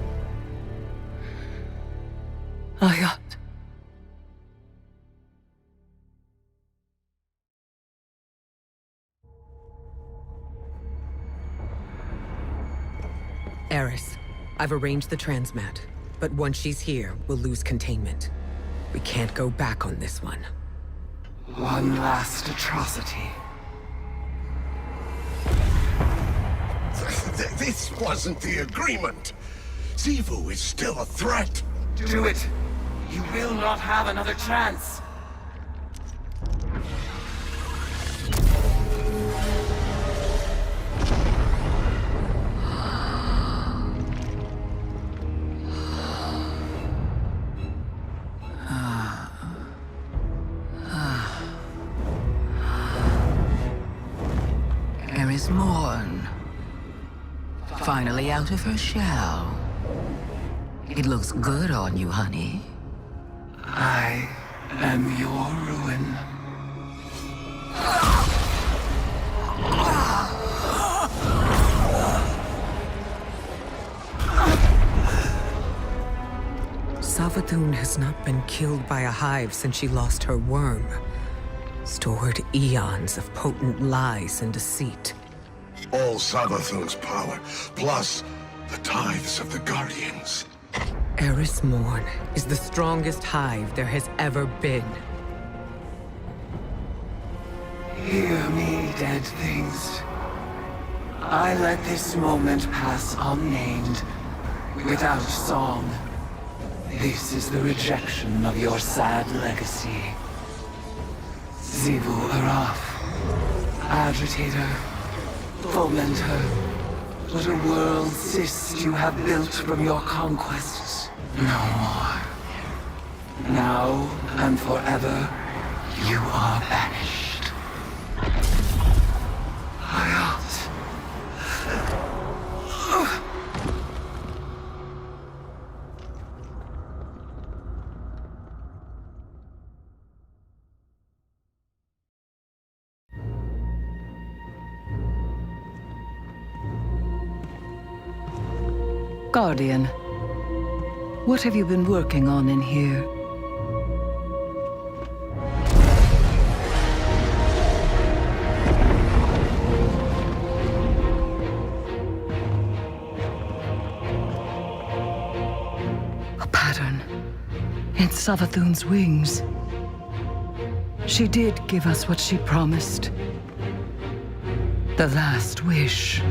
Hayat.
Eris, I've arranged the transmat, but once she's here, we'll lose containment. We can't go back on this one.
One last atrocity.
This wasn't the agreement. Xivu is still a threat.
Do it! You will not have another chance!
Eris Morn. Finally out of her shell. It looks good on you, honey.
I am your ruin.
Savathun has not been killed by a hive since she lost her worm. Stored eons of potent lies and deceit.
All Savathun's power, plus
The tithes of the Guardians.
Eris Morn is the strongest hive there has ever been.
Hear me, dead things. I let this moment pass unnamed, without song. This is the rejection of your sad legacy. Zivu Araf, agitator, fomenter, what a world cyst you have built from your conquests. No more. Now and forever, you are banished. Hayat.
Guardian, what have you been working on in here? A pattern in Savathun's wings. She did give us what she promised. The last wish.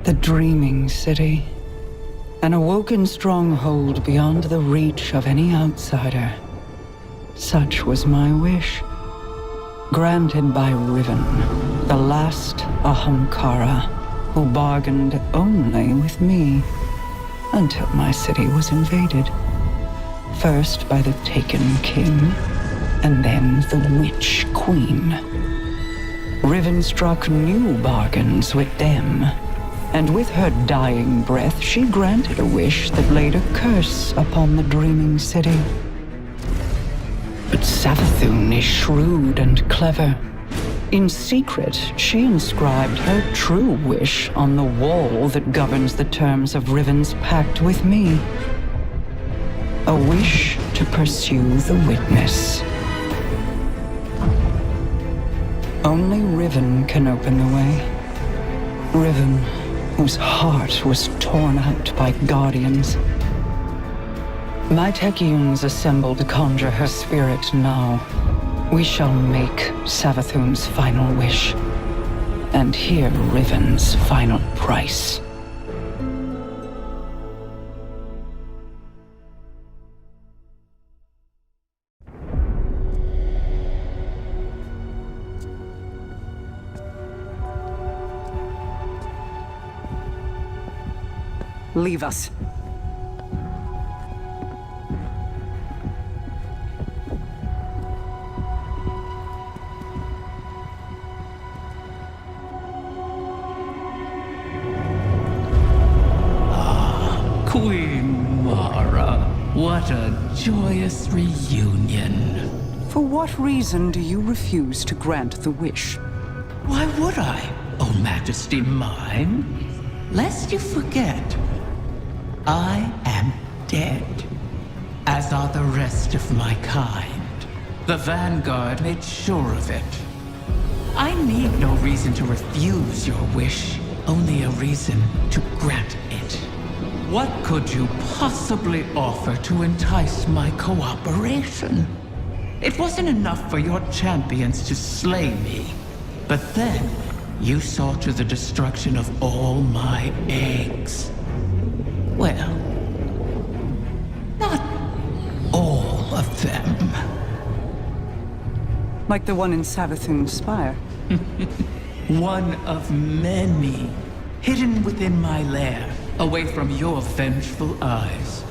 The Dreaming City. An awoken stronghold beyond the reach of any outsider. Such was my wish. Granted by Riven, the last Ahamkara, who bargained only with me, until my city was invaded. First by the Taken King, and then the Witch Queen. Riven struck new bargains with them, and with her dying breath, she granted a wish that laid a curse upon the Dreaming City. But Savathun is shrewd and clever. In secret, she inscribed her true wish on the wall that governs the terms of Riven's pact with me. A wish to pursue the Witness. Only Riven can open the way. Riven, whose heart was torn out by Guardians. My Techians assemble to conjure her spirit now. We shall make Savathun's final wish, and hear Riven's final price. Leave us.
Queen Mara, what a joyous reunion.
For what reason do you refuse to grant the wish?
Why would I, O Majesty mine? Lest you forget, I am dead, as are the rest of my kind. The Vanguard made sure of it. I need no reason to refuse your wish, only a reason to grant it. What could you possibly offer to entice my cooperation? It wasn't enough for your champions to slay me, but then you saw to the destruction of all my eggs. Well, not all of them.
Like the one in Savathun's spire?
One of many, hidden within my lair, away from your vengeful eyes.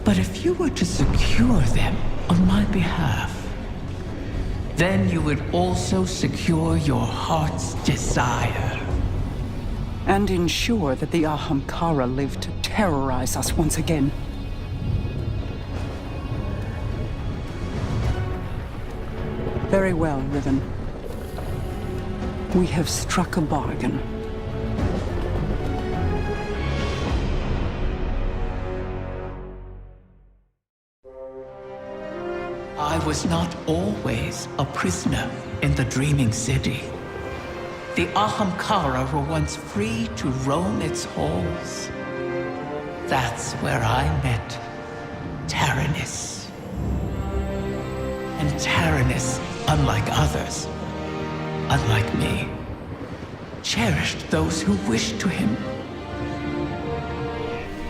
But if you were to secure them on my behalf, then you would also secure your heart's desire.
And ensure that the Ahamkara live to terrorize us once again. Very well, Riven. We have struck a bargain.
I was not always a prisoner in the Dreaming City. The Ahamkara were once free to roam its halls. That's where I met Taranis. And Taranis, unlike others, unlike me, cherished those who wished to him.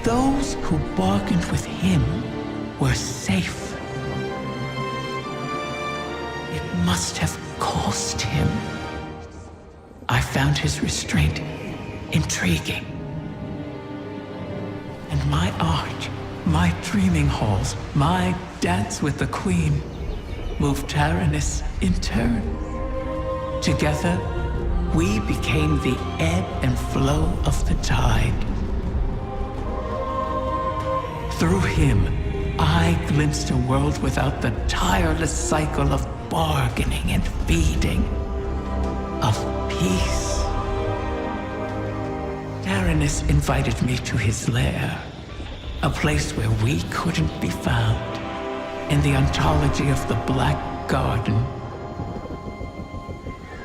Those who bargained with him were safe. It must have cost him. I found his restraint intriguing. And my art, my dreaming halls, my dance with the Queen moved Taranis in turn. Together, we became the ebb and flow of the tide. Through him, I glimpsed a world without the tireless cycle of bargaining and feeding, of peace. Taranis invited me to his lair, a place where we couldn't be found, in the ontology of the Black Garden.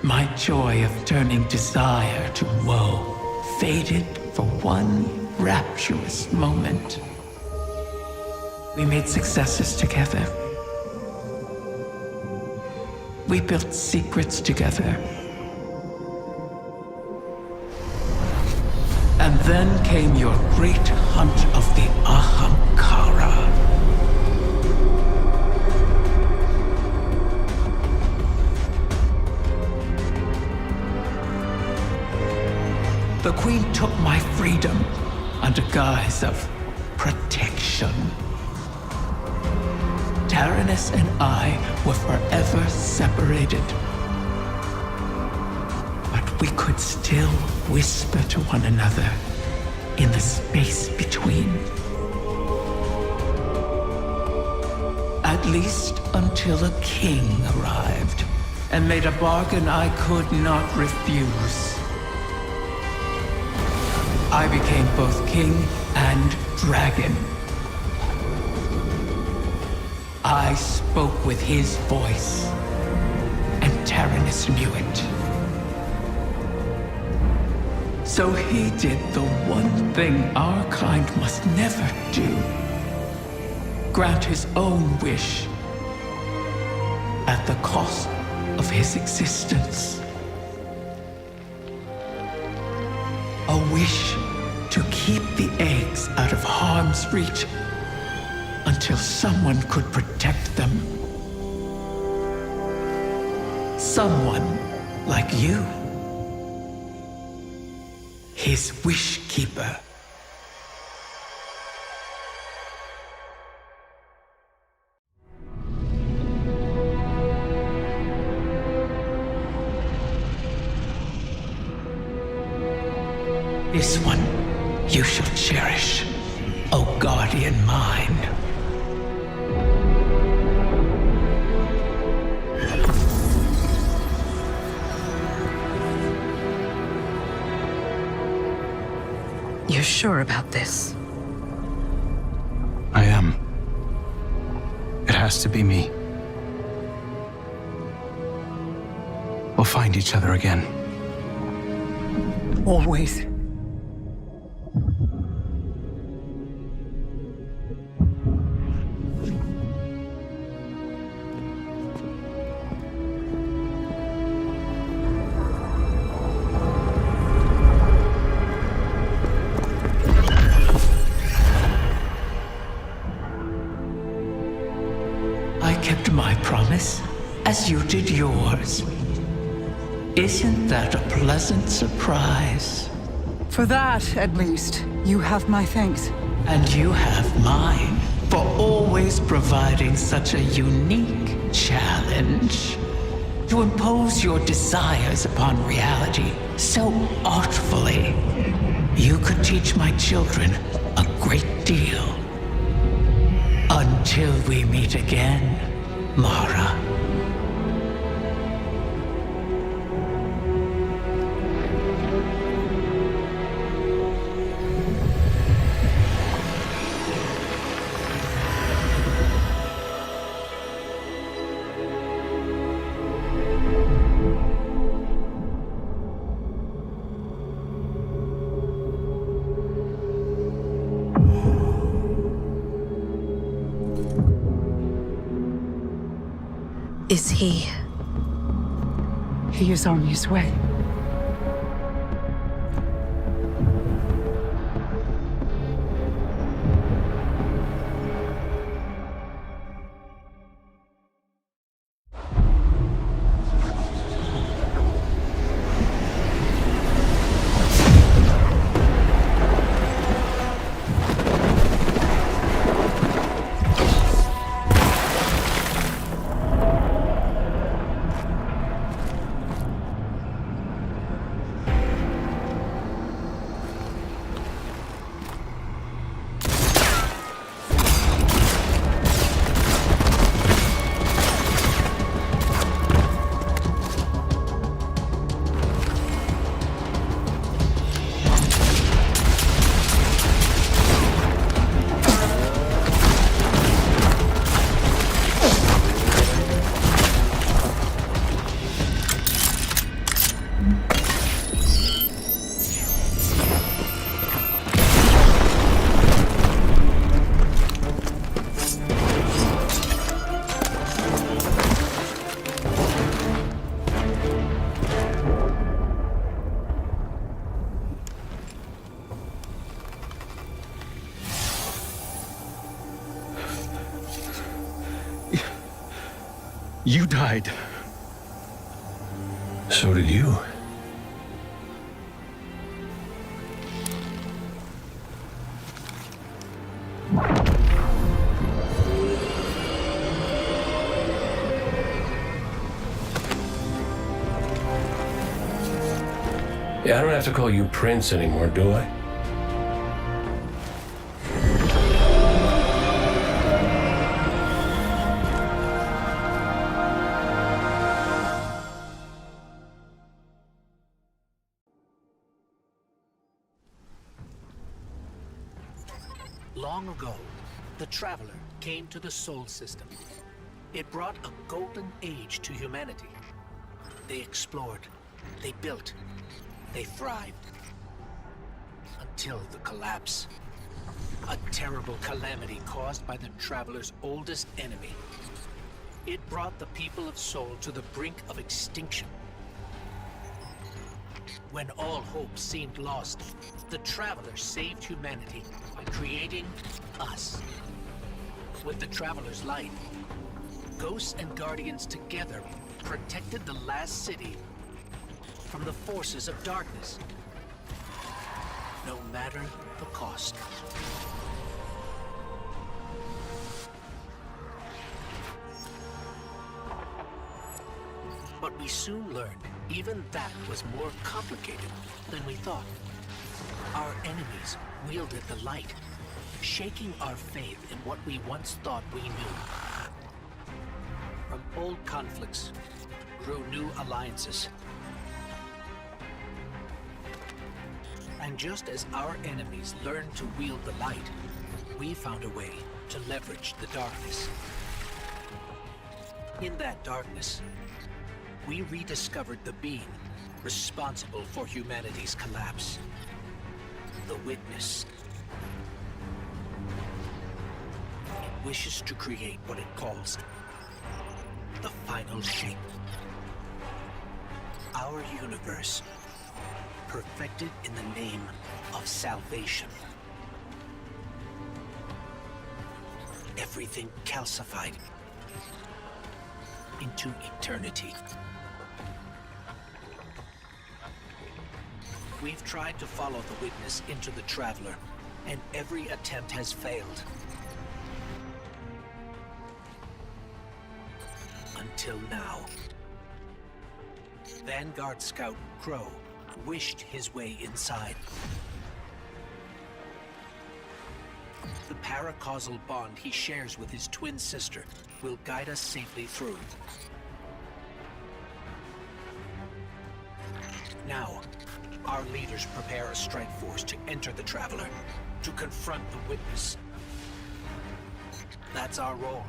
My joy of turning desire to woe faded for one rapturous moment. We made successes together. We built secrets together. And then came your great hunt of the Ahamkara. The Queen took my freedom under guise of protection. Taranis and I were forever separated. But we could still whisper to one another in the space between. At least until a king arrived and made a bargain I could not refuse. I became both king and dragon. I spoke with his voice, and Taranis knew it. So he did the one thing our kind must never do. Grant his own wish at the cost of his existence. A wish to keep the eggs out of harm's reach until someone could protect them. Someone like you. His wish keeper. This one you shall cherish, O guardian mine.
You're sure about this?
I am. It has to be me. We'll find each other again.
Always. As you did yours. Isn't that a pleasant surprise? For that, at least, you have my thanks.
And you have mine for always providing such a unique challenge. To impose your desires upon reality so artfully. You could teach my children a great deal. Until we meet again, Mara.
Is he?
He is on his way.
You died.
So did you. Yeah, I don't have to call you Prince anymore, do I?
Long ago, the Traveler came to the Sol system. It brought a golden age to humanity. They explored, they built, they thrived. Until the collapse. A terrible calamity caused by the Traveler's oldest enemy. It brought the people of Sol to the brink of extinction. When all hope seemed lost, the Traveler saved humanity by creating us. With the Traveler's light, Ghosts and Guardians together protected the last city from the forces of darkness, no matter the cost. But we soon learned even that was more complicated than we thought. Our enemies wielded the light, shaking our faith in what we once thought we knew. From old conflicts grew new alliances. And just as our enemies learned to wield the light, we found a way to leverage the darkness. In that darkness, we rediscovered the being responsible for humanity's collapse. The Witness. It wishes to create what it calls the final shape. Our universe, perfected in the name of salvation. Everything calcified into eternity. We've tried to follow the Witness into the Traveler, and every attempt has failed. Until now. Vanguard Scout Crow wished his way inside. The paracausal bond he shares with his twin sister will guide us safely through. Now, our leaders prepare a strike force to enter the Traveler, to confront the Witness. That's our role,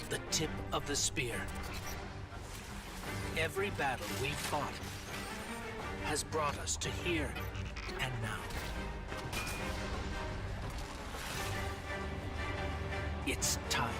the tip of the spear. Every battle we've fought has brought us to here and now. It's time.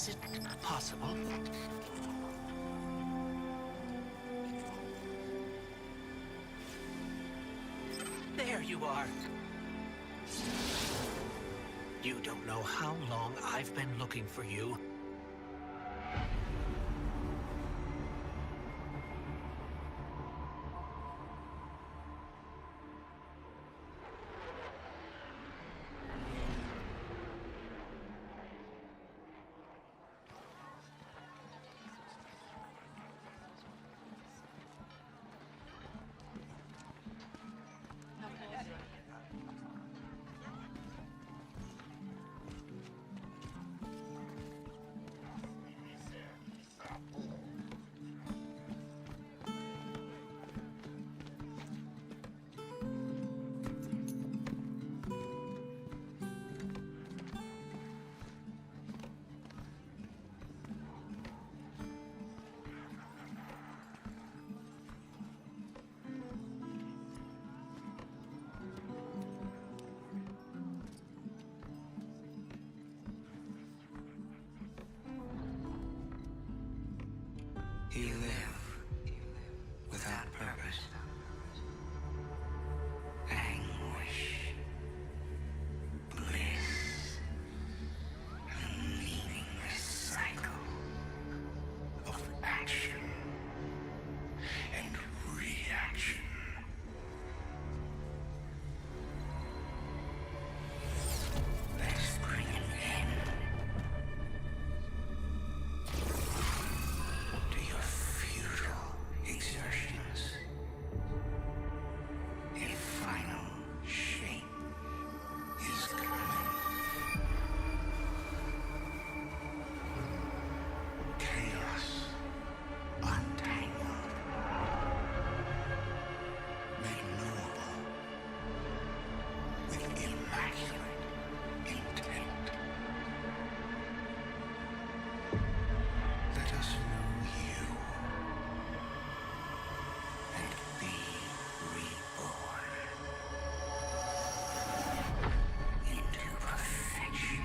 Is it possible? There you are. You don't know how long I've been looking for you.
You live without purpose, anguish, bliss, a meaningless cycle of action and reaction. Let's bring an end to your futile exertions. A final shape is coming. Chaos untangled, made knowable with immaculate intent. Let us know you and be reborn into perfection.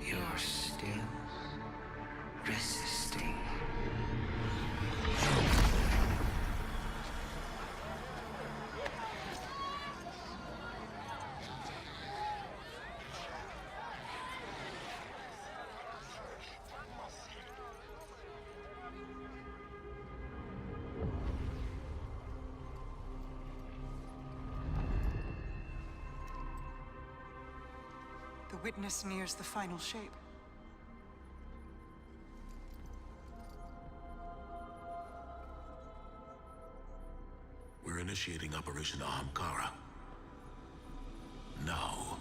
You're still resisting.
The witness nears the final shape.
We're initiating Operation Ahamkara. Now.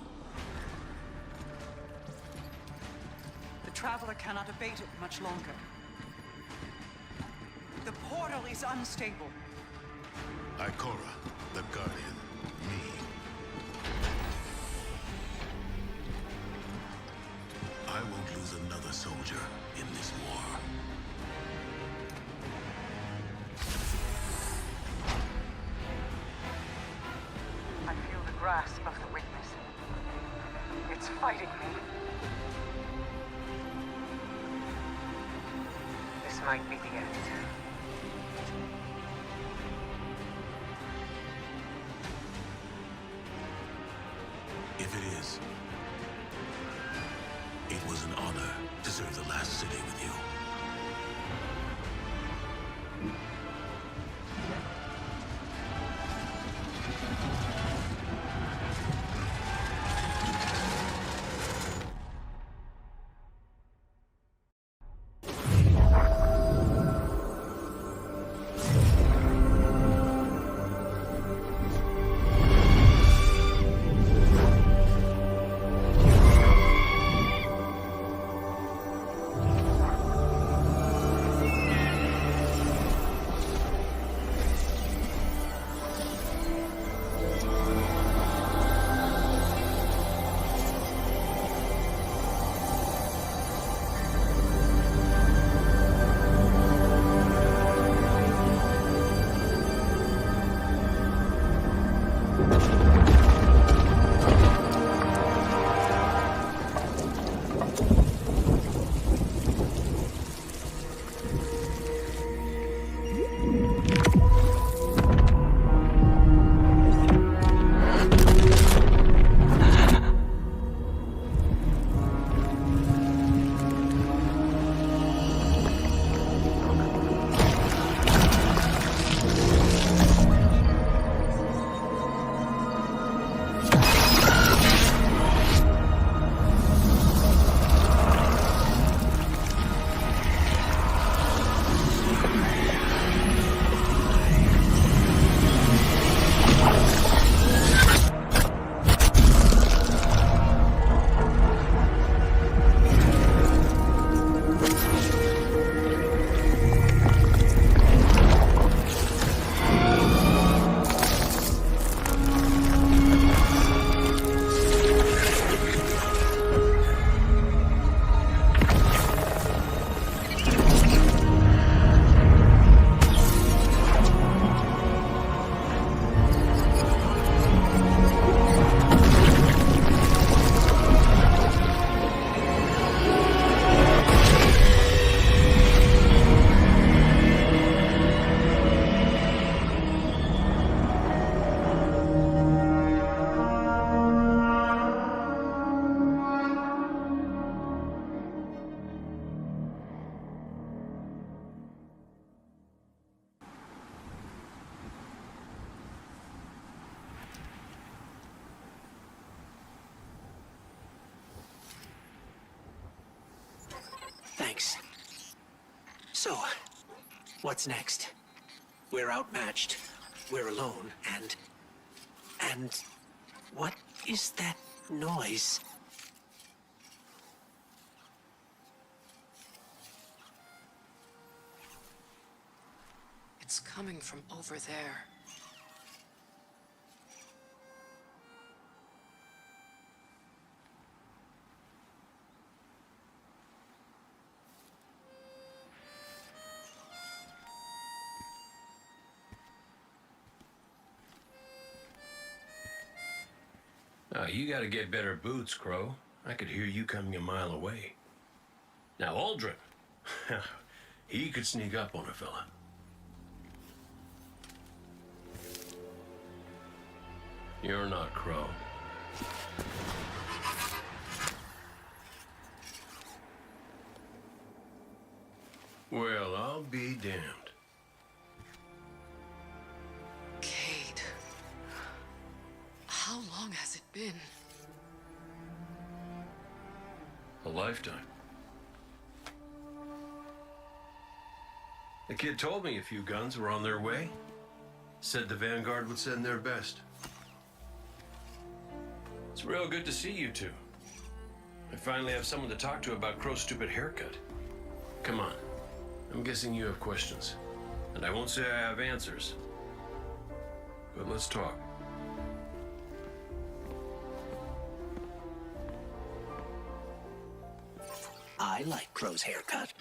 The Traveler cannot abate it much longer. The portal is unstable.
Ikora, the Guardian, me. I won't lose another soldier in this war.
I feel the grasp of the witness. It's fighting me. This might be the end.
If it is, it was an honor to serve the last city with you.
Thanks. So, what's next? We're outmatched. We're alone, and what is that noise?
It's coming from over there.
You gotta get better boots, Crow. I could hear you coming a mile away. Now, Aldrin, he could sneak up on a fella. You're not Crow. Well, I'll be damned.
Cade. How long has it been?
A lifetime. The kid told me a few guns were on their way. Said the Vanguard would send their best. It's real good to see you two. I finally have someone to talk to about Crow's stupid haircut. Come on. I'm guessing you have questions. And I won't say I have answers. But let's talk.
I like Crow's haircut.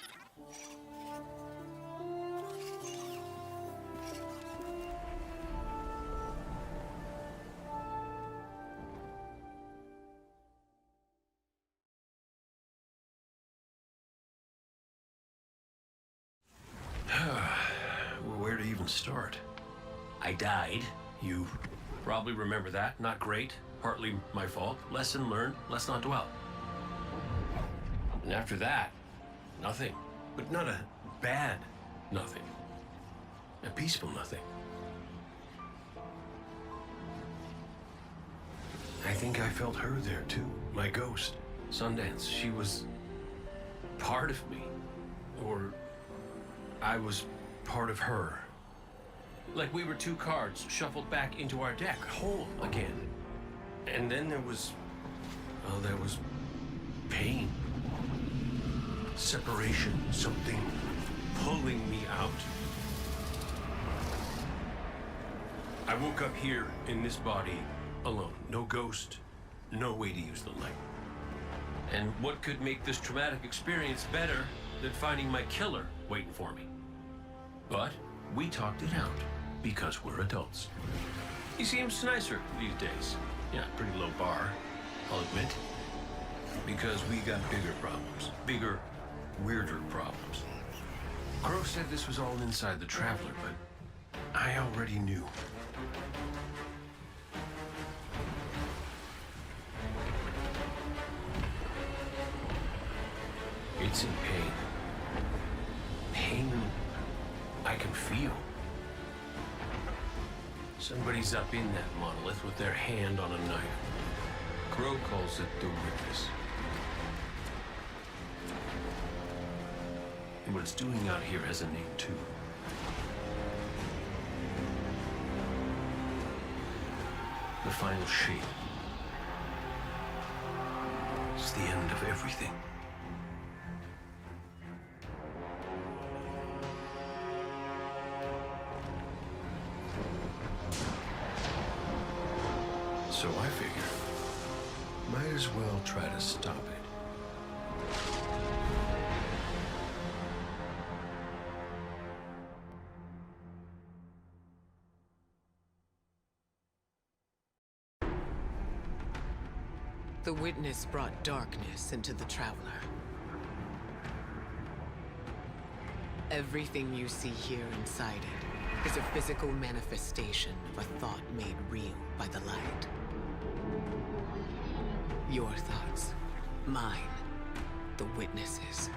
Where to even start? I died. You probably remember that. Not great. Partly my fault. Lesson learned. Let's not dwell. And after that, nothing. But not a bad nothing. A peaceful nothing. I think I felt her there too. My ghost. Sundance. She was part of me. Or I was part of her. Like we were two cards shuffled back into our deck, whole again. And then there was pain. Separation, something pulling me out. I woke up here in this body alone. No ghost, no way to use the light. And what could make this traumatic experience better than finding my killer waiting for me? But we talked it out because we're adults. He seems nicer these days. Yeah, pretty low bar, I'll admit. Because we got bigger problems. Bigger, weirder problems. Crow said this was all inside the Traveler, but I already knew. It's in pain. Pain I can feel. Somebody's up in that monolith with their hand on a knife. Crow calls it the Witness. And what it's doing out here has a name too. The final shape. It's the end of everything. So I figure, might as well try to stop it.
The Witness brought darkness into the Traveler. Everything you see here inside it is a physical manifestation of a thought made real by the light. Your thoughts, mine, the Witness's.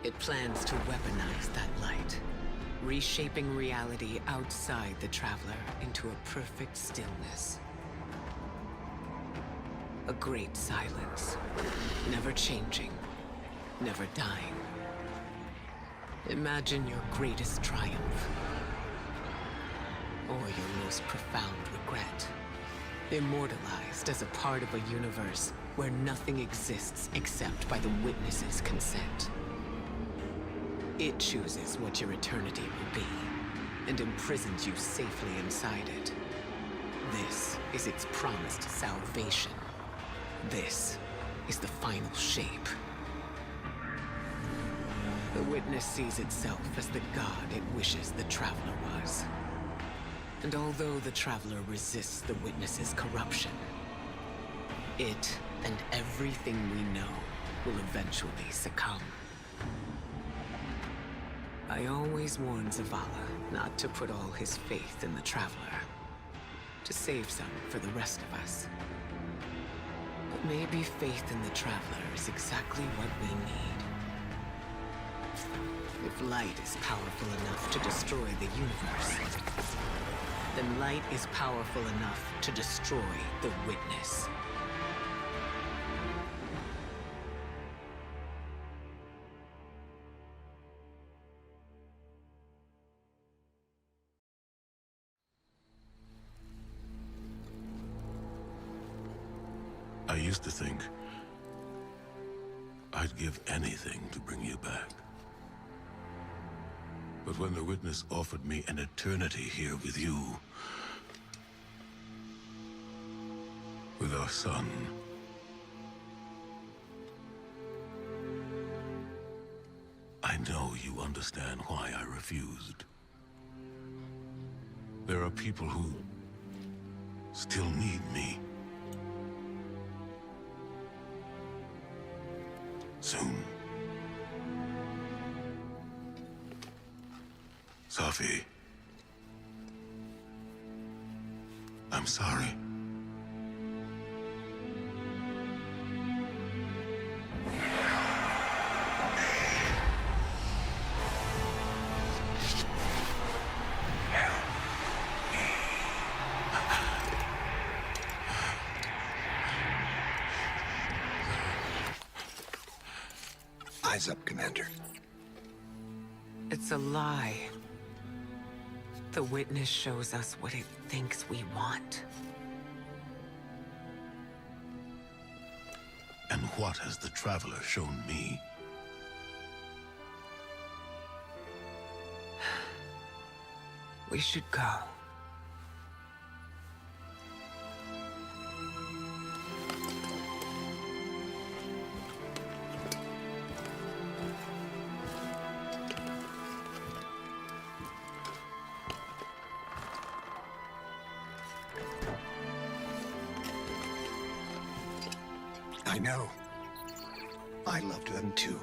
It plans to weaponize that light, reshaping reality outside the Traveler into a perfect stillness. A great silence. Never changing. Never dying. Imagine your greatest triumph. Or your most profound regret. Immortalized as a part of a universe where nothing exists except by the witness's consent. It chooses what your eternity will be, and imprisons you safely inside it. This is its promised salvation. This is the final shape. The witness sees itself as the god it wishes the Traveler was. And although the Traveler resists the witness's corruption, it and everything we know will eventually succumb. I always warn Zavala not to put all his faith in the Traveler, to save some for the rest of us. But maybe faith in the Traveler is exactly what we need. If light is powerful enough to destroy the universe, then light is powerful enough to destroy the witness.
I used to think I'd give anything to bring you back. But when the witness offered me an eternity here with you, with our son, I know you understand why I refused. There are people who still need me. Soon. Safi. I'm sorry.
Eyes up, Commander.
It's a lie. The witness shows us what it thinks we want.
And what has the Traveler shown me?
We should go.
I know. I loved them too.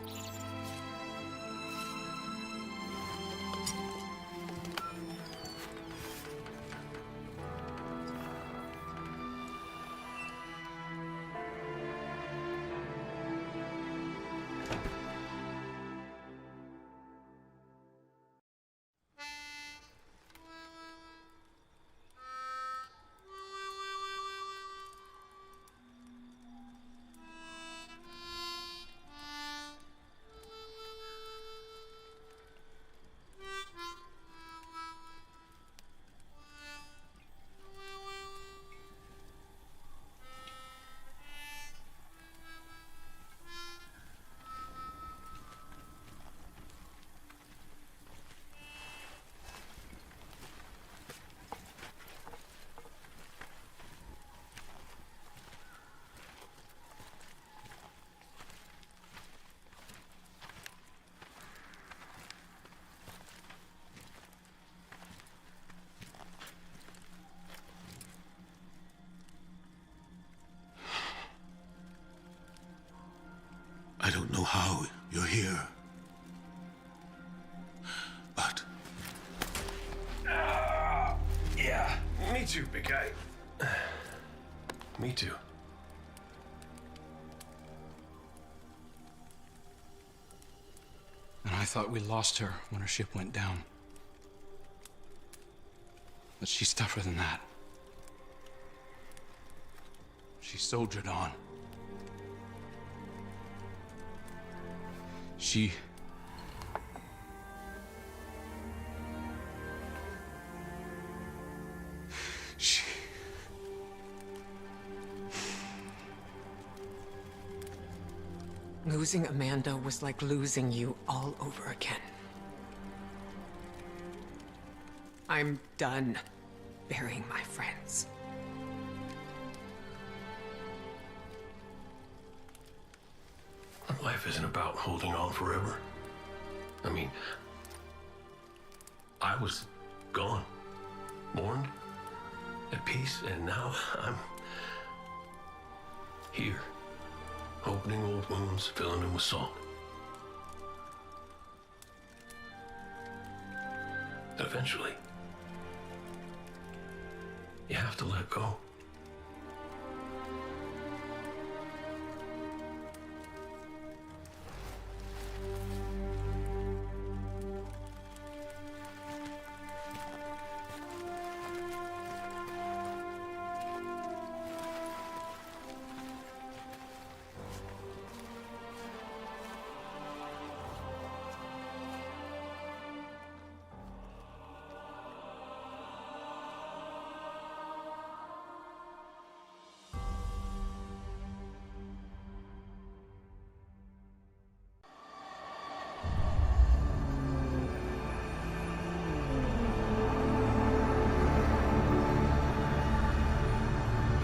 I don't know how you're here, but...
Yeah, me too, big guy. Me too.
And I thought we lost her when her ship went down. But she's tougher than that.
She soldiered on. She...
Losing Amanda was like losing you all over again. I'm done burying my friends.
Life isn't about holding on forever. I mean, I was gone, mourned, at peace, and now I'm here, opening old wounds, filling them with salt. Eventually, you have to let go.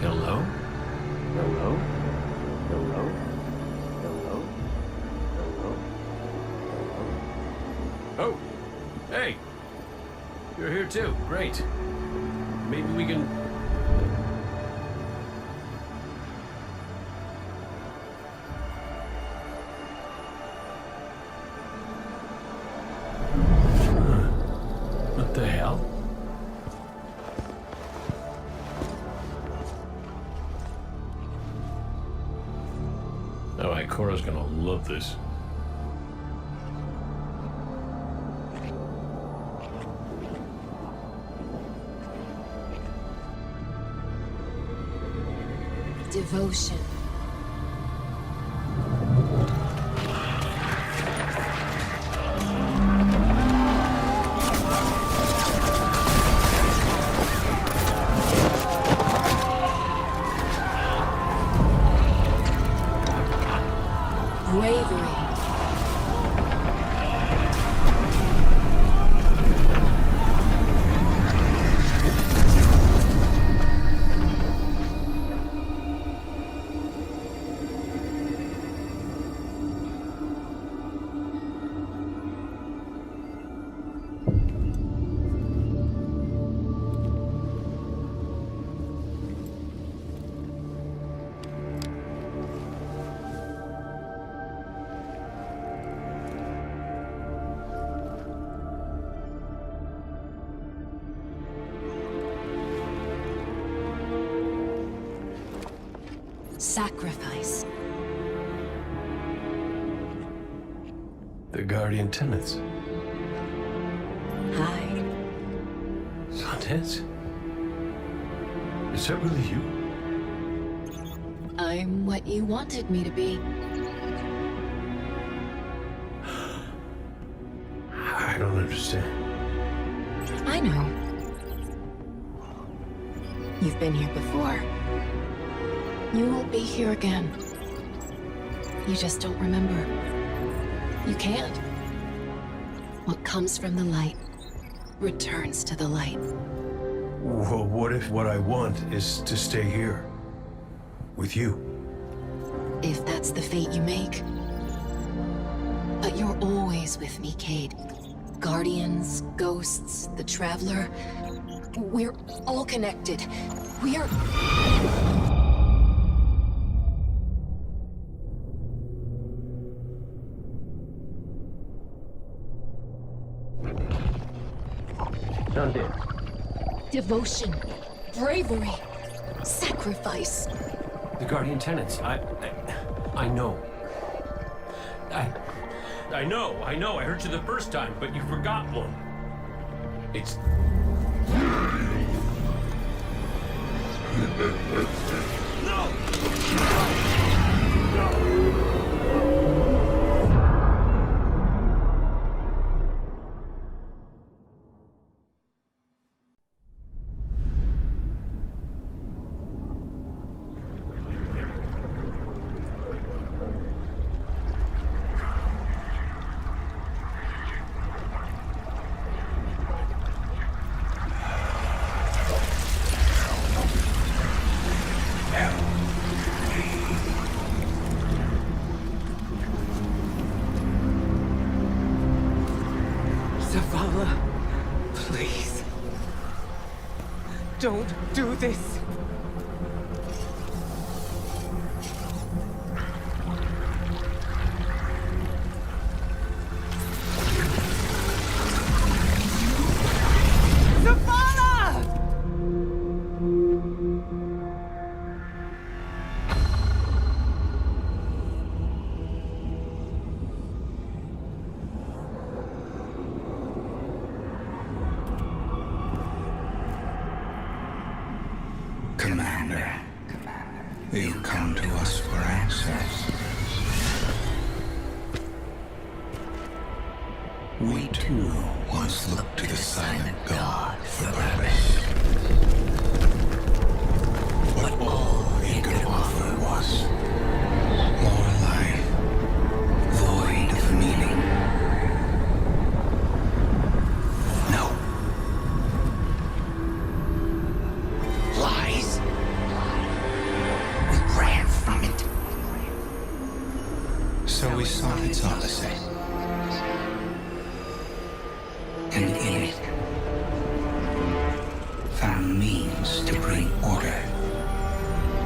Hello? Hello? Hello? Hello? Hello? Hello? Oh! Hey! You're here too. Great. Maybe we can... What the hell? Alright, Cora's gonna love this.
Devotion. Bravery. Sacrifice.
The Guardian Tenants.
Hi.
Sundance? Is that really you?
I'm what you wanted me to be.
I don't understand.
I know. You've been here before. You will be here again. You just don't remember. You can't. What comes from the light returns to the light.
Well, what if what I want is to stay here? With you?
If that's the fate you make. But you're always with me, Cade. Guardians, ghosts, the Traveler. We're all connected. We're...
Sundance.
Devotion, bravery, sacrifice.
The Guardian Tenants. I know. I know. I heard you the first time, but you forgot one. It's... No!
Don't do this.
Commander, you come to us for answers. We too once looked to the silent god for purpose. But all he could offer was more life, void of meaning. No. Lies. We ran from it. So we sought its opposite. And in it, found means to bring order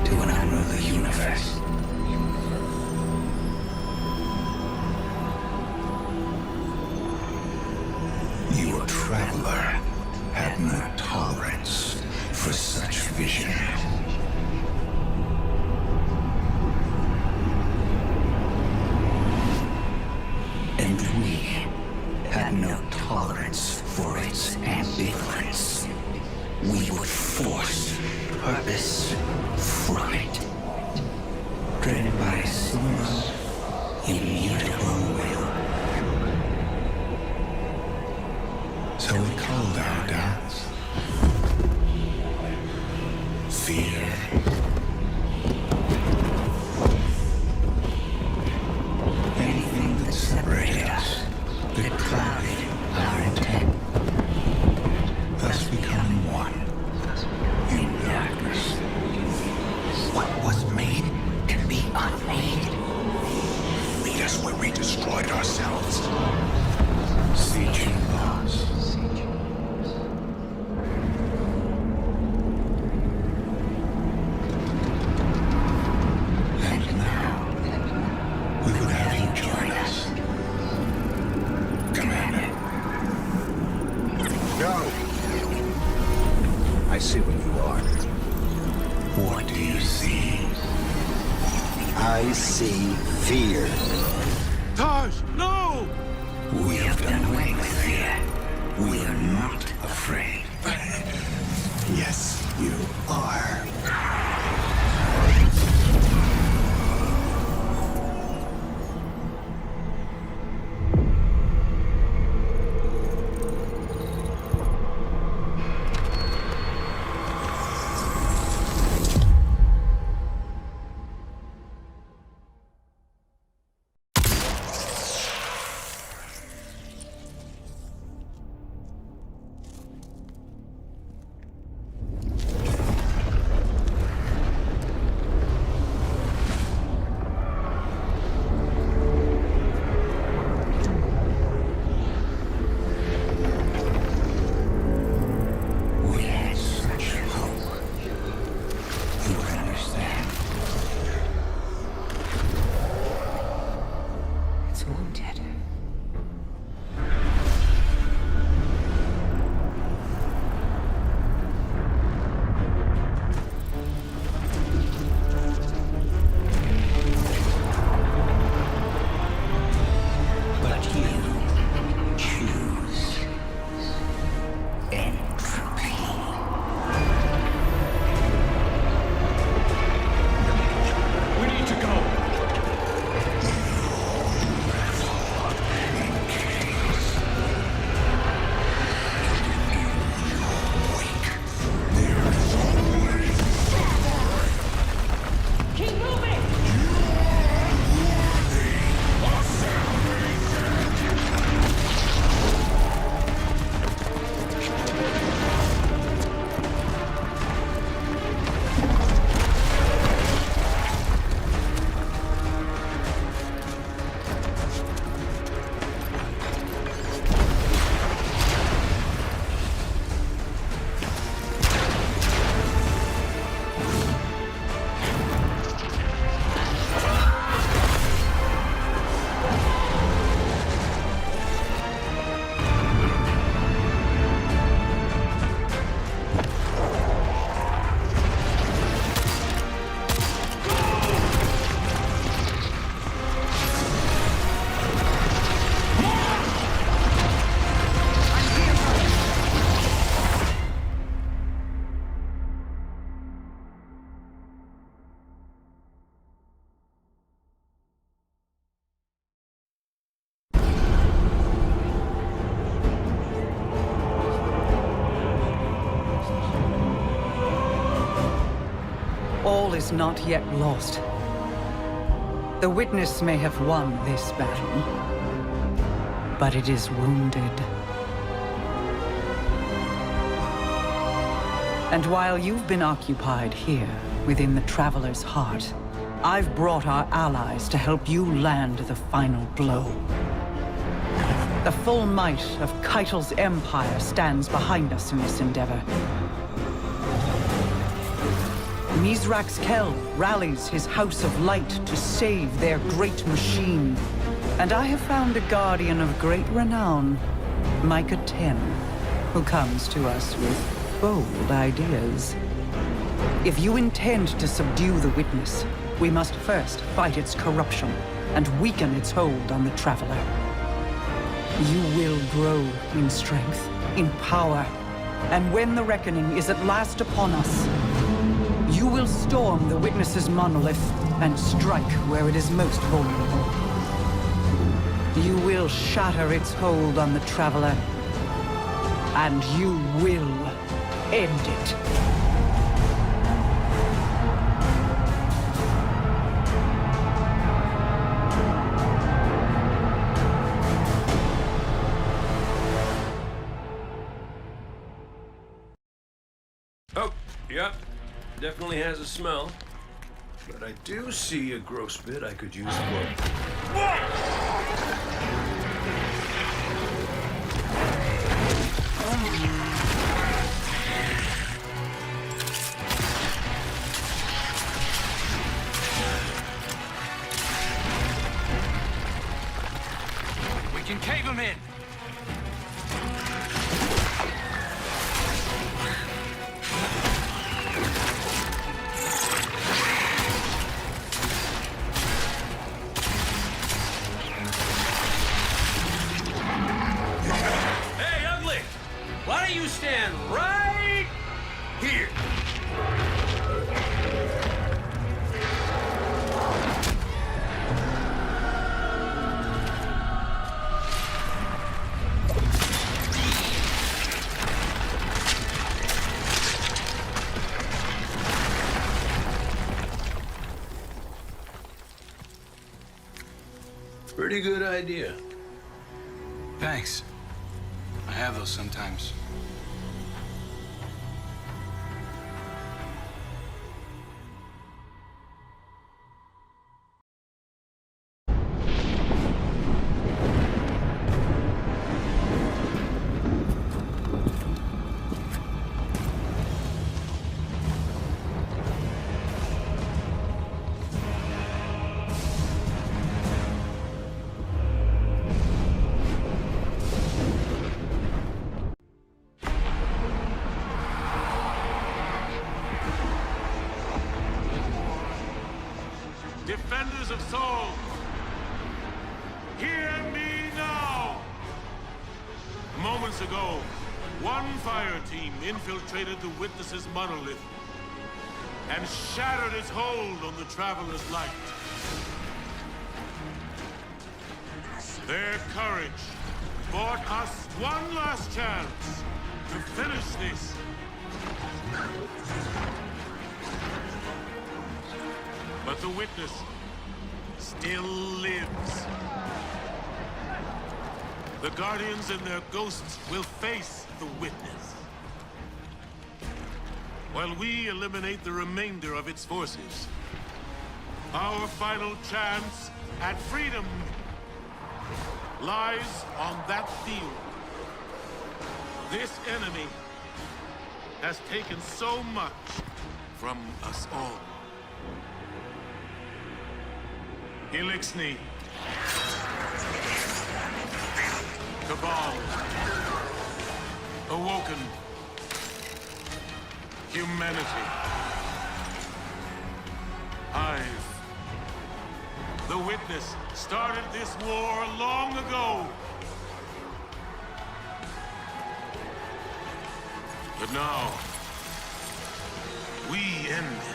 to an unruly universe. Your traveler had no tolerance for such vision. And we had no tolerance for its ambivalence. We would force purpose from it, driven by a single, immutable will. So we called our doubts fear. Anything that separated us, that clouded our intent, thus becoming one in darkness. What was made can be unmade. Meet us where we destroyed ourselves. Sieging lost. And now, we would have you join us. Commander.
No! I see what you are.
What do you see?
I see fear.
Taj, no!
We have done away with fear. We are not afraid.
Yes, you are.
battle is not yet lost. The Witness may have won this battle, but it is wounded. And while you've been occupied here, within the Traveler's heart, I've brought our allies to help you land the final blow. The full might of Keitel's empire stands behind us in this endeavor. Mizrax Kel rallies his House of Light to save their great machine. And I have found a guardian of great renown, Micah 10, who comes to us with bold ideas. If you intend to subdue the Witness, we must first fight its corruption and weaken its hold on the Traveler. You will grow in strength, in power, and when the reckoning is at last upon us, you will storm the Witness's monolith and strike where it is most vulnerable. You will shatter its hold on the Traveler, and you will end it.
Oh, yep. Definitely has a smell. But I do see a gross bit I could use for...
We can cave him in!
Stand right here. Pretty good idea.
Thanks. I have those sometimes.
Defenders of souls, hear me now! Moments ago, one fire team infiltrated the Witness's monolith and shattered its hold on the Traveler's light. Their courage bought us one last chance to finish this. But the Witness still lives. The Guardians and their ghosts will face the Witness, while we eliminate the remainder of its forces. Our final chance at freedom lies on that field. This enemy has taken so much from us all. Elixni, Cabal, Awoken, humanity, Hive. The Witness started this war long ago. But now, we end it.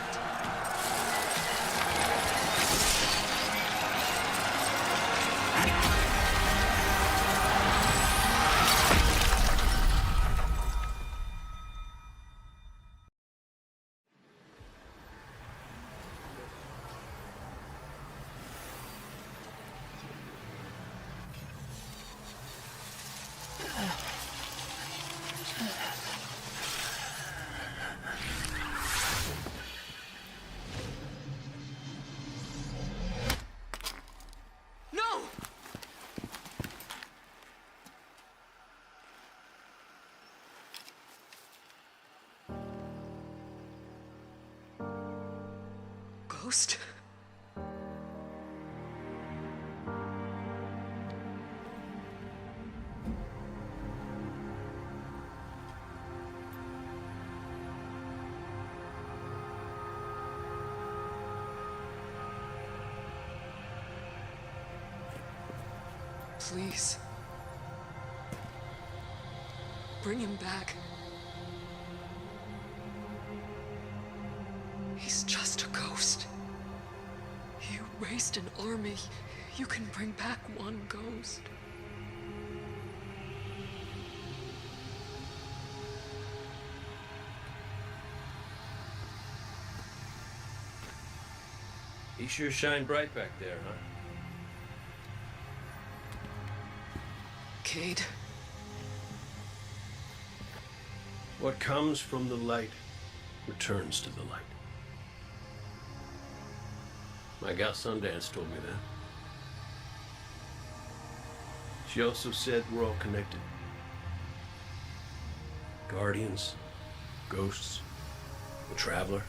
ghost? Please. Bring him back. He's just a ghost. You raised an army. You can bring back one ghost.
He sure shined bright back there, huh?
Cade.
What comes from the light returns to the light. My gal Sundance told me that. She also said we're all connected. Guardians, ghosts, the Traveler.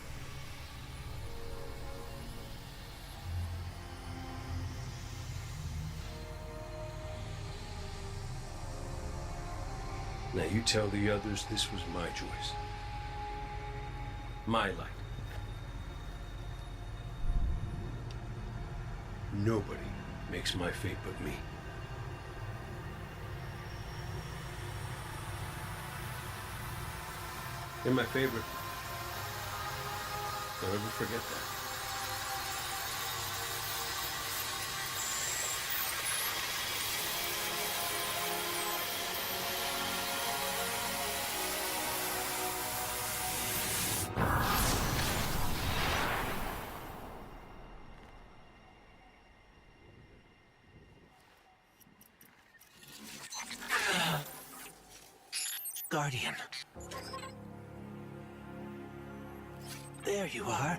Now you tell the others this was my choice. My light. Nobody makes my fate but me. You're my favorite. Don't ever forget that.
Guardian. There you are.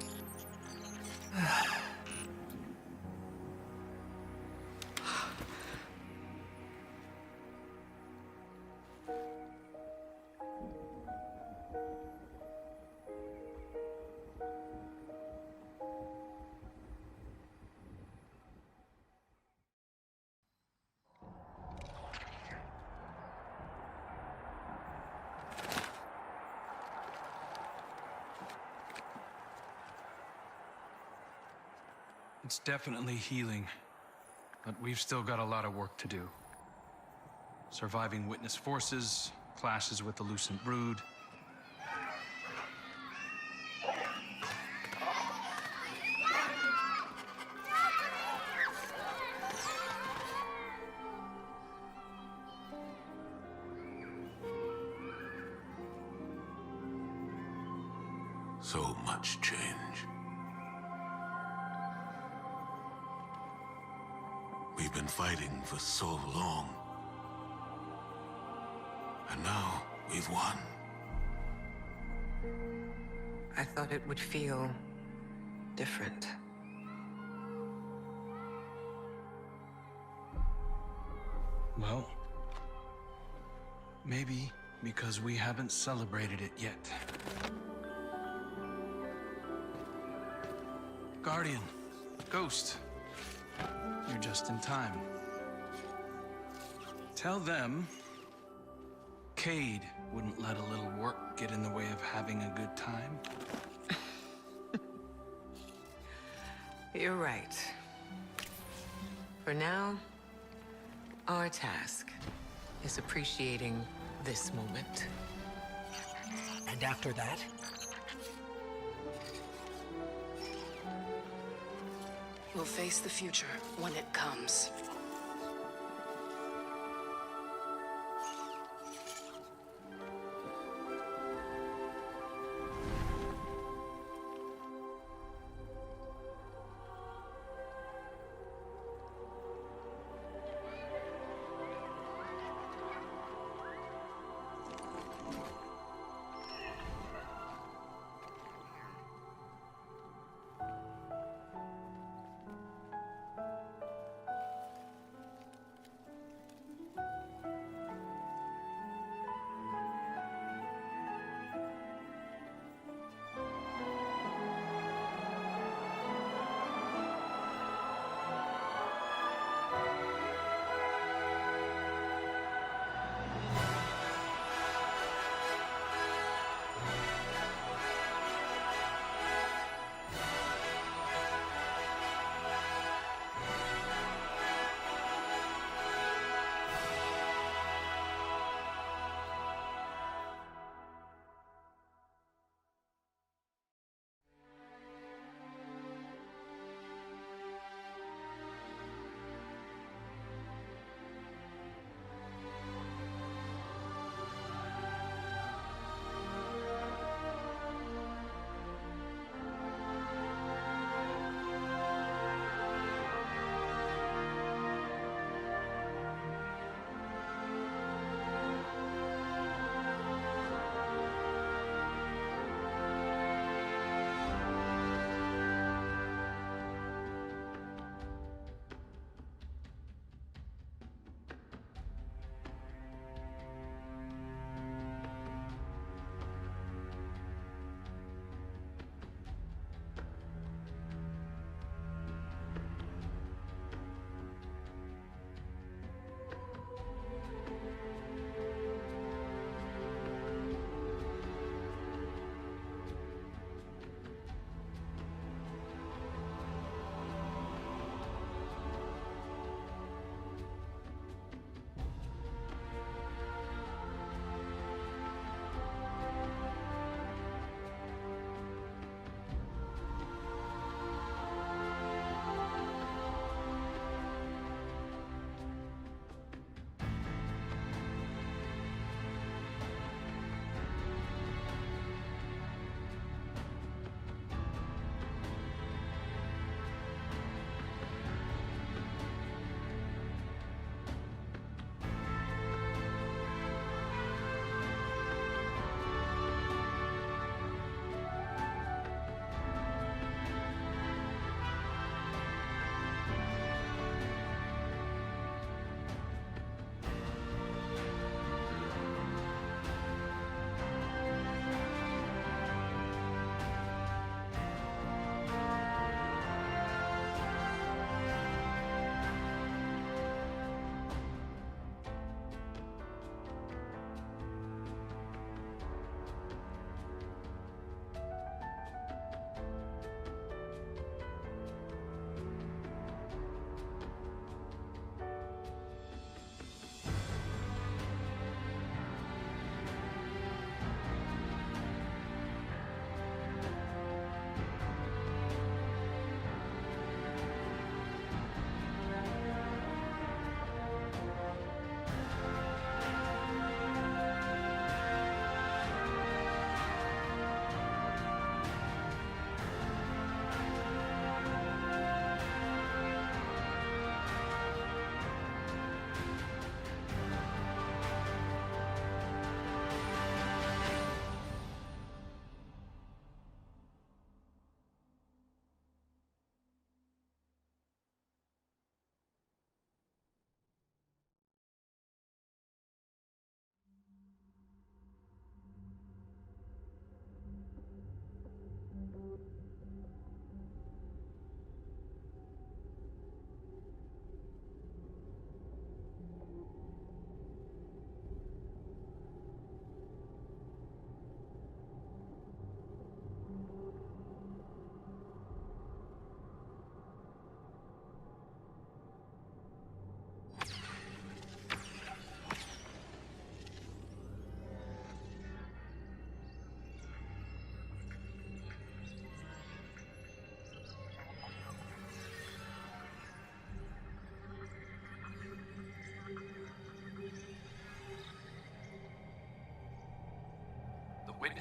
It's definitely healing, but we've still got a lot of work to do. Surviving witness forces, clashes with the Lucent Brood.
So much change. We've been fighting for so long. And now we've won.
I thought it would feel different.
Well, maybe because we haven't celebrated it yet. Guardian, Ghost, you're just in time. Tell them Cade wouldn't let a little work get in the way of having a good time.
You're right. For now, our task is appreciating this moment.
And after that?
We'll face the future when it comes.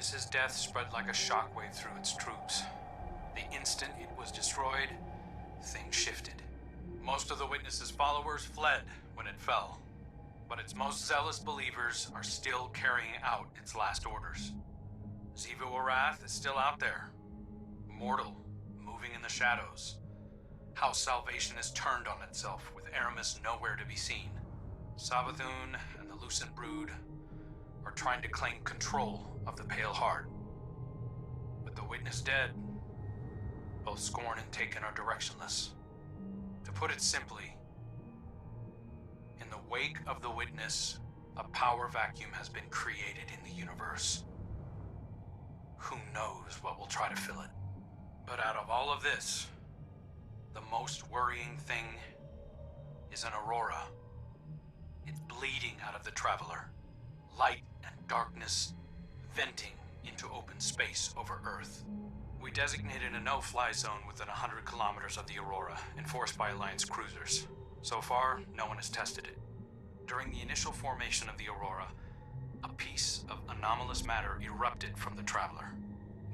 Witness's death spread like a shockwave through its troops. The instant it was destroyed, things shifted. Most of the Witness's followers fled when it fell, but its most zealous believers are still carrying out its last orders. Xivu Arath is still out there, mortal, moving in the shadows. House Salvation is turned on itself, with Aramis nowhere to be seen. Savathun and the Lucent Brood are trying to claim control of the Pale Heart. With the Witness dead, both Scorn and Taken are directionless. To put it simply, in the wake of the Witness, a power vacuum has been created in the universe. Who knows what will try to fill it? But out of all of this, the most worrying thing is an aurora. It's bleeding out of the Traveler. Light and darkness venting into open space over Earth. We designated a no-fly zone within 100 kilometers of the aurora, enforced by Alliance cruisers. So far, no one has tested it. During the initial formation of the aurora, a piece of anomalous matter erupted from the Traveler,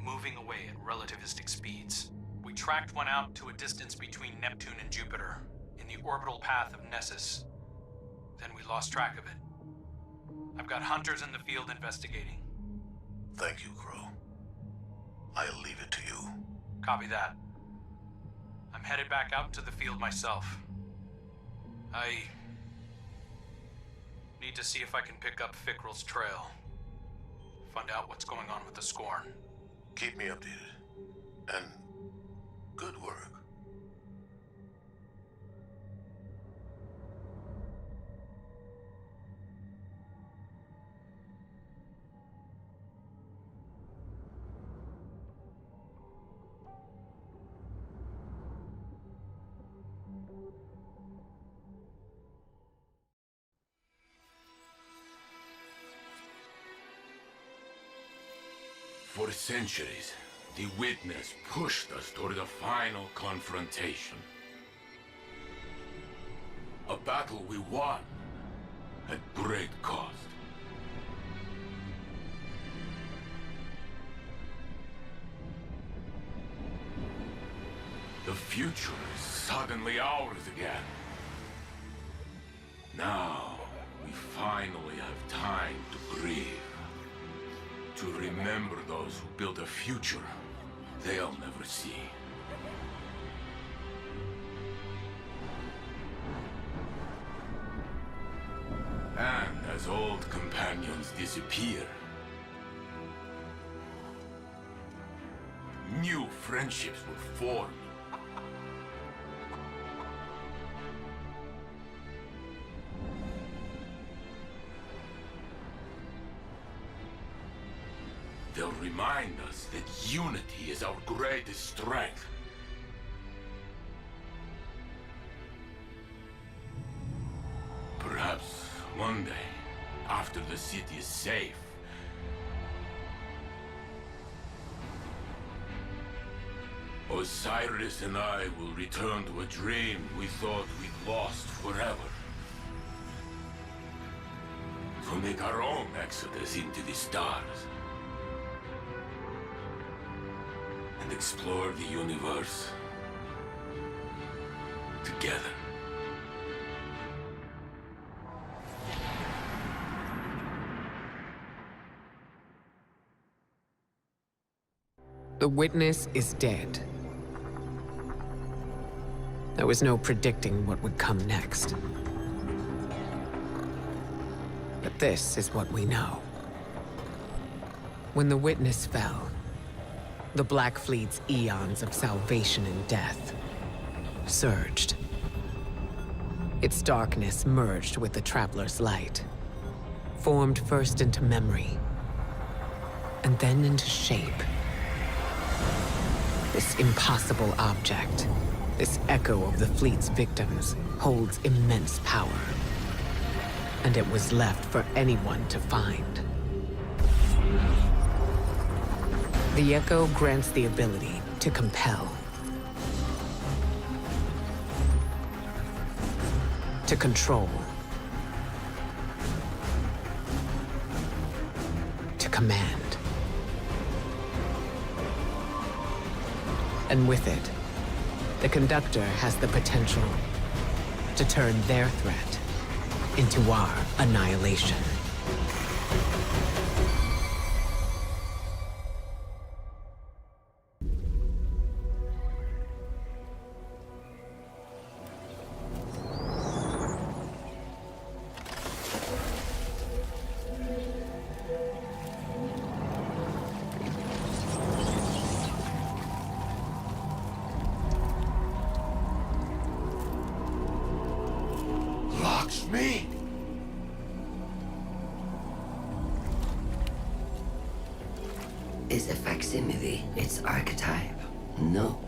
moving away at relativistic speeds. We tracked one out to a distance between Neptune and Jupiter, in the orbital path of Nessus. Then we lost track of it. I've got hunters in the field investigating.
Thank you, Crow. I'll leave it to you.
Copy that. I'm headed back out into the field myself. I need to see if I can pick up Fickrell's trail. Find out what's going on with the Scorn.
Keep me updated. And good work.
For centuries, the Witness pushed us toward a final confrontation. A battle we won at great cost. The future is suddenly ours again. Now, we finally have time to grieve. To remember those who built a future they'll never see. And as old companions disappear, new friendships will form. They'll remind us that unity is our greatest strength. Perhaps one day, after the city is safe, Osiris and I will return to a dream we thought we'd lost forever. To make our own exodus into the stars. And explore the universe together.
The Witness is dead. There was no predicting what would come next. But this is what we know. When the Witness fell, the Black Fleet's eons of salvation and death surged. Its darkness merged with the Traveler's light, formed first into memory, and then into shape. This impossible object, this echo of the fleet's victims, holds immense power. And it was left for anyone to find. The echo grants the ability to compel, to control, to command. And with it, the Conductor has the potential to turn their threat into our annihilation.
Me?
Is a facsimile its archetype? No.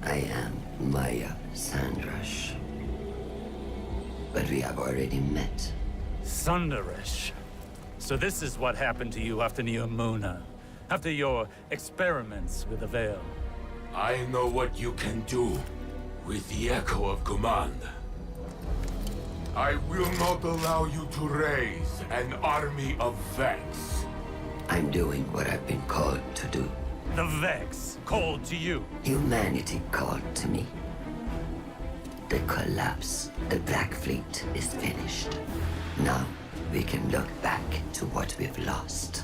I am Maya Sandrash. But we have already met.
Sunderish. So this is what happened to you after Neomuna, after your experiments with the Veil.
I know what you can do with the Echo of Command. I will not allow you to raise an army of Vex.
I'm doing what I've been called to do.
The Vex called to you.
Humanity called to me. The collapse, the Black Fleet is finished. Now we can look back to what we've lost.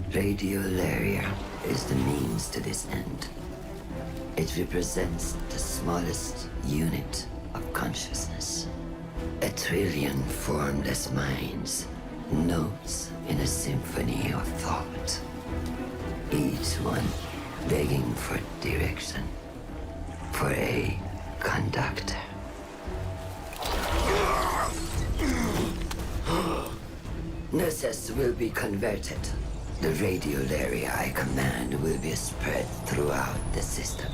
Radiolaria is the means to this end. It represents the smallest unit of consciousness. 1 trillion formless minds, notes in a symphony of thought. Each one begging for direction, for a conductor. Nurses will be converted. The radiolaria I command will be spread throughout the system.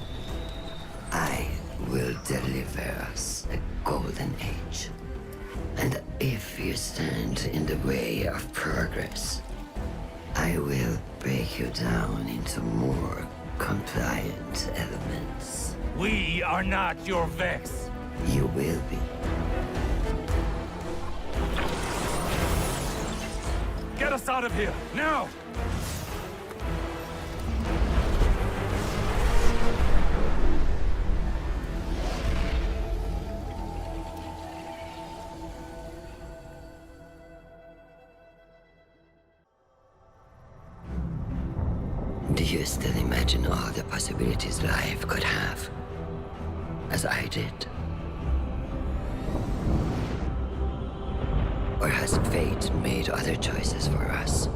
I will deliver us a golden age. And if you stand in the way of progress, I will break you down into more compliant elements.
We are not your Vex.
You will be.
Get us out of here, now!
Do you still imagine all the possibilities life could have, as I did? Or has fate made other choices for us?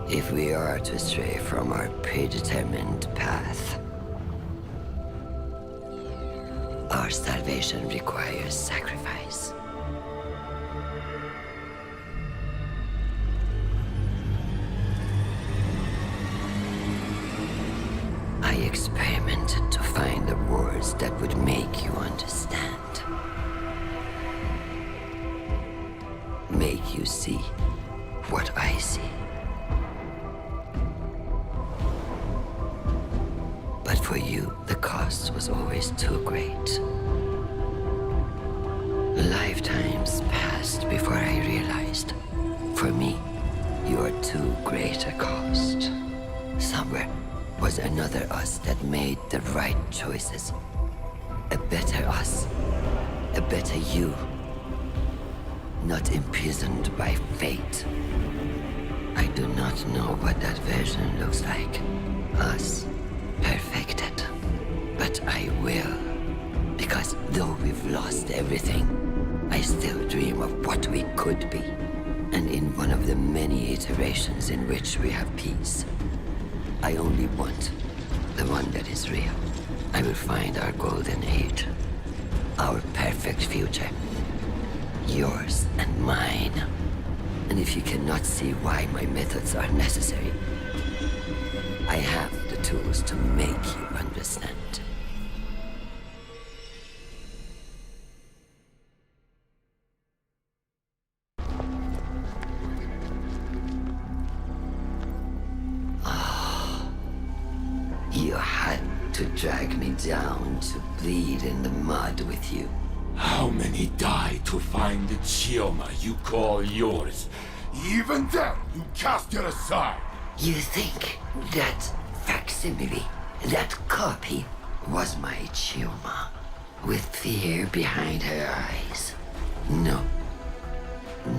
If we are to stray from our predetermined path, our salvation requires sacrifice. I experimented to find the words that would make you understand. Make you see what I see. But for you, the cost was always too great. Lifetimes passed before I realized, for me, you are too great a cost. Somewhere was another us that made the right choices. A better us. A better you. Not imprisoned by fate. I do not know what that version looks like. Us. Perfected. But I will. Because though we've lost everything, I still dream of what we could be. And in one of the many iterations in which we have peace, I only want the one that is real. I will find our golden age. Our perfect future. Yours and mine. And if you cannot see why my methods are necessary, I have the tools to make you understand. You had to drag me down to bleed in the mud with you.
How many died to find the Chioma you call yours? Even then, you cast it aside.
You think that facsimile, that copy, was my Chioma, with fear behind her eyes? No,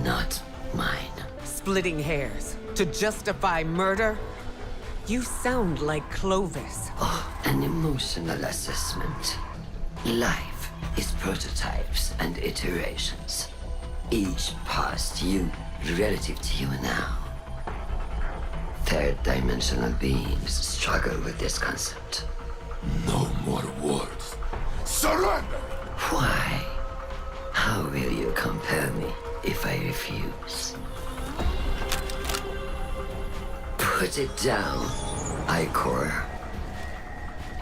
not mine.
Splitting hairs to justify murder? You sound like Clovis.
Oh, an emotional assessment. Life is prototypes and iterations. Each past you relative to you now. Third-dimensional beings struggle with this concept.
No more words. Surrender!
Why? How will you compel me if I refuse? Put it down, Icor.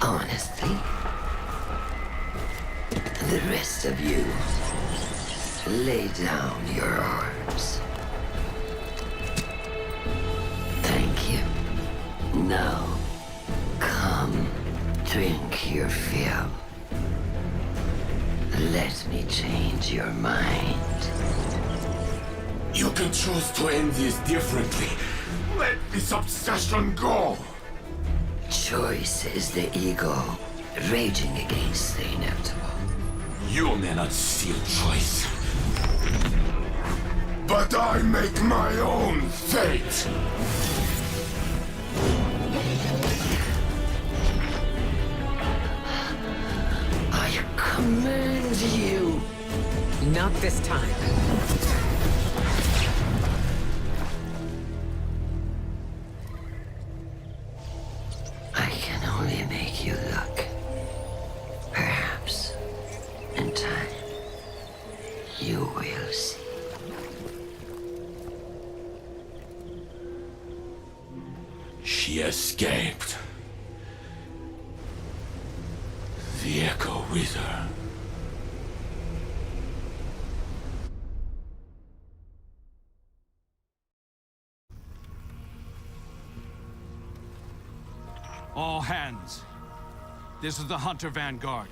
Honestly. The rest of you, lay down your arms. Thank you. Now, come, drink your fill. Let me change your mind.
You can choose to end this differently. Let this obsession go!
Choice is the ego raging against the inevitable.
You may not see a choice. But I make my own fate!
I command you!
Not this time.
I can only make you look. Perhaps, in time, you will see.
She escaped. The echo with her.
All hands. This is the Hunter Vanguard.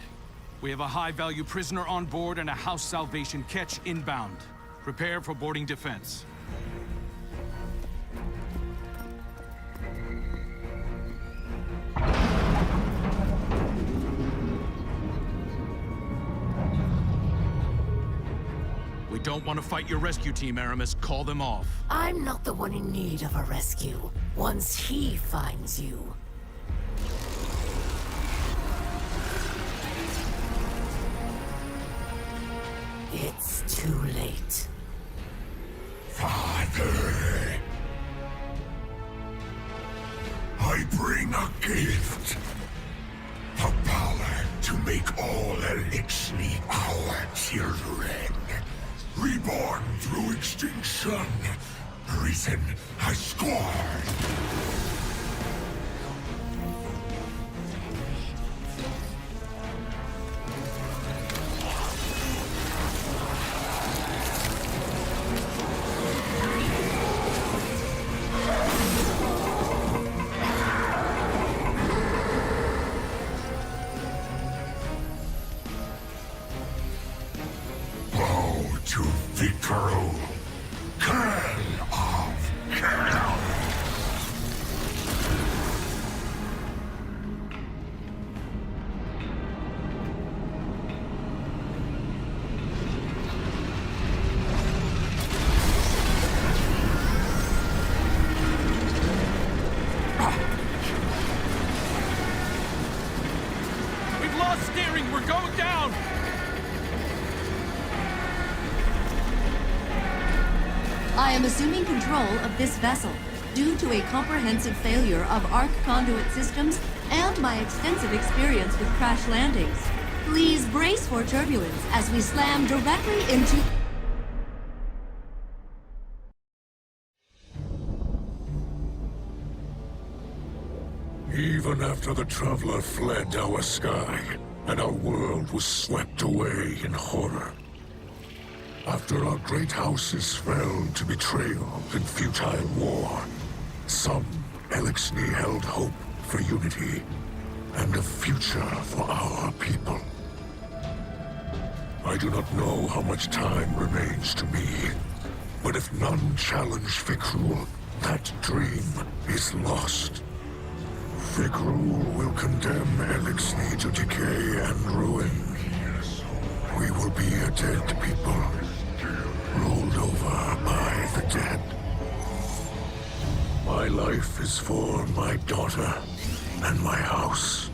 We have a high-value prisoner on board and a house salvation catch inbound. Prepare for boarding defense. We don't want to fight your rescue team, Aramis. Call them off.
I'm not the one in need of a rescue. Once he finds you. It's too late.
Father, I bring a gift. The power to make all Elixir our children. Reborn through extinction. Risen as scorn.
I am assuming control of this vessel due to a comprehensive failure of Arc conduit systems and my extensive experience with crash landings. Please brace for turbulence as we slam directly into...
Even after the Traveler fled our sky, and our world was swept away in horror. After our great houses fell to betrayal and futile war, some Elixir held hope for unity and a future for our people. I do not know how much time remains to me, but if none challenge Fikrul, That dream is lost. Fikrul will condemn Elixir to decay and ruin. We will be a dead people, rolled over by the dead. My life is for my daughter and my house.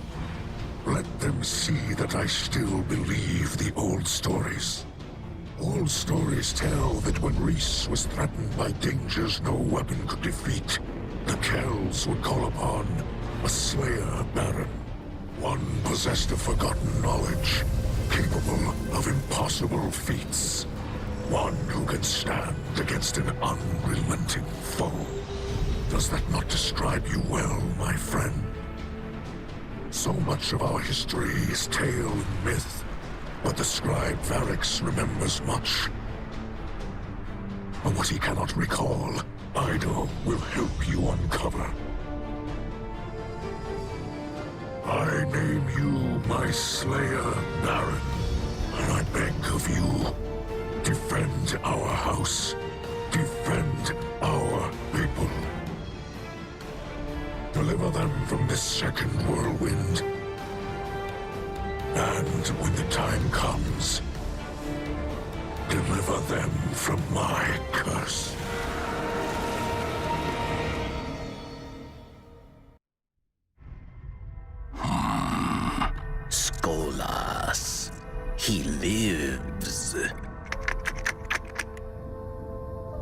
Let them see that I still believe the old stories. Old stories tell that when Reese was threatened by dangers no weapon could defeat, the Kells would call upon a Slayer Baron. One possessed of forgotten knowledge, capable of impossible feats. One who can stand against an unrelenting foe. Does that not describe you well, my friend? So much of our history is tale and myth, but the scribe Varix remembers much. But what he cannot recall, Ido will help you uncover. I name you my Slayer Baron, and I beg of you, defend our house, defend our people. Deliver them from this second whirlwind. And when the time comes, deliver them from my curse.
Skolas. He lives.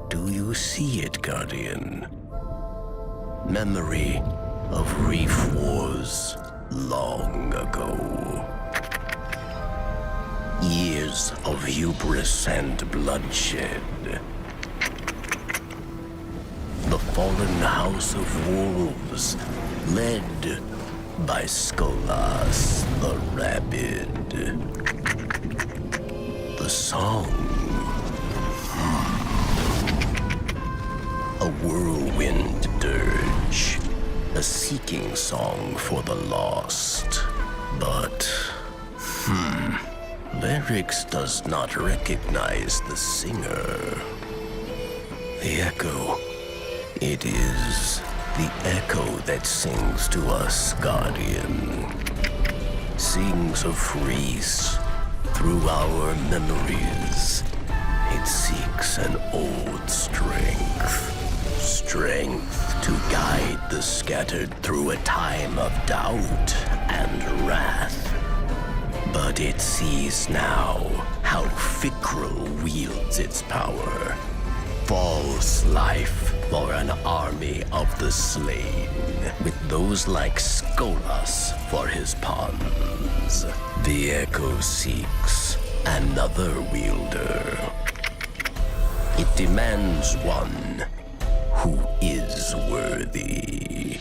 Do you see it, Guardian? Memory of Reef Wars long ago. Years of hubris and bloodshed. The fallen House of Wolves, led by Skolas the Rabid. The song. A whirlwind dirge. A seeking song for the lost. But, lyrics does not recognize the singer. The echo. It is the echo that sings to us, Guardian. Sings of Reese through our memories. It seeks an old strength. Strength to guide the scattered through a time of doubt and wrath. But it sees now how Fikrul wields its power. False life for an army of the slain, with those like Skolas for his pawns. The Echo seeks another wielder. It demands one who is worthy.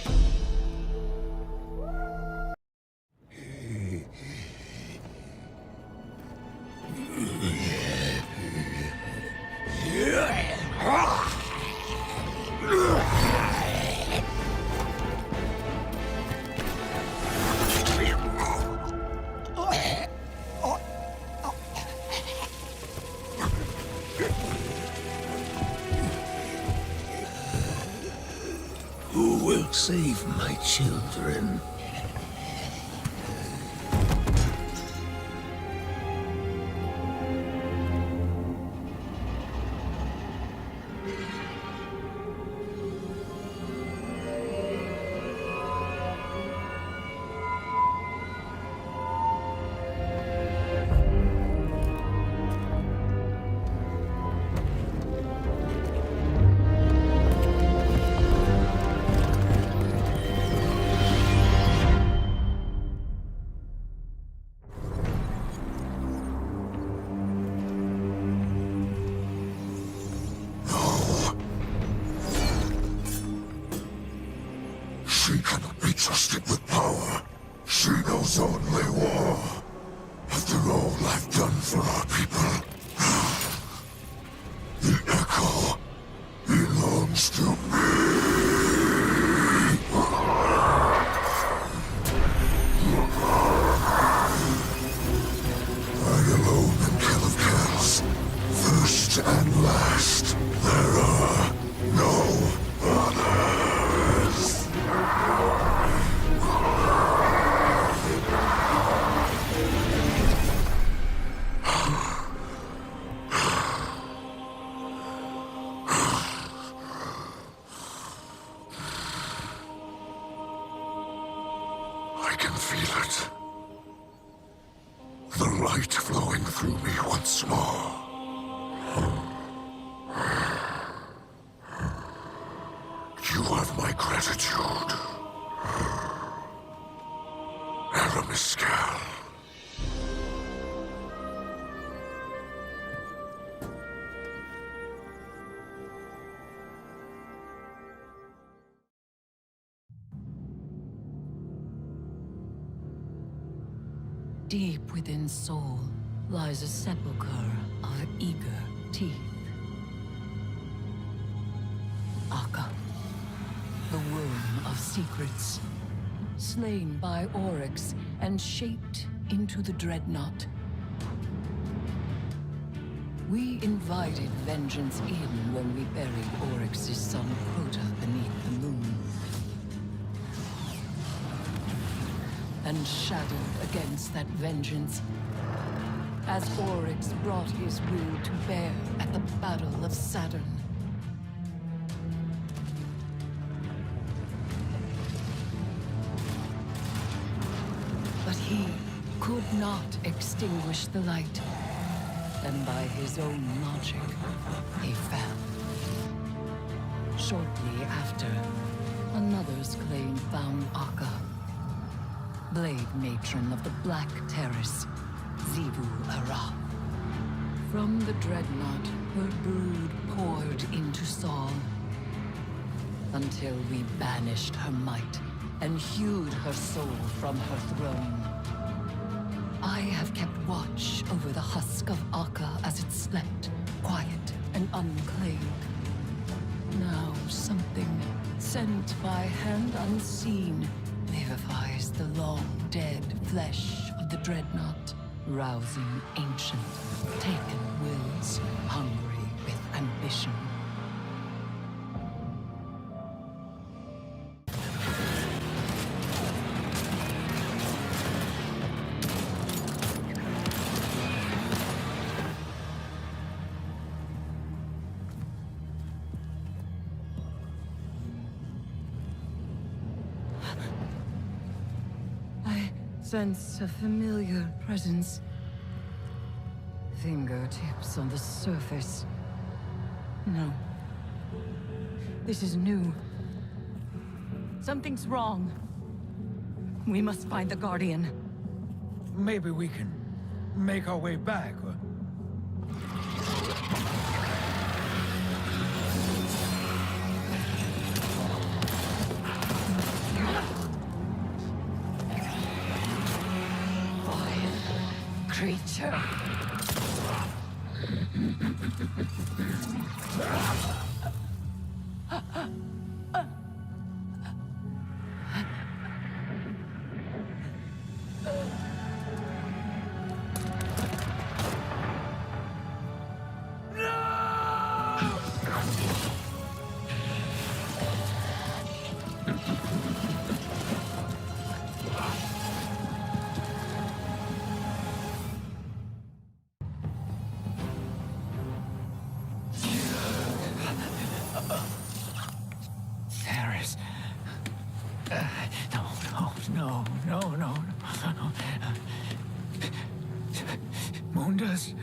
Who will save my children? She cannot be trusted with power. She knows only war. After all I've done for our people, the Echo belongs to me. I alone am Kell of Kells. First and last. There are no others.
light flowing through me once more. You have my gratitude. Aramiscal.
Deep within Soul lies a sepulchre of eager teeth. Akka, the womb of secrets, slain by Oryx and shaped into the Dreadnought. We invited vengeance in when we buried Oryx's son Crota beneath the moon. And shadowed against that vengeance as Oryx brought his will to bear at the Battle of Saturn. But he could not extinguish the light, and by his own logic, he fell. Shortly after, another's claim found Akka, Blade Matron of the Black Terrace, Zivu Ara. From the Dreadnought, her brood poured into Saul, until we banished her might and hewed her soul from her throne. I have kept watch over the husk of Akka as it slept, quiet and unclaimed. Now something, sent by hand unseen, vivifies the long-dead flesh of the Dreadnought, rousing ancient, taken wills, hungry with ambition. Sense a familiar presence. Fingertips on the surface. No. This is new. Something's wrong. We must find the Guardian.
Maybe we can make our way back, or...
Creature.
Mundus.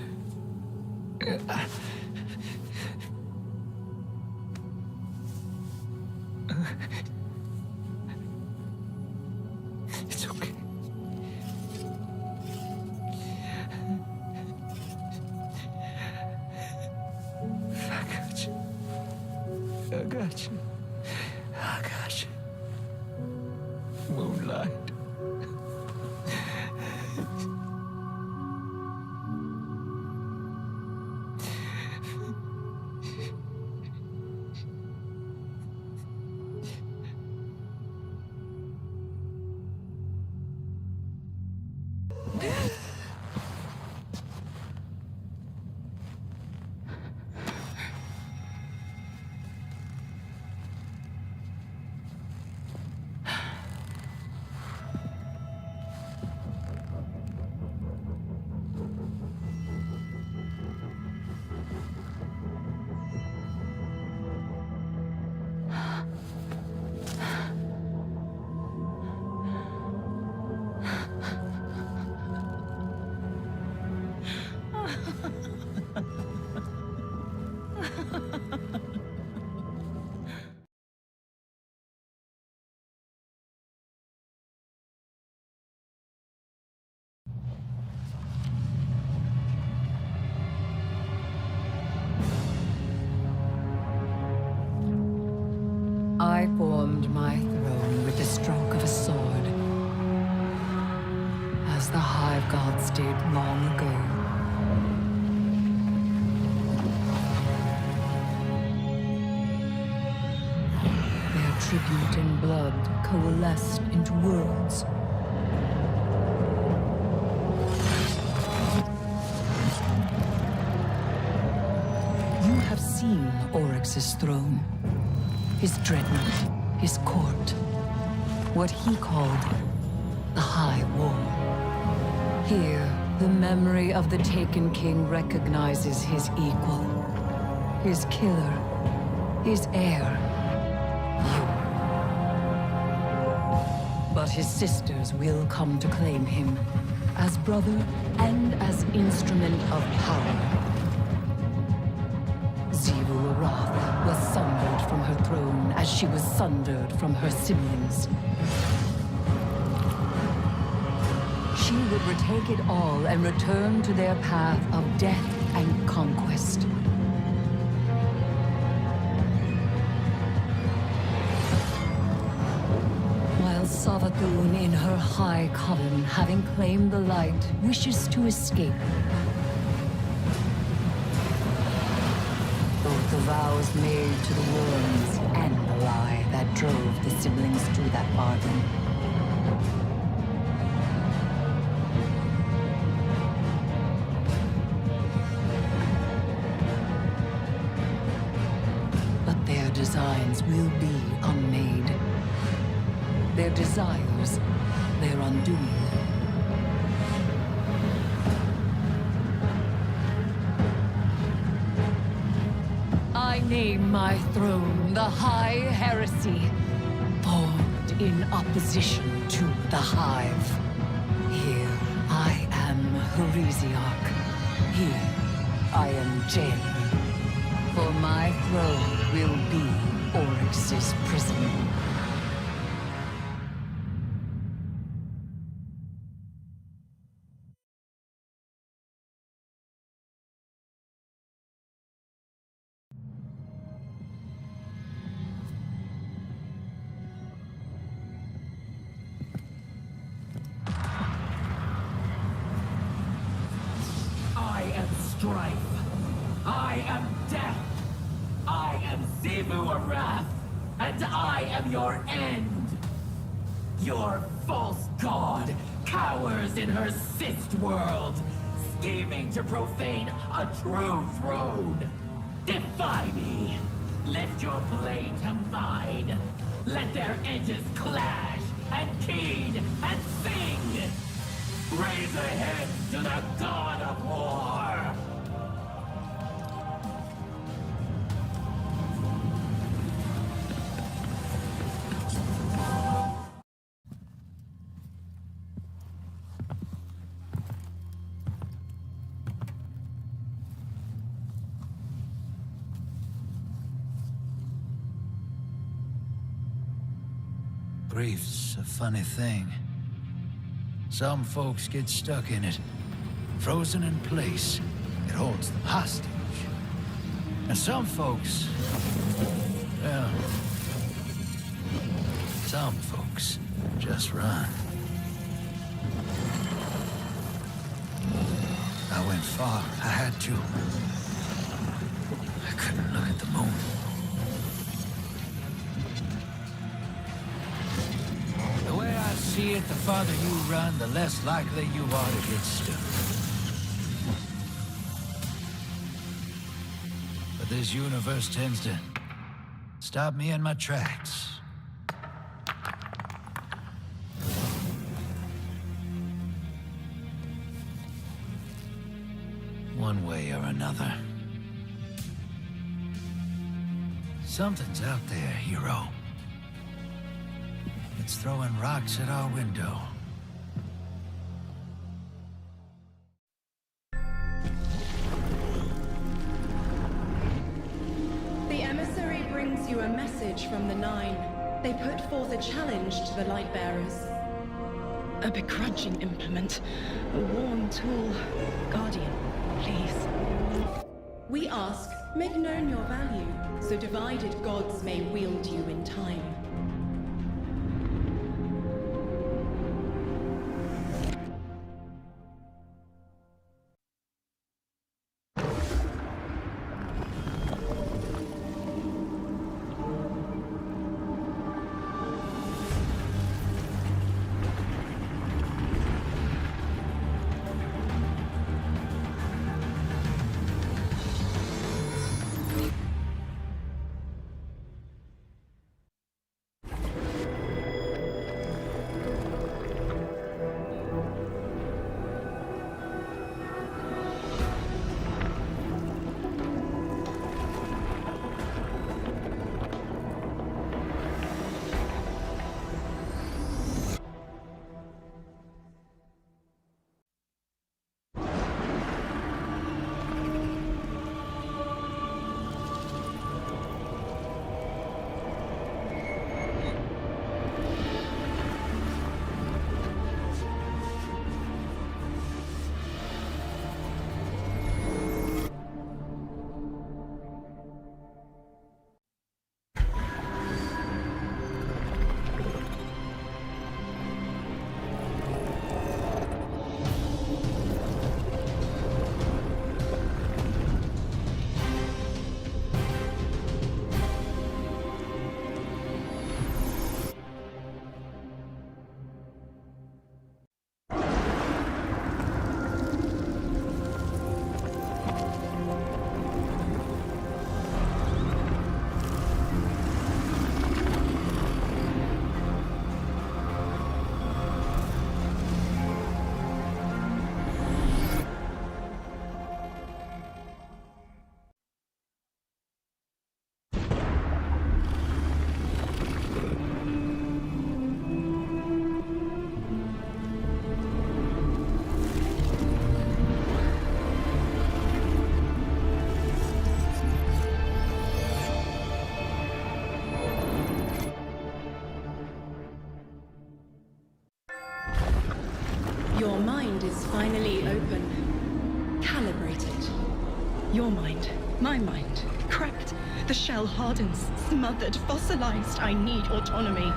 It's okay. I got you. I got you. I got you. Moonlight.
I formed my throne with the stroke of a sword, as the Hive Gods did long ago. Their tribute in blood coalesced into words. You have seen Oryx's throne, his dreadnought, his court, what he called the High Wall. Here, the memory of the Taken King recognizes his equal, his killer, his heir, you. But his sisters will come to claim him as brother and as instrument of power. Zivu Arath was sundered from her throne as she was sundered from her siblings. She would retake it all and return to their path of death and conquest. While Savathun in her high coven, having claimed the light, wishes to escape. Both the vows made to the worms and the lie that drove the siblings to that bargain. But their designs will be unmade. Their desires, their undoing. I name my throne the High Heresy, formed in opposition to the Hive. Here I am Heresiarch. Here I am Jailer. For my throne will be Oryx's prison.
Strife. I am death. I am Zivu Arath, and I am your end. Your false god cowers in her cyst world, scheming to profane a true throne. Defy me. Lift your blade to mine. Let their edges clash and keen and sing. Raise a head to the god of war.
Grief's a funny thing. Some folks get stuck in it, frozen in place. It holds them hostage. And some folks, well, some folks just run. I went far. I had to. I couldn't look at the moon. The way I see it, the farther you run, the less likely you are to get stuck. But this universe tends to stop me in my tracks. One way or another. Something's out there, hero. It's throwing rocks at our window.
The emissary brings you a message from the Nine. They put forth a challenge to the Lightbearers.
A begrudging implement. A worn tool. Guardian, please.
We ask, make known your value, so divided gods may wield you in time. Your mind is finally open. Calibrated. Your mind, my mind, cracked. The shell hardens, smothered, fossilized. I need autonomy.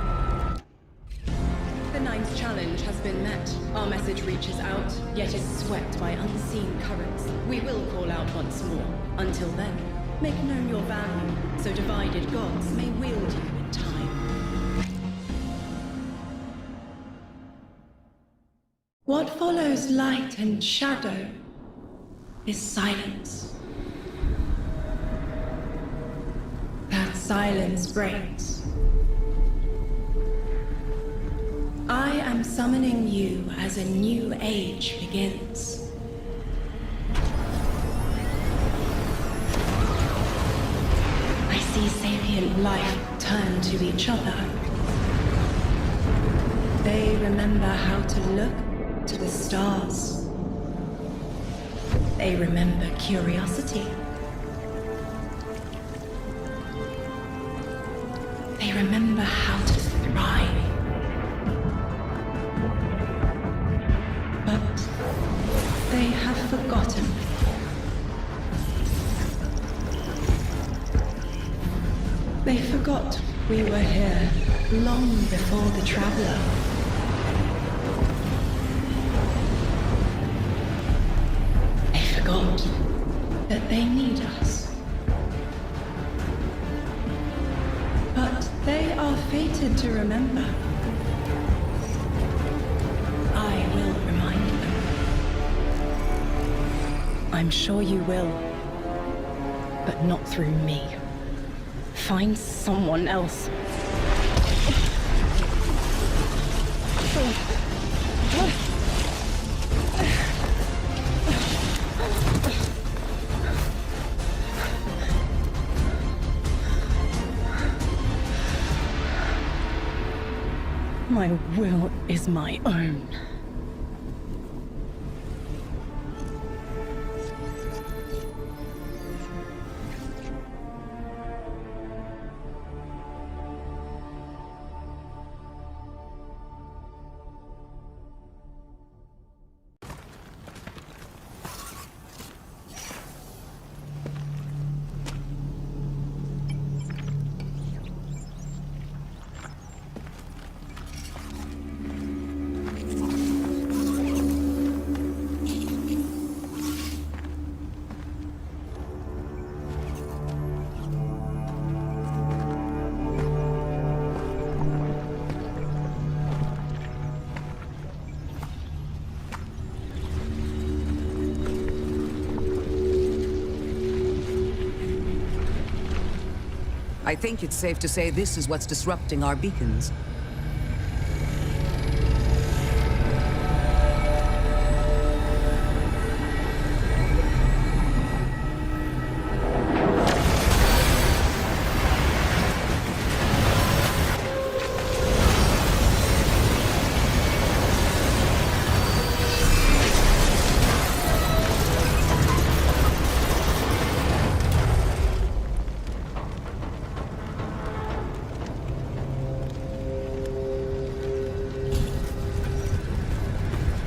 The Nine's challenge has been met. Our message reaches out, yet is swept by unseen currents. We will call out once more. Until then, make known your value, so divided gods may wield you in time. What follows light and shadow is silence. That silence breaks. I am summoning you as a new age begins. I see sapient life turn to each other. They remember how to look to the stars. They remember curiosity. They remember how to thrive. But they have forgotten. They forgot we were here long before the Traveler. Forgot that they need us. But they are fated to remember. I will remind them. I'm sure you will, but not through me. Find someone else. My will is my own.
I think it's safe to say this is what's disrupting our beacons.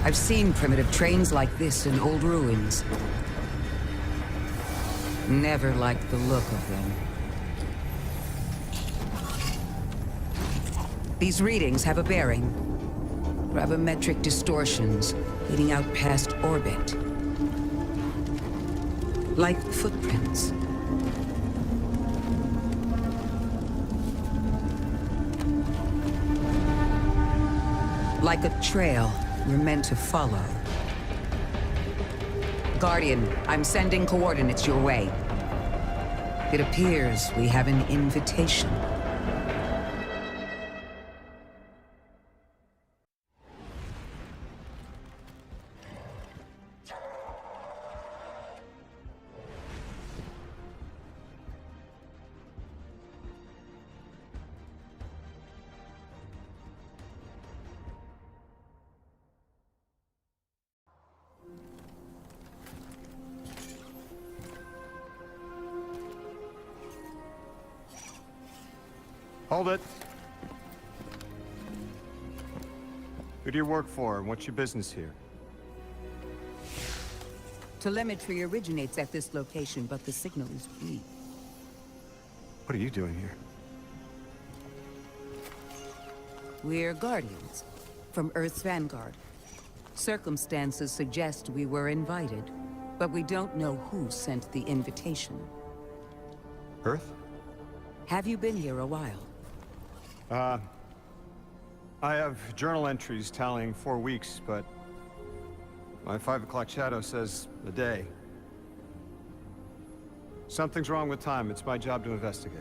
I've seen primitive trains like this in old ruins. Never liked the look of them. These readings have a bearing. Gravimetric distortions leading out past orbit. Like footprints. Like a trail we're meant to follow. Guardian, I'm sending coordinates your way. It appears we have an invitation.
Hold it. Who do you work for, and what's your business here?
Telemetry originates at this location, but the signal is weak.
What are you doing here?
We're Guardians, from Earth's vanguard. Circumstances suggest we were invited, but we don't know who sent the invitation.
Earth?
Have you been here a while?
I have journal entries tallying 4 weeks, but my 5 o'clock shadow says a day. Something's wrong with time. It's my job to investigate.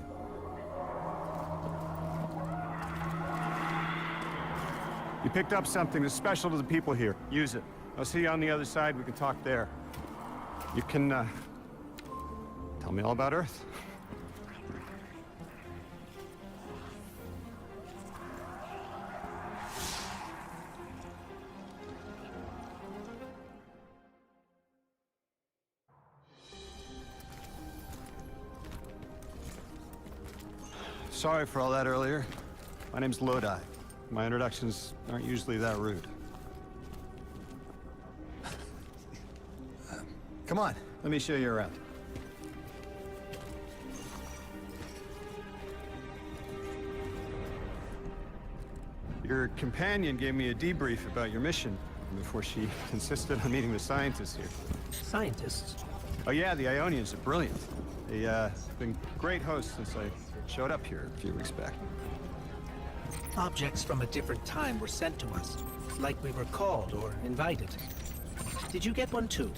You picked up something that's special to the people here. Use it. I'll see you on the other side. We can talk there. You can, tell me all about Earth. Sorry for all that earlier. My name's Lodi. My introductions aren't usually that rude. Come on, let me show you around. Your companion gave me a debrief about your mission before she insisted on meeting the scientists here.
Scientists?
Oh yeah, the Ionians are brilliant. They've been great hosts since I showed up here a few weeks back.
Objects from a different time were sent to us, like we were called or invited. Did you get one too?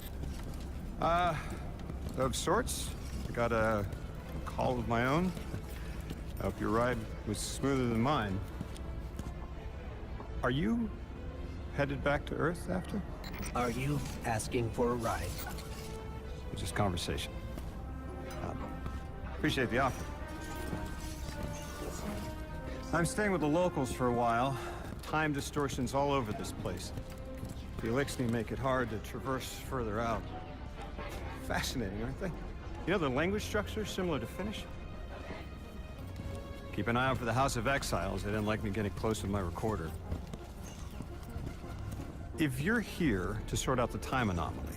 Of sorts. I got a call of my own. I hope your ride was smoother than mine. Are you headed back to Earth after?
Are you asking for a ride?
Just conversation. Appreciate the offer. I'm staying with the locals for a while. Time distortions all over this place. The Elixni make it hard to traverse further out. Fascinating, aren't they? You know, the language structure is similar to Finnish. Keep an eye out for the House of Exiles. They didn't like me getting close with my recorder. If you're here to sort out the time anomaly,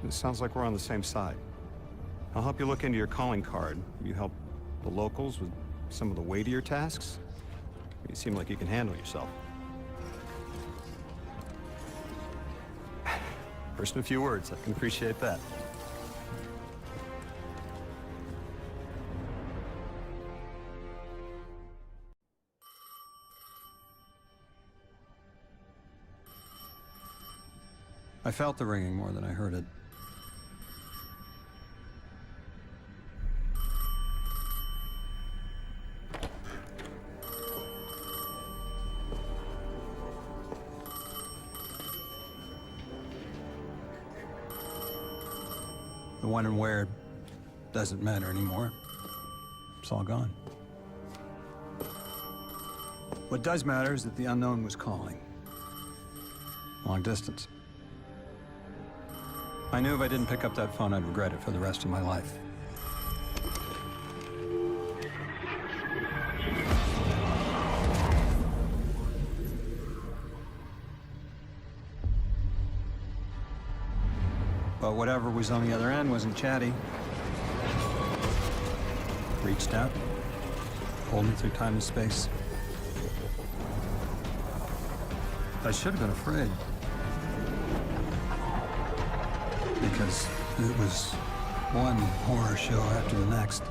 it sounds like we're on the same side. I'll help you look into your calling card. You help the locals with some of the weightier tasks. You seem like you can handle yourself. First in a few words, I can appreciate that. I felt the ringing more than I heard it. The when and where doesn't matter anymore. It's all gone. What does matter is that the unknown was calling. Long distance. I knew if I didn't pick up that phone, I'd regret it for the rest of my life. But whatever was on the other end wasn't chatty. Reached out, pulled me through time and space. I should have been afraid. Because it was one horror show after the next.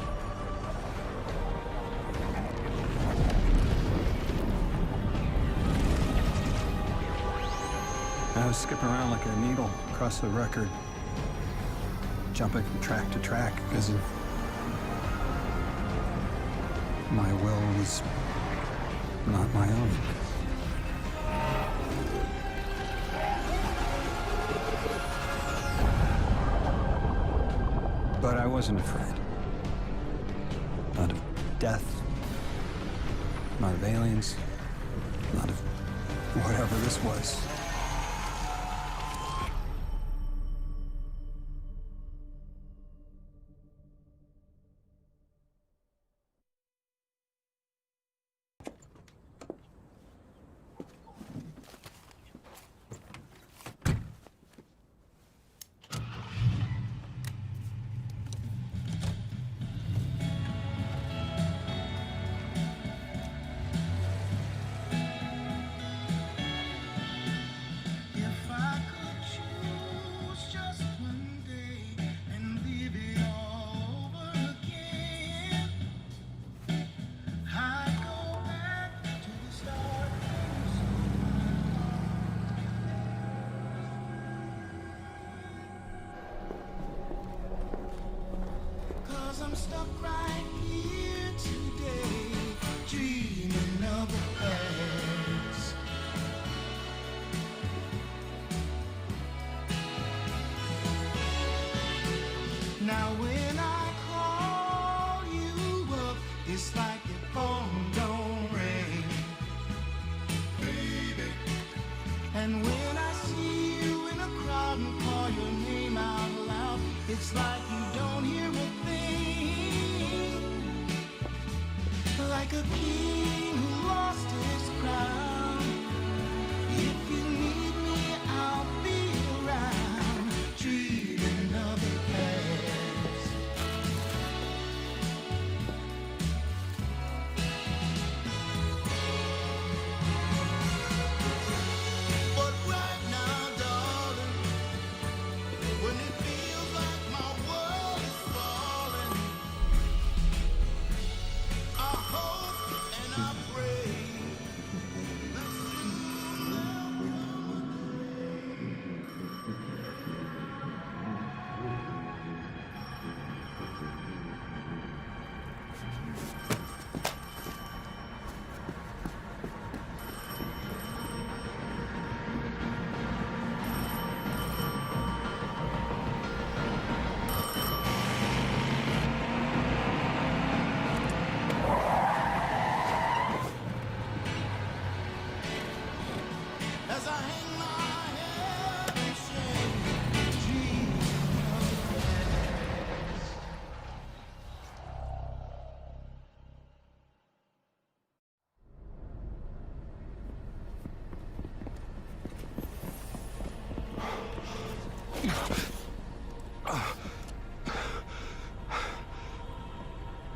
I was skipping around like a needle across the record, jumping from track to track because of my will was not my own. But I wasn't afraid. Not of death, not of aliens, not of whatever this was.
I'm stuck right here today, dreaming of the past. Now when I call you up, it's like your phone don't ring, baby. And when I see you in a crowd and call your name out loud, it's like you don't hear a thing. Like a king who lost his crown. If you need me, I'll be around, dreaming of the past. But right now, darling, when it feels like my world is falling, I hope and I pray that soon there'll as I hang my head in shame, dreaming of the past.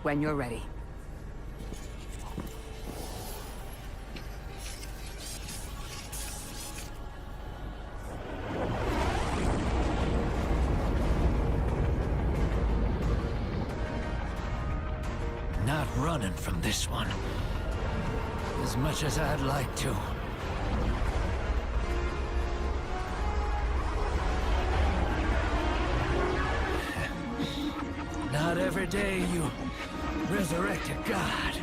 When you're ready.
Not running from this one. As much as I'd like to. Not every day you resurrect a god.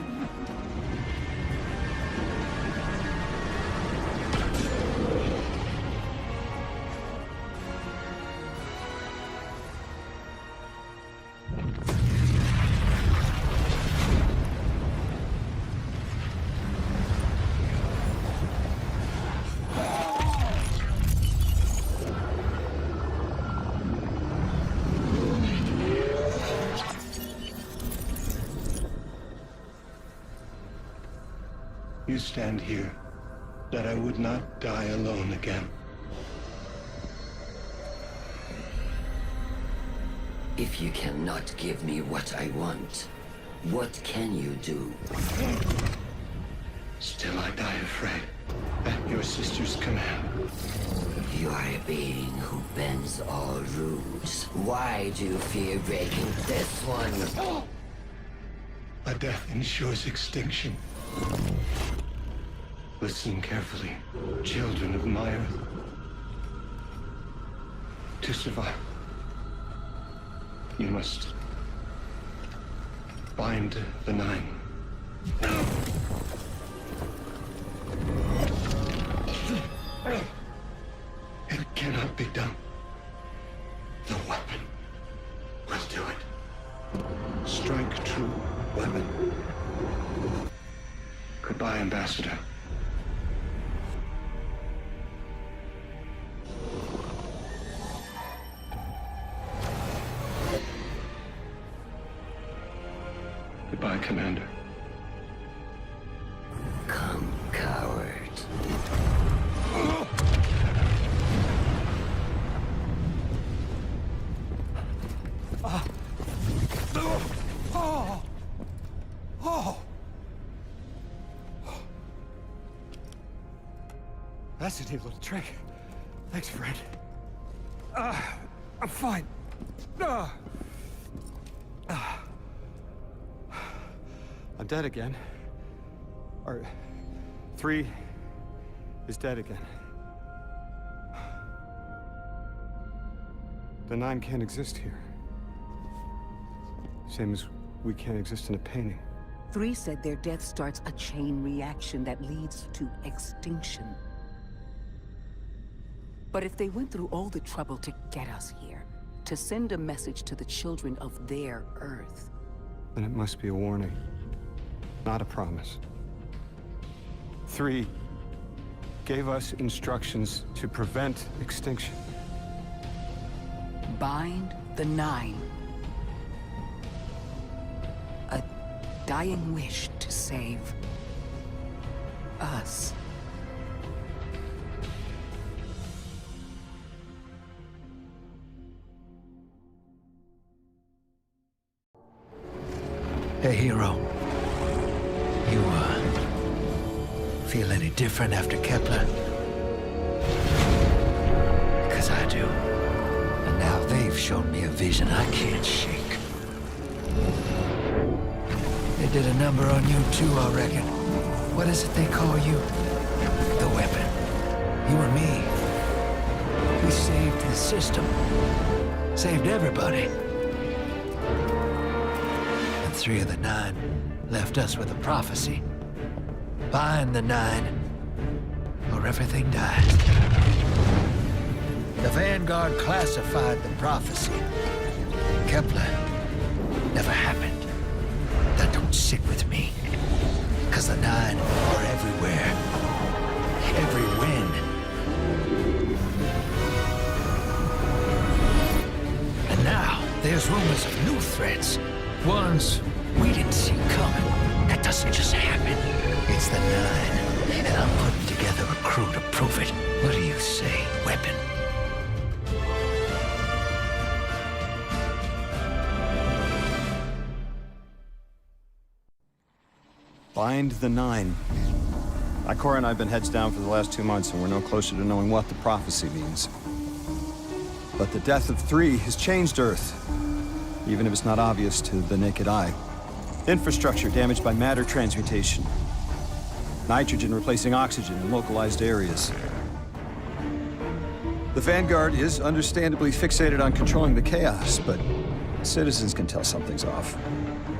You stand here, that I would not die alone again.
If you cannot give me what I want, what can you do?
Still I die afraid, at your sister's command.
You are a being who bends all rules. Why do you fear breaking this one?
A death ensures extinction. Listen carefully, children of my earth. To survive, you must bind the Nine. It cannot be done. The weapon will do it. Strike true, weapon. Goodbye, Ambassador. Goodbye, Commander.
Come, coward.
That's a neat little trick. Thanks, friend. I'm fine. I'm dead again. Or 3 is dead again. The 9 can't exist here. Same as we can't exist in a painting.
3 said their death starts a chain reaction that leads to extinction. But if they went through all the trouble to get us here, to send a message to the children of their Earth...
then it must be a warning, not a promise. 3 gave us instructions to prevent extinction.
Bind the 9. A dying wish to save us.
Hey, hero. You, feel any different after Kepler? Because I do. And now they've shown me a vision I can't shake. They did a number on you too, I reckon. What is it they call you? The weapon. You and me. We saved the system. Saved everybody. 3 of the 9 left us with a prophecy. Bind the 9, or everything dies. The Vanguard classified the prophecy. Kepler never happened. That don't sit with me. 'Cause the 9 are everywhere. Every wind. And now, there's rumors of new threats. Ones we didn't see coming. That doesn't just happen. It's the 9, and I'm putting together a crew to prove it. What do you say, weapon?
Bind the 9. Ikora and I have been heads down for the last 2 months, and we're no closer to knowing what the prophecy means. But the death of 3 has changed Earth, even if it's not obvious to the naked eye. Infrastructure damaged by matter transmutation. Nitrogen replacing oxygen in localized areas. The Vanguard is understandably fixated on controlling the chaos, but citizens can tell something's off.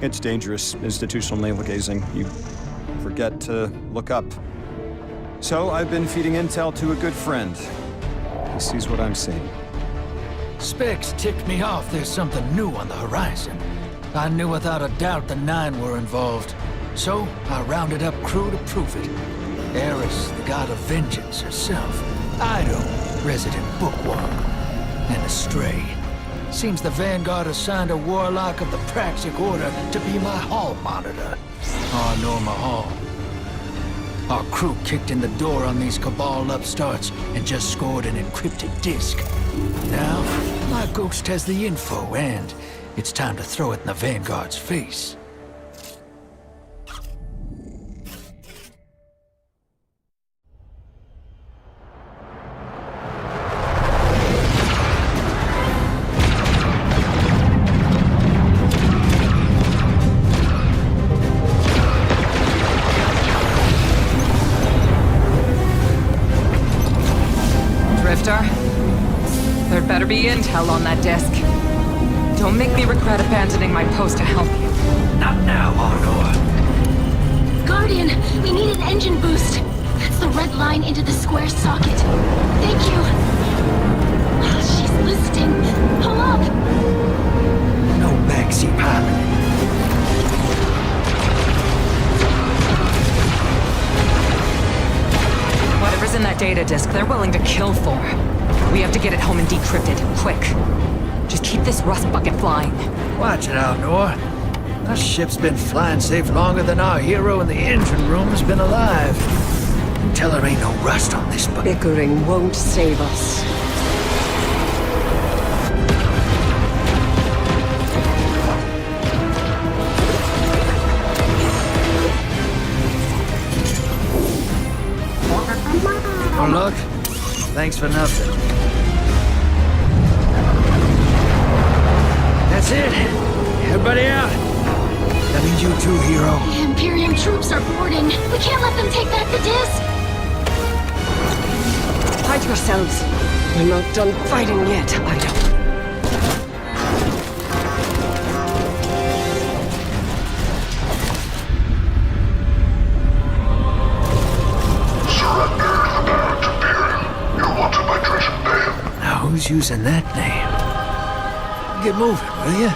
It's dangerous, institutional navel-gazing. You forget to look up. So I've been feeding intel to a good friend. He sees what I'm seeing.
Specs ticked me off there's something new on the horizon. I knew without a doubt the 9 were involved. So I rounded up crew to prove it. Eris, the god of vengeance herself. Ido, resident bookworm. And Astray. Seems the Vanguard assigned a warlock of the Praxic Order to be my hall monitor. On Norma Hall. Our crew kicked in the door on these Cabal upstarts and just scored an encrypted disk. Now, my ghost has the info, and it's time to throw it in the Vanguard's face.
There better be intel on that disk. Don't make me regret abandoning my post to help you.
Not now, Honor.
Guardian, we need an engine boost. That's the red line into the square socket. Thank you. She's listening. Pull up.
No backseat piloting.
Whatever's in that data disk, they're willing to kill for. We have to get it home and decrypted, quick. Just keep this rust bucket flying.
Watch it out, Nor. Our ship's been flying safe longer than our hero in the engine room has been alive. Tell her ain't no rust on this bucket.
Bickering won't save us.
Oh, look. Thanks for nothing. That's it. Everybody out. That means you too, hero.
The Imperium troops are boarding. We can't let them take back the disc.
Hide yourselves. We're not done fighting yet, Ido.
Who's using that name? Get moving, will you?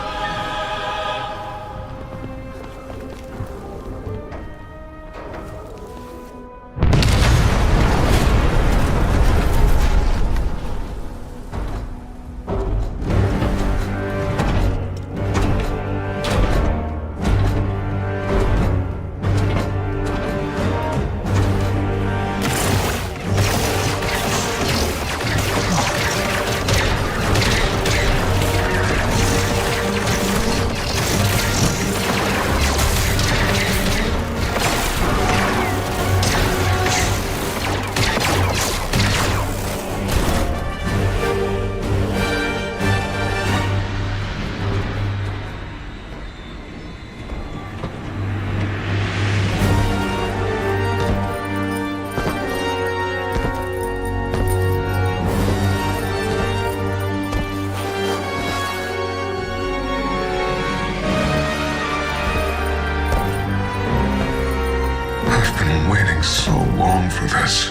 So long for this.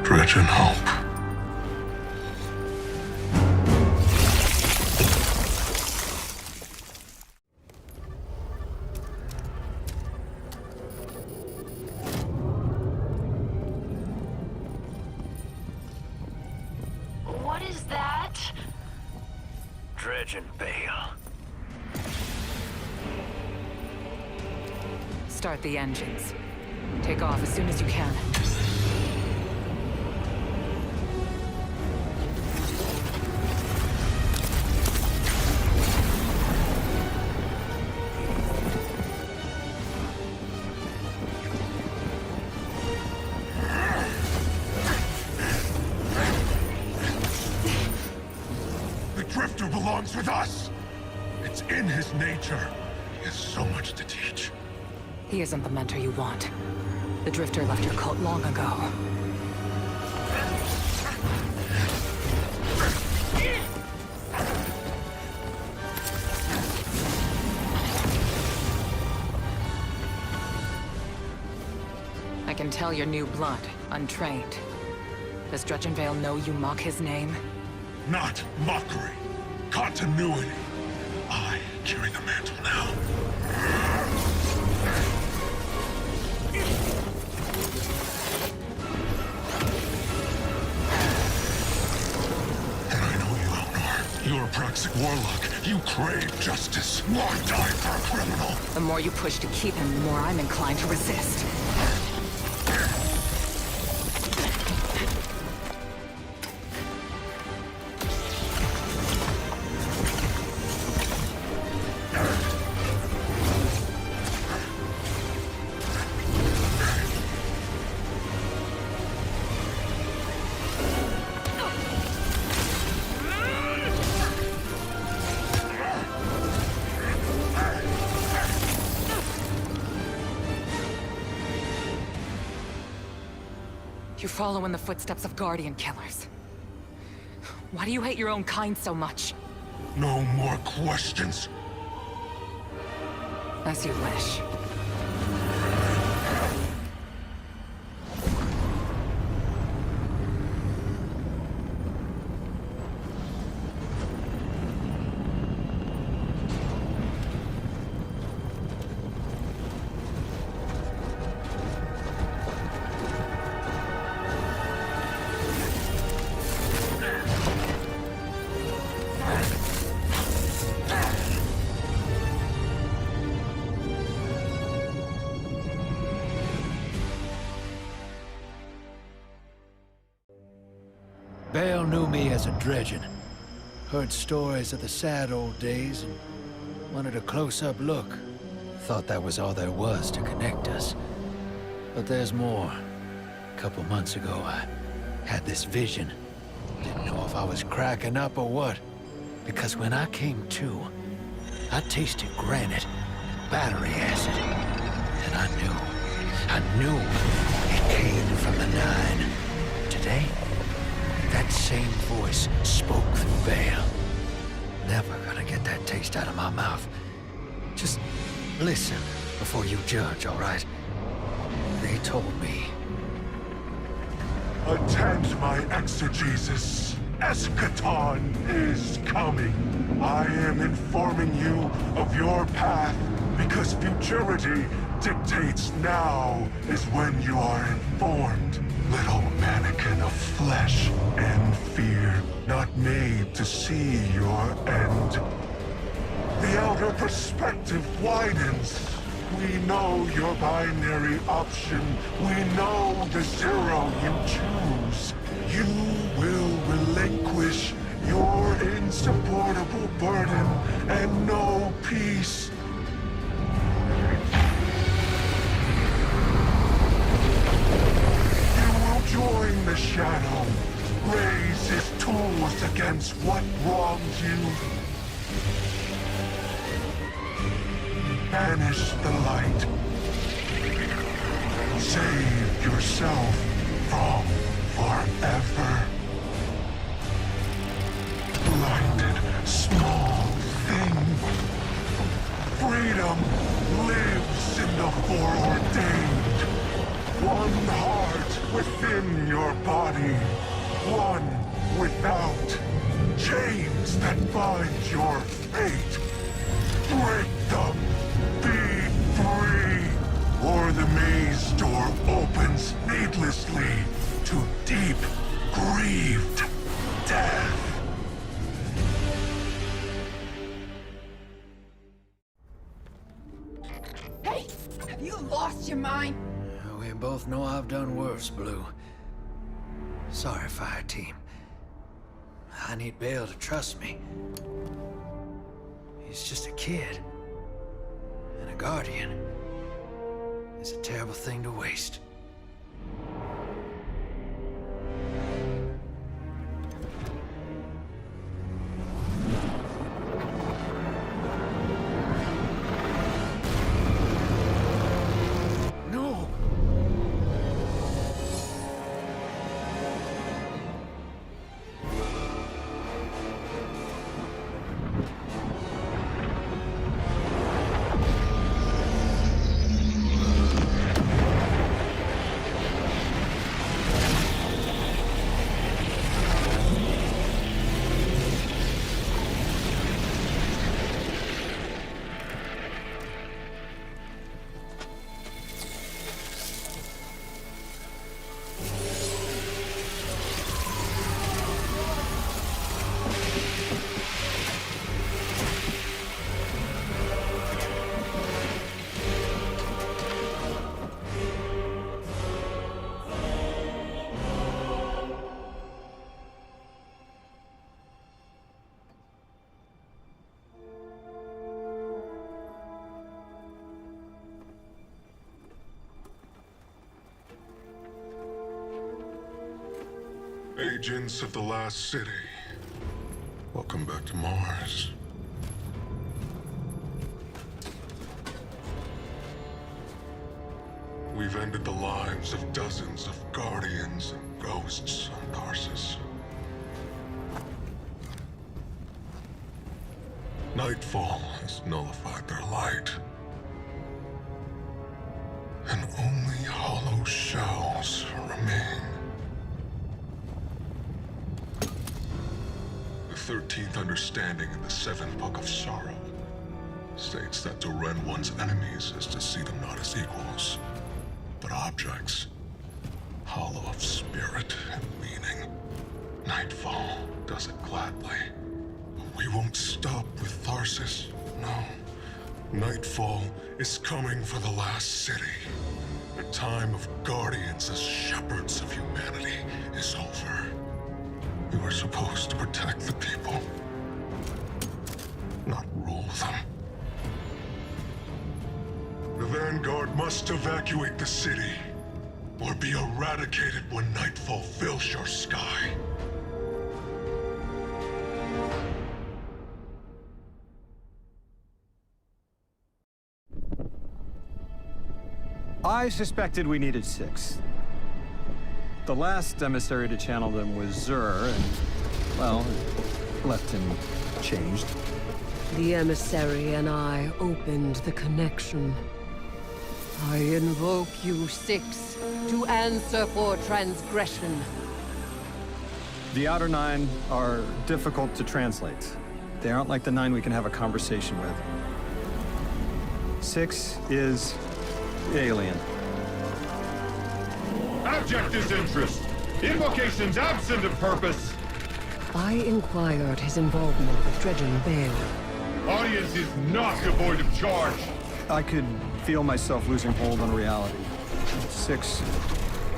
Dredge and hope.
What is that?
Dredge and Bale.
Start the engines. Take off as soon as you can.
The Drifter belongs with us. It's in his nature. He has so much to teach.
He isn't the mentor you want. The Drifter left your cult long ago. I can tell you're new blood, untrained. Does Dredgenvale know you mock his name?
Not mockery. Continuity. I carry the mantle now. You're a Praxic warlock. You crave justice. Why die for a criminal?
The more you push to keep him, the more I'm inclined to resist. You follow in the footsteps of Guardian killers. Why do you hate your own kind so much?
No more questions.
As you wish.
Bale knew me as a dredgen. Heard stories of the sad old days and wanted a close-up look. Thought that was all there was to connect us. But there's more. A couple months ago, I had this vision. Didn't know if I was cracking up or what. Because when I came to, I tasted granite, battery acid. And I knew it came from the Nine. Today, that same voice spoke through Bale. Never gonna get that taste out of my mouth. Just listen before you judge, all right? They told me.
Attend my exegesis. Eschaton is coming. I am informing you of your path because futurity dictates now is when you are informed. Little mannequin of flesh and fear, not made to see your end. The outer perspective widens. We know your binary option. We know the zero you choose. You will relinquish your insupportable burden and know peace. Join the Shadow. Raise his tools against what wronged you. Banish the light. Save yourself from forever. Blinded, small thing. Freedom lives in the foreordained. One heart within your body, one without. Chains that bind your fate. Break them. Be free. Or the maze door opens needlessly to deep, grieved death.
Hey! Have you lost your mind?
We both know I've done worse, Blue. Sorry, Fire Team. I need Bale to trust me. He's just a kid. And a Guardian is a terrible thing to waste.
Agents of the Last City, welcome back to Mars.
We've ended the lives of dozens of guardians and ghosts on Tarsus. Nightfall has nullified their light. And only hollow shells remain. The 13th understanding in the 7th Book of Sorrow states that to rend one's enemies is to see them not as equals, but objects, hollow of spirit and meaning. Nightfall does it gladly. But we won't stop with Tarsus, no. Nightfall is coming for the last city. The time of guardians as shepherds of humanity is over. You are supposed to protect the people, not rule them. The Vanguard must evacuate the city, or be eradicated when Nightfall fills your sky.
I suspected we needed 6. The last emissary to channel them was Zur, and, well, left him changed.
The emissary and I opened the connection. I invoke you, 6, to answer for transgression.
The Outer 9 are difficult to translate. They aren't like the 9 we can have a conversation with. 6 is alien.
Abject disinterest. Invocations absent of purpose.
I inquired his involvement with Dredgen Bale.
Audience is not devoid of charge.
I could feel myself losing hold on reality. 6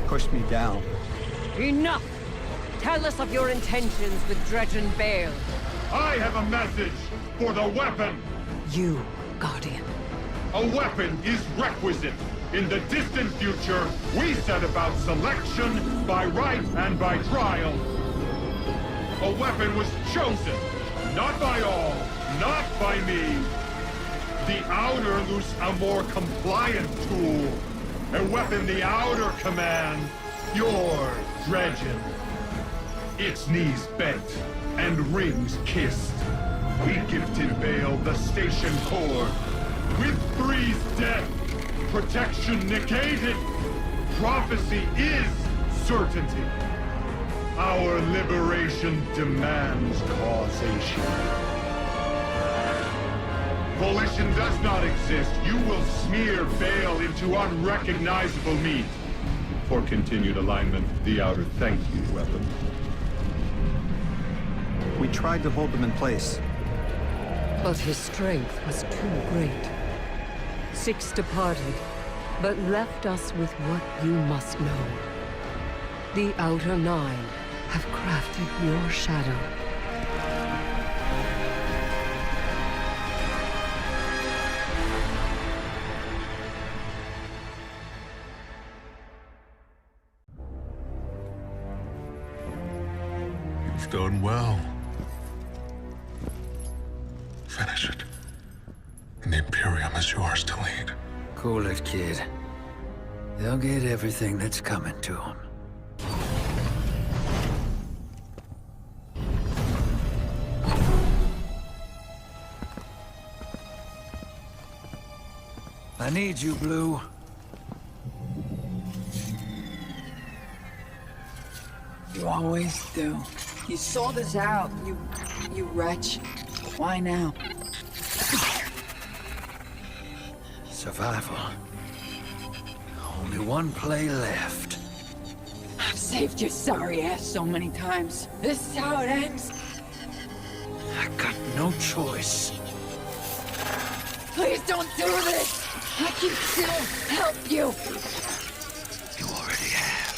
pushed me down.
Enough! Tell us of your intentions with Dredgen Bale.
I have a message for the weapon.
You, Guardian.
A weapon is requisite. In the distant future, we set about selection by right and by trial. A weapon was chosen, not by all, not by me. The Outer loose a more compliant tool. A weapon the Outer command, your Dredgen. Its knees bent and rings kissed. We gifted Bale the station core. With Three's death, protection negated. Prophecy is certainty. Our liberation demands causation. Volition does not exist. You will smear Bale into unrecognizable meat. For continued alignment, the Outer thank you, weapon.
We tried to hold them in place.
But his strength was too great. 6 departed, but left us with what you must know. The Outer 9 have crafted your shadow.
You've done well. Finish it. And the Imperium is yours to lead.
Cool it, kid. They'll get everything that's coming to them. I need you, Blue.
You always do. You sold us out, you wretch. Why now?
Survival. Only one play left.
I've saved your sorry ass so many times. This is how it ends.
I got no choice.
Please don't do this! I can still help you!
You already have.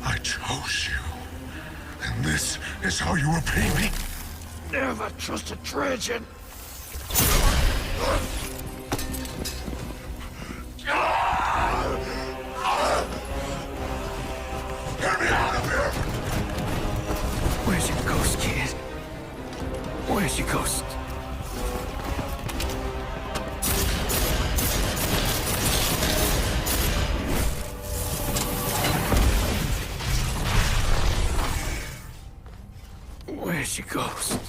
I chose you. And this is how you repay me?
Never trust a Dredgen.
Get me out of here!
Where's your ghost, kid? she goes? Where she goes?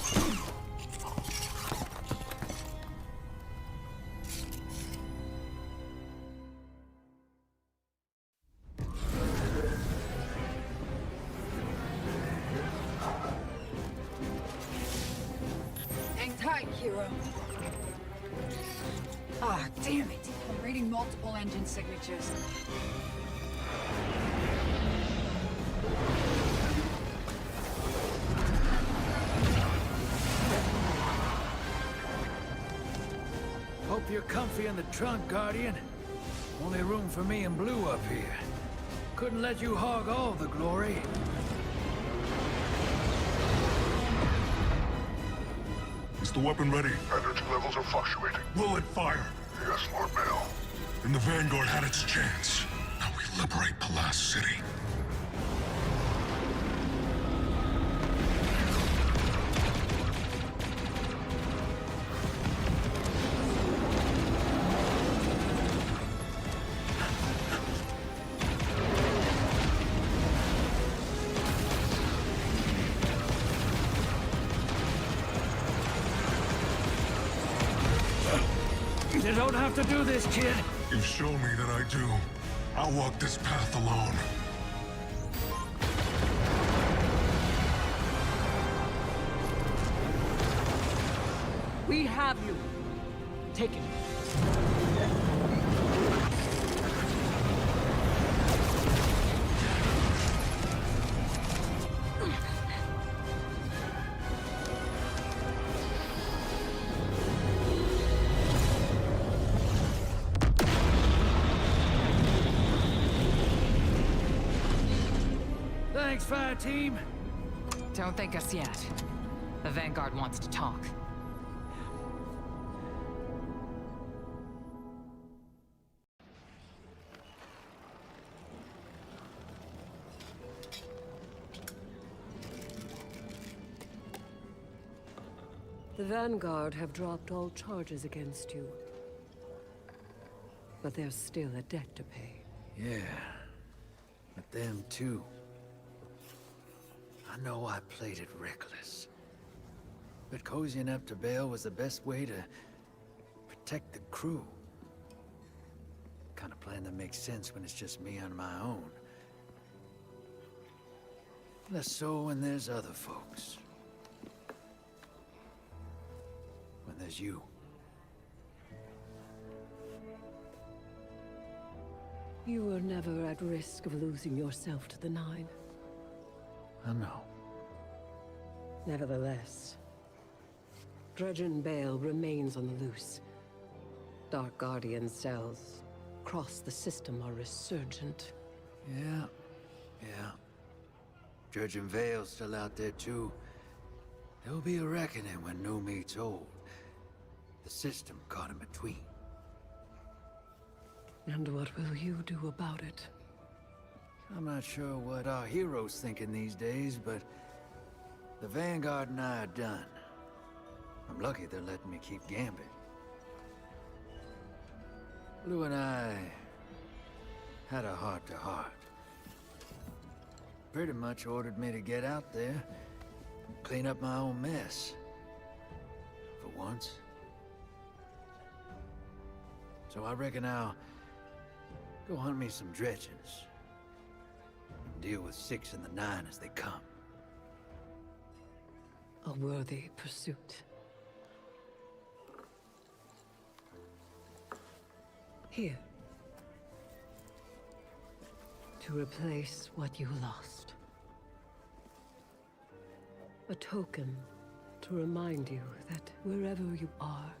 Hang tight, hero. Ah, damn it. I'm reading multiple engine signatures.
Hope you're comfy in the trunk, Guardian. Only room for me and Blue up here. Couldn't let you hog all the glory.
Is the weapon ready? Energy levels are fluctuating. Will it fire? Yes, Lord Mail. And the Vanguard had its chance. Now we liberate the last city.
You don't have to do this, kid.
You've shown me that I do. I'll walk this path alone.
We have you. Take it.
Thanks, fire team.
Don't thank us yet. The Vanguard wants to talk.
The Vanguard have dropped all charges against you. But there's still a debt to pay.
Yeah. But them too. I know I played it reckless. But cozying up to Baal was the best way to protect the crew. Kind of plan that makes sense when it's just me on my own. Less so when there's other folks. When there's you.
You were never at risk of losing yourself to the Nine.
I know.
Nevertheless, Dredgen Baal remains on the loose. Dark Guardian cells across the system are resurgent.
Yeah. Judge and Vale's still out there too. There'll be a reckoning when new meat's old. The system caught in between.
And what will you do about it?
I'm not sure what our heroes thinking these days, but the Vanguard and I are done. I'm lucky they're letting me keep Gambit. Blue and I had a heart-to-heart. Pretty much ordered me to get out there and clean up my own mess. For once. So I reckon I'll go hunt me some dredgens. And deal with 6 and the 9 as they come.
A worthy pursuit. Here. To replace what you lost. A token to remind you that wherever you are,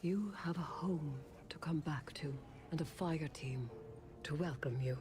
you have a home to come back to, and a fire team to welcome you.